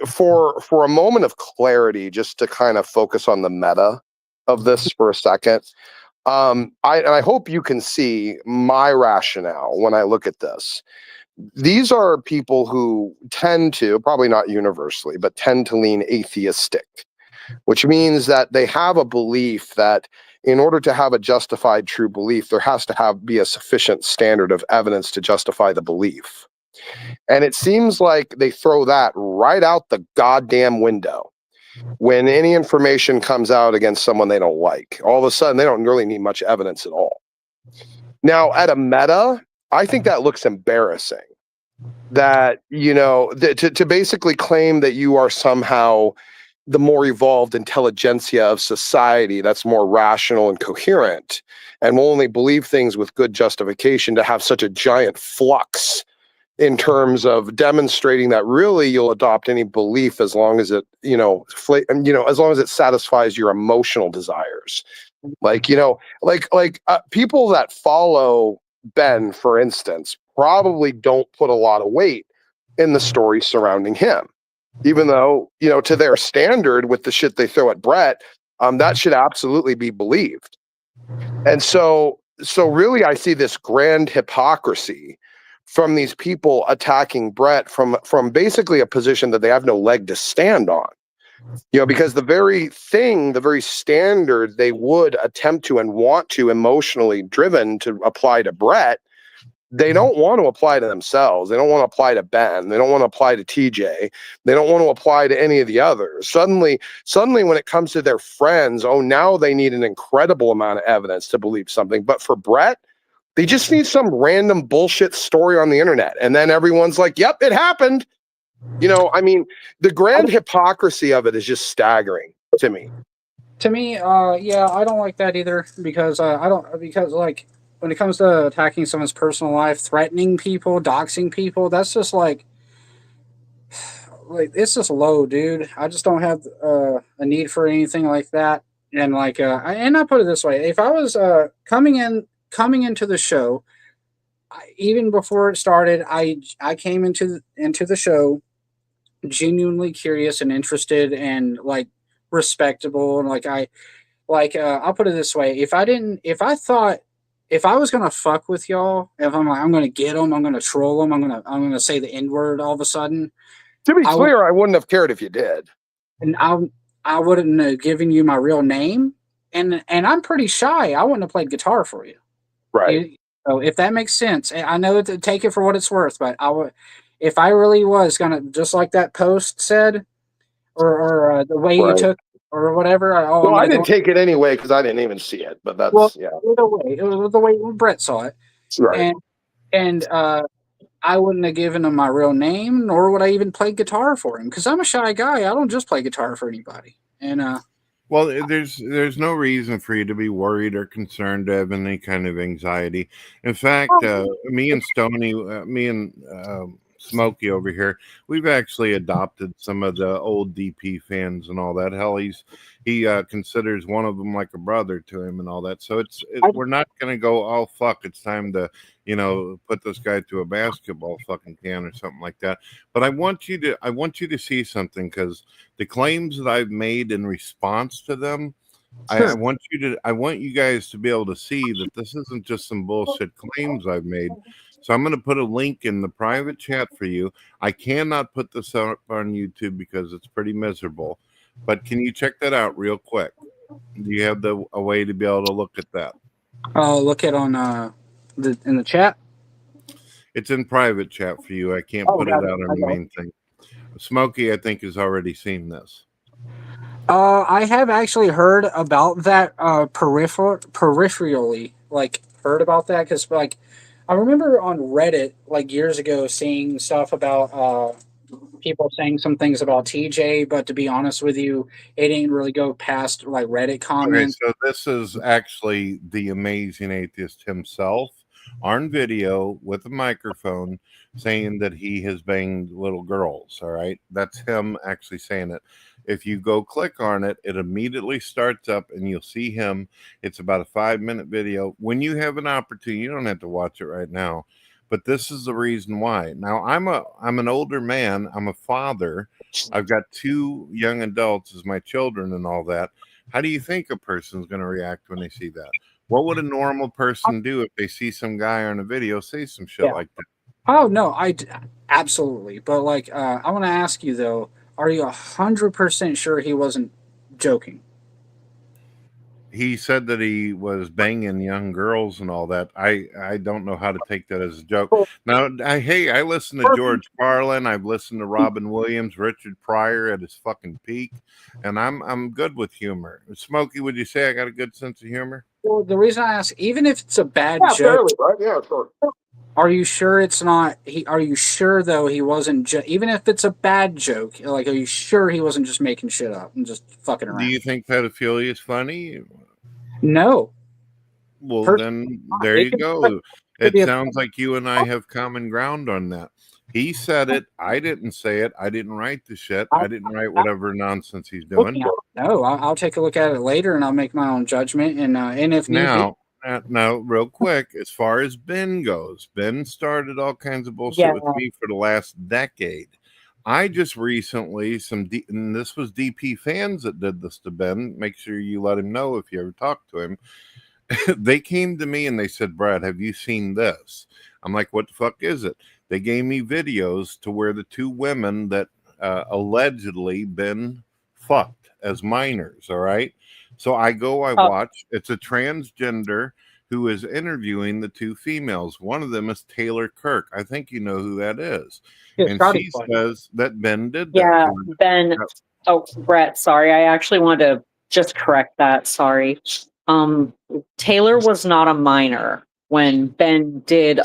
for a moment of clarity, just to kind of focus on the meta of this for a second, I hope you can see my rationale when I look at this. These are people who tend to, probably not universally, but tend to lean atheistic, which means that they have a belief that in order to have a justified true belief, there has to be a sufficient standard of evidence to justify the belief. And it seems like they throw that right out the goddamn window when any information comes out against someone they don't like. All of a sudden, they don't really need much evidence at all. Now, at a meta, I think that looks embarrassing. That, you know, to basically claim that you are somehow the more evolved intelligentsia of society that's more rational and coherent and will only believe things with good justification, to have such a giant flux in terms of demonstrating that really you'll adopt any belief as long as it, as long as it satisfies your emotional desires. Like, people that follow Ben, for instance, probably don't put a lot of weight in the story surrounding him, even though, to their standard with the shit they throw at Brett, that should absolutely be believed. And so really I see this grand hypocrisy from these people attacking Brett from basically a position that they have no leg to stand on. Because the very standard they would attempt to and want to emotionally driven to apply to Brett, they don't want to apply to themselves. They don't want to apply to Ben. They don't want to apply to TJ. They don't want to apply to any of the others. Suddenly when it comes to their friends, now they need an incredible amount of evidence to believe something. But for Brett, they just need some random bullshit story on the internet. And then everyone's like, yep, it happened. The grand hypocrisy of it is just staggering to me. To me, yeah, I don't like that either because like when it comes to attacking someone's personal life, threatening people, doxing people, that's just like it's just low, dude. I just don't have a need for anything like that. And I put it this way: if I was coming into the show, even before it started, I came into the show genuinely curious and interested and respectable, and I'll put it this way: if I was gonna fuck with y'all, if I'm gonna get them, I'm gonna troll them, I'm gonna say the N-word all of a sudden. To be clear, I wouldn't have cared if you did, and I wouldn't have given you my real name, and I'm pretty shy. I wouldn't have played guitar for you, right? So if that makes sense, I know take it for what it's worth, but I would, if I really was gonna, just like that post said, or the way you took or whatever. I didn't take it anyway because I didn't even see it. But that's either way, it was the way Brett saw it, right? And I wouldn't have given him my real name, nor would I even play guitar for him because I'm a shy guy. I don't just play guitar for anybody. And well, there's no reason for you to be worried or concerned to have any kind of anxiety. In fact, me and Stoney, me and Smokey over here, we've actually adopted some of the old DP fans and all that. Hell, he considers one of them like a brother to him and all that. So we're not going to go, oh fuck, it's time to put this guy through a basketball fucking can or something like that. But I want you to see something, because the claims that I've made in response to them, sure. I want you guys to be able to see that this isn't just some bullshit claims I've made. So I'm going to put a link in the private chat for you. I cannot put this up on YouTube because it's pretty miserable. But can you check that out real quick? Do you have a way to be able to look at that? I'll look at in the chat. It's in private chat for you. I can't Oh, put it got out it. on I the got it. main thing. Smokey, I think, has already seen this. I have actually heard about that peripherally, like heard about that because like I remember on Reddit like years ago seeing stuff about people saying some things about TJ, but to be honest with you, it didn't really go past like Reddit Okay, comments. so this is actually the amazing atheist himself on video with a microphone saying that he has banged little girls. All right, that's him actually saying it. If you go click on it, it immediately starts up and you'll see him. It's about a 5-minute video. When you have an opportunity, you don't have to watch it right now, but this is the reason why. Now I'm an older man, I'm a father, I've got 2 young adults as my children and all that. How do you think a person's going to react when they see that? What would a normal person do if they see some guy on a video say some shit Yeah. like that? Oh no, absolutely. But like, I want to ask you though: are you 100% sure he wasn't joking? He said that he was banging young girls and all that. I don't know how to take that as a joke. Now, I listen to George Carlin. I've listened to Robin Williams, Richard Pryor at his fucking peak, and I'm good with humor. Smokey, would you say I got a good sense of humor? Well, the reason I ask, even if it's a bad Yeah, joke, fairly, right? Yeah, sure. are you sure it's not? Are you sure though he wasn't? Even if it's a bad joke, like, are you sure he wasn't just making shit up and just fucking Do around? you think pedophilia is funny? No. Well, Personally, then not. there It you could go. could It be a. sounds like you and I have common ground on that. He said it. I didn't say it. I didn't write the shit. I didn't write whatever nonsense he's doing. No, I'll take a look at it later and I'll make my own judgment. And if need be, Now, real quick, as far as Ben goes, Ben started all kinds of bullshit Yeah. with me for the last decade. I just recently, and this was DP fans that did this to Ben. Make sure you let him know if you ever talk to him. They came to me and they said, Brad, have you seen this? I'm like, what the fuck is it? They gave me videos to where the 2 women that allegedly been fucked as minors. All right. So I watch. It's a transgender who is interviewing the 2 females. One of them is Taylor Kirk. I think you know who that is. Yeah, And Scotty she Boy. says that Ben did that. Yeah, to her. Ben. Oh, Brett, sorry. I actually wanted to just correct that. Sorry. Taylor was not a minor when Ben did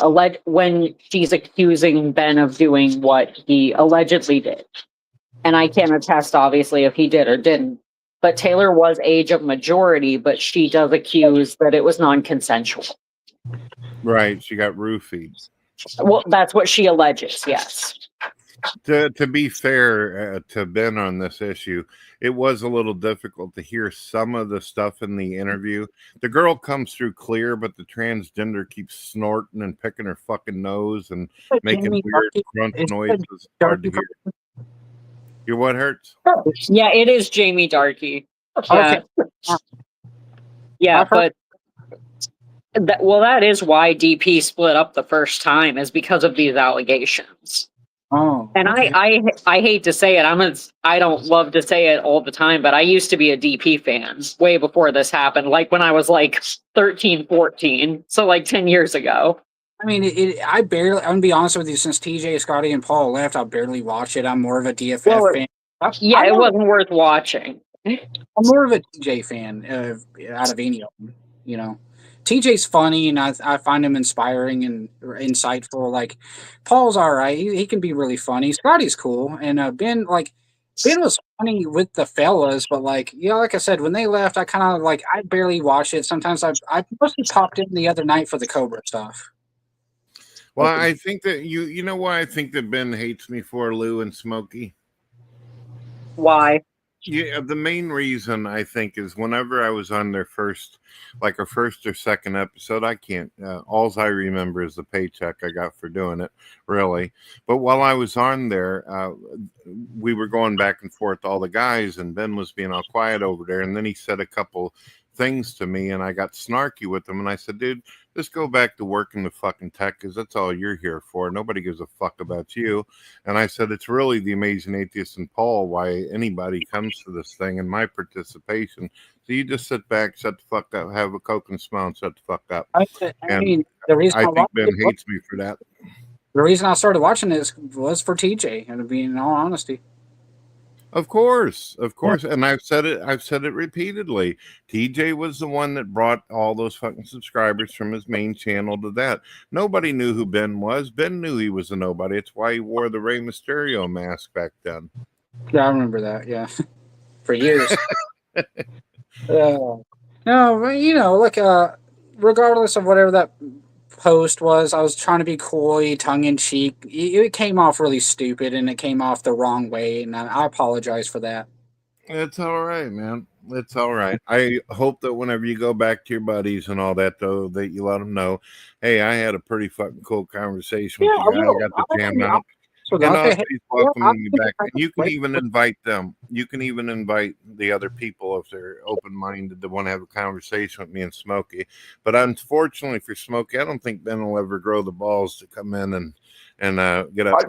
when she's accusing Ben of doing what he allegedly did. And I can't attest, obviously, if he did or didn't. But Taylor was age of majority, but she does accuse that it was non-consensual. Right. She got roofied. Well, that's what she alleges, yes. To be fair to Ben on this issue, it was a little difficult to hear some of the stuff in the interview. The girl comes through clear, but the transgender keeps snorting and picking her fucking nose and making Jamie weird Darky- crunch is that noises. It's hard to hear. Your what hurts? Yeah, it is Jamie Darky. Okay. Yeah, but that is why DP split up the first time, is because of these allegations. Oh, and okay. I hate to say it. I don't love to say it all the time, but I used to be a DP fan way before this happened. Like when I was like 13, 14, so like 10 years ago. I mean, I'm gonna be honest with you. Since TJ, Scotty, and Paul left, I barely watch it. I'm more of a DFF fan. Yeah, it wasn't worth watching. I'm more of a TJ fan out of any of them. You know, TJ's funny, and I find him inspiring and insightful. Like Paul's all right; he can be really funny. Scotty's cool, and Ben was funny with the fellas, but like like I said, when they left, I kind of I barely watched it. Sometimes I mostly popped in the other night for the Cobra stuff. Well, I think that you know why I think that Ben hates me for, Lou and Smokey? Why? Yeah, the main reason I think is whenever I was on their first or second episode, I can't. All I remember is the paycheck I got for doing it, really. But while I was on there, we were going back and forth, all the guys, and Ben was being all quiet over there. And then he said a couple things to me, and I got snarky with him. And I said, dude, just go back to working the fucking tech, because that's all you're here for. Nobody gives a fuck about you. And I said, it's really the Amazing Atheist and Paul why anybody comes to this thing and my participation. So you just sit back, shut the fuck up, have a Coke and smile, and shut the fuck up. I mean, the reason I think Ben hates me for that. The reason I started watching this was for TJ, and to be in all honesty. Of course, and I've said it repeatedly. TJ was the one that brought all those fucking subscribers from his main channel to that. Nobody knew who Ben was. Ben knew he was a nobody. It's why he wore the Rey Mysterio mask back then. Yeah, I remember that. Yeah, for years. No, but regardless of whatever that post was, I was trying to be coy, tongue in cheek. It came off really stupid, and it came off the wrong way, and I apologize for that. It's all right, man. It's all right. I hope that whenever you go back to your buddies and all that, though, that you let them know, hey, I had a pretty fucking cool conversation with you guys. I got to jam out. And he's welcoming me back. And you can even invite them. You can even invite the other people if they're open-minded to want to have a conversation with me and Smokey. But unfortunately for Smokey, I don't think Ben will ever grow the balls to come in and get up.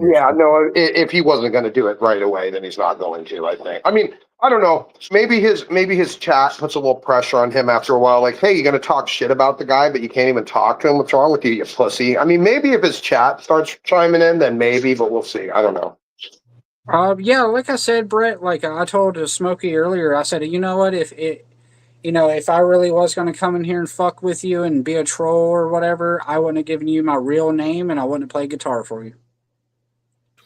If he wasn't going to do it right away, then he's not going to, I think. I mean, I don't know. Maybe his chat puts a little pressure on him after a while. Like, hey, you're going to talk shit about the guy, but you can't even talk to him. What's wrong with you, you pussy? I mean, maybe if his chat starts chiming in, then maybe, but we'll see. I don't know. Yeah, like I said, Brett, like I told Smokey earlier, I said, you know what, if I really was going to come in here and fuck with you and be a troll or whatever, I wouldn't have given you my real name and I wouldn't have played guitar for you.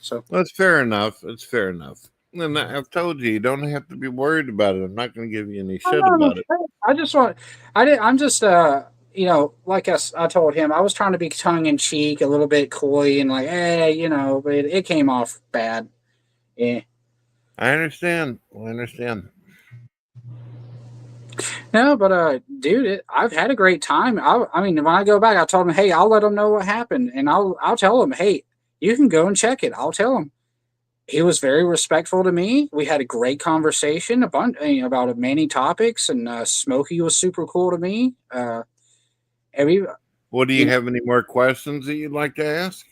So that's fair enough. It's fair enough. And I've told you don't have to be worried about it. I'm not going to give you any shit about it. I'm just, like I told him, I was trying to be tongue in cheek, a little bit coy and like, hey, but it came off bad. Yeah. I understand. No, but dude, I've had a great time. I mean, when I go back, I told him, hey, I'll let them know what happened, and I'll tell them, hey, you can go and check it. I'll tell him. He was very respectful to me. We had a great conversation about many topics, and Smokey was super cool to me. Well, do you have any more questions that you'd like to ask?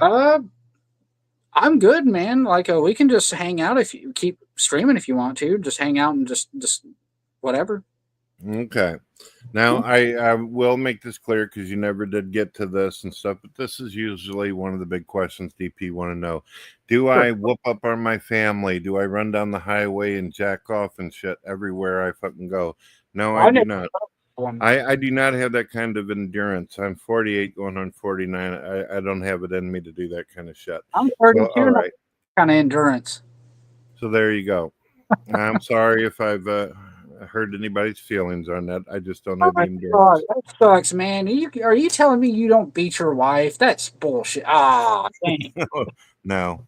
I'm good, man. Like, we can just hang out if you keep streaming if you want to. Just hang out and just whatever. Okay. Now, I will make this clear because you never did get to this and stuff, but this is usually one of the big questions DP want to know. Do I whoop up on my family? Do I run down the highway and jack off and shit everywhere I fucking go? No, I do not. I do not have that kind of endurance. I'm 48 going on 49. I don't have it in me to do that kind of shit. I'm 32. So, all right. Kind of endurance. So there you go. I'm sorry if I've hurt anybody's feelings on that. I just don't have the endurance. God, that sucks, man. Are you telling me you don't beat your wife? That's bullshit. Ah, dang. No.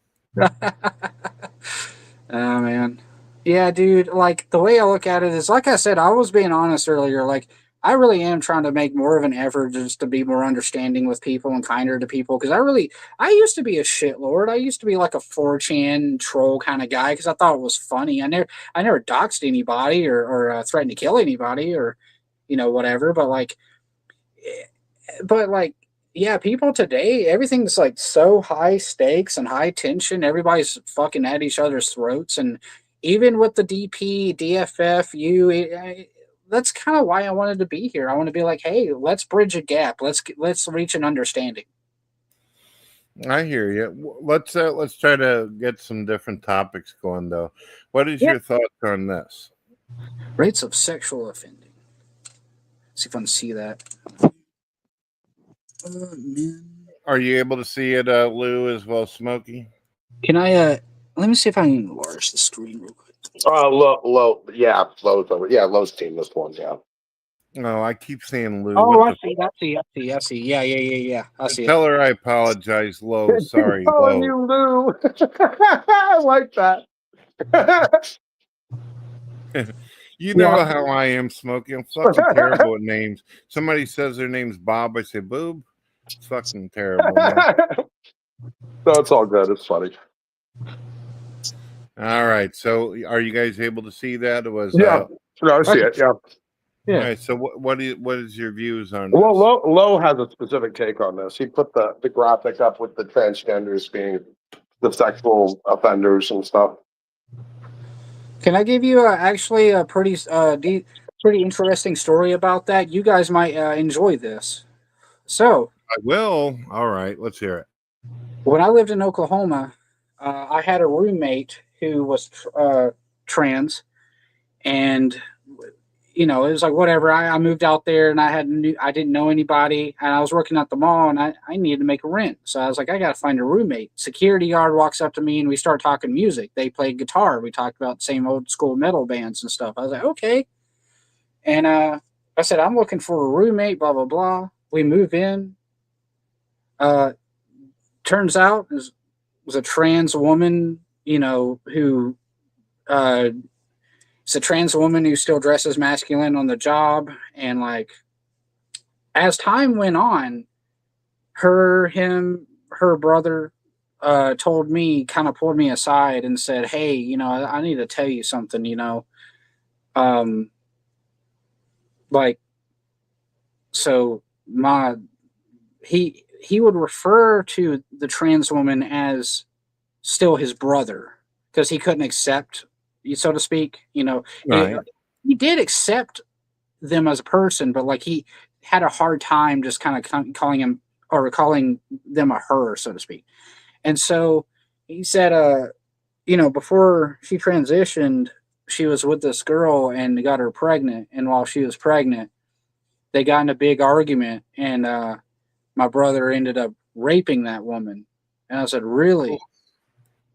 Oh, man. Yeah, dude, like, the way I look at it is, like I said, I was being honest earlier, like, I really am trying to make more of an effort just to be more understanding with people and kinder to people, because I used to be a shitlord. I used to be like a 4chan troll kind of guy, because I thought it was funny. I never doxed anybody or threatened to kill anybody or, whatever, but yeah, people today, everything's like so high stakes and high tension. Everybody's fucking at each other's throats. And even with the DP, DFF, that's kind of why I wanted to be here. I want to be like, hey, let's bridge a gap. Let's reach an understanding. I hear you. Let's try to get some different topics going, though. What is your thoughts on this? Rates of sexual offending. Let's see if I can see that. Are you able to see it, Lou, as well, Smokey? Can I? Let me see if I can enlarge the screen real quick. Low. Yeah, Low's over. Yeah, Low's team this one. Yeah. No, I keep saying Lou. Oh, I see. Yeah. I see. Tell her I apologize, Low. Sorry, Low. You, Lou. I like that. You know how I am, Smokey. I'm fucking terrible at names. Somebody says their name's Bob, I say Boob. It's fucking terrible. No, it's all good. It's funny. All right. So, are you guys able to see that? It was no, I see it. Yeah. All right. So, what is your views on? Well, Low has a specific take on this. He put the graphic up with the transgenders being the sexual offenders and stuff. Can I give you actually a pretty interesting story about that? You guys might enjoy this. So I will. All right, let's hear it. When I lived in Oklahoma, I had a roommate who was trans, and it was like whatever. I moved out there and I didn't know anybody, and I was working at the mall and I needed to make a rent. So I was like, I got to find a roommate. Security guard walks up to me and we start talking music. They played guitar. We talked about the same old school metal bands and stuff. I was like, okay. And I said, I'm looking for a roommate, blah, blah, blah. We move in. Turns out it was a trans woman, who it's a trans woman who still dresses masculine on the job. And like, as time went on, her brother told me, kind of pulled me aside and said, hey, I need to tell you something, like, so he would refer to the trans woman as still his brother because he couldn't accept, so to speak, Right. he did accept them as a person, but like he had a hard time just kind of calling them a her, so to speak. And so he said, before she transitioned, she was with this girl and got her pregnant. And while she was pregnant, they got in a big argument, and my brother ended up raping that woman. And I said, really?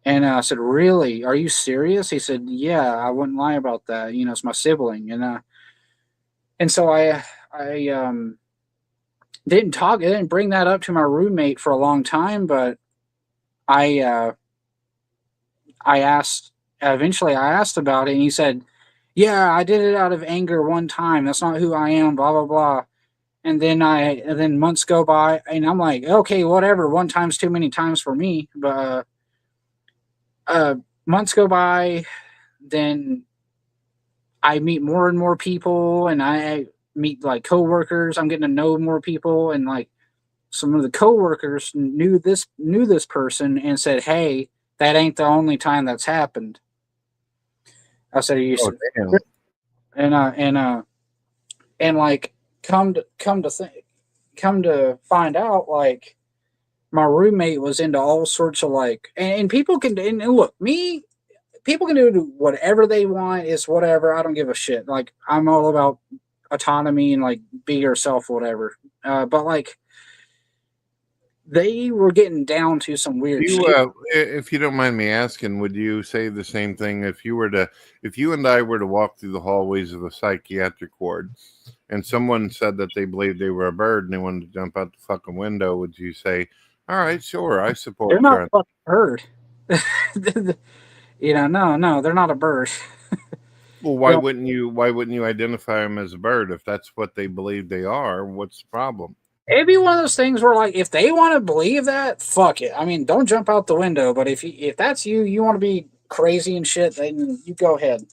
And I said, really? Are you serious? He said, yeah, I wouldn't lie about that. It's my sibling. And so I didn't bring that up to my roommate for a long time, but eventually I asked about it, and he said, yeah, I did it out of anger one time. That's not who I am, blah, blah, blah. And then months go by, and I'm like, okay, whatever. One time's too many times for me. But months go by, then I meet more and more people, and I meet like coworkers. I'm getting to know more people, and like some of the coworkers knew this person and said, "Hey, that ain't the only time that's happened." I said, "Are you?" Oh, damn. And like come to find out, like my roommate was into all sorts of like, and people can, and look, people can do whatever they want. It's whatever. I don't give a shit. Like I'm all about autonomy and like be yourself, whatever. But like they were getting down to some weird shit. If you don't mind me asking, would you say the same thing if you and I were to walk through the hallways of a psychiatric ward and someone said that they believed they were a bird and they wanted to jump out the fucking window? Would you say, all right, sure, I support They're not you? a fucking bird. No, they're not a bird. Well, why wouldn't you identify them as a bird if that's what they believe they are? What's the problem? It'd be one of those things where, like, if they want to believe that, fuck it. I mean, don't jump out the window. But if that's you want to be crazy and shit, then you go ahead.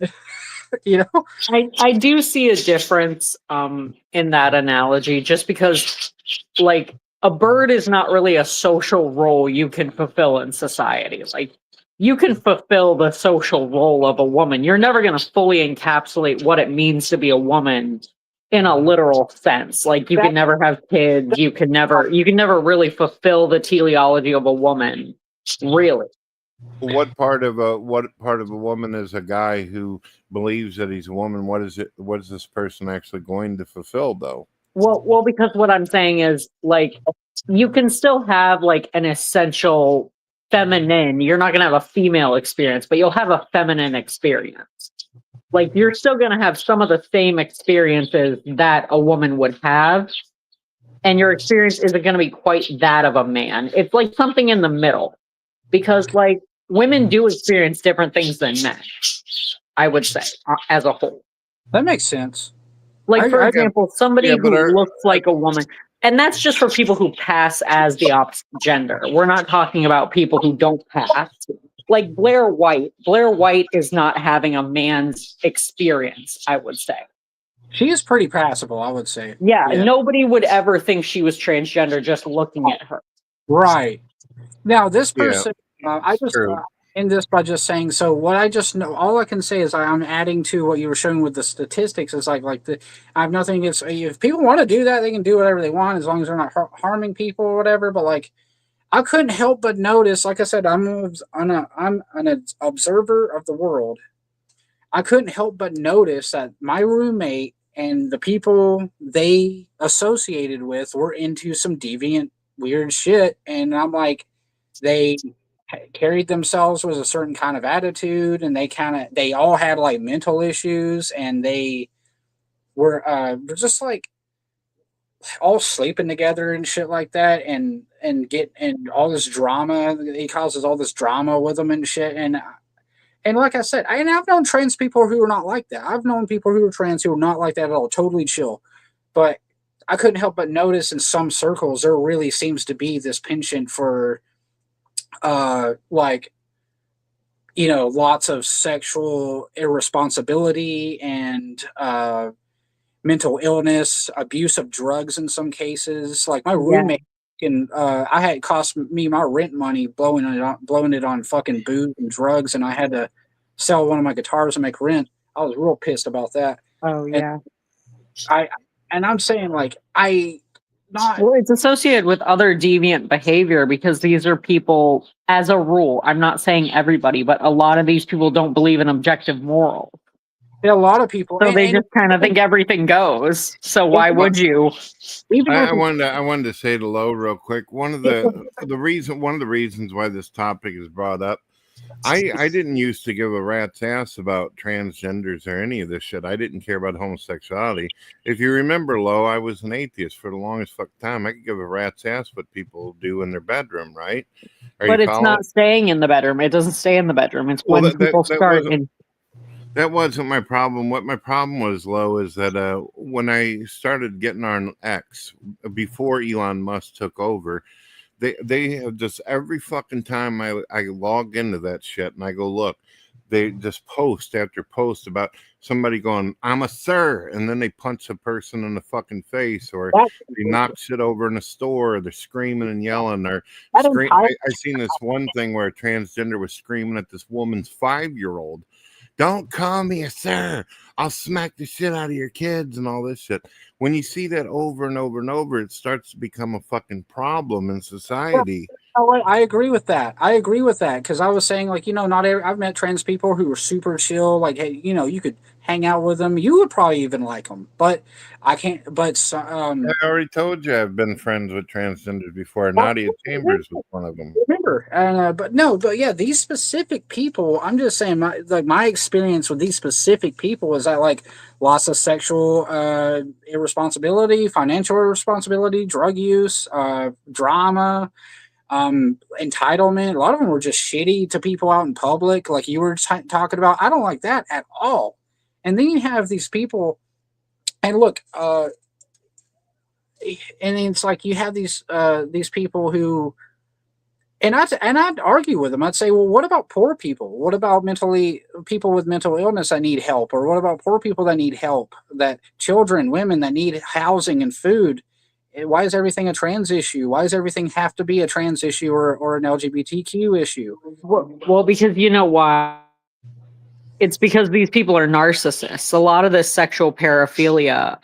I do see a difference in that analogy, just because, like, a bird is not really a social role you can fulfill in society. Like, you can fulfill the social role of a woman. You're never going to fully encapsulate what it means to be a woman in a literal sense. Like, you can never have kids. You can never really fulfill the teleology of a woman, really. What part of a woman is a guy who believes that he's a woman? What is this person actually going to fulfill, though? Well, because what I'm saying is, like, you can still have like an essential feminine. You're not going to have a female experience, but you'll have a feminine experience. Like, you're still going to have some of the same experiences that a woman would have, and your experience isn't going to be quite that of a man. It's like something in the middle, because like women do experience different things than men, I would say, as a whole. That makes sense. Like, for example, somebody who looks like a woman, and that's just for people who pass as the opposite gender. We're not talking about people who don't pass. Like Blair White. Blair White is not having a man's experience, I would say. She is pretty passable, I would say. Yeah, nobody would ever think she was transgender just looking at her. Right. Now, this person, I just true. end this by just saying, so what I just know, all I can say is I'm adding to what you were showing with the statistics. Is I have nothing against, if people want to do that, they can do whatever they want as long as they're not harming people or whatever. But like, I couldn't help but notice, like I said, I'm an observer of the world. I couldn't help but notice that my roommate and the people they associated with were into some deviant, weird shit. And I'm like, they carried themselves with a certain kind of attitude, and they all had like mental issues, and they were just like all sleeping together and shit like that, and all this drama. He causes all this drama with them and shit. And like I said, I've known trans people who are not like that. I've known people who are trans who are not like that at all, totally chill. But I couldn't help but notice in some circles there really seems to be this penchant for like, you know, lots of sexual irresponsibility and mental illness, abuse of drugs in some cases. Like my roommate, and I had cost me my rent money blowing it on fucking booze and drugs, and I had to sell one of my guitars and make rent. I was real pissed about that. Oh yeah. I'm saying like well, it's associated with other deviant behavior because these are people, as a rule, I'm not saying everybody, but a lot of these people don't believe in objective morals. Yeah, a lot of people. So they just kind of think everything goes. So why would you? I wanted to say to Lo real quick. One of the reasons why this topic is brought up, I didn't used to give a rat's ass about transgenders or any of this shit. I didn't care about homosexuality. If you remember, Lo, I was an atheist for the longest fuck time. I could give a rat's ass what people do in their bedroom, right? But it's not staying in the bedroom. It doesn't stay in the bedroom. It's when people start. That wasn't my problem. What my problem was, Lo, is that when I started getting on X, before Elon Musk took over, they have just every fucking time I log into that shit and I go look, they just post after post about somebody going, "I'm a sir," and then they punch a person in the fucking face, or they knock shit over in a store, or they're screaming and yelling, or I seen this one thing where a transgender was screaming at this woman's 5-year-old. "Don't call me a sir. I'll smack the shit out of your kids," and all this shit. When you see that over and over and over, it starts to become a fucking problem in society. I agree with that. Because I was saying, like, you know, I've met trans people who were super chill. Like, hey, you know, you could hang out with them. You would probably even like them. But I can't. But I already told you I've been friends with transgenders before. Nadia Chambers was one of them. Remember, but yeah, these specific people. I'm just saying, my experience with these specific people is that like lots of sexual irresponsibility, financial irresponsibility, drug use, drama. Entitlement. A lot of them were just shitty to people out in public, like you were talking about. I don't like that at all. And then you have these people, and look, and it's like you have these people who, and I'd argue with them. I'd say, well, what about poor people? What about people with mental illness that need help, or what about poor people that need help? That children, women that need housing and food. Why is everything a trans issue? Why does everything have to be a trans issue or an LGBTQ issue? Well, because you know why? It's because these people are narcissists. A lot of this sexual paraphilia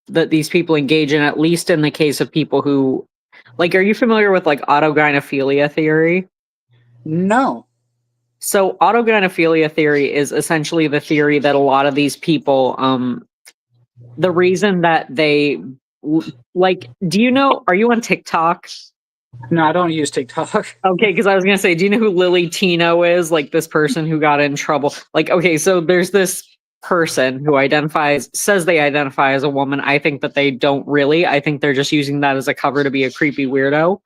that these people engage in, at least in the case of people who, like, are you familiar with like autogynephilia theory? No. So autogynephilia theory is essentially the theory that a lot of these people, the reason that they like, do you know, are you on TikTok? No, I don't use TikTok. Okay, because I was going to say, do you know who Lily Tino is? Like this person who got in trouble. Like, okay, so there's this person who says they identify as a woman. I think that they don't really. I think they're just using that as a cover to be a creepy weirdo.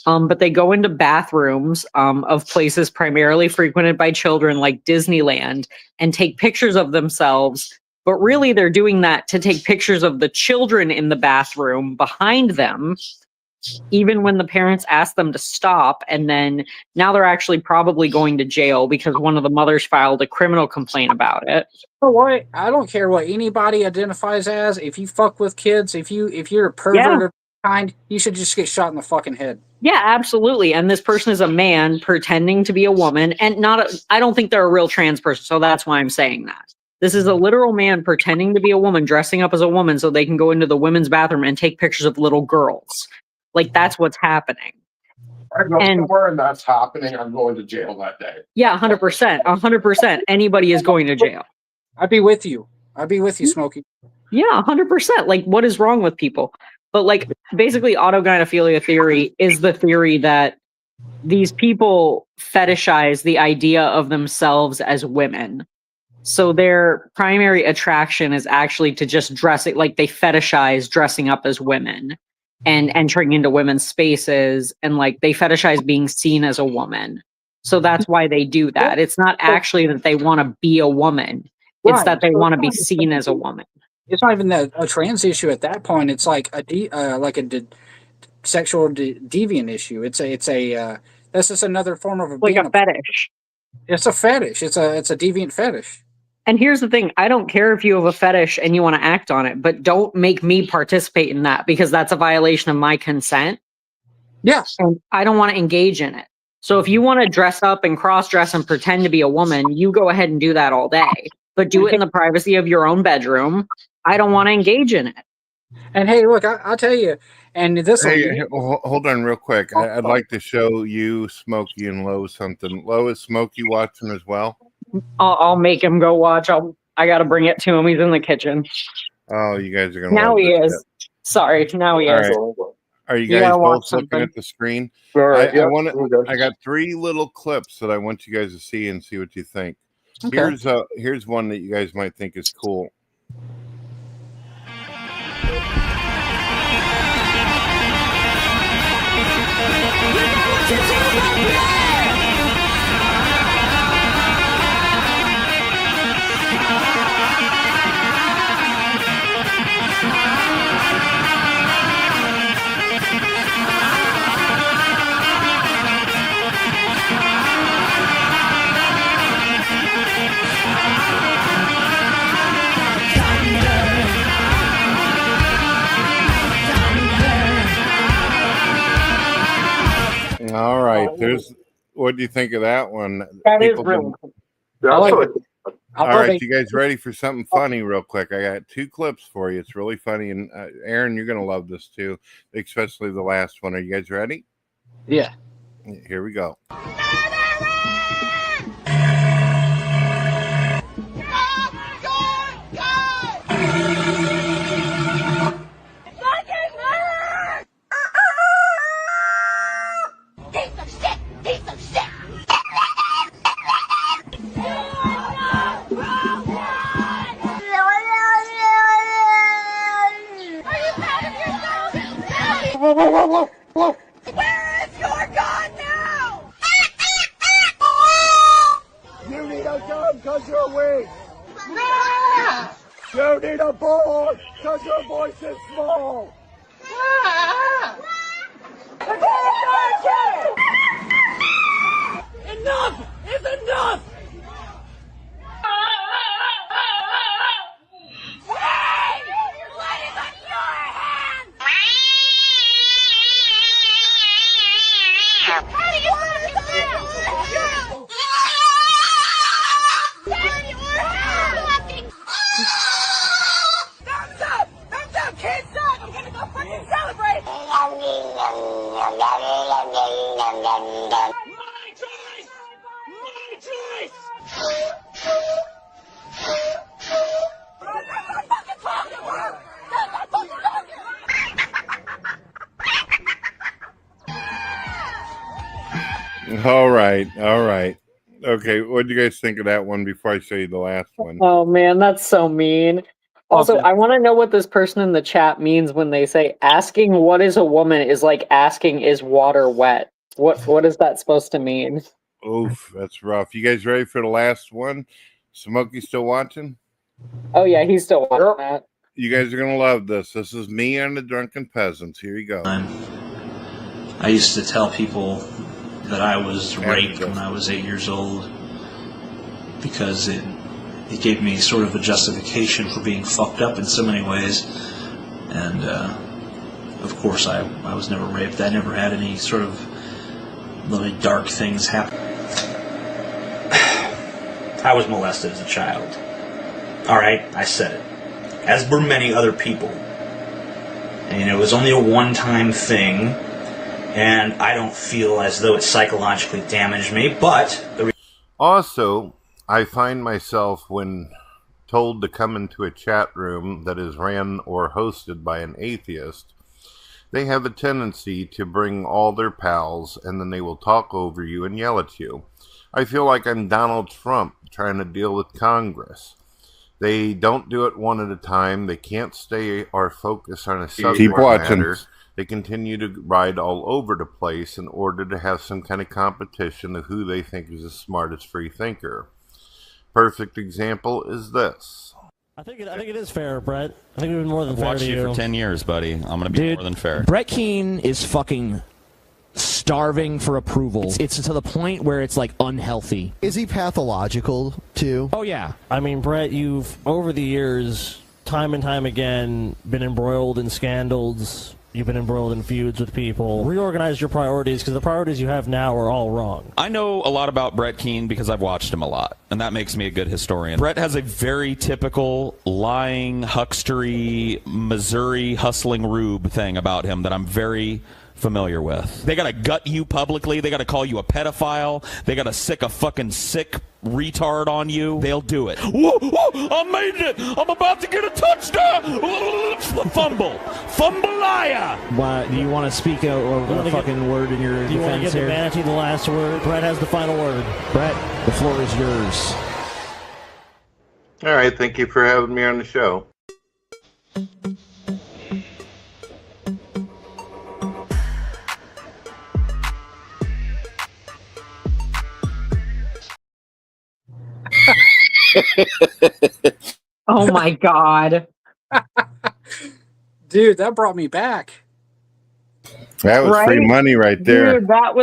But they go into bathrooms of places primarily frequented by children like Disneyland and take pictures of themselves. But really, they're doing that to take pictures of the children in the bathroom behind them, even when the parents ask them to stop. And then now they're actually probably going to jail because one of the mothers filed a criminal complaint about it. Oh, what? I don't care what anybody identifies as. If you fuck with kids, if you're a pervert of kind, you should just get shot in the fucking head. Yeah, absolutely. And this person is a man pretending to be a woman, and I don't think they're a real trans person. So that's why I'm saying that. This is a literal man pretending to be a woman, dressing up as a woman so they can go into the women's bathroom and take pictures of little girls. Like, that's what's happening. I go somewhere and that's happening, I'm going to jail that day. Yeah, 100%. 100%. Anybody is going to jail. I'd be with you. I'd be with you, Smokey. Yeah, 100%. Like, what is wrong with people? But, like, basically, autogynephilia theory is the theory that these people fetishize the idea of themselves as women. So their primary attraction is actually to just dress it, like they fetishize dressing up as women and entering into women's spaces, and like they fetishize being seen as a woman. So that's why they do that. It's not actually that they want to be a woman. It's Right. that they want to be seen as a woman. It's not even a trans issue at that point. It's like sexual deviant issue. That's just another form of Like a fetish. It's a fetish. It's a deviant fetish. And here's the thing, I don't care if you have a fetish and you want to act on it, but don't make me participate in that, because that's a violation of my consent. Yes. And I don't want to engage in it. So if you want to dress up and cross-dress and pretend to be a woman, you go ahead and do that all day. But do it in the privacy of your own bedroom. I don't want to engage in it. And hey, look, I'll tell you, and this. Hey, hold on real quick. I'd like to show you, Smokey, and Lowe something. Lowe, is Smokey watching as well? I'll make him go watch. I got to bring it to him. He's in the kitchen. Oh, you guys are going to Now love he this is. Sorry, now he All is. right. Are you You guys gotta watch both looking something. at the screen? All right, yeah, I got 3 little clips that I want you guys to see and see what you think. Okay. Here's one that you guys might think is cool. All right, what do you think of that one? That is People really been- cool. I like it. All right, you guys ready for something funny real quick? I got 2 clips for you. It's really funny. And Aaron, you're going to love this too, especially the last one. Are you guys ready? Yeah. Here we go. Where is your gun now? You need a gun because you're weak. You need a board because your voice is small. Enough is enough! Thumbs up! Thumbs up! Can't stop! I'm gonna go fucking celebrate! My choice! My choice! All right. Okay, what do you guys think of that one before I show you the last one? Oh man, that's so mean. Also, I want to know what this person in the chat means when they say asking what is a woman is like asking is water wet. What is that supposed to mean? Oof, that's rough. You guys ready for the last one? Smokey still watching? Oh yeah, he's still watching that. You guys are gonna love this. This is me and the Drunken Peasants. Here you go. I used to tell people that I was raped when I was 8 years old because it gave me sort of a justification for being fucked up in so many ways. And of course I was never raped. I never had any sort of really dark things happen. I was molested as a child. All right, I said it. As were many other people. And it was only a one-time thing. and I don't feel as though it psychologically damaged me, but Also, I find myself, when told to come into a chat room that is ran or hosted by an atheist, they have a tendency to bring all their pals, and then they will talk over you and yell at you. I feel like I'm Donald Trump trying to deal with Congress. They don't do it one at a time. They can't stay or focus on a subject matter. They continue to ride all over the place in order to have some kind of competition of who they think is the smartest free thinker. Perfect example is this. I think it is fair, Brett. I think we've been more than I've fair watched to you for 10 years, buddy. I'm going to be Dude, more than fair. Brett Keane is fucking starving for approval. It's to the point where it's like unhealthy. Is he pathological too? Oh yeah. I mean, Brett, you've over the years, time and time again, been embroiled in scandals. You've been embroiled in feuds with people. Reorganize your priorities, because the priorities you have now are all wrong. I know a lot about Brett Keane because I've watched him a lot, and that makes me a good historian. Brett has a very typical lying, huckstery, Missouri hustling rube thing about him that I'm very familiar with. They gotta gut you publicly. They gotta call you a pedophile. They gotta sick a fucking sick retard on you. They'll do it. Whoa, whoa, I made it. I'm about to get a touchdown. Fumble. Fumbleia. Why, do you want to speak a fucking word in your defense here? Do you want to give the manatee the last word? Brett has the final word. Brett, the floor is yours. All right, thank you for having me on the show. Oh my god. Dude, that brought me back. That was free money right there. Dude, that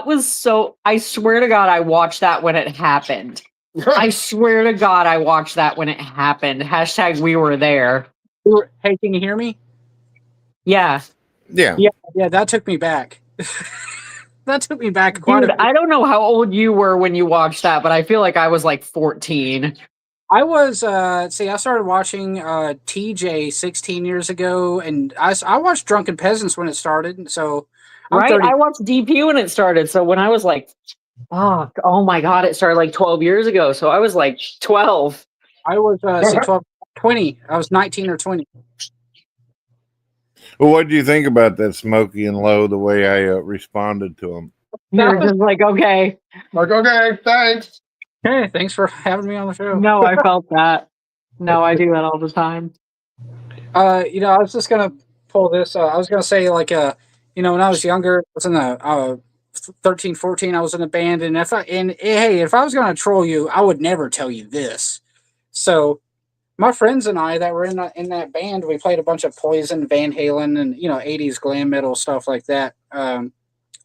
was so, I swear to God I watched that when it happened. I swear to God I watched that when it happened. Hashtag we were there. Hey, can you hear me? Yeah. Yeah. Yeah, that took me back. That took me back quite Dude, a bit. I don't know how old you were when you watched that, but I feel like I was like 14. I was, I started watching TJ 16 years ago, and I watched Drunken Peasants when it started, so I'm Right? 30. I watched DP when it started, so when I was like, oh my God, it started like 12 years ago, so I was like 12. I was 12, 20. I was 19 or 20. Well, what do you think about that Smokey and Low, the way I responded to him? You're just like, okay. Like, okay, thanks. Hey, thanks for having me on the show. No, I felt that. No, I do that all the time. I was just gonna pull this. I was gonna say, like, when I was younger, I was in a 13, 14. I was in a band, and if I was gonna troll you, I would never tell you this. So, my friends and I that were in that band, we played a bunch of Poison, Van Halen, and 80s glam metal stuff like that.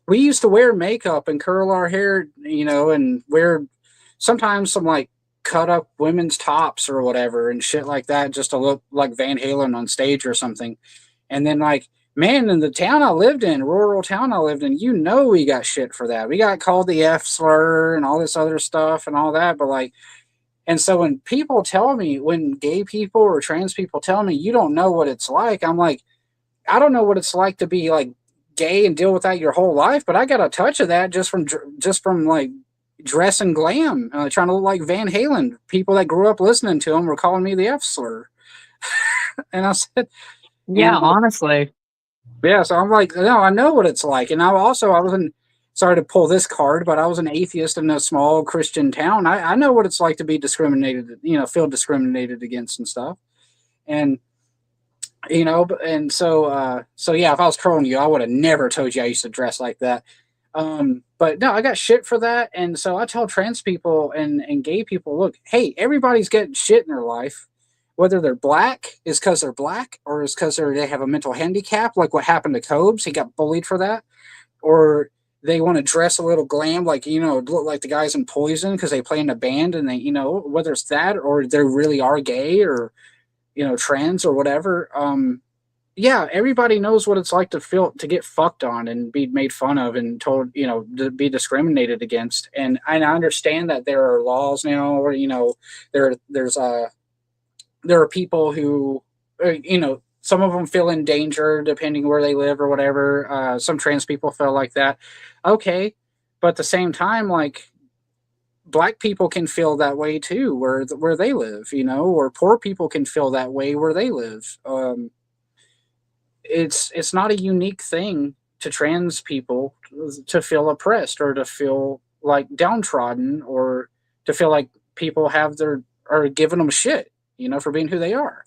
We used to wear makeup and curl our hair, and wear sometimes some like cut up women's tops or whatever and shit like that, just to look like Van Halen on stage or something. And then, like, man, in the town I lived in, rural town I lived in, we got shit for that. We got called the F slur and all this other stuff and all that. But like, and so when people tell me, when gay people or trans people tell me you don't know what it's like, I'm like, I don't know what it's like to be like gay and deal with that your whole life, but I got a touch of that just from like dress and glam, trying to look like Van Halen. People that grew up listening to him were calling me the F slur. And I said, yeah, honestly. Yeah, so I'm like, no, I know what it's like. And sorry to pull this card, but I was an atheist in a small Christian town. I know what it's like to be discriminated, feel discriminated against and stuff. And, so yeah, if I was trolling you, I would have never told you I used to dress like that. But no, I got shit for that. And so I tell trans people and gay people, look, hey, everybody's getting shit in their life. Whether they're black is because they're black, or is because they have a mental handicap, like what happened to Cobes. He got bullied for that. Or they want to dress a little glam, like, look like the guys in Poison because they play in a band, and they, whether it's that or they really are gay or, trans or whatever. Yeah, everybody knows what it's like to get fucked on and be made fun of and told, to be discriminated against. And I understand that there are laws now, or, there are people who, some of them feel in danger depending where they live or whatever. Some trans people feel like that. Okay, but at the same time, like, black people can feel that way too, where they live, you know, or poor people can feel that way where they live. It's not a unique thing to trans people to feel oppressed or to feel like downtrodden or to feel like people are giving them shit, you know, for being who they are.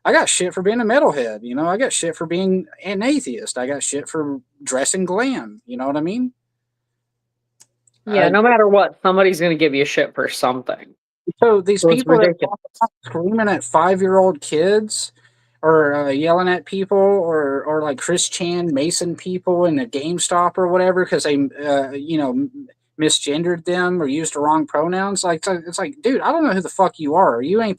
I got shit for being a metalhead, you know. I got shit for being an atheist. I got shit for dressing glam. You know what I mean? Yeah, no matter what, somebody's going to give you shit for something. So these it's people that ridiculous. are screaming at 5-year-old kids or yelling at people or like Chris Chan Mason people in a GameStop or whatever because they, misgendered them or used the wrong pronouns. Like, it's like, dude, I don't know who the fuck you are. You ain't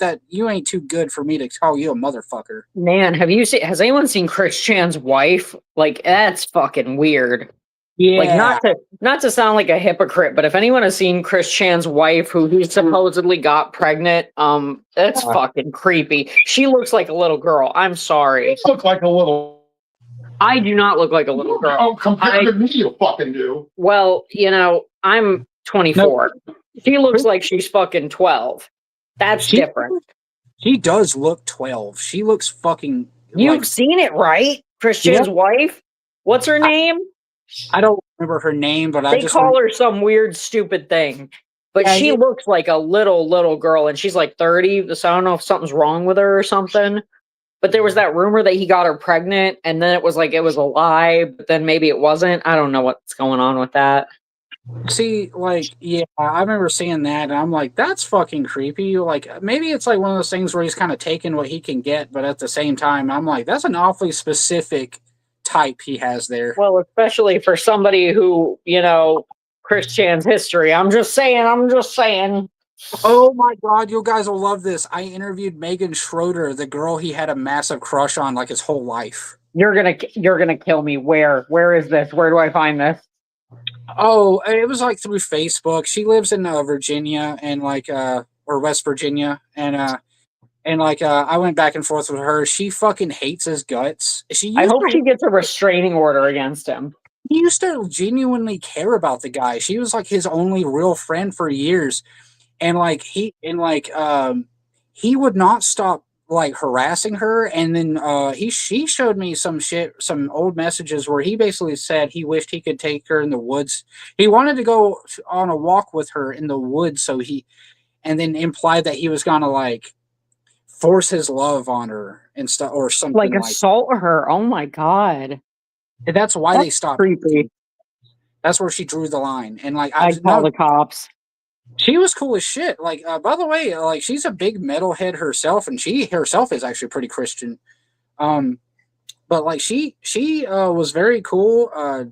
too good for me to call you a motherfucker. Man, has anyone seen Chris Chan's wife? Like, that's fucking weird. Yeah. Like, not to sound like a hypocrite, but if anyone has seen Chris Chan's wife who supposedly got pregnant, that's fucking creepy. She looks like a little girl. I'm sorry. You look like a little. I do not look like a little girl. Oh, compared to me, you fucking do. Well, you know, I'm 24. No. She looks like she's fucking 12. That's different. She does look 12. She looks fucking. You've seen it, right? Chris Chan's wife? What's her name? I don't remember her name, but they call her some weird, stupid thing. But she looks like a little girl, and she's like 30. So I don't know if something's wrong with her or something. But there was that rumor that he got her pregnant, and then it was like it was a lie, but then maybe it wasn't. I don't know what's going on with that. See, like, yeah, I remember seeing that, and I'm like, that's fucking creepy. Like, maybe it's like one of those things where he's kind of taking what he can get, but at the same time, I'm like, that's an awfully specific type he has there. Well, especially for somebody who, you know, Chris Chan's history. I'm just saying. Oh my God, you guys will love this. I interviewed Megan Schroeder, the girl he had a massive crush on like his whole life. You're gonna kill me. Where is this? Where do I find this? Oh, it was like through Facebook. She lives in Virginia and like or West Virginia, and I went back and forth with her. She fucking hates his guts. I hope she gets a restraining order against him. He used to genuinely care about the guy. She was like his only real friend for years, and he would not stop like harassing her. And then she showed me some old messages where he basically said he wished he could take her in the woods. He wanted to go on a walk with her in the woods, and then implied that he was gonna like force his love on her and stuff or something like assault her. Oh my God. That's why they stopped. Creepy. That's where she drew the line. And like I call the cops. She was cool as shit. Like, by the way, like she's a big metalhead herself, and she herself is actually pretty Christian. But like she was very cool. I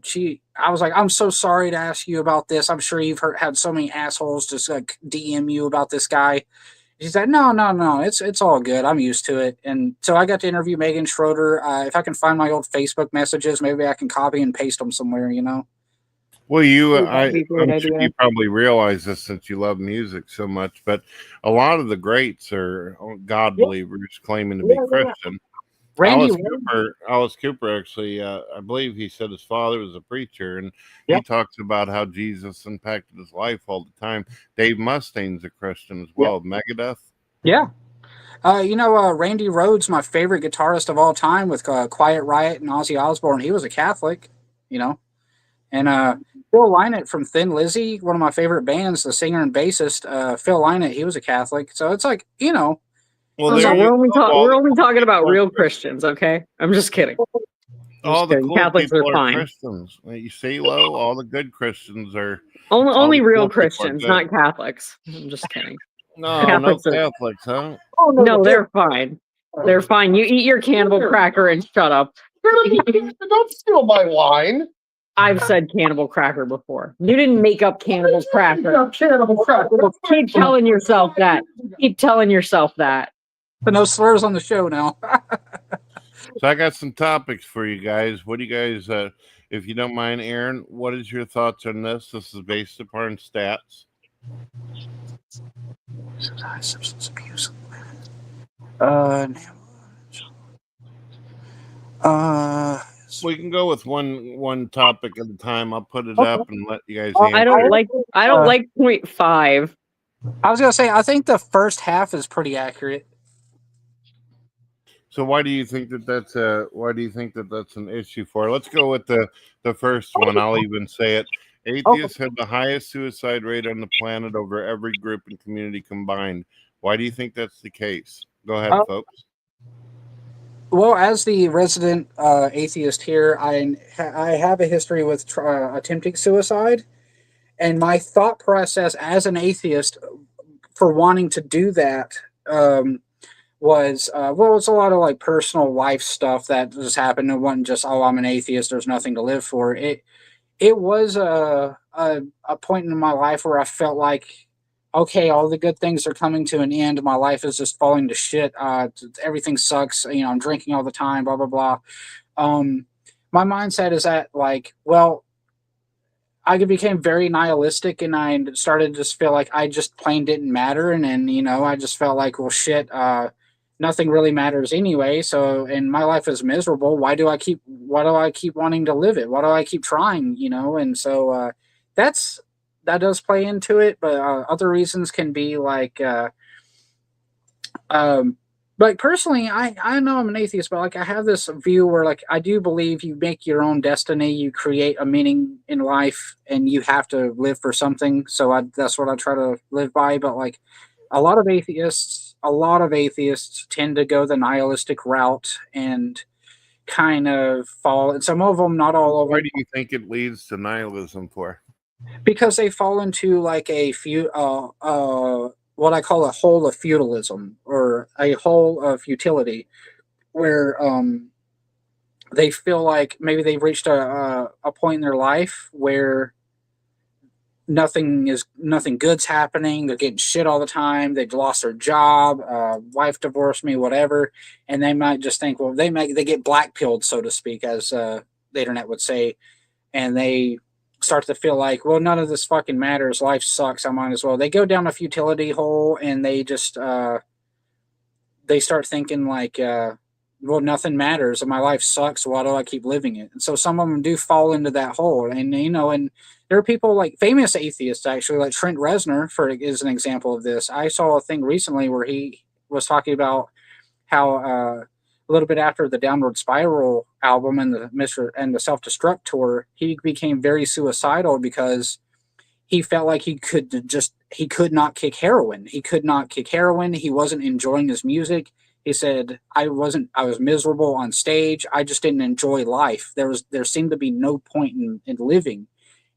was like, I'm so sorry to ask you about this. I'm sure you've had so many assholes just like DM you about this guy. She said, no, it's all good. I'm used to it. And so I got to interview Megan Schroeder. If I can find my old Facebook messages, maybe I can copy and paste them somewhere, you know? Well, I'm sure you probably realize this since you love music so much, but a lot of the greats are God believers claiming to be Christian. Alice Cooper actually, I believe he said his father was a preacher, and he talks about how Jesus impacted his life all the time. Dave Mustaine's a Christian as well, Megadeth. Yeah. Randy Rhoads, my favorite guitarist of all time with Quiet Riot and Ozzy Osbourne, he was a Catholic, you know. And Phil Lynott from Thin Lizzy, one of my favorite bands, the singer and bassist, Phil Lynott, he was a Catholic. So it's like, you know. Well, we're only talking about real Christians, okay? I'm just kidding. All the cool Catholics people are are fine. Christians. You see, Lo, all the good Christians are only real Christians, not Catholics. I'm just kidding. No Catholics, huh? Oh no, they're fine. They're fine. You eat your cannibal cracker and shut up. Don't steal my line. I've said cannibal cracker before. You didn't make up cannibal cracker. Keep telling yourself that. Keep telling yourself that. But no slurs on the show now. So I got some topics for you guys. What do you guys, if you don't mind, Aaron, what is your thoughts on this? This is based upon stats. Substance abuse. We can go with one topic at a time. I'll put it up and let you guys I answer. I don't like 0.5. I was gonna say I think the first half is pretty accurate. So why do you think that that's an issue for? Let's go with the first one. I'll even say it. Atheists have the highest suicide rate on the planet over every group and community combined. Why do you think that's the case? Go ahead, folks. Well, as the resident atheist here, I have a history with attempting suicide, and my thought process as an atheist for wanting to do that was it's a lot of like personal life stuff that just happened. It wasn't just I'm an atheist. There's nothing to live for. It was a point in my life where I felt like, okay, all the good things are coming to an end. My life is just falling to shit. Everything sucks. I'm drinking all the time. Blah blah blah. My mindset is that like, well, I became very nihilistic, and I started to just feel like I just plain didn't matter, and then I just felt like, well, shit. Nothing really matters anyway. So, and my life is miserable. Why do I keep wanting to live it? Why do I keep trying? And so that does play into it. But other reasons can be like personally, I know I'm an atheist, but like I have this view where like I do believe you make your own destiny, you create a meaning in life, and you have to live for something. So that's what I try to live by. But like a lot of atheists tend to go the nihilistic route and kind of fall. And some of them, not all of them. Why do you think it leads to nihilism for? Because they fall into like a few what I call a hole of feudalism, or a hole of futility, where they feel like maybe they've reached a point in their life where nothing good's happening. They're getting shit all the time. They've lost their job. Wife divorced me, whatever. And they might just think, well, they get black-pilled, so to speak, as the internet would say. And they start to feel like, well, none of this fucking matters. Life sucks. I might as well. They go down a futility hole, and they just, they start thinking like, well, nothing matters. My life sucks. Why do I keep living it? And so some of them do fall into that hole. And, and there are people like famous atheists, actually, like Trent Reznor is an example of this. I saw a thing recently where he was talking about how a little bit after the Downward Spiral album and the Self-Destruct tour, he became very suicidal because he felt like he could not kick heroin. He could not kick heroin. He wasn't enjoying his music. He said, I was miserable on stage. I just didn't enjoy life. There seemed to be no point in living.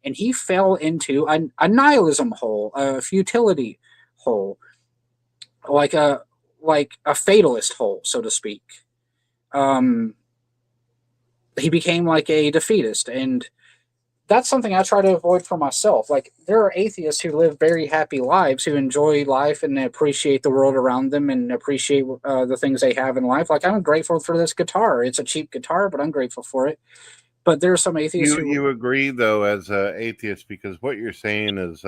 And he fell into a nihilism hole, a futility hole, like a fatalist hole, so to speak. He became like a defeatist, and that's something I try to avoid for myself. Like, there are atheists who live very happy lives, who enjoy life and appreciate the world around them and appreciate the things they have in life. Like, I'm grateful for this guitar. It's a cheap guitar, but I'm grateful for it. But there are some atheists you agree, though, as an atheist, because what you're saying is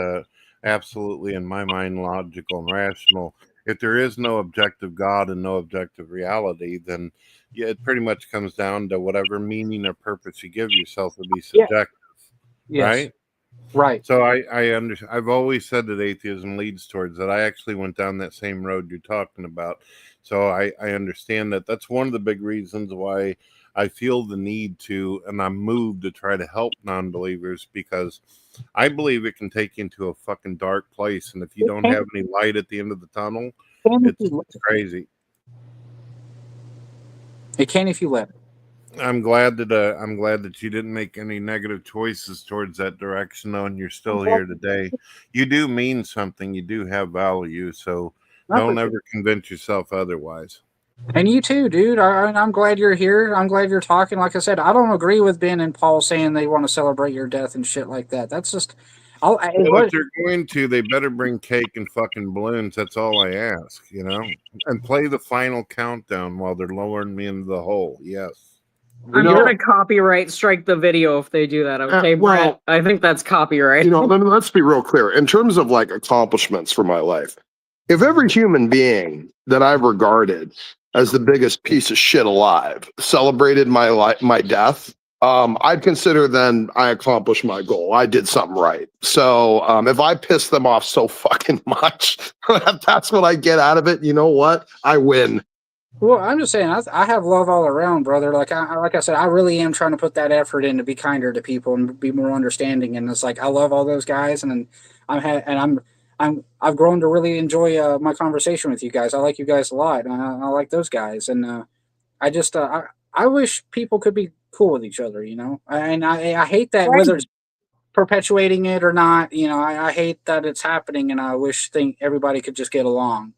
absolutely, in my mind, logical and rational. If there is no objective God and no objective reality, then it pretty much comes down to whatever meaning or purpose you give yourself would be subjective. Yes. Right. So I understand. I've always said that atheism leads towards that. I actually went down that same road you're talking about. So I understand that. That's one of the big reasons why I feel the need to, and I'm moved to try to help non-believers, because I believe it can take you into a fucking dark place. And if you don't have any light at the end of the tunnel, it's crazy. It can if you let it. I'm glad that you didn't make any negative choices towards that direction, though, and you're still here today. You do mean something. You do have value, so don't ever convince yourself otherwise. And you too, dude. I'm glad you're here. I'm glad you're talking. Like I said, I don't agree with Ben and Paul saying they want to celebrate your death and shit like that. That's just... if they're going to, they better bring cake and fucking balloons. That's all I ask, and play the final countdown while they're lowering me into the hole. Yes. I'm going to copyright strike the video if they do that. Okay, Brett? I think that's copyright. Let's be real clear. In terms of like accomplishments for my life, if every human being that I've regarded as the biggest piece of shit alive, celebrated my death, I'd consider then I accomplished my goal. I did something right. So if I piss them off so fucking much, that's what I get out of it. You know what? I win. Well, I'm just saying, I have love all around, brother. Like I said, I really am trying to put that effort in to be kinder to people and be more understanding. And it's like I love all those guys, and I've grown to really enjoy my conversation with you guys. I like you guys a lot, and I like those guys. And I wish people could be cool with each other, you know. And I hate that whether it's perpetuating it or not. You know, I hate that it's happening, and I wish everybody could just get along.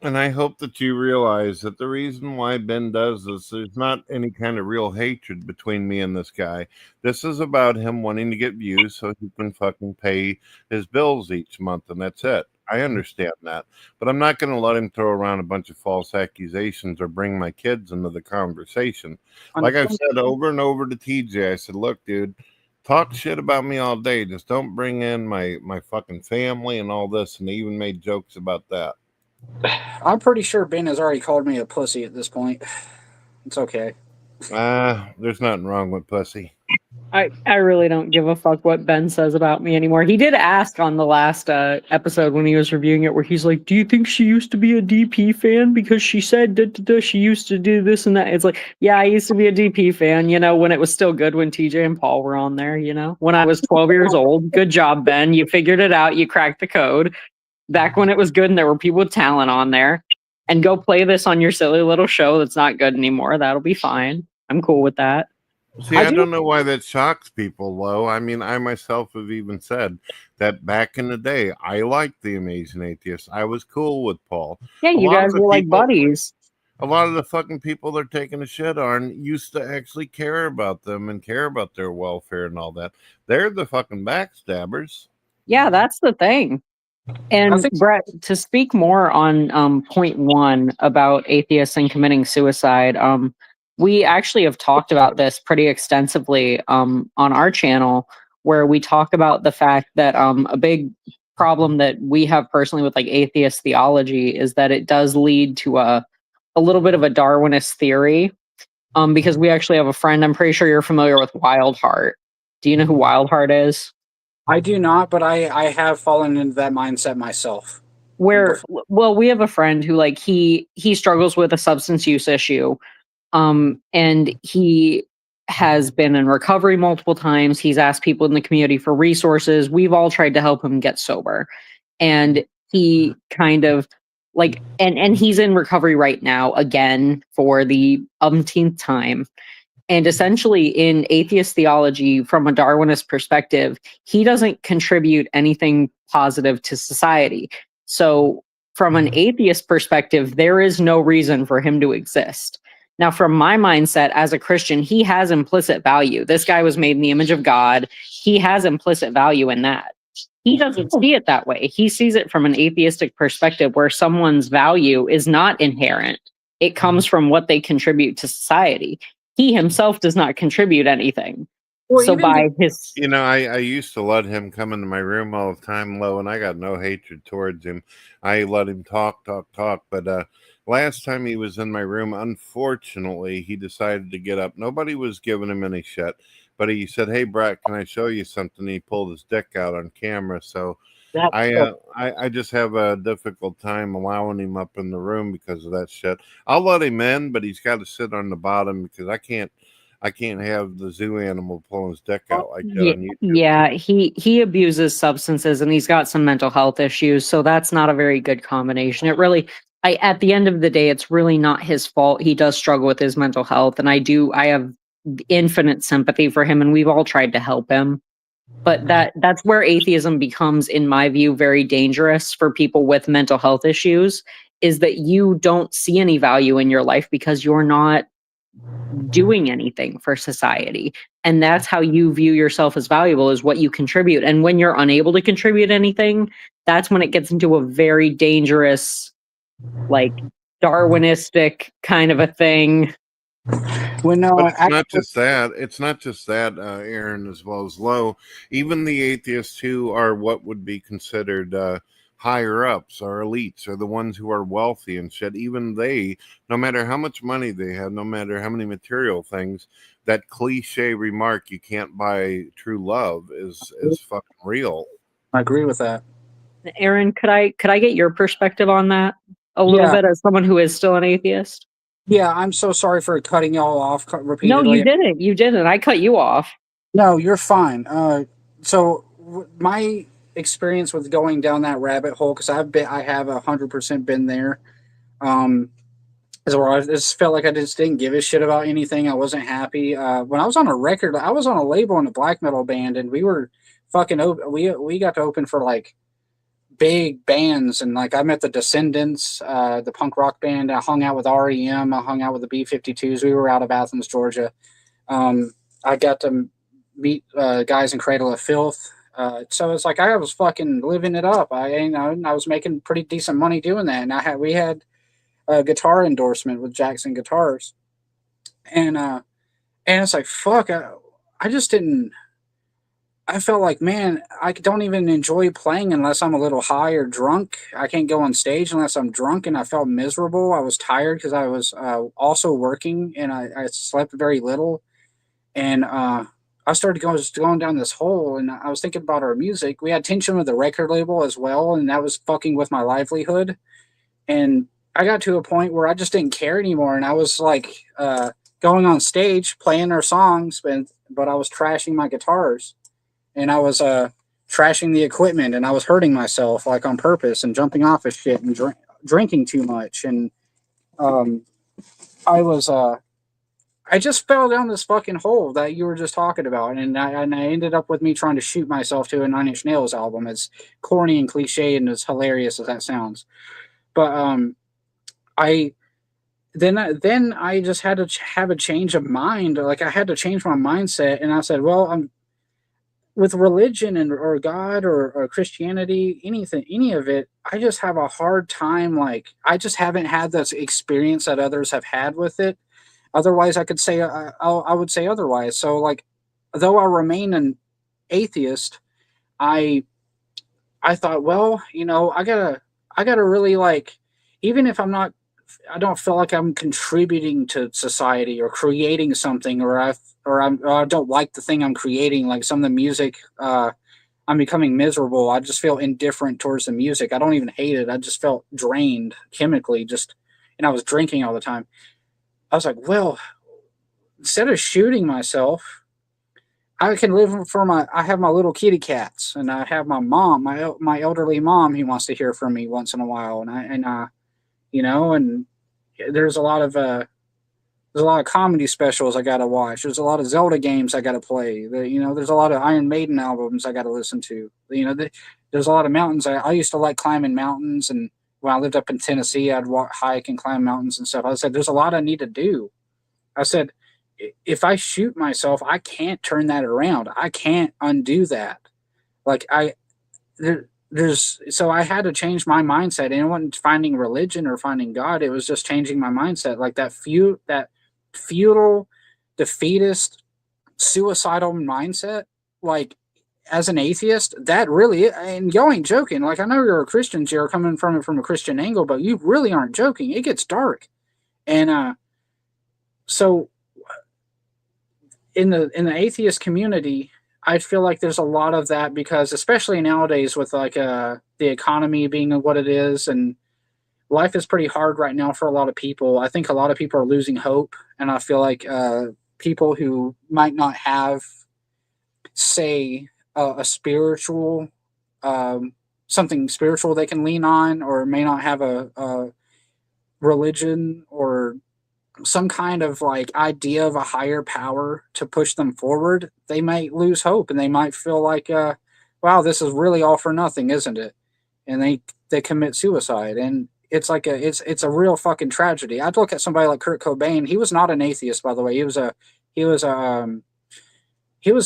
And I hope that you realize that the reason why Ben does this, there's not any kind of real hatred between me and this guy. This is about him wanting to get views so he can fucking pay his bills each month, and that's it. I understand that. But I'm not going to let him throw around a bunch of false accusations or bring my kids into the conversation. Like I've said over and over to TJ, I said, look, dude, talk shit about me all day. Just don't bring in my fucking family and all this. And he even made jokes about that. I'm pretty sure Ben has already called me a pussy at this point. It's okay. There's nothing wrong with pussy. I really don't give a fuck what Ben says about me anymore. He did ask on the last episode when he was reviewing it, where he's like, do you think she used to be a DP fan? Because she said she used to do this and that. It's like, yeah, I used to be a DP fan, you know, when it was still good, when TJ and Paul were on there, you know, when I was 12 years old. Good job, Ben. You figured it out. You cracked the code. Back when it was good and there were people with talent on there. And go play this on your silly little show that's not good anymore. That'll be fine. I'm cool with that. See, I don't know why that shocks people, though. I mean, I myself have even said that back in the day, I liked the Amazing Atheist. I was cool with Paul. Yeah, you guys were like buddies. A lot of the fucking people they're taking a shit on used to actually care about them and care about their welfare and all that. They're the fucking backstabbers. Yeah, that's the thing. And Brett, to speak more on point one about atheists and committing suicide, we actually have talked about this pretty extensively on our channel, where we talk about the fact that a big problem that we have personally with like atheist theology is that it does lead to a little bit of a Darwinist theory, because we actually have a friend, I'm pretty sure you're familiar with Wildheart. Do you know who Wildheart is? I do not, but I have fallen into that mindset myself. Well, we have a friend who like he struggles with a substance use issue, and he has been in recovery multiple times. He's asked people in the community for resources. We've all tried to help him get sober, and he kind of like and he's in recovery right now again for the umpteenth time. And essentially, in atheist theology, from a Darwinist perspective, he doesn't contribute anything positive to society. So, from an atheist perspective, there is no reason for him to exist. Now, from my mindset as a Christian, he has implicit value. This guy was made in the image of God. He has implicit value in that. He doesn't see it that way. He sees it from an atheistic perspective, where someone's value is not inherent. It comes from what they contribute to society. He himself does not contribute anything. Well, so by his... You know, I used to let him come into my room all the time, Lo, and I got no hatred towards him. I let him talk. But last time he was in my room, unfortunately, he decided to get up. Nobody was giving him any shit. But he said, hey, Brett, can I show you something? He pulled his dick out on camera. So I just have a difficult time allowing him up in the room because of that shit. I'll let him in, but he's got to sit on the bottom because I can't have the zoo animal pulling his dick out like that on YouTube. Yeah, he abuses substances and he's got some mental health issues, so that's not a very good combination. It really, at the end of the day, it's really not his fault. He does struggle with his mental health, and I have infinite sympathy for him, and we've all tried to help him. But that's where atheism becomes, in my view, very dangerous for people with mental health issues, is that you don't see any value in your life because you're not doing anything for society. And that's how you view yourself as valuable, is what you contribute. And when you're unable to contribute anything, that's when it gets into a very dangerous, like, Darwinistic kind of a thing. But it's not just that, Aaron, as well as Lo. Even the atheists who are what would be considered higher ups, our elites, are the ones who are wealthy and shit. Even they, no matter how much money they have, no matter how many material things, that cliche remark, "You can't buy true love," is fucking real. I agree with that. Aaron, could I get your perspective on that a little bit as someone who is still an atheist? Yeah, I'm so sorry for cutting y'all off No, repeatedly. you didn't. You didn't. I cut you off. No, you're fine. My experience with going down that rabbit hole, because I have 100% been there. Is where I just felt like I just didn't give a shit about anything. I wasn't happy. When I was on a record, I was on a label in a black metal band, and we were fucking open. We got to open for like big bands, and like I met the Descendants, the punk rock band. I hung out with REM. I hung out with the B-52s. We were out of Athens, Georgia. I got to meet guys in Cradle of Filth. So it's like I was fucking living it up. I was making pretty decent money doing that, and we had a guitar endorsement with Jackson Guitars, and it's like fuck. I just didn't. I felt like, man, I don't even enjoy playing unless I'm a little high or drunk. I can't go on stage unless I'm drunk, and I felt miserable. I was tired because I was also working, and I slept very little, and I started going down this hole, and I was thinking about our music. We had tension with the record label as well, and that was fucking with my livelihood. And I got to a point where I just didn't care anymore, and I was like going on stage playing our songs, but I was trashing my guitars, and I was trashing the equipment, and I was hurting myself like on purpose and jumping off of shit and drinking too much, and I just fell down this fucking hole that you were just talking about, and I ended up with me trying to shoot myself to a Nine Inch Nails album. As corny and cliche and as hilarious as that sounds, but I just had to have a change of mind. Like I had to change my mindset, and I said, well, I'm with religion or God or Christianity, any of it. I just have a hard time. Like I just haven't had this experience that others have had with it. Otherwise, I could say I would say otherwise. So, like, though I remain an atheist, I thought, well, I gotta really like, even if I don't feel like I'm contributing to society or creating something, or I don't like the thing I'm creating, like some of the music. I'm becoming miserable. I just feel indifferent towards the music. I don't even hate it. I just felt drained chemically, and I was drinking all the time. I was like, well, instead of shooting myself, I can live I have my little kitty cats, and I have my mom, my elderly mom, who wants to hear from me once in a while, and there's a lot of comedy specials I got to watch. There's a lot of Zelda games I got to play. There's a lot of Iron Maiden albums I got to listen to. There's a lot of mountains. I used to like climbing mountains, and when I lived up in Tennessee, I'd hike and climb mountains and stuff. I said, there's a lot I need to do. I said, if I shoot myself, I can't turn that around. I can't undo that. Like so I had to change my mindset, and it wasn't finding religion or finding God. It was just changing my mindset. Like that feudal, defeatist, suicidal mindset. Like as an atheist, that really, and y'all ain't joking. Like I know you're a Christian, you're coming from it from a Christian angle, but you really aren't joking. It gets dark, and so in the atheist community, I feel like there's a lot of that, because especially nowadays with like the economy being what it is, and life is pretty hard right now for a lot of people. I think a lot of people are losing hope, and I feel like people who might not have, say, a spiritual, something spiritual they can lean on, or may not have a religion or some kind of like idea of a higher power to push them forward, they might lose hope, and they might feel like, wow, this is really all for nothing, isn't it? And they commit suicide, and it's like it's a real fucking tragedy. I'd look at somebody like Kurt Cobain. He was not an atheist, by the way. He was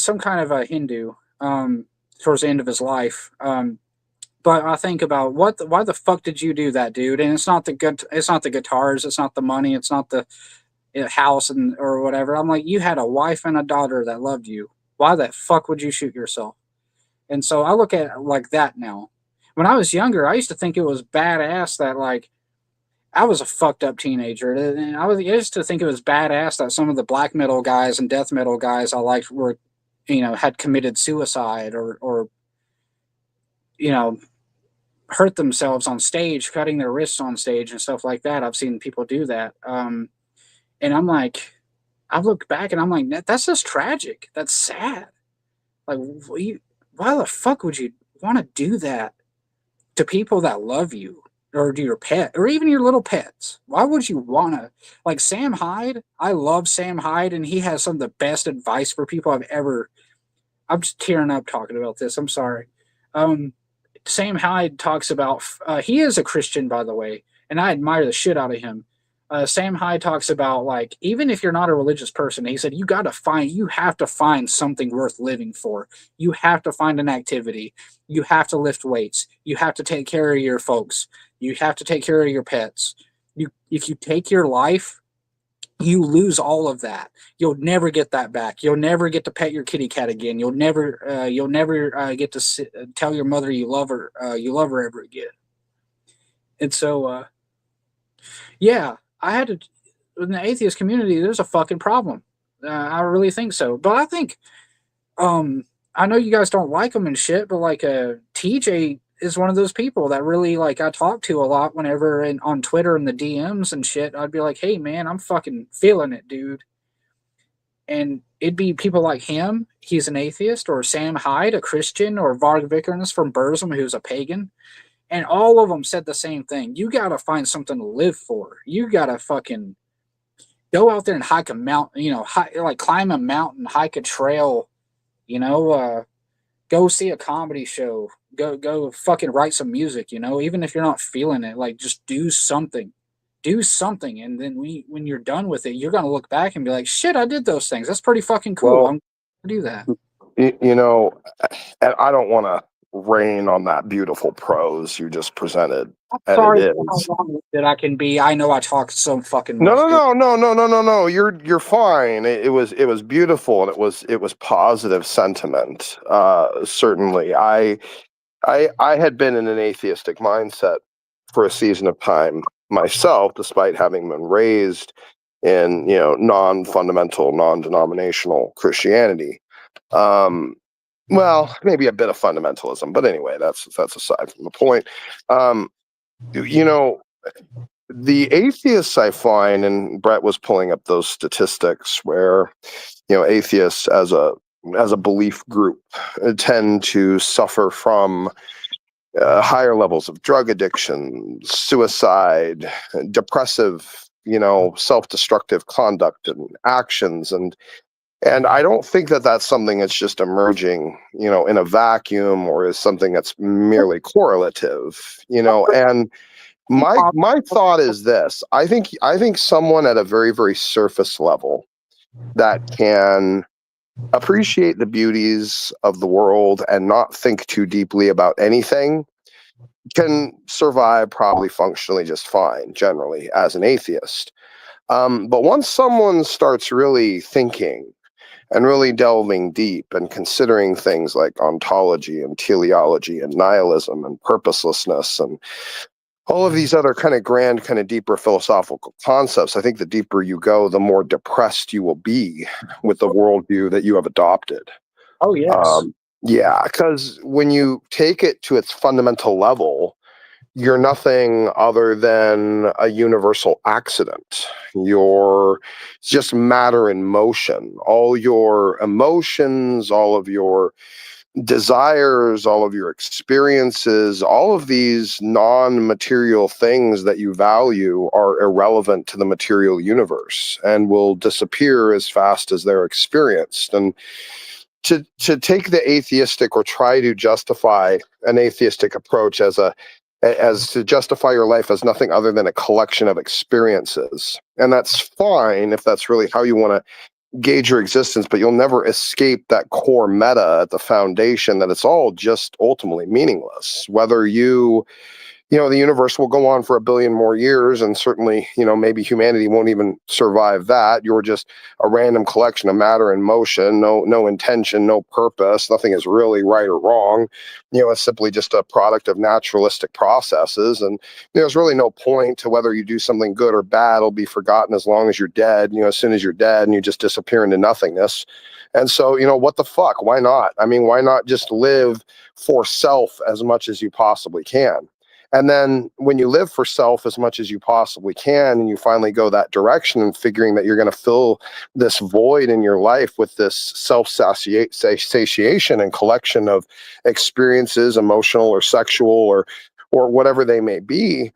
some kind of a Hindu towards the end of his life. But I think about why the fuck did you do that, dude? And it's not the guitars, it's not the money, it's not the house or whatever. I'm like, you had a wife and a daughter that loved you. Why the fuck would you shoot yourself? And so I look at it like that now. when I was younger, I used to think it was badass that like I was a fucked up teenager, and I used to think it was badass that some of the black metal guys and death metal guys I liked were, had committed suicide or hurt themselves on stage, cutting their wrists on stage and stuff like that. I've seen people do that. And I'm like, I've looked back and I'm like, that's just tragic. That's sad. Like, why the fuck would you want to do that to people that love you or to your pet or even your little pets? Why would you want to? Like Sam Hyde, I love Sam Hyde, and he has some of the best advice for people I've ever. I'm just tearing up talking about this. I'm sorry. Sam Hyde talks about, he is a Christian, by the way, and I admire the shit out of him. Sam Hyde talks about, like, even if you're not a religious person, he said, you have to find something worth living for. You have to find an activity. You have to lift weights. You have to take care of your folks. You have to take care of your pets. If you take your life, you lose all of that. You'll never get that back. You'll never get to pet your kitty cat again. You'll never get to tell your mother you love her ever again. And so, yeah, I had to. In the atheist community, there's a fucking problem. I really think so. But I think, I know you guys don't like them and shit, but like TJ is one of those people that really like I talk to a lot whenever on Twitter and the DMs and shit. I'd be like, hey man, I'm fucking feeling it, dude. And it'd be people like him, he's an atheist, or Sam Hyde, a Christian, or Varg Vikernes from Burzum, who's a pagan. And all of them said the same thing. You gotta find something to live for. You gotta fucking go out there and hike a mountain, climb a mountain, hike a trail, go see a comedy show. Go fucking write some music, even if you're not feeling it, like just do something. And then when you're done with it, you're going to look back and be like, shit, I did those things. That's pretty fucking cool. Well, I'm going to do that. And I don't want to rain on that beautiful prose you just presented. I'm sorry how long that I can be. I know I talk so fucking much. No. You're fine. It was beautiful, and it was positive sentiment. Certainly, I had been in an atheistic mindset for a season of time myself, despite having been raised in non-fundamental, non-denominational Christianity. Well, maybe a bit of fundamentalism, but anyway, that's aside from the point. The atheists I find, and Brett was pulling up those statistics where atheists as a belief group tend to suffer from higher levels of drug addiction, suicide, depressive, self-destructive conduct and actions, and I don't think that that's something that's just emerging, in a vacuum, or is something that's merely correlative, and my thought is this. I think someone at a very, very surface level that can appreciate the beauties of the world and not think too deeply about anything can survive probably functionally just fine, generally, as an atheist. But once someone starts really thinking and really delving deep and considering things like ontology and teleology and nihilism and purposelessness and all of these other kind of grand, kind of deeper philosophical concepts, I think the deeper you go, the more depressed you will be with the worldview that you have adopted. Oh, yes. Yeah, because when you take it to its fundamental level, you're nothing other than a universal accident. You're just matter in motion. All your emotions, all of your desires, all of your experiences, all of these non-material things that you value are irrelevant to the material universe and will disappear as fast as they're experienced. And to take the atheistic or try to justify an atheistic approach as to justify your life as nothing other than a collection of experiences. And that's fine if that's really how you want to gauge your existence, but you'll never escape that core meta at the foundation that it's all just ultimately meaningless. Whether you the universe will go on for 1 billion more years, and certainly, maybe humanity won't even survive that. You're just a random collection of matter in motion, no intention, no purpose. Nothing is really right or wrong. It's simply just a product of naturalistic processes, and there's really no point to whether you do something good or bad. It'll be forgotten as long as you're dead. As soon as you're dead, and you just disappear into nothingness. And so, what the fuck? Why not? I mean, why not just live for self as much as you possibly can? And then when you live for self as much as you possibly can, and you finally go that direction and figuring that you're going to fill this void in your life with this self-satiation and collection of experiences, emotional or sexual or whatever they may be,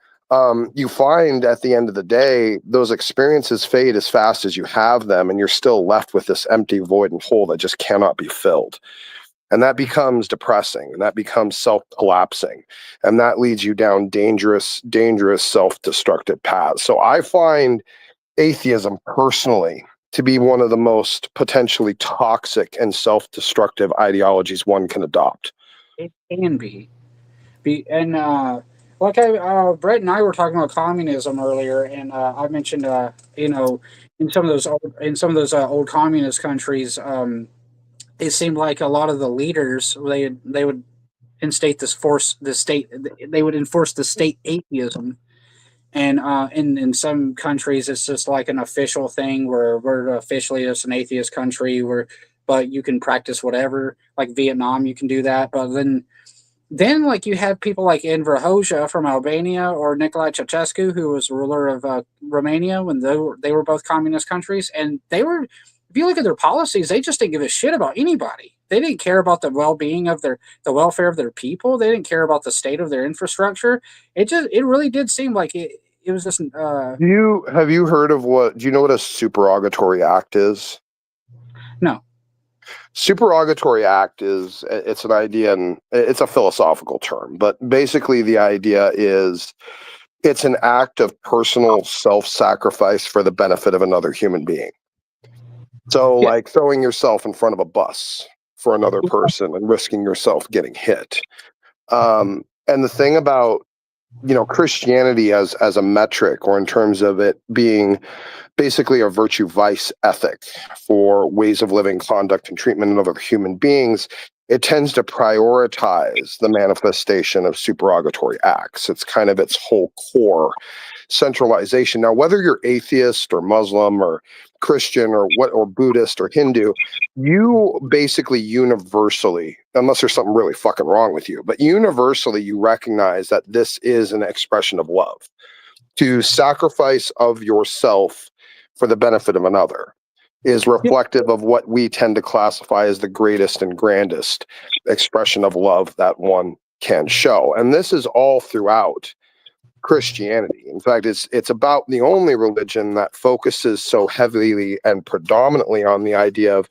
you find at the end of the day, those experiences fade as fast as you have them, and you're still left with this empty void and hole that just cannot be filled. And that becomes depressing, and that becomes self-collapsing, and that leads you down dangerous, self-destructive paths. So I find atheism personally to be one of the most potentially toxic and self-destructive ideologies one can adopt. It can be. Brett and I were talking about communism earlier, and I mentioned, in some of those old communist countries, it seemed like a lot of the leaders they would enforce the state atheism, and in some countries it's just like an official thing where we're officially just an atheist country but you can practice whatever, like Vietnam you can do that, but then like you have people like Enver Hoxha from Albania or Nicolae Ceausescu, who was ruler of Romania when they were both communist countries, and if you look at their policies, they just didn't give a shit about anybody. They didn't care about the well-being of the welfare of their people. They didn't care about the state of their infrastructure. It really did seem like it was just. Have you heard of do you know what a supererogatory act is? No. Supererogatory act it's an idea, and it's a philosophical term, but basically the idea is it's an act of personal self-sacrifice for the benefit of another human being. So like throwing yourself in front of a bus for another person and risking yourself getting hit. And the thing about, Christianity as a metric, or in terms of it being basically a virtue vice ethic for ways of living, conduct, and treatment of other human beings, it tends to prioritize the manifestation of supererogatory acts. It's kind of its whole core centralization. Now, whether you're atheist or Muslim or Christian or Buddhist or Hindu, you basically universally, unless there's something really fucking wrong with you, but universally you recognize that this is an expression of love. To sacrifice of yourself for the benefit of another is reflective of what we tend to classify as the greatest and grandest expression of love that one can show. And this is all throughout Christianity. In fact, it's about the only religion that focuses so heavily and predominantly on the idea of,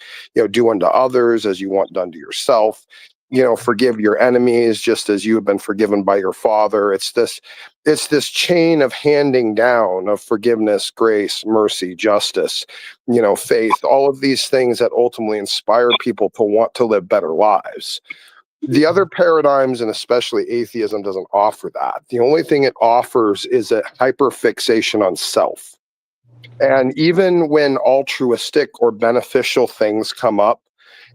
do unto others as you want done to yourself. Forgive your enemies just as you have been forgiven by your Father. It's this chain of handing down of forgiveness, grace, mercy, justice, faith, all of these things that ultimately inspire people to want to live better lives. The other paradigms, and especially atheism, doesn't offer that. The only thing it offers is a hyperfixation on self. And even when altruistic or beneficial things come up,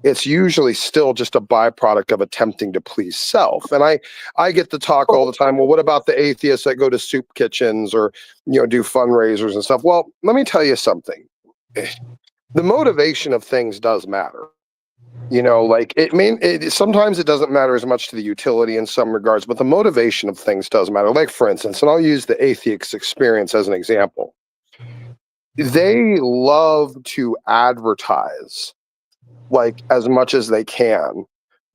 it's usually still just a byproduct of attempting to please self. And I get the talk all the time, well, what about the atheists that go to soup kitchens or, do fundraisers and stuff? Well, let me tell you something. The motivation of things does matter. Sometimes it doesn't matter as much to the utility in some regards, but the motivation of things does matter. Like, for instance, and I'll use the atheist experience as an example. They love to advertise, like, as much as they can,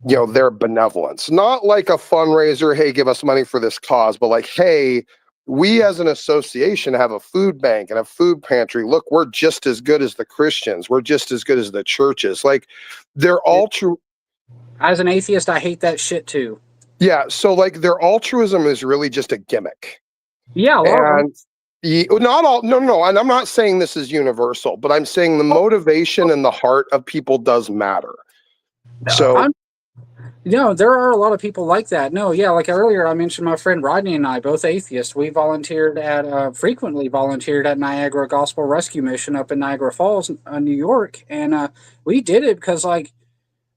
their benevolence. Not like a fundraiser, hey, give us money for this cause, but like, hey, we as an association have a food bank and a food pantry. Look, we're just as good as the Christians. We're just as good as the churches. Like, they're all true. As an atheist, I hate that shit too. Yeah. So like their altruism is really just a gimmick. Yeah. Not all. No. And I'm not saying this is universal, but I'm saying the motivation and the heart of people does matter. So There are a lot of people like that. No, yeah, like earlier I mentioned my friend Rodney and I, both atheists. We volunteered frequently volunteered at Niagara Gospel Rescue Mission up in Niagara Falls, New York. And we did it because, like,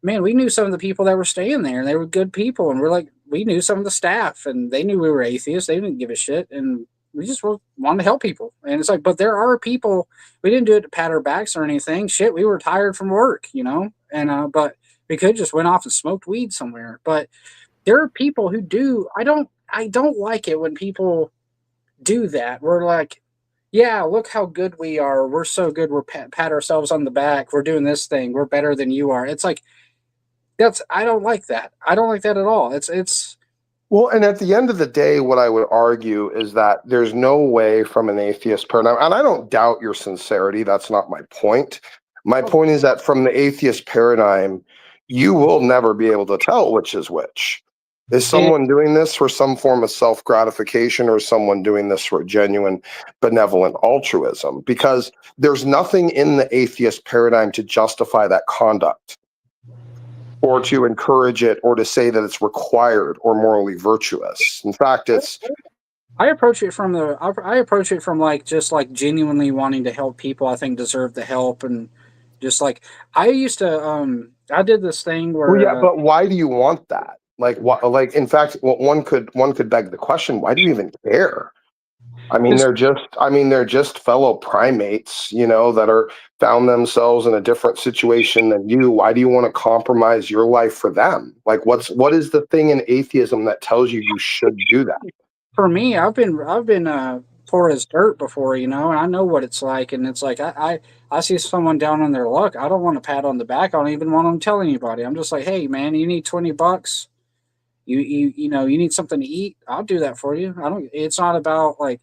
man, we knew some of the people that were staying there, and they were good people. And we knew some of the staff, and they knew we were atheists. They didn't give a shit. And we just wanted to help people. And it's like, but there are people, we didn't do it to pat our backs or anything. Shit, we were tired from work, And, but we could just went off and smoked weed somewhere. But there are people who do. I don't like it when people do that. We're like, yeah, look how good we are. We're so good. We're pat ourselves on the back. We're doing this thing. We're better than you are. It's like, I don't like that. I don't like that at all. It's Well, and at the end of the day, what I would argue is that there's no way from an atheist paradigm, and I don't doubt your sincerity. That's not my point. My point is that from the atheist paradigm, you will never be able to tell which is which. Is someone doing this for some form of self-gratification, or is someone doing this for genuine benevolent altruism? Because there's nothing in the atheist paradigm to justify that conduct, or to encourage it, or to say that it's required or morally virtuous. In fact, I approach it from like just like genuinely wanting to help people I think deserve the help. And just like I used to I did this thing where well, yeah, but why do you want that? Like what? Like, in fact, one could beg the question: why do you even care? I mean, they're just fellow primates, that are found themselves in a different situation than you. Why do you want to compromise your life for them? Like, what is the thing in atheism that tells you should do that? For me, I've been poor as dirt before, and I know what it's like. And it's like I see someone down on their luck. I don't want to pat on the back. I don't even want them to tell anybody. I'm just like, hey man, you need $20. You need something to eat. I'll do that for you. It's not about like,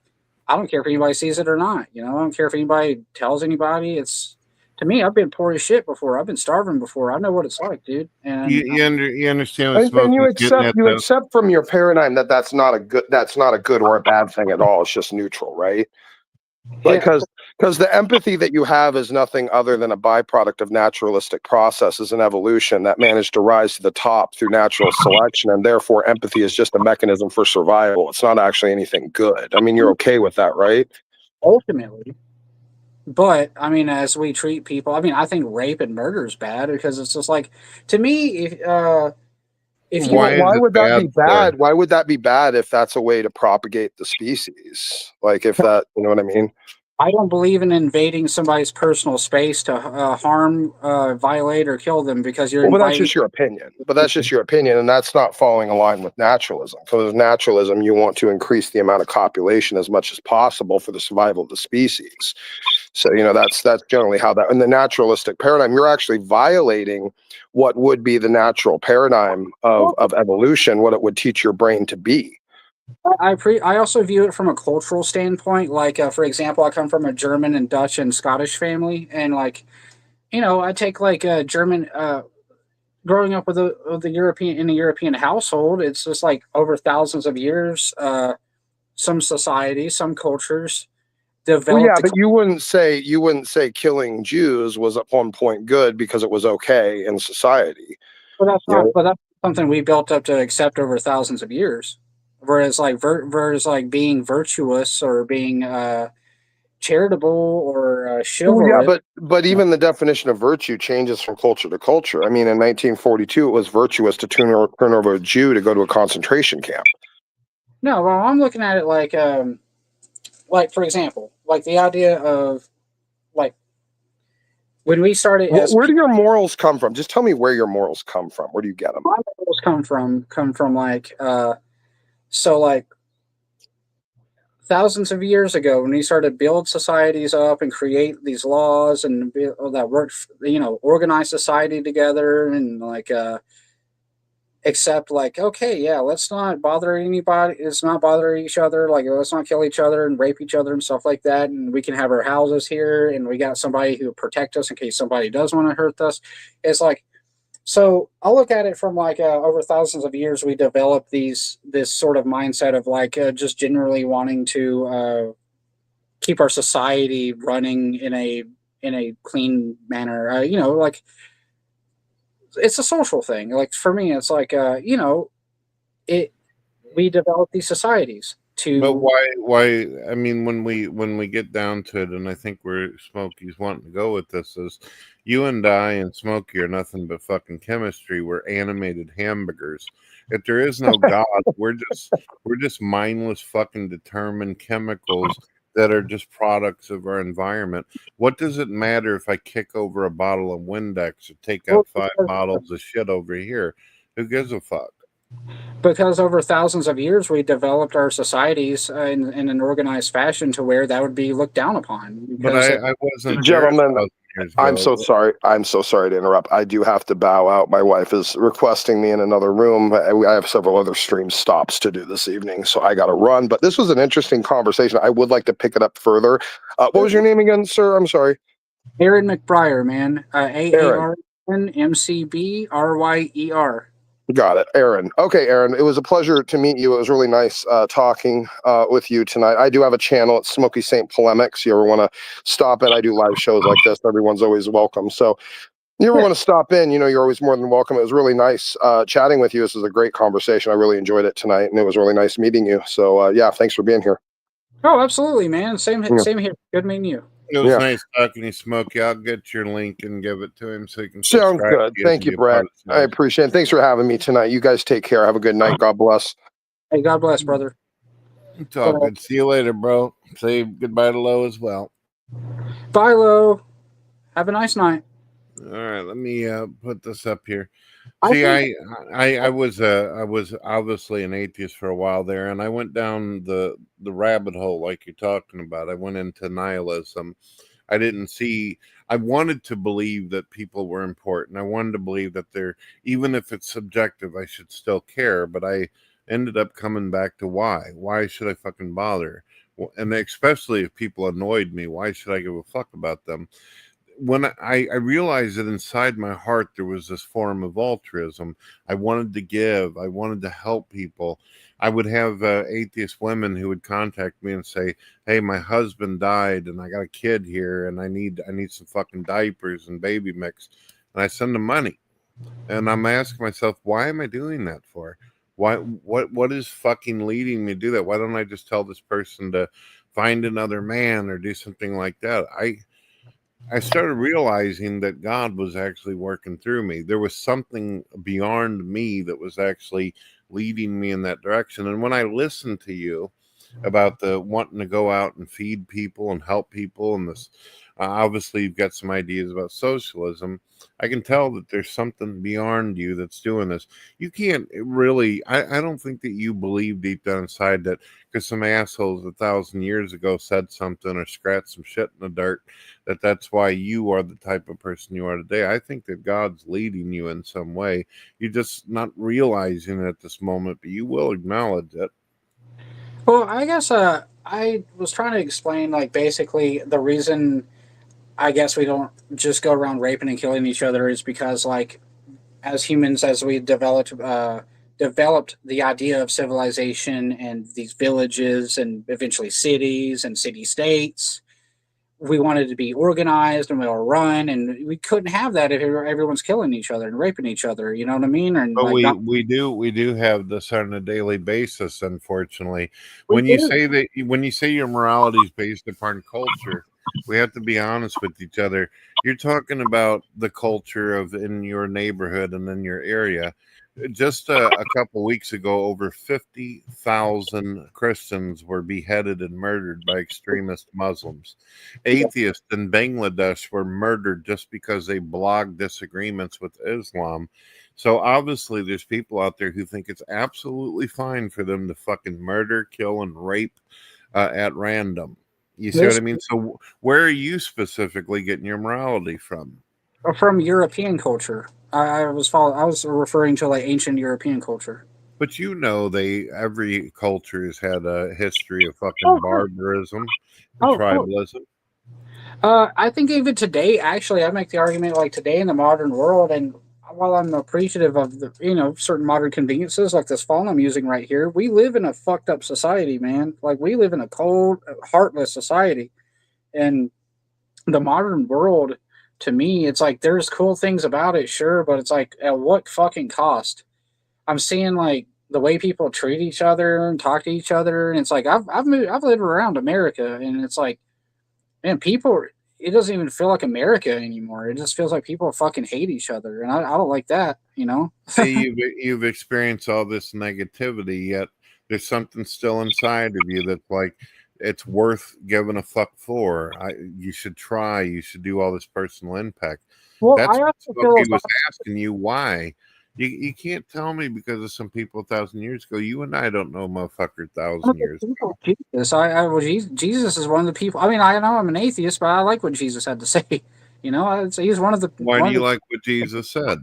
I don't care if anybody sees it or not. I don't care if anybody tells anybody. It's, to me, I've been poor as shit before. I've been starving before. I know what it's like, dude. And You understand what And you smoking's getting accept at, you though? accept from your paradigm that that's not a good or a bad thing at all. It's just neutral, right? Like, because the empathy that you have is nothing other than a byproduct of naturalistic processes and evolution that managed to rise to the top through natural selection, and therefore empathy is just a mechanism for survival. It's not actually anything good. I mean, you're okay with that, right? Ultimately. But I mean, as we treat people, I mean, I think rape and murder is bad because it's just like, to me, if you Why would that be bad? Why would that be bad if that's a way to propagate the species? Like, if that, you know what I mean? I don't believe in invading somebody's personal space to harm, violate, or kill them because you're Well, but that's inviting. just your opinion. But that's just your opinion, and that's not falling in line with naturalism. So, with naturalism, you want to increase the amount of copulation as much as possible for the survival of the species. So, that's generally how that. In the naturalistic paradigm, you're actually violating what would be the natural paradigm of evolution, what it would teach your brain to be. I also view it from a cultural standpoint. Like, for example, I come from a German and Dutch and Scottish family, and like, I take like a German. Growing up with a European in a European household, it's just like over thousands of years. Some societies, some cultures developed. Well, yeah, but you wouldn't say killing Jews was at one point good because it was okay in society. But that's not. But that's something we built up to accept over thousands of years. Whereas like being virtuous or being charitable or chivalrous. Yeah, but even the definition of virtue changes from culture to culture. I mean, in 1942, it was virtuous to turn over a Jew to go to a concentration camp. No, well, I'm looking at it like for example, like the idea of like when we started. Where do your morals come from? Just tell me where your morals come from. Where do you get them? My morals come from like so like thousands of years ago when we started to build societies up and create these laws and that worked, organize society together and like accept like, okay, yeah, let's not bother anybody. Let's not bother each other. Like, let's not kill each other and rape each other and stuff like that. And we can have our houses here and we got somebody who protect us in case somebody does want to hurt us. It's like, so I'll look at it from like over thousands of years, we developed this sort of mindset of like just generally wanting to keep our society running in a clean manner. Like it's a social thing. Like for me, it's like you know, we develop these societies to. But why? I mean, when we get down to it, and I think where Smokey's wanting to go with this is, you and I and Smokey are nothing but fucking chemistry. We're animated hamburgers. If there is no God, we're just mindless fucking determined chemicals that are just products of our environment. What does it matter if I kick over a bottle of Windex or take out 5 bottles of shit over here? Who gives a fuck? Because over thousands of years, we developed our societies in an organized fashion to where that would be looked down upon. But I wasn't there Gentlemen, 1,000 years I'm ago. so sorry. I'm so sorry to interrupt. I do have to bow out. My wife is requesting me in another room. I have several other stream stops to do this evening, so I got to run. But this was an interesting conversation. I would like to pick it up further. What was your name again, sir? I'm sorry. Aaron McBriar, man. AARNMCBRYER. Got it. Aaron. Okay, Aaron. It was a pleasure to meet you. It was really nice talking with you tonight. I do have a channel. It's Smoky Saint Polemics. You ever want to stop it? I do live shows like this. Everyone's always welcome. So you ever want to stop in, you know, you're always more than welcome. It was really nice chatting with you. This was a great conversation. I really enjoyed it tonight, and it was really nice meeting you. So, yeah, thanks for being here. Oh, absolutely, man. Same here. Good meeting you. It was nice talking to you, Smokey. I'll get your link and give it to him so he can Sounds subscribe good. to you Thank and you, be a part Brett. of the I show. appreciate it. Thanks for having me tonight. You guys take care. Have a good night. God bless. Hey, God bless, brother. It's all good. See you later, bro. Say goodbye to Lo as well. Bye, Lo. Have a nice night. All right, let me put this up here. I See, think- I was obviously an atheist for a while there, and I went down the rabbit hole like you're talking about. I went into nihilism. I didn't see. I wanted to believe that people were important. I wanted to believe that they're, even if it's subjective, I should still care. But I ended up coming back to why. Why should I fucking bother? And especially if people annoyed me, why should I give a fuck about them? When I realized that inside my heart there was this form of altruism. I wanted to give. I wanted to help people. I would have atheist women who would contact me and say, "Hey, my husband died, and I got a kid here, and I need some fucking diapers and baby mix," and I send them money. And I'm asking myself, why am I doing that for? Why? What is fucking leading me to do that? Why don't I just tell this person to find another man or do something like that? I started realizing that God was actually working through me. There was something beyond me that was actually leading me in that direction. And when I listened to you about the wanting to go out and feed people and help people, and this, obviously you've got some ideas about socialism. I can tell that there's something beyond you that's doing this. You can't really, I don't think that you believe deep down inside that because some assholes 1,000 years ago said something or scratched some shit in the dirt, that's why you are the type of person you are today. I think that God's leading you in some way. You're just not realizing it at this moment, but you will acknowledge it. Well, I guess I was trying to explain, like, basically the reason I guess we don't just go around raping and killing each other is because, like, as humans, as we developed the idea of civilization and these villages and eventually cities and city states, we wanted to be organized and we were run, and we couldn't have that if everyone's killing each other and raping each other. You know what I mean? And But like, we do have this on a daily basis, unfortunately. We When you do. say your morality is based upon culture, we have to be honest with each other. You're talking about the culture of in your neighborhood and in your area. Just a couple weeks ago, over 50,000 Christians were beheaded and murdered by extremist Muslims. Atheists in Bangladesh were murdered just because they blogged disagreements with Islam. So obviously, there's people out there who think it's absolutely fine for them to fucking murder, kill, and rape at random. You see what I mean? So where are you specifically getting your morality from? From European culture. I was referring to like ancient European culture. But you know, every culture has had a history of fucking barbarism and tribalism. I think even today, actually, I make the argument like today in the modern world, and while I'm appreciative of the certain modern conveniences like this phone I'm using right here, we live in a fucked up society, man. Like we live in a cold, heartless society, and the modern world to me, it's like there's cool things about it, sure, but it's like at what fucking cost? I'm seeing like the way people treat each other and talk to each other, and it's like I've lived around America, and it's like, man, people. It doesn't even feel like America anymore. It just feels like people fucking hate each other, and I don't like that. You know. See, you've experienced all this negativity, yet there's something still inside of you that's like it's worth giving a fuck for. You should try. You should do all this personal impact. Well, That's I what also feel Smokey was asking you why. You can't tell me because of some people 1,000 years ago. You and I don't know motherfucker 1,000 years ago. Jesus. Well, Jesus is one of the people. I mean, I know I'm an atheist, but I like what Jesus had to say. You know, I'd say he's one of the. Why one do of you the, like what Jesus said?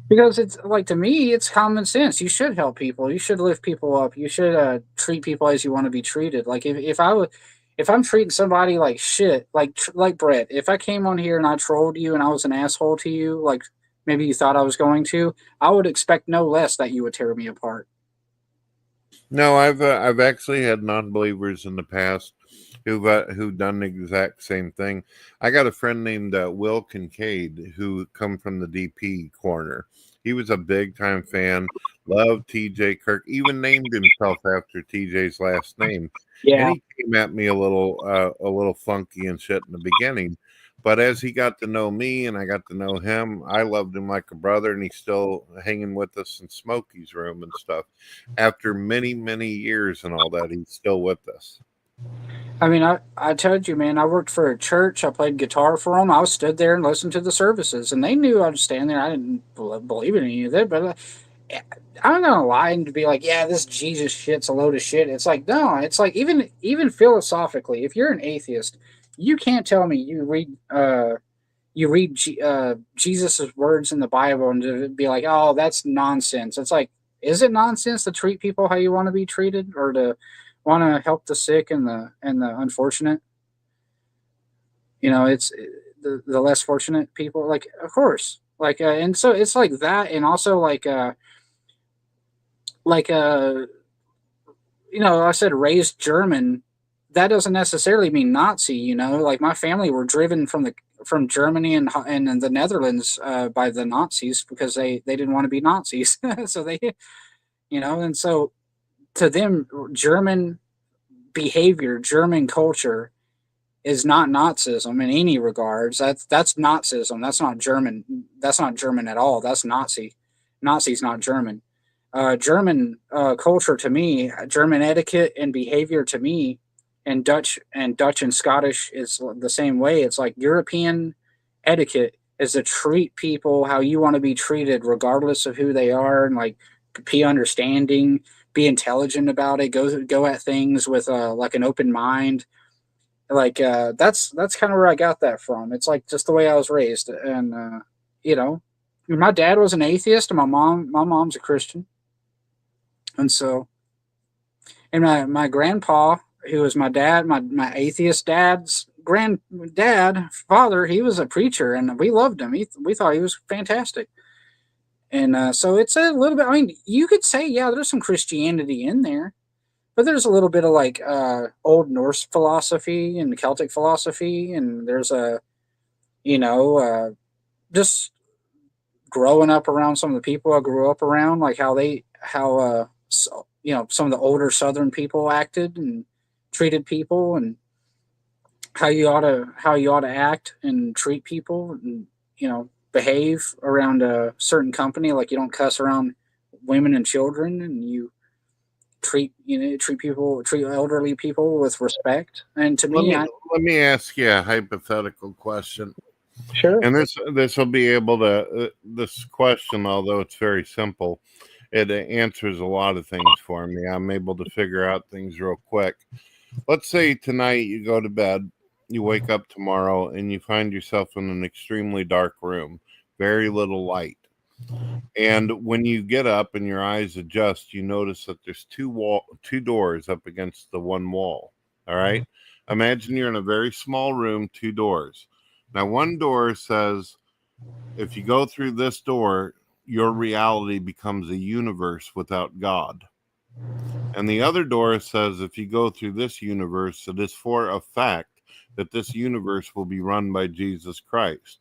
Because it's like, to me, it's common sense. You should help people. You should lift people up. You should treat people as you want to be treated. Like if I'm treating somebody like shit, like Brett, if I came on here and I trolled you and I was an asshole to you, like maybe you thought I was going to, I would expect no less that you would tear me apart. No, I've actually had non-believers in the past who've done the exact same thing. I got a friend named Will Kincaid who come from the DP corner. He was a big time fan, loved TJ Kirk, even named himself after TJ's last name. Yeah. And he came at me a little funky and shit in the beginning. But as he got to know me and I got to know him, I loved him like a brother, and he's still hanging with us in Smokey's room and stuff. After many, many years and all that, he's still with us. I mean, I told you, man, I worked for a church. I played guitar for them. I stood there and listened to the services, and they knew I was standing there. I didn't believe in any of it, but I'm not gonna lie and be like, yeah, this Jesus shit's a load of shit. It's like, no, it's like even philosophically, if you're an atheist, you can't tell me you read Jesus's words in the Bible and to be like, oh, that's nonsense. It's like, is it nonsense to treat people how you want to be treated, or to want to help the sick and the unfortunate? You know, it's the less fortunate people. Like, of course, like, and so it's like that, and also like you know, I said raised German. That doesn't necessarily mean Nazi. You know, like my family were driven from Germany and the Netherlands by the Nazis because they didn't want to be Nazis. So they, you know, and so to them, German behavior, German culture is not Nazism in any regards. That's Nazism. That's not German. That's not German at all. That's Nazi. Nazi's not German. German culture to me, German etiquette and behavior to me, and Dutch and Scottish is the same way. It's like European etiquette is to treat people how you want to be treated, regardless of who they are, and like be understanding, be intelligent about it, go at things with like an open mind. Like that's kind of where I got that from. It's like just the way I was raised, and you know, my dad was an atheist, and my mom's a Christian. And so, and my grandpa, who was my dad, my atheist dad's father, he was a preacher, and we loved him. We thought he was fantastic. And so it's a little bit, I mean, you could say, yeah, there's some Christianity in there, but there's a little bit of like Old Norse philosophy and Celtic philosophy, and there's you know, just growing up around some of the people I grew up around, like how you know, some of the older Southern people acted and treated people, and how you ought to act and treat people, and you know, behave around a certain company. Like you don't cuss around women and children, and you treat elderly people with respect. And to me, Let me ask you a hypothetical question. Sure. And this will be able to this question, although it's very simple, it answers a lot of things for me. I'm able to figure out things real quick. Let's say tonight you go to bed, you wake up tomorrow, and you find yourself in an extremely dark room, very little light. And when you get up and your eyes adjust, you notice that there's two doors up against the one wall. All right. Imagine you're in a very small room, two doors. Now, one door says, if you go through this door, your reality becomes a universe without God. And the other door says, if you go through this universe, it is for a fact that this universe will be run by Jesus Christ.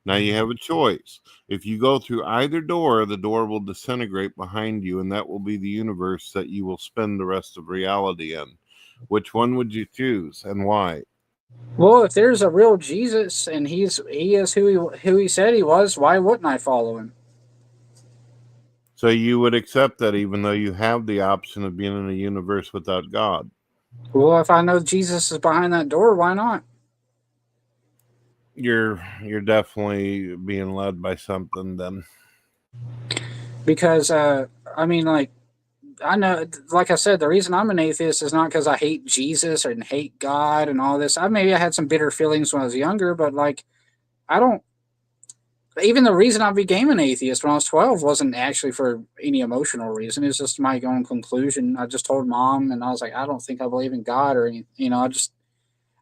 Now you have a choice. If you go through either door, the door will disintegrate behind you, and that will be the universe that you will spend the rest of reality in. Which one would you choose, and why? Well, if there's a real Jesus and he is who he said he was, why wouldn't I follow him? So you would accept that even though you have the option of being in a universe without God? Well, if I know Jesus is behind that door, why not? You're definitely being led by something then. Because I mean, like, I know, like I said, the reason I'm an atheist is not because I hate Jesus or hate God and all this. Maybe I had some bitter feelings when I was younger, but like, I don't. Even the reason I became an atheist when I was 12 wasn't actually for any emotional reason. It's just my own conclusion. I just told mom, and I was like, I don't think I believe in God or any.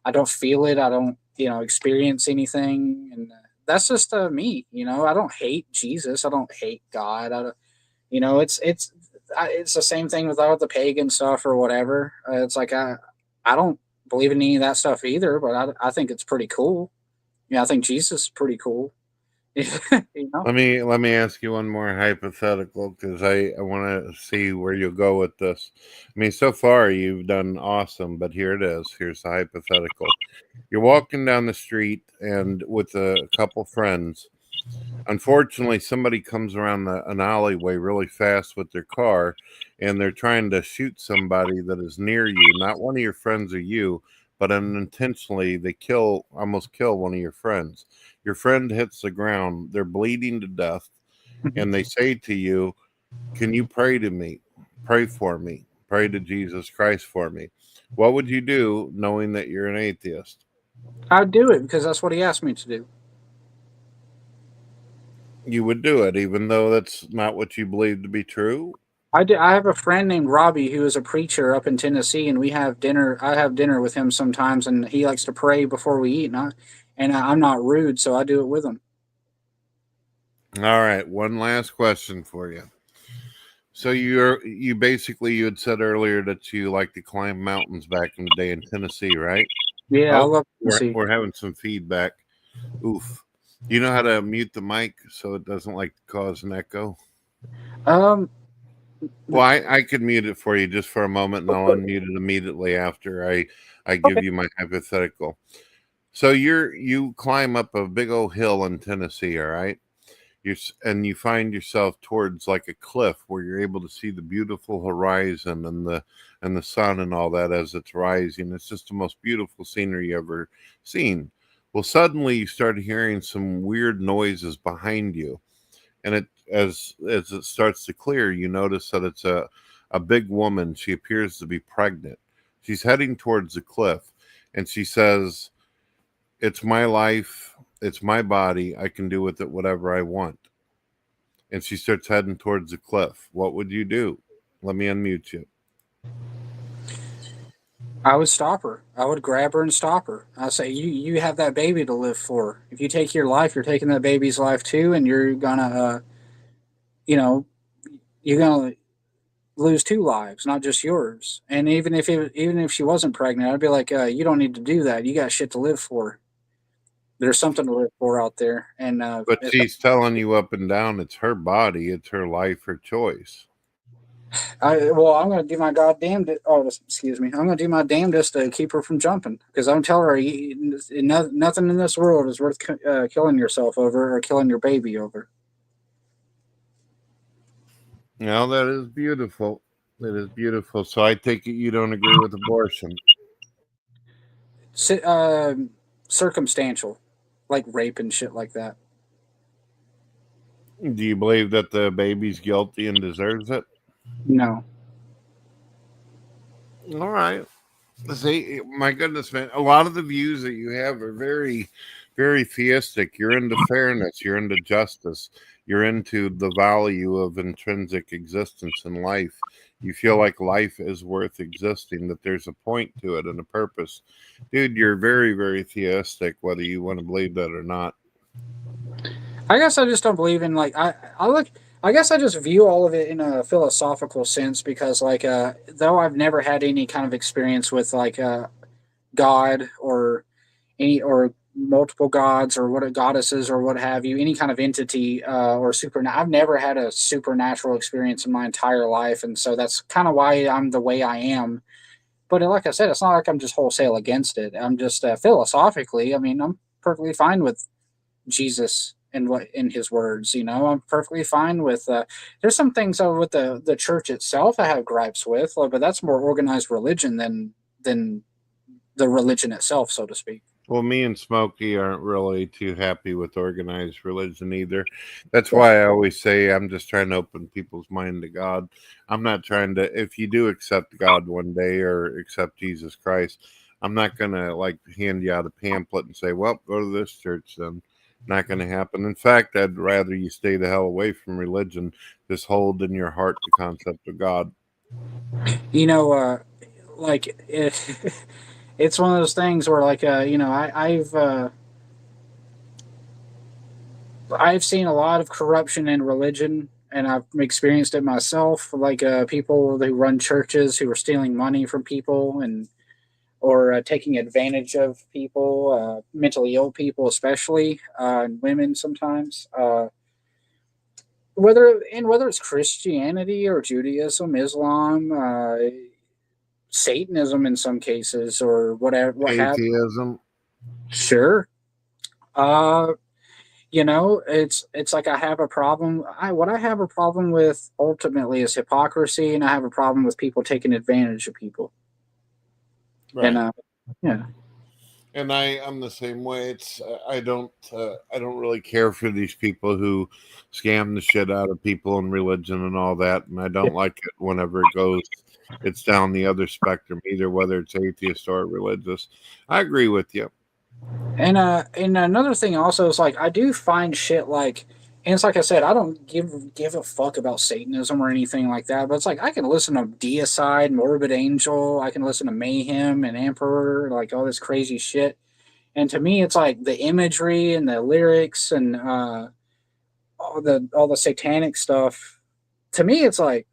I don't feel it. I don't, experience anything, and that's just me. I don't hate Jesus. I don't hate God. I don't, it's the same thing with all the pagan stuff or whatever. It's like I don't believe in any of that stuff either, but I think it's pretty cool. Yeah, I think Jesus is pretty cool. Let me ask you one more hypothetical, because I want to see where you'll go with this. I mean, so far you've done awesome, but here it is. Here's the hypothetical. You're walking down the street and with a couple friends. Unfortunately, somebody comes around an alleyway really fast with their car, and they're trying to shoot somebody that is near you, not one of your friends or you, but unintentionally they almost kill one of your friends. Your friend hits the ground, they're bleeding to death, and they say to you, "Can you pray to me? Pray for me. Pray to Jesus Christ for me." What would you do knowing that you're an atheist? I'd do it because that's what he asked me to do. You would do it, even though that's not what you believe to be true? I have a friend named Robbie who is a preacher up in Tennessee, and we have dinner. I have dinner with him sometimes, and he likes to pray before we eat. And I'm not rude, so I do it with him. All right, one last question for you. So you had said earlier that you like to climb mountains back in the day in Tennessee, right? Yeah, I love Tennessee. We're having some feedback. Oof. Do you know how to mute the mic so it doesn't cause an echo? Well, I could mute it for you just for a moment, and I'll unmute it immediately after I give you my hypothetical. So you climb up a big old hill in Tennessee, all right? You find yourself towards like a cliff where you're able to see the beautiful horizon and the sun and all that as it's rising. It's just the most beautiful scenery you ever seen. Well, suddenly you start hearing some weird noises behind you, and as it starts to clear, you notice that it's a big woman. She appears to be pregnant. She's heading towards the cliff, and she says, "It's my life. It's my body. I can do with it whatever I want." And she starts heading towards the cliff. What would you do? Let me unmute you. I would stop her. I would grab her and stop her. I say, you have that baby to live for. If you take your life, you're taking that baby's life too, and you're gonna, you're gonna lose two lives, not just yours. And even if she wasn't pregnant, I'd be like, you don't need to do that. You got shit to live for. There's something to live for out there. And but she's telling you up and down, it's her body, it's her life, her choice. I'm going to do my goddamnedest. Oh, excuse me. I'm going to do my damnedest to keep her from jumping, because I'm telling her, nothing in this world is worth killing yourself over or killing your baby over. Now that is beautiful. That is beautiful. So I take it you don't agree with abortion. Circumstantial, like rape and shit like that. Do you believe that the baby's guilty and deserves it? No. All right. See, my goodness, man. A lot of the views that you have are very, very theistic. You're into fairness. You're into justice. You're into the value of intrinsic existence in life. You feel like life is worth existing, that there's a point to it and a purpose. Dude, you're very, very theistic, whether you want to believe that or not. I guess I just don't believe in, like, I guess I just view all of it in a philosophical sense, because, like, though I've never had any kind of experience with, like, God or any or multiple gods or what goddesses or what have you, any kind of entity or I've never had a supernatural experience in my entire life, and so that's kind of why I'm the way I am. But like I said, it's not like I'm just wholesale against it. I'm just philosophically, I mean, I'm perfectly fine with Jesus and what in his words. I'm perfectly fine with. There's some things with the church itself I have gripes with, but that's more organized religion than the religion itself, so to speak. Well, me and Smokey aren't really too happy with organized religion either. That's why I always say I'm just trying to open people's mind to God. I'm not trying to, if you do accept God one day or accept Jesus Christ, I'm not going to like hand you out a pamphlet and say, well, go to this church then. Not going to happen. In fact, I'd rather you stay the hell away from religion. Just hold in your heart the concept of God. Like it's one of those things where I've seen a lot of corruption in religion, and I've experienced it myself. Like people who run churches who are stealing money from people or taking advantage of people, mentally ill people, especially and women sometimes. Whether it's Christianity or Judaism, Islam, Satanism in some cases, or whatever, what have you. Atheism. Sure. It's like I have a problem. What I have a problem with ultimately is hypocrisy, and I have a problem with people taking advantage of people. Right. And yeah. And I'm the same way. It's I don't really care for these people who scam the shit out of people in religion and all that, and I don't like it whenever it's down the other spectrum either, whether it's atheist or religious. I agree with you. And another thing also is like I do find shit like, and it's like I said, I don't give a fuck about Satanism or anything like that. But it's like I can listen to Deicide, Morbid Angel, I can listen to Mayhem and Emperor, like all this crazy shit. And to me, it's like the imagery and the lyrics and all the satanic stuff. To me, it's like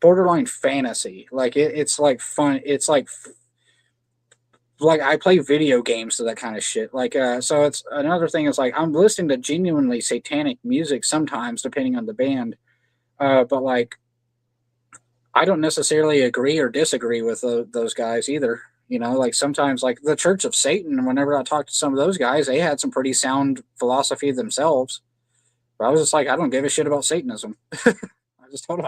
borderline fantasy. Like it's like fun. It's like I play video games to that kind of shit. Like, so it's another thing is like I'm listening to genuinely satanic music sometimes, depending on the band. But like, I don't necessarily agree or disagree with those guys either. Like sometimes, like the Church of Satan. Whenever I talked to some of those guys, they had some pretty sound philosophy themselves. But I was just like, I don't give a shit about Satanism. I just told him.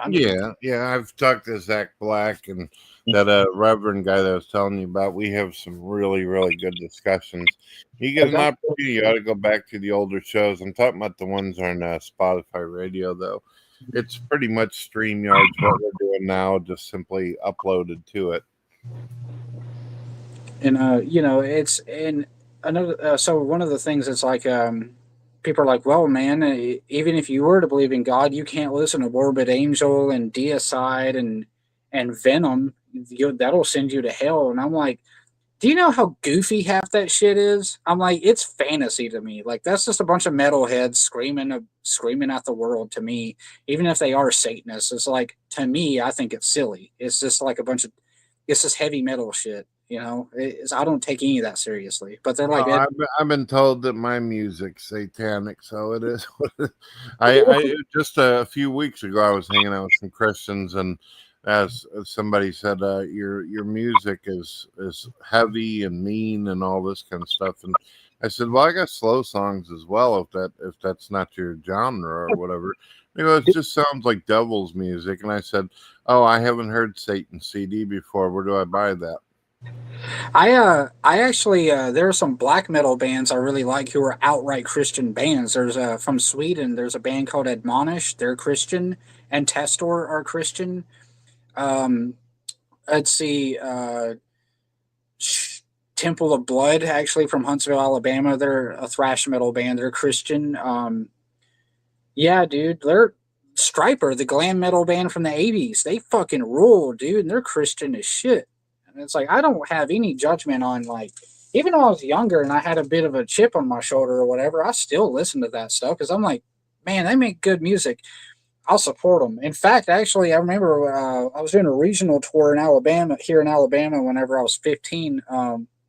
Yeah. I've talked to Zach Black and that Reverend guy that I was telling you about. We have some really, really good discussions. You get an opportunity, you ought to go back to the older shows. I'm talking about the ones on Spotify Radio, though. It's pretty much StreamYards, what we're doing now, just simply uploaded to it. And it's in another. So one of the things that's like, people are like, well, man, even if you were to believe in God, you can't listen to Morbid Angel and Deicide and Venom. That'll send you to hell. And I'm like, do you know how goofy half that shit is? I'm like, it's fantasy to me. Like that's just a bunch of metalheads screaming at the world to me. Even if they are Satanists, it's like, to me, I think it's silly. It's just like it's just heavy metal shit. I don't take any of that seriously. But they're like, I've been told that my music's satanic, so it is. I just a few weeks ago, I was hanging out with some Christians, and as somebody said, your music is heavy and mean and all this kind of stuff. And I said, well, I got slow songs as well, if that's not your genre or whatever. It just sounds like devil's music. And I said, oh, I haven't heard Satan CD before. Where do I buy that? I actually there are some black metal bands I really like who are outright Christian bands. There's from Sweden. There's a band called Admonish. They're Christian, and Testor are Christian. Let's see, Temple of Blood, actually from Huntsville, Alabama. They're a thrash metal band. They're Christian. Yeah, dude, they're Striper, the glam metal band from the 80s. They fucking rule, dude, and they're Christian as shit. And it's like, I don't have any judgment on, like, even though I was younger and I had a bit of a chip on my shoulder or whatever, I still listen to that stuff because I'm like, man, they make good music. I'll support them. In fact, actually, I remember I was doing a regional tour in Alabama, here in Alabama, whenever I was 15.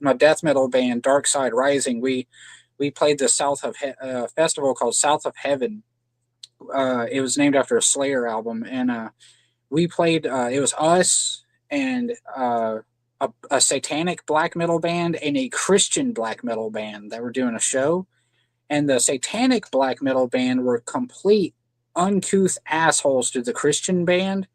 my death metal band, Dark Side Rising, we played the festival called South of Heaven. It was named after a Slayer album, and we played. It was us and a satanic black metal band and a Christian black metal band that were doing a show. And the satanic black metal band were complete uncouth assholes to the Christian band,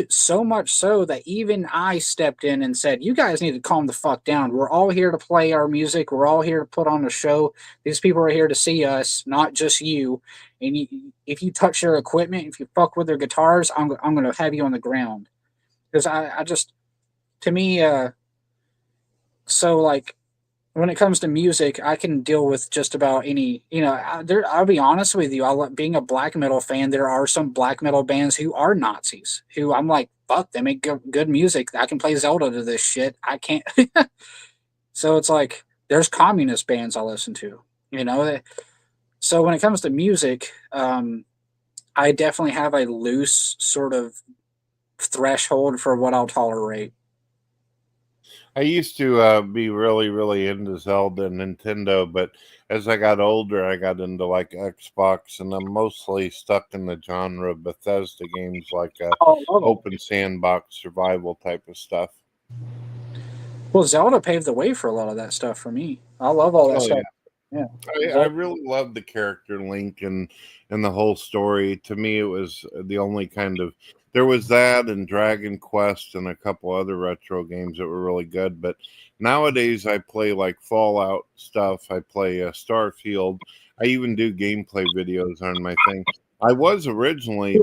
so much so that even I stepped in and said, "You guys need to calm the fuck down. We're all here to play our music. We're all here to put on a show. These people are here to see us, not just you. And if you touch their equipment, if you fuck with their guitars, I'm going to have you on the ground." Because I just, to me, so like, when it comes to music, I can deal with just about any. I'll be honest with you. Being a black metal fan, there are some black metal bands who are Nazis. Who I'm like, fuck, they make good music. I can play Zelda to this shit. I can't. So it's like there's communist bands I listen to. So when it comes to music, I definitely have a loose sort of threshold for what I'll tolerate. I used to be really, really into Zelda and Nintendo, but as I got older, I got into like Xbox, and I'm mostly stuck in the genre of Bethesda games, like open sandbox survival type of stuff. Well, Zelda paved the way for a lot of that stuff for me. I love all that stuff. Yeah. I really love the character Link and the whole story. To me, it was the only kind of. There was that and Dragon Quest and a couple other retro games that were really good. But nowadays, I play like Fallout stuff. I play Starfield. I even do gameplay videos on my thing. I was originally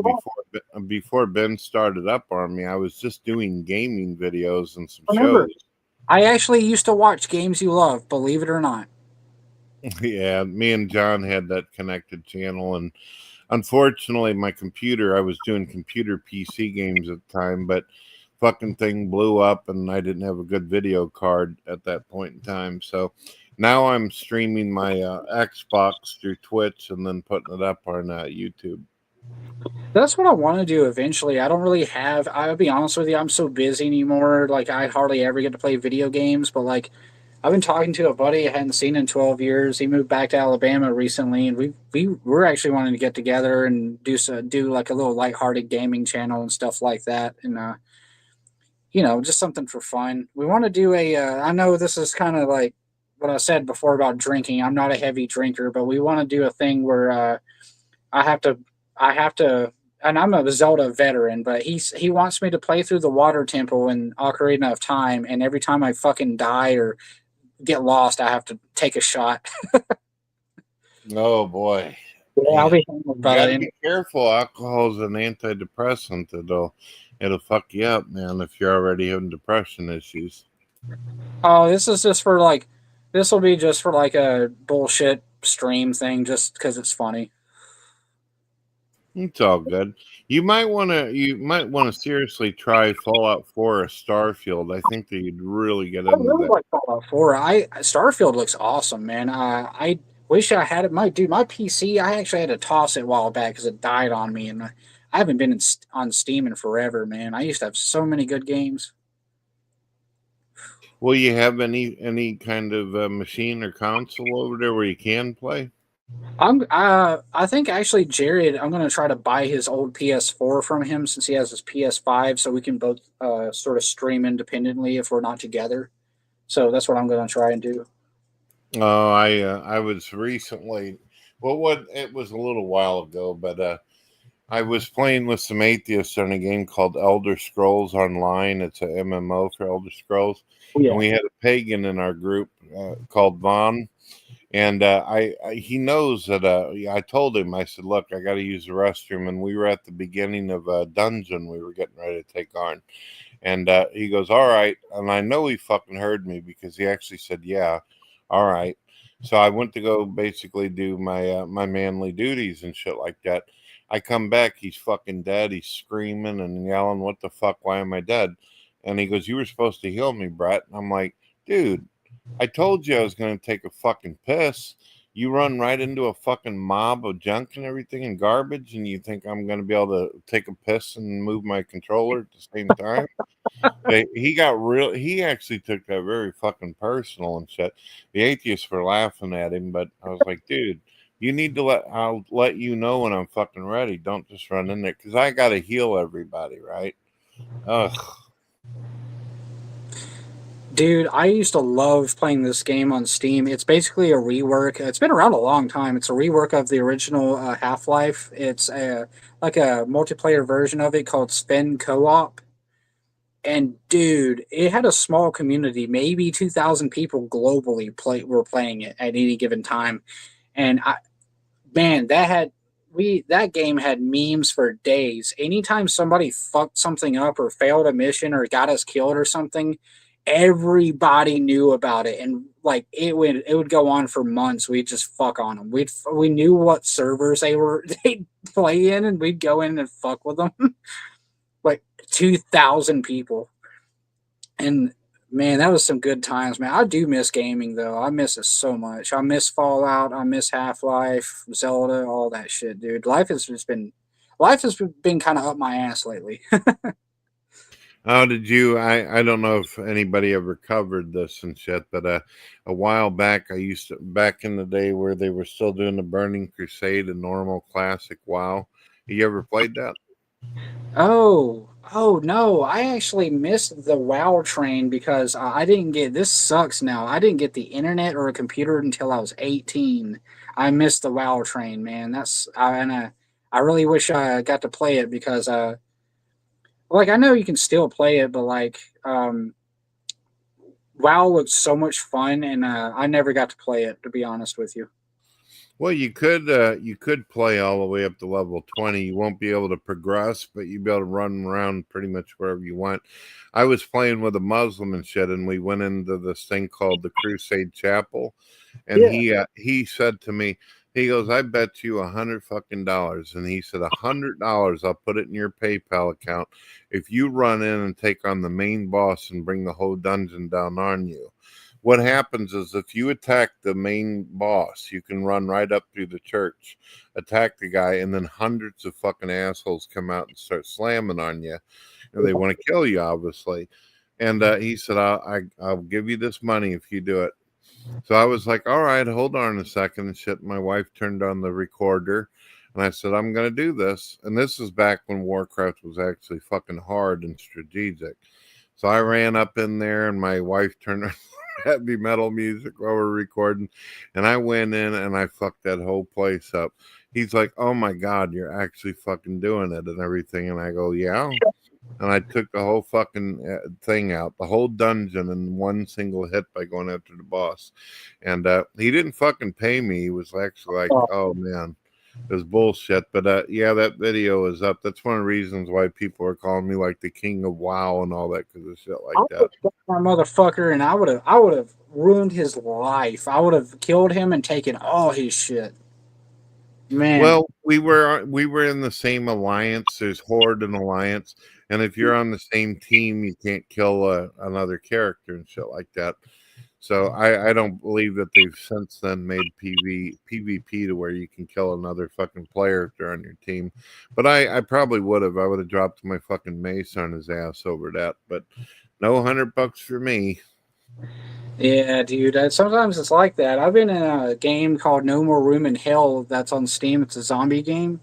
before Ben started up on me. I was just doing gaming videos and some shows. I actually used to watch Games You Love, believe it or not. Yeah, me and John had that connected channel, and unfortunately, my computer, I was doing computer PC games at the time, but fucking thing blew up and I didn't have a good video card at that point in time. So now I'm streaming my Xbox through Twitch and then putting it up on YouTube. That's what I want to do eventually. I don't really have, I'll be honest with you, I'm so busy anymore. Like, I hardly ever get to play video games, but like, I've been talking to a buddy I hadn't seen in 12 years. He moved back to Alabama recently, and we're actually wanting to get together and do like a little lighthearted gaming channel and stuff like that, and just something for fun. We want to do I know this is kind of like what I said before about drinking. I'm not a heavy drinker, but we want to do a thing where I have to, and I'm a Zelda veteran, but he wants me to play through the Water Temple in Ocarina of Time, and every time I fucking die or get lost, I have to take a shot. Oh boy. Yeah, I'll be gotta be careful. Alcohol is an antidepressant. It'll fuck you up, man, if you're already having depression issues. Oh, this will be just for like a bullshit stream thing, just because it's funny. It's all good. You might want to seriously try Fallout 4 or Starfield. I think that you'd really get into that. Like Fallout 4. Starfield looks awesome, man. I wish I had it. My PC, I actually had to toss it a while back because it died on me, and I haven't been on Steam in forever, man. I used to have so many good games. Will you have any kind of machine or console over there where you can play? I think actually Jared, I'm going to try to buy his old PS4 from him since he has his PS5, so we can both sort of stream independently if we're not together. So that's what I'm going to try and do. Oh, I was recently, it was a little while ago, but I was playing with some atheists on a game called Elder Scrolls Online. It's a MMO for Elder Scrolls, and we had a pagan in our group called Vaughn. And he knows that I told him, I said, look, I got to use the restroom. And we were at the beginning of a dungeon we were getting ready to take on. And he goes, all right. And I know he fucking heard me because he actually said, yeah, all right. So I went to go basically do my my manly duties and shit like that. I come back, he's fucking dead. He's screaming and yelling, what the fuck? Why am I dead? And he goes, you were supposed to heal me, Brett. And I'm like, dude, I told you I was going to take a fucking piss. You run right into a fucking mob of junk and everything and garbage, and you think I'm going to be able to take a piss and move my controller at the same time? He got real. He actually took that very fucking personal and shit. The atheists were laughing at him, but I was like, dude, you need to I'll let you know when I'm fucking ready. Don't just run in there because I got to heal everybody, right? Ugh. Dude, I used to love playing this game on Steam. It's basically a rework. It's been around a long time. It's a rework of the original Half-Life. It's like a multiplayer version of it called Spin Co-op. And dude, it had a small community. Maybe 2,000 people globally were playing it at any given time. And man, that game had memes for days. Anytime somebody fucked something up or failed a mission or got us killed or something, everybody knew about it, and like it would go on for months. We'd just fuck on them. We knew what servers they'd play in, and we'd go in and fuck with them. Like 2,000 people, and man, that was some good times, man. I do miss gaming though. I miss it so much. I miss Fallout. I miss Half-Life, Zelda, all that shit, dude. Life has been kind of up my ass lately. How did you? I don't know if anybody ever covered this and shit, but a while back, back in the day where they were still doing the Burning Crusade, a normal classic WoW. You ever played that? Oh no! I actually missed the WoW train because I didn't get. This sucks now. I didn't get the internet or a computer until I was 18. I missed the WoW train, man. I really wish I got to play it because like I know you can still play it, but like WoW looks so much fun, and I never got to play it, to be honest with you. Well, you could play all the way up to level 20. You won't be able to progress, but you'll be able to run around pretty much wherever you want. I was playing with a Muslim and shit, and we went into this thing called the Crusade Chapel, and he said to me, he goes, "I bet you $100 fucking," and he said, $100, I'll put it in your PayPal account if you run in and take on the main boss and bring the whole dungeon down on you. What happens is if you attack the main boss, you can run right up through the church, attack the guy, and then hundreds of fucking assholes come out and start slamming on you. They want to kill you, obviously. And he said, I'll give you this money if you do it. So I was like, all right, hold on a second and shit. My wife turned on the recorder and I said, I'm going to do this. And this is back when Warcraft was actually fucking hard and strategic. So I ran up in there and my wife turned on heavy metal music while we're recording. And I went in and I fucked that whole place up. He's like, oh my God, you're actually fucking doing it and everything. And I go, yeah. And I took the whole fucking thing out, the whole dungeon in one single hit by going after the boss. And he didn't fucking pay me. He was actually like, oh man, it was bullshit. But yeah, that video is up. That's one of the reasons why people are calling me like the king of WoW and all that because of shit like that. My motherfucker, and I would have ruined his life. I would have killed him and taken all his shit. Man. Well, we were in the same alliance. There's Horde and Alliance, and if you're on the same team, you can't kill another character and shit like that. So I don't believe that they've since then made PvP to where you can kill another fucking player if they're on your team. But I probably would have. I would have dropped my fucking mace on his ass over that. But no $100 for me. Yeah, dude. Sometimes it's like that. I've been in a game called No More Room in Hell that's on Steam. It's a zombie game.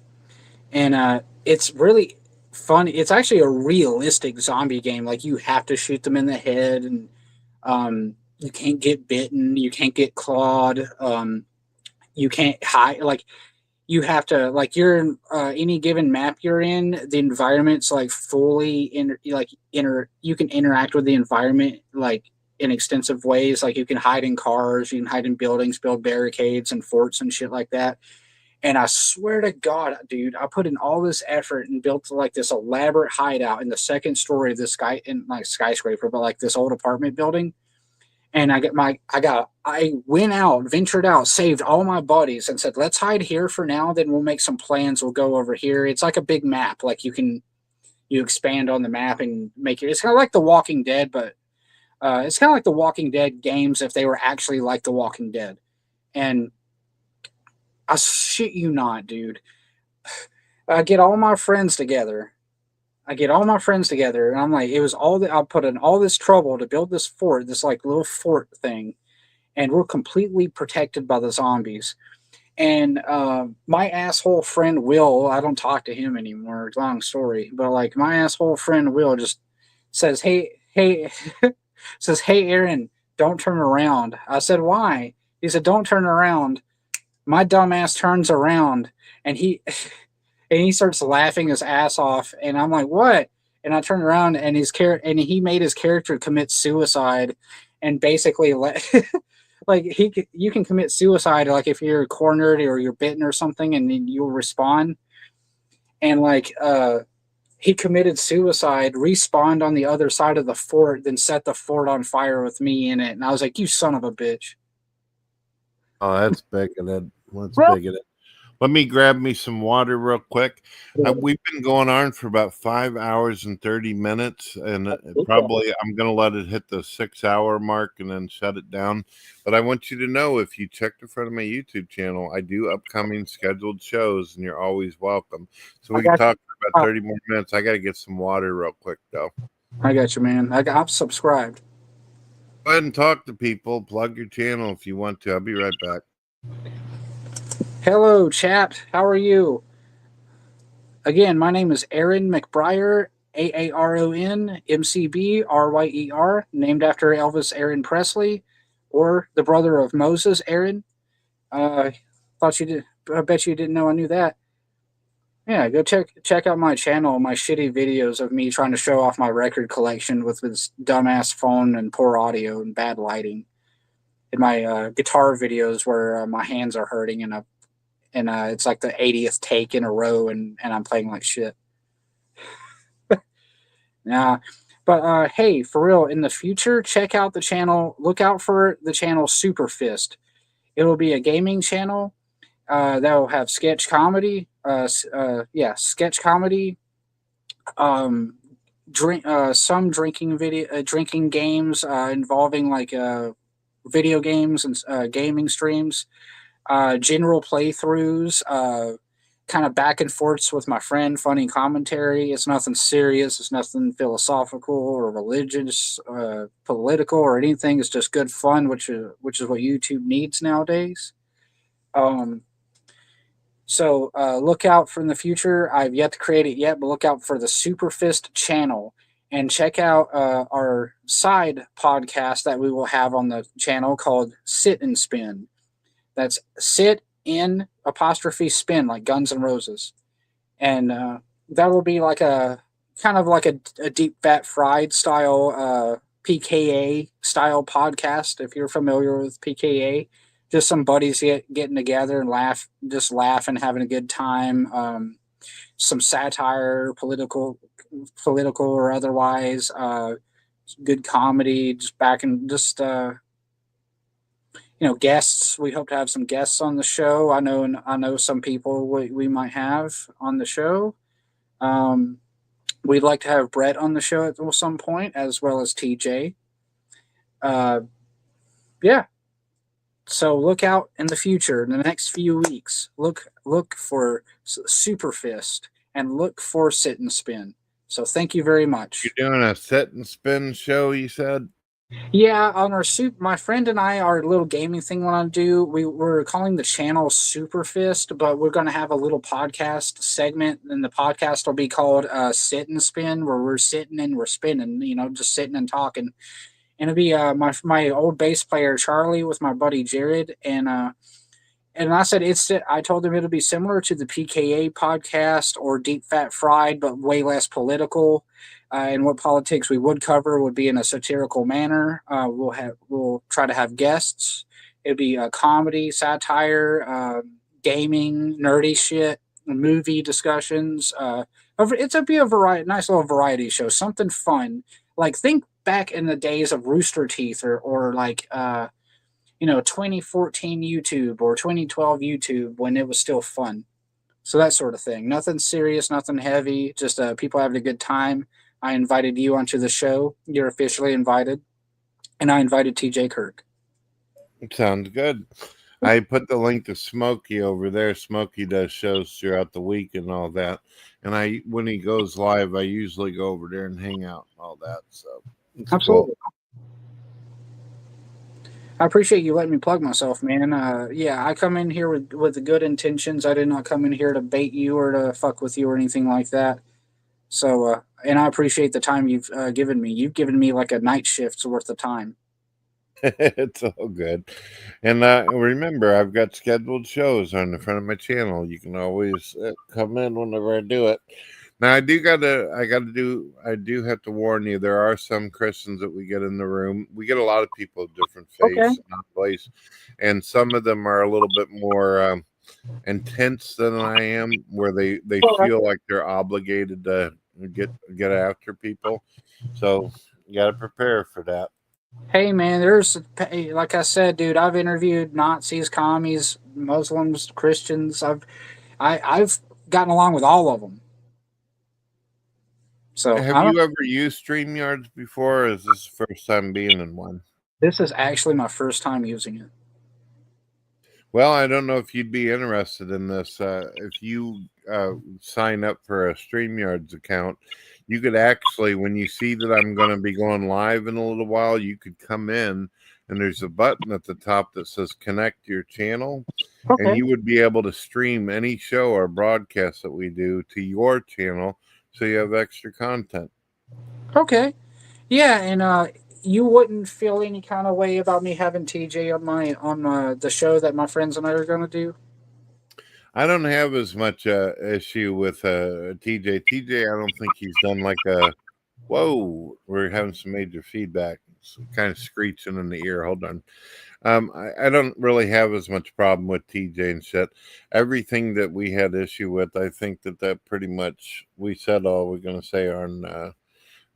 And it's really fun. It's actually a realistic zombie game. Like, you have to shoot them in the head, and you can't get bitten. You can't get clawed. You can't hide. Like, you have to, like, you're in any given map you're in, the environment's, like, fully, you can interact with the environment, like, in extensive ways. Like, you can hide in cars, you can hide in buildings, build barricades and forts and shit like that. And I swear to God, dude, I put in all this effort and built like this elaborate hideout in the second story of this skyscraper, but like this old apartment building. And I went out, ventured out, saved all my buddies and said, let's hide here for now. Then we'll make some plans. We'll go over here. It's like a big map. Like, you expand on the map and make it. It's kind of like The Walking Dead, but it's kind of like The Walking Dead games if they were actually like The Walking Dead. And I shit you not, dude. I get all my friends together. I get all my friends together, and I'm like, it was I put in all this trouble to build this fort, this like little fort thing, and we're completely protected by the zombies. And my asshole friend Will, I don't talk to him anymore. It's a long story, but like my asshole friend Will just says, "Hey," says, "Hey, Aaron, don't turn around." I said, "Why?" He said, "Don't turn around." My dumbass turns around, and he and he starts laughing his ass off, and I'm like, "What?" And I turn around, and and he made his character commit suicide, and basically like you can commit suicide like if you're cornered or you're bitten or something, and then you'll respawn. And like he committed suicide, respawned on the other side of the fort, then set the fort on fire with me in it. And I was like, "You son of a bitch!" Oh, that's big of it. That's big of it. Let me grab me some water real quick. We've been going on for about 5 hours and 30 minutes, and probably I'm going to let it hit the 6 hour mark and then shut it down. But I want you to know, if you check the front of my YouTube channel, I do upcoming scheduled shows, and you're always welcome. So we can talk for about 30 more minutes. I got to get some water real quick, though. I got you, man. I'm subscribed. Go ahead and talk to people. Plug your channel if you want to. I'll be right back. Hello, chat. How are you? Again, my name is Aaron McBrier, Aaron McBryer, named after Elvis Aaron Presley, or the brother of Moses Aaron. Thought you did. I bet you didn't know I knew that. Yeah, go check out my channel, my shitty videos of me trying to show off my record collection with this dumbass phone and poor audio and bad lighting. In my guitar videos where my hands are hurting and it's like the 80th take in a row, and I'm playing like shit. Yeah, but hey, for real, in the future, check out the channel. Look out for the channel Super Fist. It'll be a gaming channel that will have sketch comedy. Sketch comedy. Some drinking games involving like video games and gaming streams. General playthroughs, kind of back and forths with my friend, funny commentary. It's nothing serious. It's nothing philosophical or religious, political or anything. It's just good fun, which is what YouTube needs nowadays. So look out for in the future. I've yet to create it yet, but look out for the Super Fist channel and check out our side podcast that we will have on the channel called Sit and Spin. That's sit in apostrophe spin, like Guns N' Roses. And that will be like a kind of like a deep fat fried style PKA style podcast. If you're familiar with PKA, just some buddies getting together and laugh and having a good time. Some satire, political or otherwise, good comedy, just back and just guests. We hope to have some guests on the show. I know some people we might have on the show. We'd like to have Brett on the show at some point, as well as TJ. Yeah. So look out in the future, in the next few weeks. Look for Super Fist and look for Sit and Spin. So thank you very much. You're doing a Sit and Spin show, you said? Yeah, on our my friend and I, our little gaming thing we want to do, we're calling the channel Super Fist, but we're going to have a little podcast segment, and the podcast will be called Sit and Spin, where we're sitting and we're spinning, just sitting and talking. And it'll be my old bass player Charlie with my buddy Jared, and I said I told him it'll be similar to the PKA podcast or Deep Fat Fried, but way less political. And what politics we would cover would be in a satirical manner. We'll try to have guests. It'd be comedy, satire, gaming, nerdy shit, movie discusussions. It'll be a nice little variety show, something fun. Like think back in the days of Rooster Teeth or like 2014 YouTube or 2012 YouTube when it was still fun. So that sort of thing. Nothing serious, nothing heavy, just people having a good time. I invited you onto the show. You're officially invited. And I invited TJ Kirk. Sounds good. I put the link to Smokey over there. Smokey does shows throughout the week and all that. And when he goes live, I usually go over there and hang out and all that. So it's Absolutely. cool. I appreciate you letting me plug myself, man. Yeah, I come in here with the good intentions. I did not come in here to bait you or to fuck with you or anything like that. So, and I appreciate the time you've given me. You've given me like a night shift's worth of time. It's all good. And remember, I've got scheduled shows on the front of my channel. You can always come in whenever I do it. Now, I do have to warn you, there are some Christians that we get in the room. We get a lot of people of different faiths and beliefs, and some of them are a little bit more intense than I am, where they feel like they're obligated to get after people. So you got to prepare for that. Hey, man, like I said, dude, I've interviewed Nazis, commies, Muslims, Christians. I've gotten along with all of them. So, have you ever used StreamYards before, or is this the first time being in one? This is actually my first time using it. Well, I don't know if you'd be interested in this. If you sign up for a StreamYards account, you could actually, when you see that I'm going to be going live in a little while, you could come in and there's a button at the top that says connect your channel. Okay. And you would be able to stream any show or broadcast that we do to your channel so you have extra content. Okay. Yeah, and you wouldn't feel any kind of way about me having TJ on the show that my friends and I are going to do? I don't have as much issue with TJ. TJ, I don't think he's done like a... Whoa, we're having some major feedback. It's kind of screeching in the ear. Hold on. I don't really have as much problem with TJ and shit. Everything that we had issue with, I think that pretty much we said all we're going to say on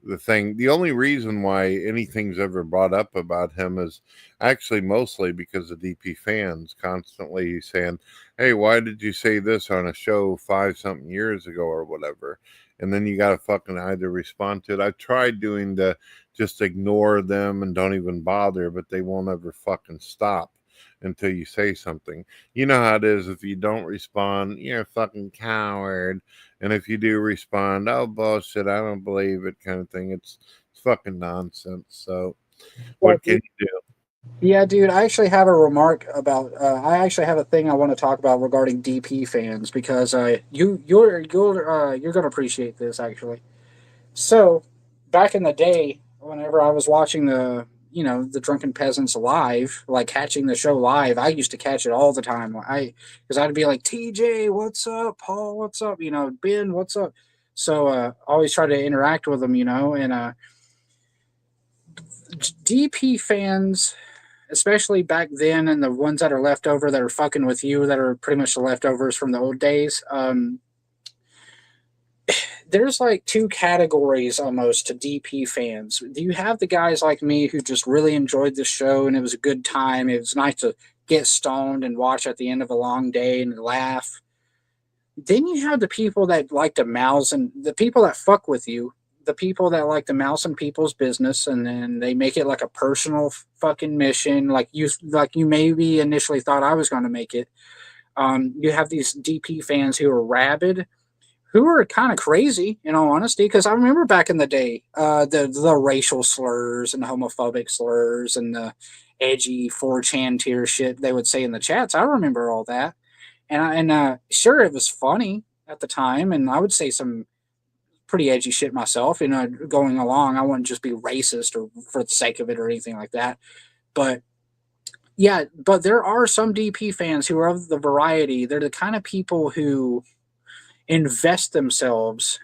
the thing. The only reason why anything's ever brought up about him is actually mostly because of DP fans constantly saying, hey, why did you say this on a show 5-something years ago or whatever? And then you got to fucking either respond to it. I've tried doing the just ignore them and don't even bother, but they won't ever fucking stop until you say something. You know how it is. If you don't respond, you're a fucking coward. And if you do respond, oh, bullshit, I don't believe it, kind of thing. It's fucking nonsense. So what can you do? Yeah, dude, I actually have a remark about. I actually have a thing I want to talk about regarding DP fans because you're going to appreciate this actually. So, back in the day, whenever I was watching the Drunken Peasants live, like catching the show live, I used to catch it all the time. Because I'd be like, TJ, what's up? Paul, what's up? Ben, what's up? So, always try to interact with them, and DP fans, especially back then, and the ones that are left over that are fucking with you, that are pretty much the leftovers from the old days. There's like two categories almost to DP fans. You have the guys like me who just really enjoyed the show and it was a good time. It was nice to get stoned and watch at the end of a long day and laugh. Then you have the people that like to mouse, and the people that fuck with you, the people that like to mouse in people's business, and then they make it like a personal fucking mission, like you maybe initially thought I was going to make it. You have these DP fans who are rabid, who are kind of crazy, in all honesty, because I remember back in the day, the racial slurs and the homophobic slurs and the edgy 4chan tier shit they would say in the chats. I remember all that. And sure, it was funny at the time, and I would say some pretty edgy shit myself, going along. I wouldn't just be racist or for the sake of it or anything like that. But yeah, but there are some DP fans who are of the variety. They're the kind of people who invest themselves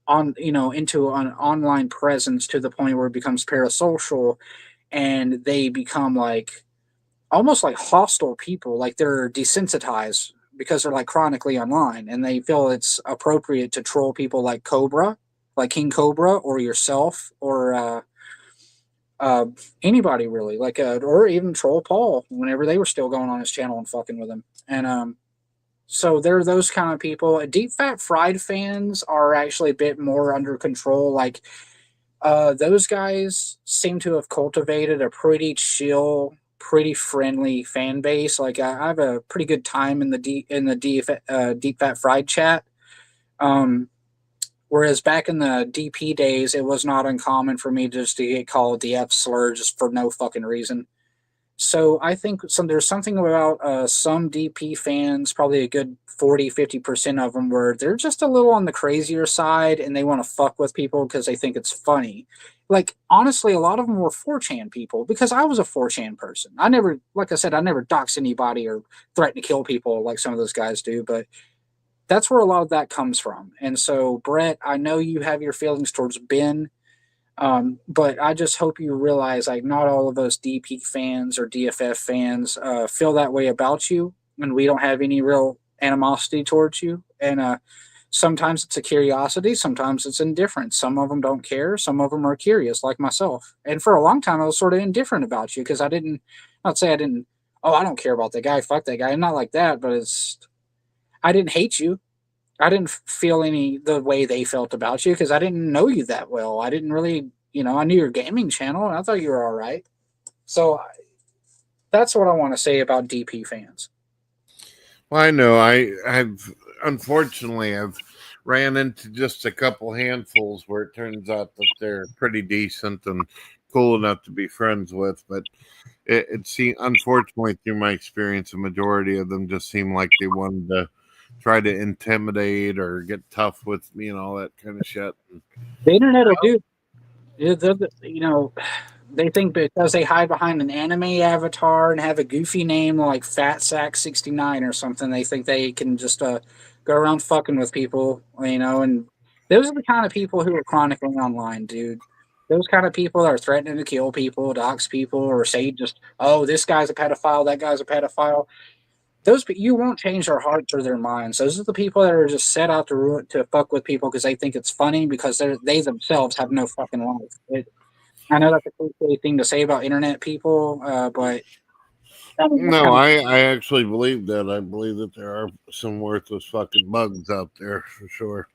into an online presence to the point where it becomes parasocial, and they become like almost like hostile people. Like they're desensitized because they're like chronically online, and they feel it's appropriate to troll people like Cobra, like King Cobra, or yourself, or anybody really, or even troll Paul whenever they were still going on his channel and fucking with him. And so there are those kind of people. Deep Fat Fried fans are actually a bit more under control. Like those guys seem to have cultivated a pretty chill pretty friendly fan base. Like I have a pretty good time in the deep fat fried chat. Whereas back in the DP days, it was not uncommon for me just to get called the F slur just for no fucking reason. So I think there's something about some DP fans, probably a good 40-50% of them, where they're just a little on the crazier side and they want to fuck with people because they think it's funny. Like, honestly, a lot of them were 4chan people because I was a 4chan person. I never, like I said, I never doxed anybody or threatened to kill people like some of those guys do, but that's where a lot of that comes from. And so, Brett, I know you have your feelings towards Ben, but I just hope you realize, like, not all of us DP fans or DFF fans feel that way about you, and we don't have any real animosity towards you. And sometimes it's a curiosity, sometimes it's indifference. Some of them don't care, some of them are curious, like myself. And for a long time, I was sort of indifferent about you because I didn't, not say I didn't, oh, I don't care about that guy, fuck that guy, not like that, but I didn't hate you. I didn't feel the way they felt about you because I didn't know you that well. I didn't really, I knew your gaming channel and I thought you were all right. So that's what I want to say about DP fans. Well, I know I've unfortunately I've ran into just a couple handfuls where it turns out that they're pretty decent and cool enough to be friends with, but it seemed, unfortunately, through my experience, a majority of them just seem like they wanted to try to intimidate or get tough with me and all that kind of shit. The internet will do. They think because they hide behind an anime avatar and have a goofy name like Fat Sack 69 or something, they think they can just go around fucking with people, and those are the kind of people who are chronically online, dude. Those kind of people that are threatening to kill people, dox people, or say just, oh, this guy's a pedophile, that guy's a pedophile. You won't change their hearts or their minds. Those are the people that are just set out to fuck with people because they think it's funny because they themselves have no fucking life. I know that's a cliche thing to say about internet people, but no, I actually believe that. I believe that there are some worthless fucking bugs out there for sure.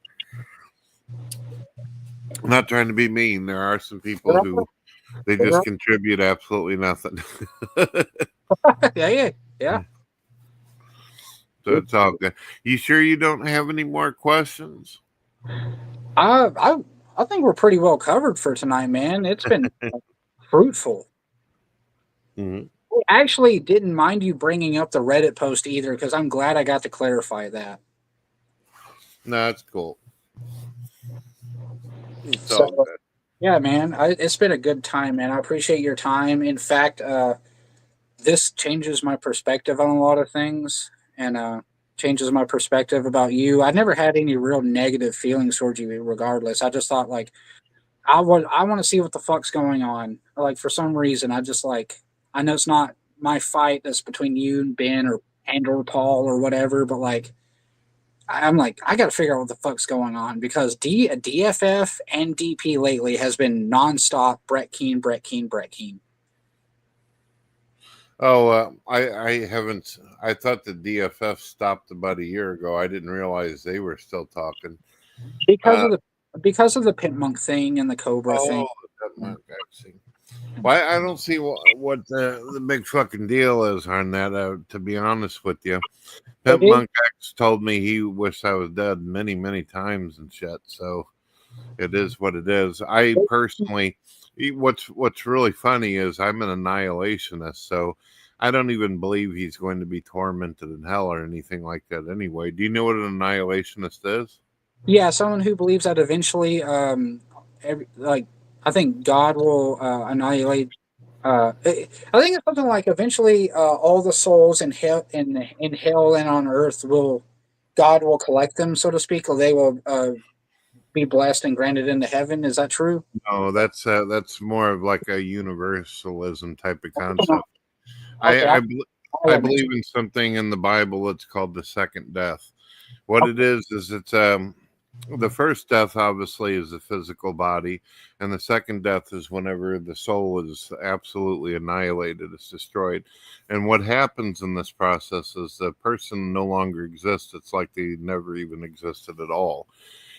I'm not trying to be mean. There are some people who they just contribute absolutely nothing. Yeah. So it's all good. You sure you don't have any more questions? I think we're pretty well covered for tonight, man. It's been fruitful. Mm-hmm. I actually didn't mind you bringing up the Reddit post either because I'm glad I got to clarify that. No, that's cool. It's all good. Yeah, man. It's been a good time, man. I appreciate your time. In fact, this changes my perspective on a lot of things and changes my perspective about you. I never had any real negative feelings towards you regardless. I just thought, like, I want to see what the fuck's going on. Like, for some reason, I know it's not my fight that's between you and Ben or Paul or whatever, but like, I'm like, I got to figure out what the fuck's going on because DFF and DP lately has been nonstop Brett Keane. Oh, I haven't. I thought the DFF stopped about a year ago. I didn't realize they were still talking because of the Pimp Monk thing and the Cobra thing. Well, I don't see what the big fucking deal is on that. To be honest with you, Pimp Monk X told me he wished I was dead many, many times and shit. So it is what it is. I personally, what's really funny is I'm an annihilationist, so I don't even believe he's going to be tormented in hell or anything like that. Anyway, do you know what an annihilationist is? Yeah, someone who believes that eventually, I think God will annihilate. I think it's something like eventually all the souls in hell, in hell and on earth God will collect them, so to speak, or they will be blessed and granted into heaven. Is that true? No, that's more of like a universalism type of concept. Okay, I believe in something in the Bible that's called the second death. What it is it's the first death obviously is the physical body, and the second death is whenever the soul is absolutely annihilated, it's destroyed. And what happens in this process is the person no longer exists. It's like they never even existed at all.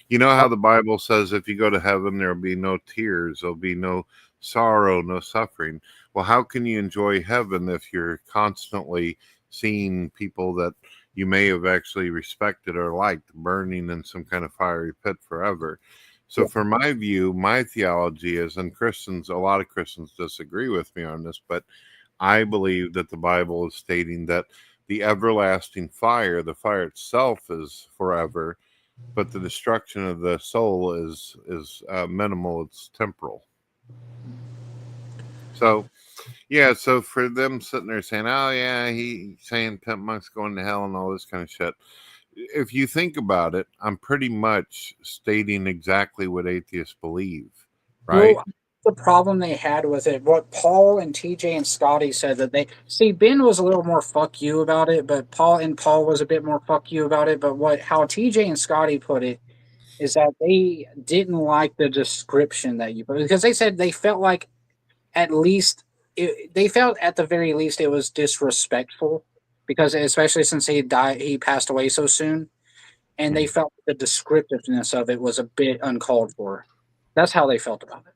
You know how the Bible says if you go to heaven, there'll be no tears, there'll be no sorrow, no suffering. Well, how can you enjoy heaven if you're constantly seeing people that you may have actually respected or liked burning in some kind of fiery pit forever? So for my view, my theology is, and Christians, a lot of Christians disagree with me on this, but I believe that the Bible is stating that the everlasting fire, the fire itself, is forever, but the destruction of the soul is minimal. It's temporal. So, yeah. So for them sitting there saying, "Oh yeah, he's saying Pimp Monk's going to hell" and all this kind of shit. If you think about it, I'm pretty much stating exactly what atheists believe, right? Well, the problem they had with it, what Paul and TJ and Scotty said that they see, Ben was a little more fuck you about it, but Paul was a bit more fuck you about it. But how TJ and Scotty put it is that they didn't like the description that you put, because they said they felt like at least they felt at the very least it was disrespectful, because especially since he passed away so soon, and they felt the descriptiveness of it was a bit uncalled for. That's how they felt about it.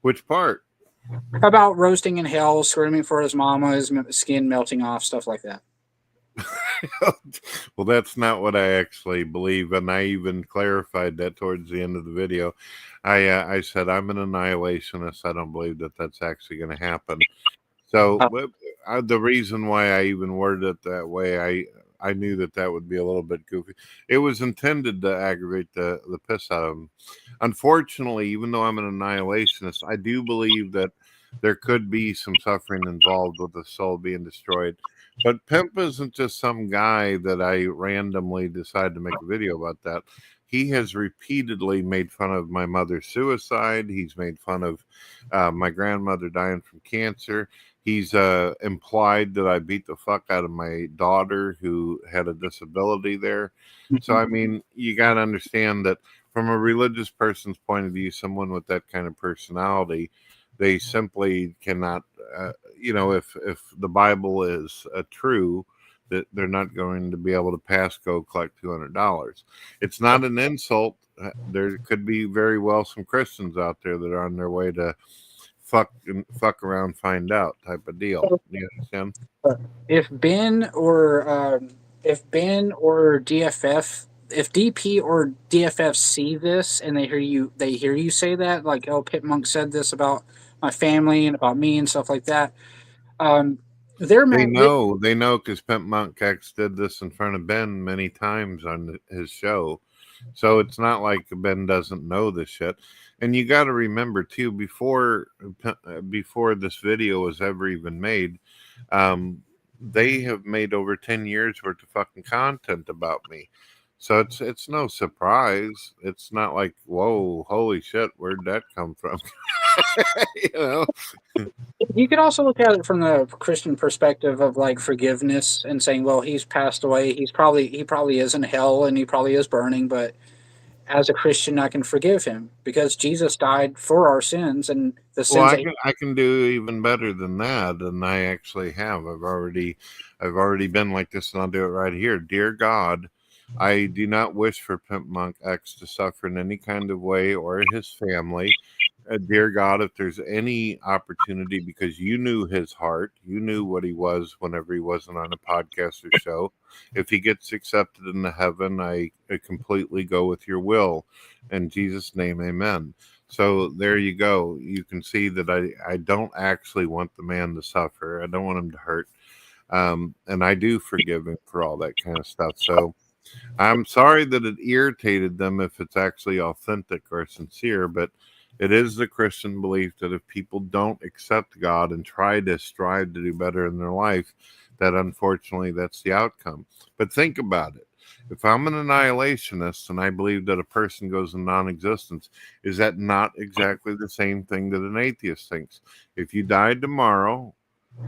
Which part? About roasting in hell, screaming for his mama, his skin melting off, stuff like that. Well, that's not what I actually believe, and I even clarified that towards the end of the video. I said I'm an annihilationist. I don't believe that that's actually going to happen. So the reason why I even worded it that way, I knew that would be a little bit goofy. It was intended to aggravate the piss out of him. Unfortunately, even though I'm an annihilationist, I do believe that there could be some suffering involved with the soul being destroyed. But Pimp isn't just some guy that I randomly decided to make a video about that. He has repeatedly made fun of my mother's suicide. He's made fun of my grandmother dying from cancer. He's implied that I beat the fuck out of my daughter who had a disability there. So, I mean, you got to understand that from a religious person's point of view, someone with that kind of personality, they simply cannot, if the Bible is true, that they're not going to be able to pass go collect $200. It's not an insult. There could be very well some Christians out there that are on their way to fuck around, find out type of deal. You understand? If Ben or DFF, if DP or DFF see this and they hear you say that, like, oh, Pit Monk said this about my family and about me and stuff like that, They know because Pimp Monk X did this in front of Ben many times on his show. So it's not like Ben doesn't know this shit. And you got to remember too, before this video was ever even made, they have made over 10 years worth of fucking content about me. So it's no surprise. It's not like, whoa, holy shit, where'd that come from? You could also look at it from the Christian perspective of like forgiveness and saying, well, he's passed away. He probably is in hell and he probably is burning, but as a Christian, I can forgive him because Jesus died for our sins and the sins. Well, I can do even better than that, and I actually have. I've already been like this, and I'll do it right here. Dear God, I do not wish for Pimp Monk X to suffer in any kind of way or his family. Dear God, if there's any opportunity, because you knew his heart, you knew what he was whenever he wasn't on a podcast or show. If he gets accepted into heaven, I completely go with your will. In Jesus' name, amen. So there you go. You can see that I don't actually want the man to suffer. I don't want him to hurt. And I do forgive him for all that kind of stuff. So I'm sorry that it irritated them if it's actually authentic or sincere, but it is the Christian belief that if people don't accept God and try to strive to do better in their life, that unfortunately that's the outcome. But think about it. If I'm an annihilationist and I believe that a person goes in non-existence, is that not exactly the same thing that an atheist thinks? If you died tomorrow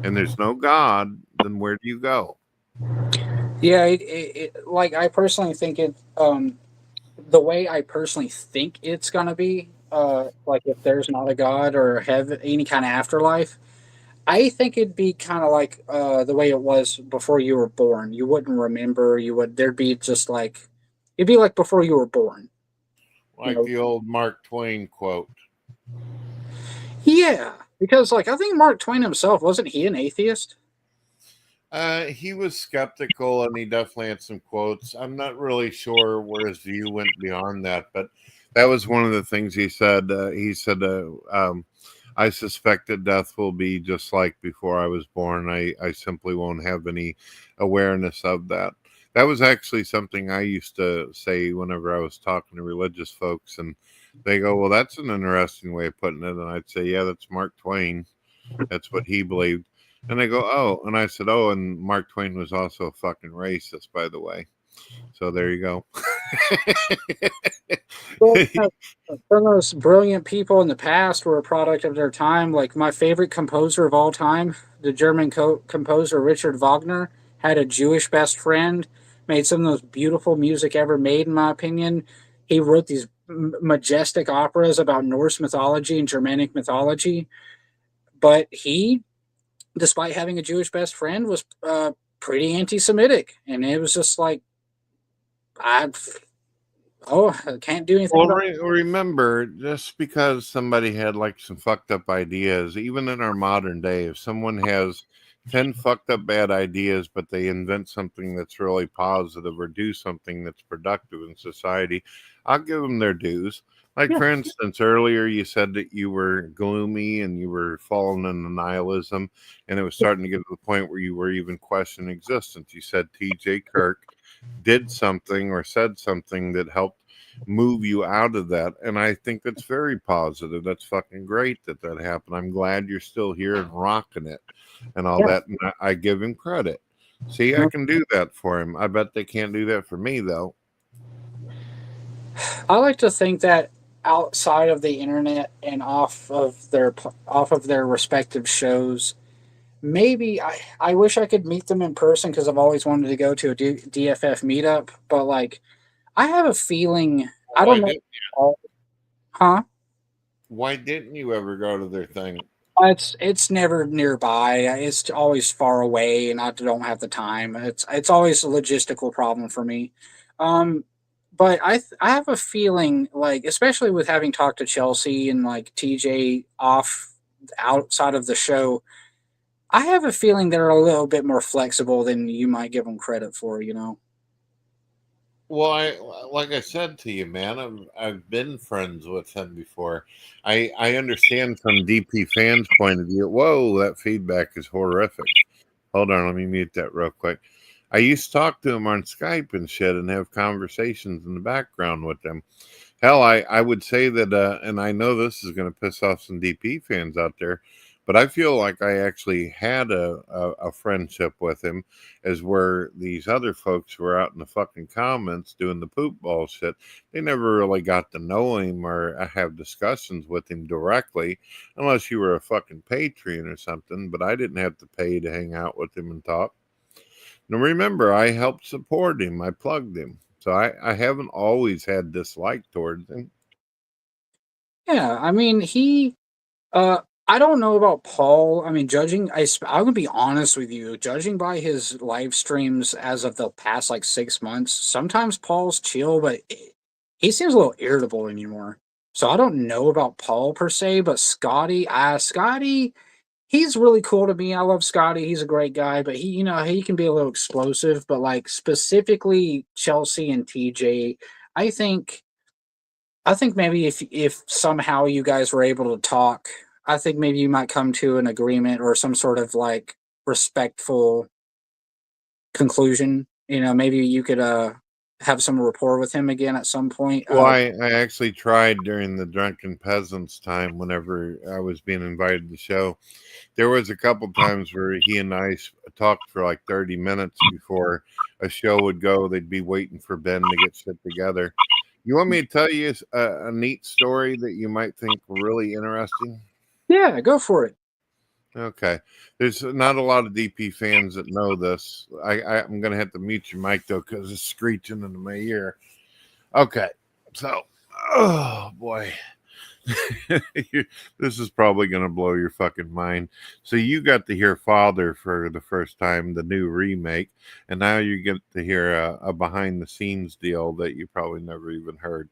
and there's no God, then where do you go? Yeah, like I personally think it. The way I personally think it's gonna be, like if there's not a God or heaven, any kind of afterlife, I think it'd be kind of like the way it was before you were born. You wouldn't remember. There'd be just like, it'd be like before you were born. Like the old Mark Twain quote. Yeah, because like I think Mark Twain himself, wasn't he an atheist? He was skeptical, and he definitely had some quotes. I'm not really sure where his view went beyond that, but that was one of the things he said. I suspect that death will be just like before I was born. I simply won't have any awareness of that. That was actually something I used to say whenever I was talking to religious folks, and they go, "Well, that's an interesting way of putting it." And I'd say, "Yeah, that's Mark Twain. That's what he believed." And they go, "Oh," and I said, "Oh, and Mark Twain was also a fucking racist, by the way." So there you go. Well, some of those brilliant people in the past were a product of their time. Like my favorite composer of all time, the German composer Richard Wagner, had a Jewish best friend, made some of the most beautiful music ever made, in my opinion. He wrote these majestic operas about Norse mythology and Germanic mythology. But he, despite having a Jewish best friend, was pretty anti-Semitic, and it was just like, I can't do anything Well, about. remember, just because somebody had like some fucked up ideas, even in our modern day, if someone has 10 fucked up bad ideas, but they invent something that's really positive or do something that's productive in society, I'll give them their dues. Like, for instance, earlier you said that you were gloomy and you were falling into nihilism, and it was starting to get to the point where you were even questioning existence. You said TJ Kirk did something or said something that helped move you out of that, and I think that's very positive. That's fucking great that happened. I'm glad you're still here and rocking it and all that, and I give him credit. See, I can do that for him. I bet they can't do that for me, though. I like to think that outside of the internet and off of their respective shows, maybe I wish I could meet them in person because I've always wanted to go to a DFF meetup. But like, I have a feeling I Why don't didn't know, huh? Why didn't you ever go to their thing? It's never nearby. It's always far away, and I don't have the time. It's always a logistical problem for me. Um, but I have a feeling like, especially with having talked to Chelsea and like TJ outside of the show, I have a feeling they're a little bit more flexible than you might give them credit for. You know. Well, like I said to you, man, I've been friends with him before. I understand from DP fans' point of view. Whoa, that feedback is horrific. Hold on, let me mute that real quick. I used to talk to him on Skype and shit and have conversations in the background with them. Hell, I would say that, and I know this is going to piss off some DP fans out there, but I feel like I actually had a friendship with him, as where these other folks were out in the fucking comments doing the poop ball shit. They never really got to know him or have discussions with him directly, unless you were a fucking Patreon or something, but I didn't have to pay to hang out with him and talk. Now remember, I helped support him. I plugged him. So I haven't always had dislike towards him. Yeah, I mean I don't know about Paul. I mean, I'm gonna be honest with you. Judging by his live streams as of the past like 6 months, sometimes Paul's chill, but he seems a little irritable anymore. So I don't know about Paul per se, but Scotty, he's really cool to me. I love Scotty. He's a great guy, but he can be a little explosive. But like specifically Chelsea and TJ, I think I think maybe if somehow you guys were able to talk, I think maybe you might come to an agreement or some sort of like respectful conclusion. Maybe you could have some rapport with him again at some point. Well, I actually tried during the Drunken Peasants time whenever I was being invited to the show. There was a couple times where he and I talked for like 30 minutes before a show would go. They'd be waiting for Ben to get shit together. You want me to tell you a neat story that you might think really interesting? Yeah, go for it. Okay. There's not a lot of DP fans that know this. I'm going to have to mute your mic, though, because it's screeching into my ear. Okay. So, oh, boy. This is probably going to blow your fucking mind. So you got to hear Father for the first time, the new remake, and now you get to hear a behind-the-scenes deal that you probably never even heard.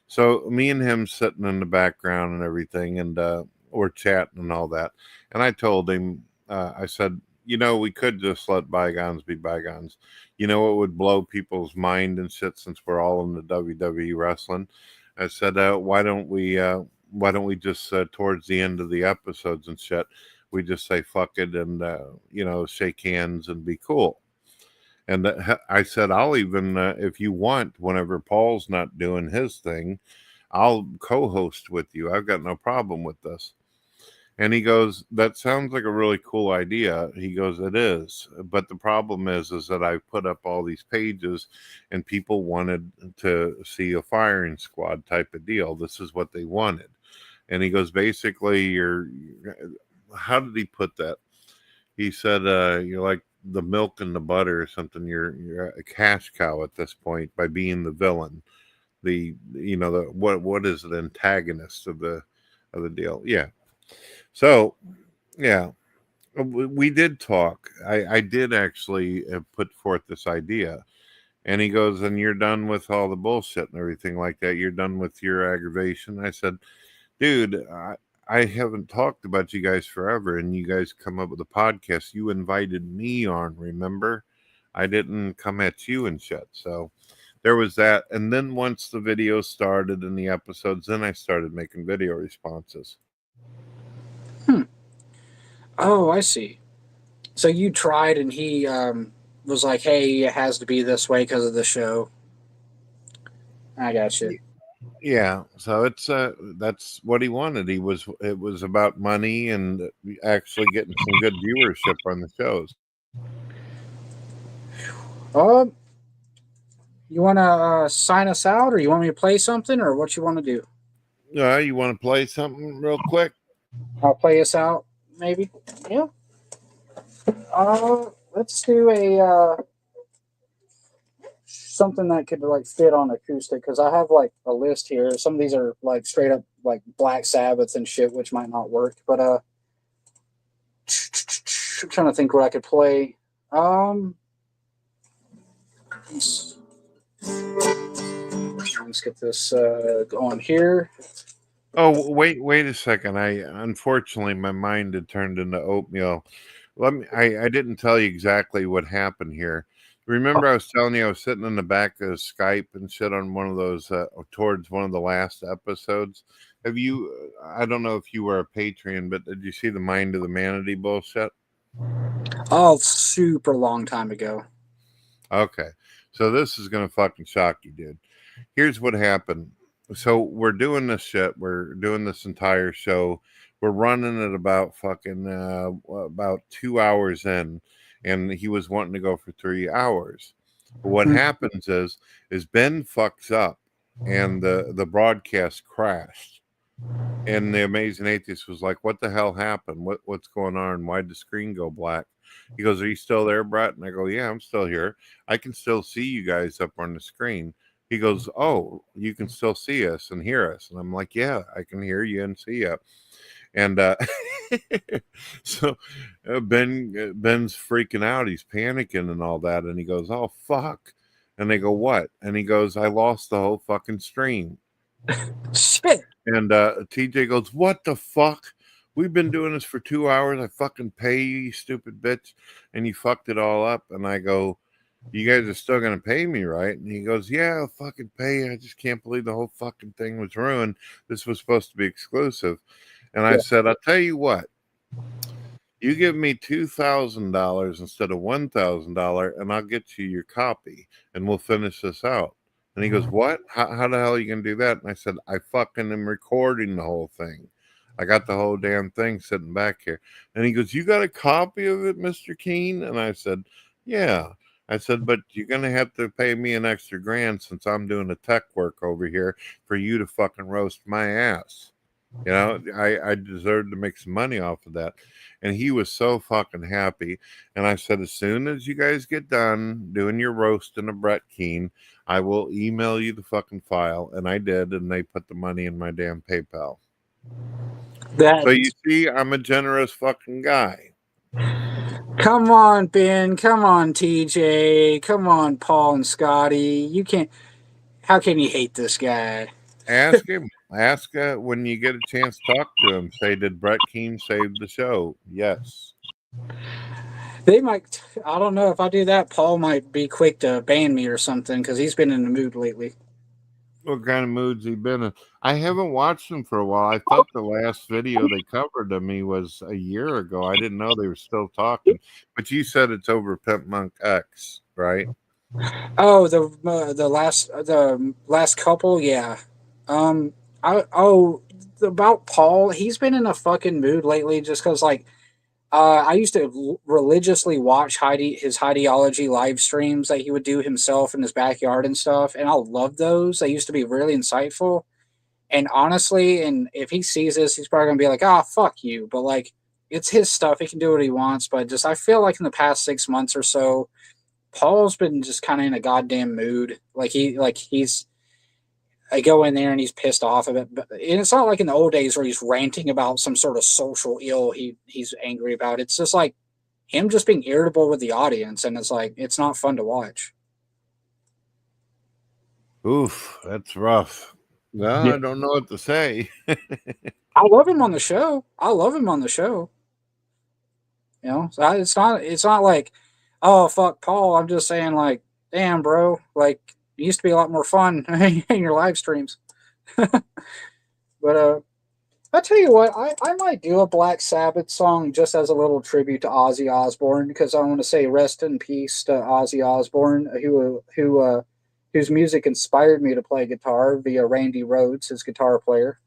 So me and him sitting in the background and everything, and we're chatting and all that. And I told him, I said, we could just let bygones be bygones. It would blow people's mind and shit since we're all in the WWE wrestling. I said, why don't we just towards the end of the episodes and shit, we just say fuck it and shake hands and be cool. And I said, I'll even if you want, whenever Paul's not doing his thing, I'll co-host with you. I've got no problem with this. And he goes, that sounds like a really cool idea. He goes, it is. But the problem is that I put up all these pages and people wanted to see a firing squad type of deal. This is what they wanted. And he goes, basically, how did he put that? He said, you're like the milk and the butter or something. You're a cash cow at this point by being the villain. What is it, antagonist of the deal? Yeah. So, yeah, we did talk. I did actually put forth this idea. And he goes, and you're done with all the bullshit and everything like that. You're done with your aggravation. I said, dude, I haven't talked about you guys forever. And you guys come up with a podcast. You invited me on, remember? I didn't come at you and shit. So there was that. And then once the video started and the episodes, then I started making video responses. Oh, I see. So you tried, and he was like, "Hey, it has to be this way because of the show." I got you. Yeah, so it's that's what he wanted. It was about money and actually getting some good viewership on the shows. You want to sign us out, or you want me to play something, or what you want to do? You want to play something real quick? I'll play us out, maybe. Yeah. Let's do a something that could like fit on acoustic, because I have like a list here. Some of these are like straight up like Black Sabbath and shit, which might not work. But I'm trying to think what I could play. Let's get this going here. Oh, wait a second. Unfortunately my mind had turned into oatmeal. I didn't tell you exactly what happened here. Remember, I was telling you I was sitting in the back of Skype and shit on one of those towards one of the last episodes. Have you? I don't know if you were a Patreon, but did you see the Mind of the Manatee bullshit? Oh, super long time ago. Okay, so this is gonna fucking shock you, dude. Here's what happened. So we're doing this shit. We're doing this entire show. We're running at about fucking about 2 hours in, and he was wanting to go for 3 hours. But what happens is Ben fucks up, and the broadcast crashed. And the Amazing Atheist was like, "What the hell happened? What's going on? Why'd the screen go black?" He goes, "Are you still there, Brett?" And I go, "Yeah, I'm still here. I can still see you guys up on the screen." He goes, "Oh, you can still see us and hear us." And I'm like, "Yeah, I can hear you and see you." And so Ben's freaking out. He's panicking and all that. And he goes, "Oh, fuck." And they go, "What?" And he goes, "I lost the whole fucking stream." Shit. And TJ goes, "What the fuck? We've been doing this for 2 hours. I fucking pay you, you stupid bitch. And you fucked it all up." And I go, "You guys are still going to pay me, right?" And he goes, "Yeah, I'll fucking pay you. I just can't believe the whole fucking thing was ruined. This was supposed to be exclusive." And I said, "I'll tell you what. You give me $2,000 instead of $1,000, and I'll get you your copy, and we'll finish this out." And he goes, "What? How the hell are you going to do that?" And I said, "I fucking am recording the whole thing. I got the whole damn thing sitting back here." And he goes, "You got a copy of it, Mr. Keane?" And I said, "Yeah." I said, "But you're going to have to pay me an extra grand since I'm doing the tech work over here for you to fucking roast my ass. You know, I deserve to make some money off of that." And he was so fucking happy. And I said, "As soon as you guys get done doing your roast in a Brett Keane, I will email you the fucking file." And I did, and they put the money in my damn PayPal. So you see, I'm a generous fucking guy. Come on, Ben. Come on, TJ. Come on, Paul and Scotty. You can't. How can you hate this guy? Ask him. Ask when you get a chance to talk to him. Say, did Brett Keane save the show? Yes. They might. I don't know if I do that. Paul might be quick to ban me or something because he's been in the mood lately. What kind of moods he been in? I haven't watched him for a while. I thought the last video they covered of me was a year ago. I didn't know they were still talking. But you said it's over Pimp Monk X, right? Oh, the last couple, yeah. About Paul, he's been in a fucking mood lately just because like I used to religiously watch his ideology live streams that he would do himself in his backyard and stuff, and I love those. They used to be really insightful. And honestly, and if he sees this, he's probably gonna be like, "Ah, fuck you." But like, it's his stuff; he can do what he wants. But just, I feel like in the past 6 months or so, Paul's been just kind of in a goddamn mood. He's I go in there and he's pissed off of it. But and it's not like in the old days where he's ranting about some sort of social ill he's angry about. It's just like him just being irritable with the audience, and it's like it's not fun to watch. Oof, that's rough. No, Yeah. I don't know what to say. I love him on the show. I love him on the show. You know, so it's not like, oh fuck Paul. I'm just saying like, damn bro, like it used to be a lot more fun in your live streams. But I tell you what, I might do a Black Sabbath song just as a little tribute to Ozzy Osbourne because I want to say rest in peace to Ozzy Osbourne, whose music inspired me to play guitar via Randy Rhoads, his guitar player.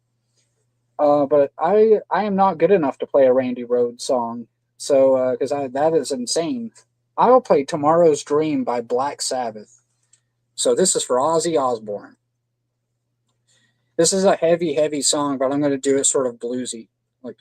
But I am not good enough to play a Randy Rhoads song, so because that is insane. I will play Tomorrow's Dream by Black Sabbath. So this is for Ozzy Osbourne. This is a heavy, heavy song, but I'm going to do it sort of bluesy. Like.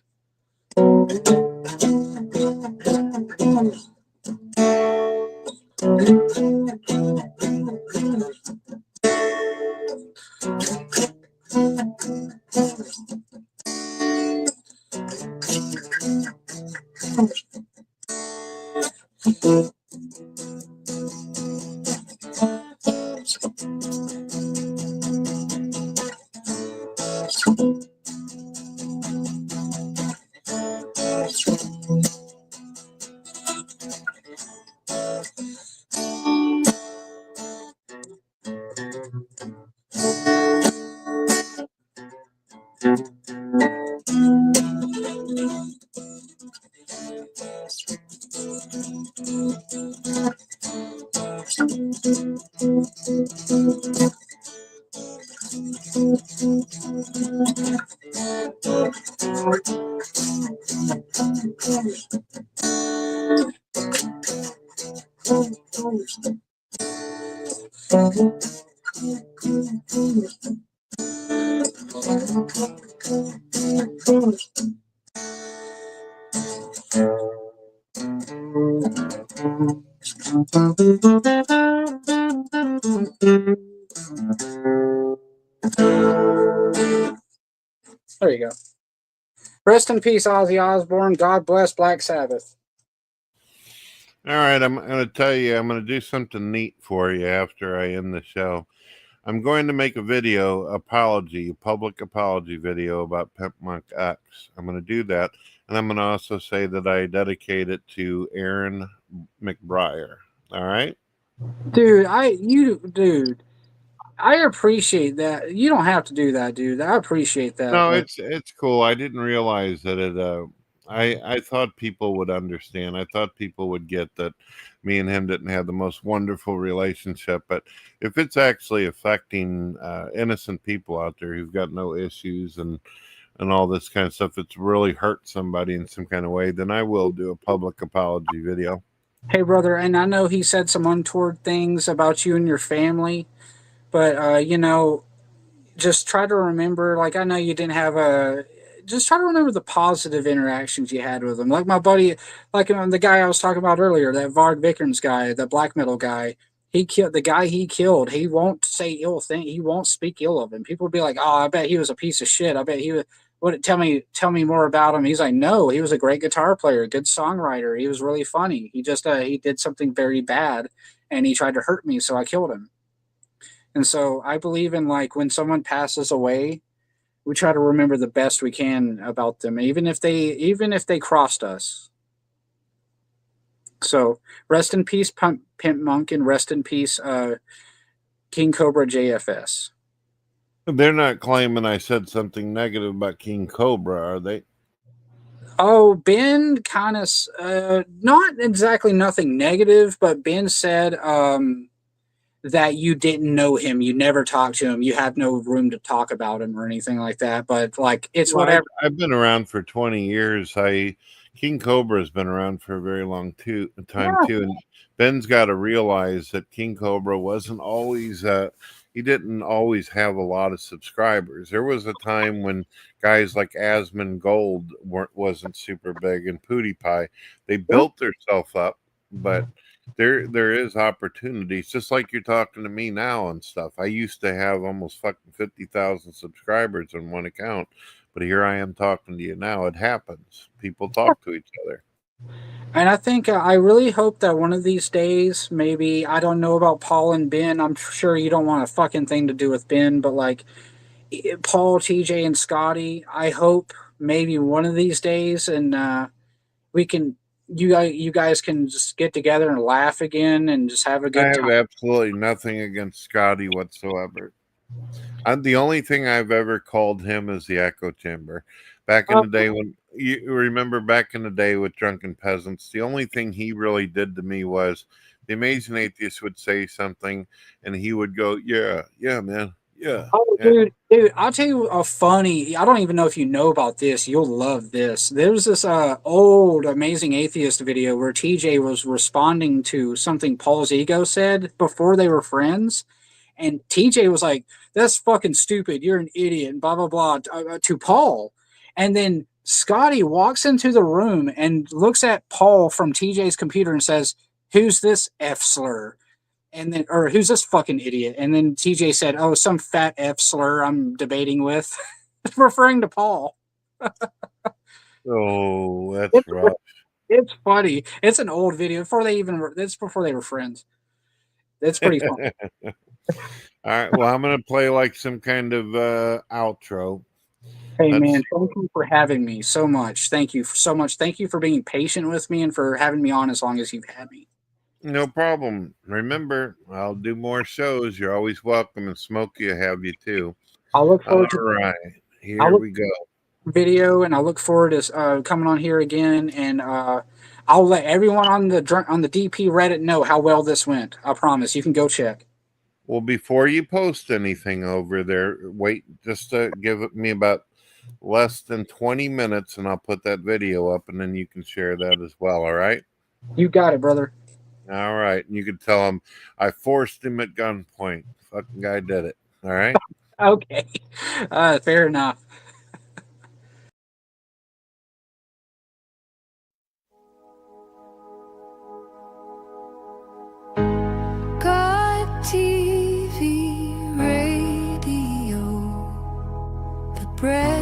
There you go. Rest in peace, Ozzy Osbourne. God bless Black Sabbath. All right, I'm going to tell you, I'm going to do something neat for you after I end the show. I'm going to make a public apology video about Pimp Monk X. I'm going to do that, and I'm going to also say that I dedicate it to Aaron McBriar. All right? Dude, I appreciate that. You don't have to do that, dude. I appreciate that. No, Like, it's cool. I didn't realize that it. I thought people would understand. I thought people would get that me and him didn't have the most wonderful relationship. But if it's actually affecting innocent people out there who've got no issues and all this kind of stuff, it's really hurt somebody in some kind of way, then I will do a public apology video. hey, brother, and I know he said some untoward things about you and your family, but just try to remember. Like, I know you didn't have just try to remember the positive interactions you had with him. Like my buddy, like the guy I was talking about earlier, that Varg Vikernes guy, the black metal guy. He killed the guy he killed. He won't say ill thing. He won't speak ill of him. People will be like, "Oh, I bet he was a piece of shit. I bet he was." What? Tell me more about him. He's like, no, he was a great guitar player, good songwriter. He was really funny. He just he did something very bad, and he tried to hurt me, so I killed him. And so I believe in like when someone passes away, we try to remember the best we can about them, even if they crossed us. So rest in peace, Pimp Monk, and rest in peace, King Cobra JFS. They're not claiming I said something negative about King Cobra, are they? Oh, Ben kind of, not exactly nothing negative, but Ben said that you didn't know him, you never talked to him, you have no room to talk about him or anything like that. But like, it's Well, whatever. I've been around for 20 years. King Cobra has been around for a very long time too. And Ben's got to realize that King Cobra wasn't always. He didn't always have a lot of subscribers. There was a time when guys like Asmon Gold wasn't super big, and PewDiePie. They built themselves up, but there is opportunities. Just like you're talking to me now and stuff. I used to have almost fucking 50,000 subscribers on one account, but here I am talking to you now. It happens. People talk to each other. And I think I really hope that one of these days, maybe, I don't know about Paul and Ben. I'm sure you don't want a fucking thing to do with Ben, but like Paul, TJ, and Scotty, I hope maybe one of these days, and we can, you guys can just get together and laugh again and just have a I good have time. absolutely nothing against Scotty whatsoever. The only thing I've ever called him is the echo chamber. Back in the day, when you remember back in the day with Drunken Peasants, the only thing he really did to me was the Amazing Atheist would say something and he would go, yeah, man. Yeah. Oh, dude, I'll tell you a funny. I don't even know if you know about this. You'll love this. There was this old Amazing Atheist video where TJ was responding to something Paul's ego said before they were friends, and TJ was like, "That's fucking stupid. You're an idiot." And blah blah blah to Paul, and then Scotty walks into the room and looks at Paul from TJ's computer and says, "Who's this F slur?" And then, or who's this fucking idiot? And then TJ said, "Oh, some fat F slur I'm debating with," referring to Paul. Oh, that's rough. It's funny. It's an old video it's before they were friends. It's pretty fun. All right. Well, I'm going to play like some kind of outro. Hey, man, thank you for having me so much. Thank you so much. Thank you for being patient with me and for having me on as long as you've had me. No problem. Remember, I'll do more shows. You're always welcome, and Smokey will have you too. I'll look forward to. All right, here we go. Video, and I look forward to coming on here again. And I'll let everyone on the DP Reddit know how well this went. I promise. You can go check. Well, before you post anything over there, wait just to give me about less than 20 minutes, and I'll put that video up, and then you can share that as well. All right? You got it, brother. All right. And you can tell him I forced him at gunpoint. Fucking guy did it. All right? Okay. Fair enough. GodTV Radio, the bread.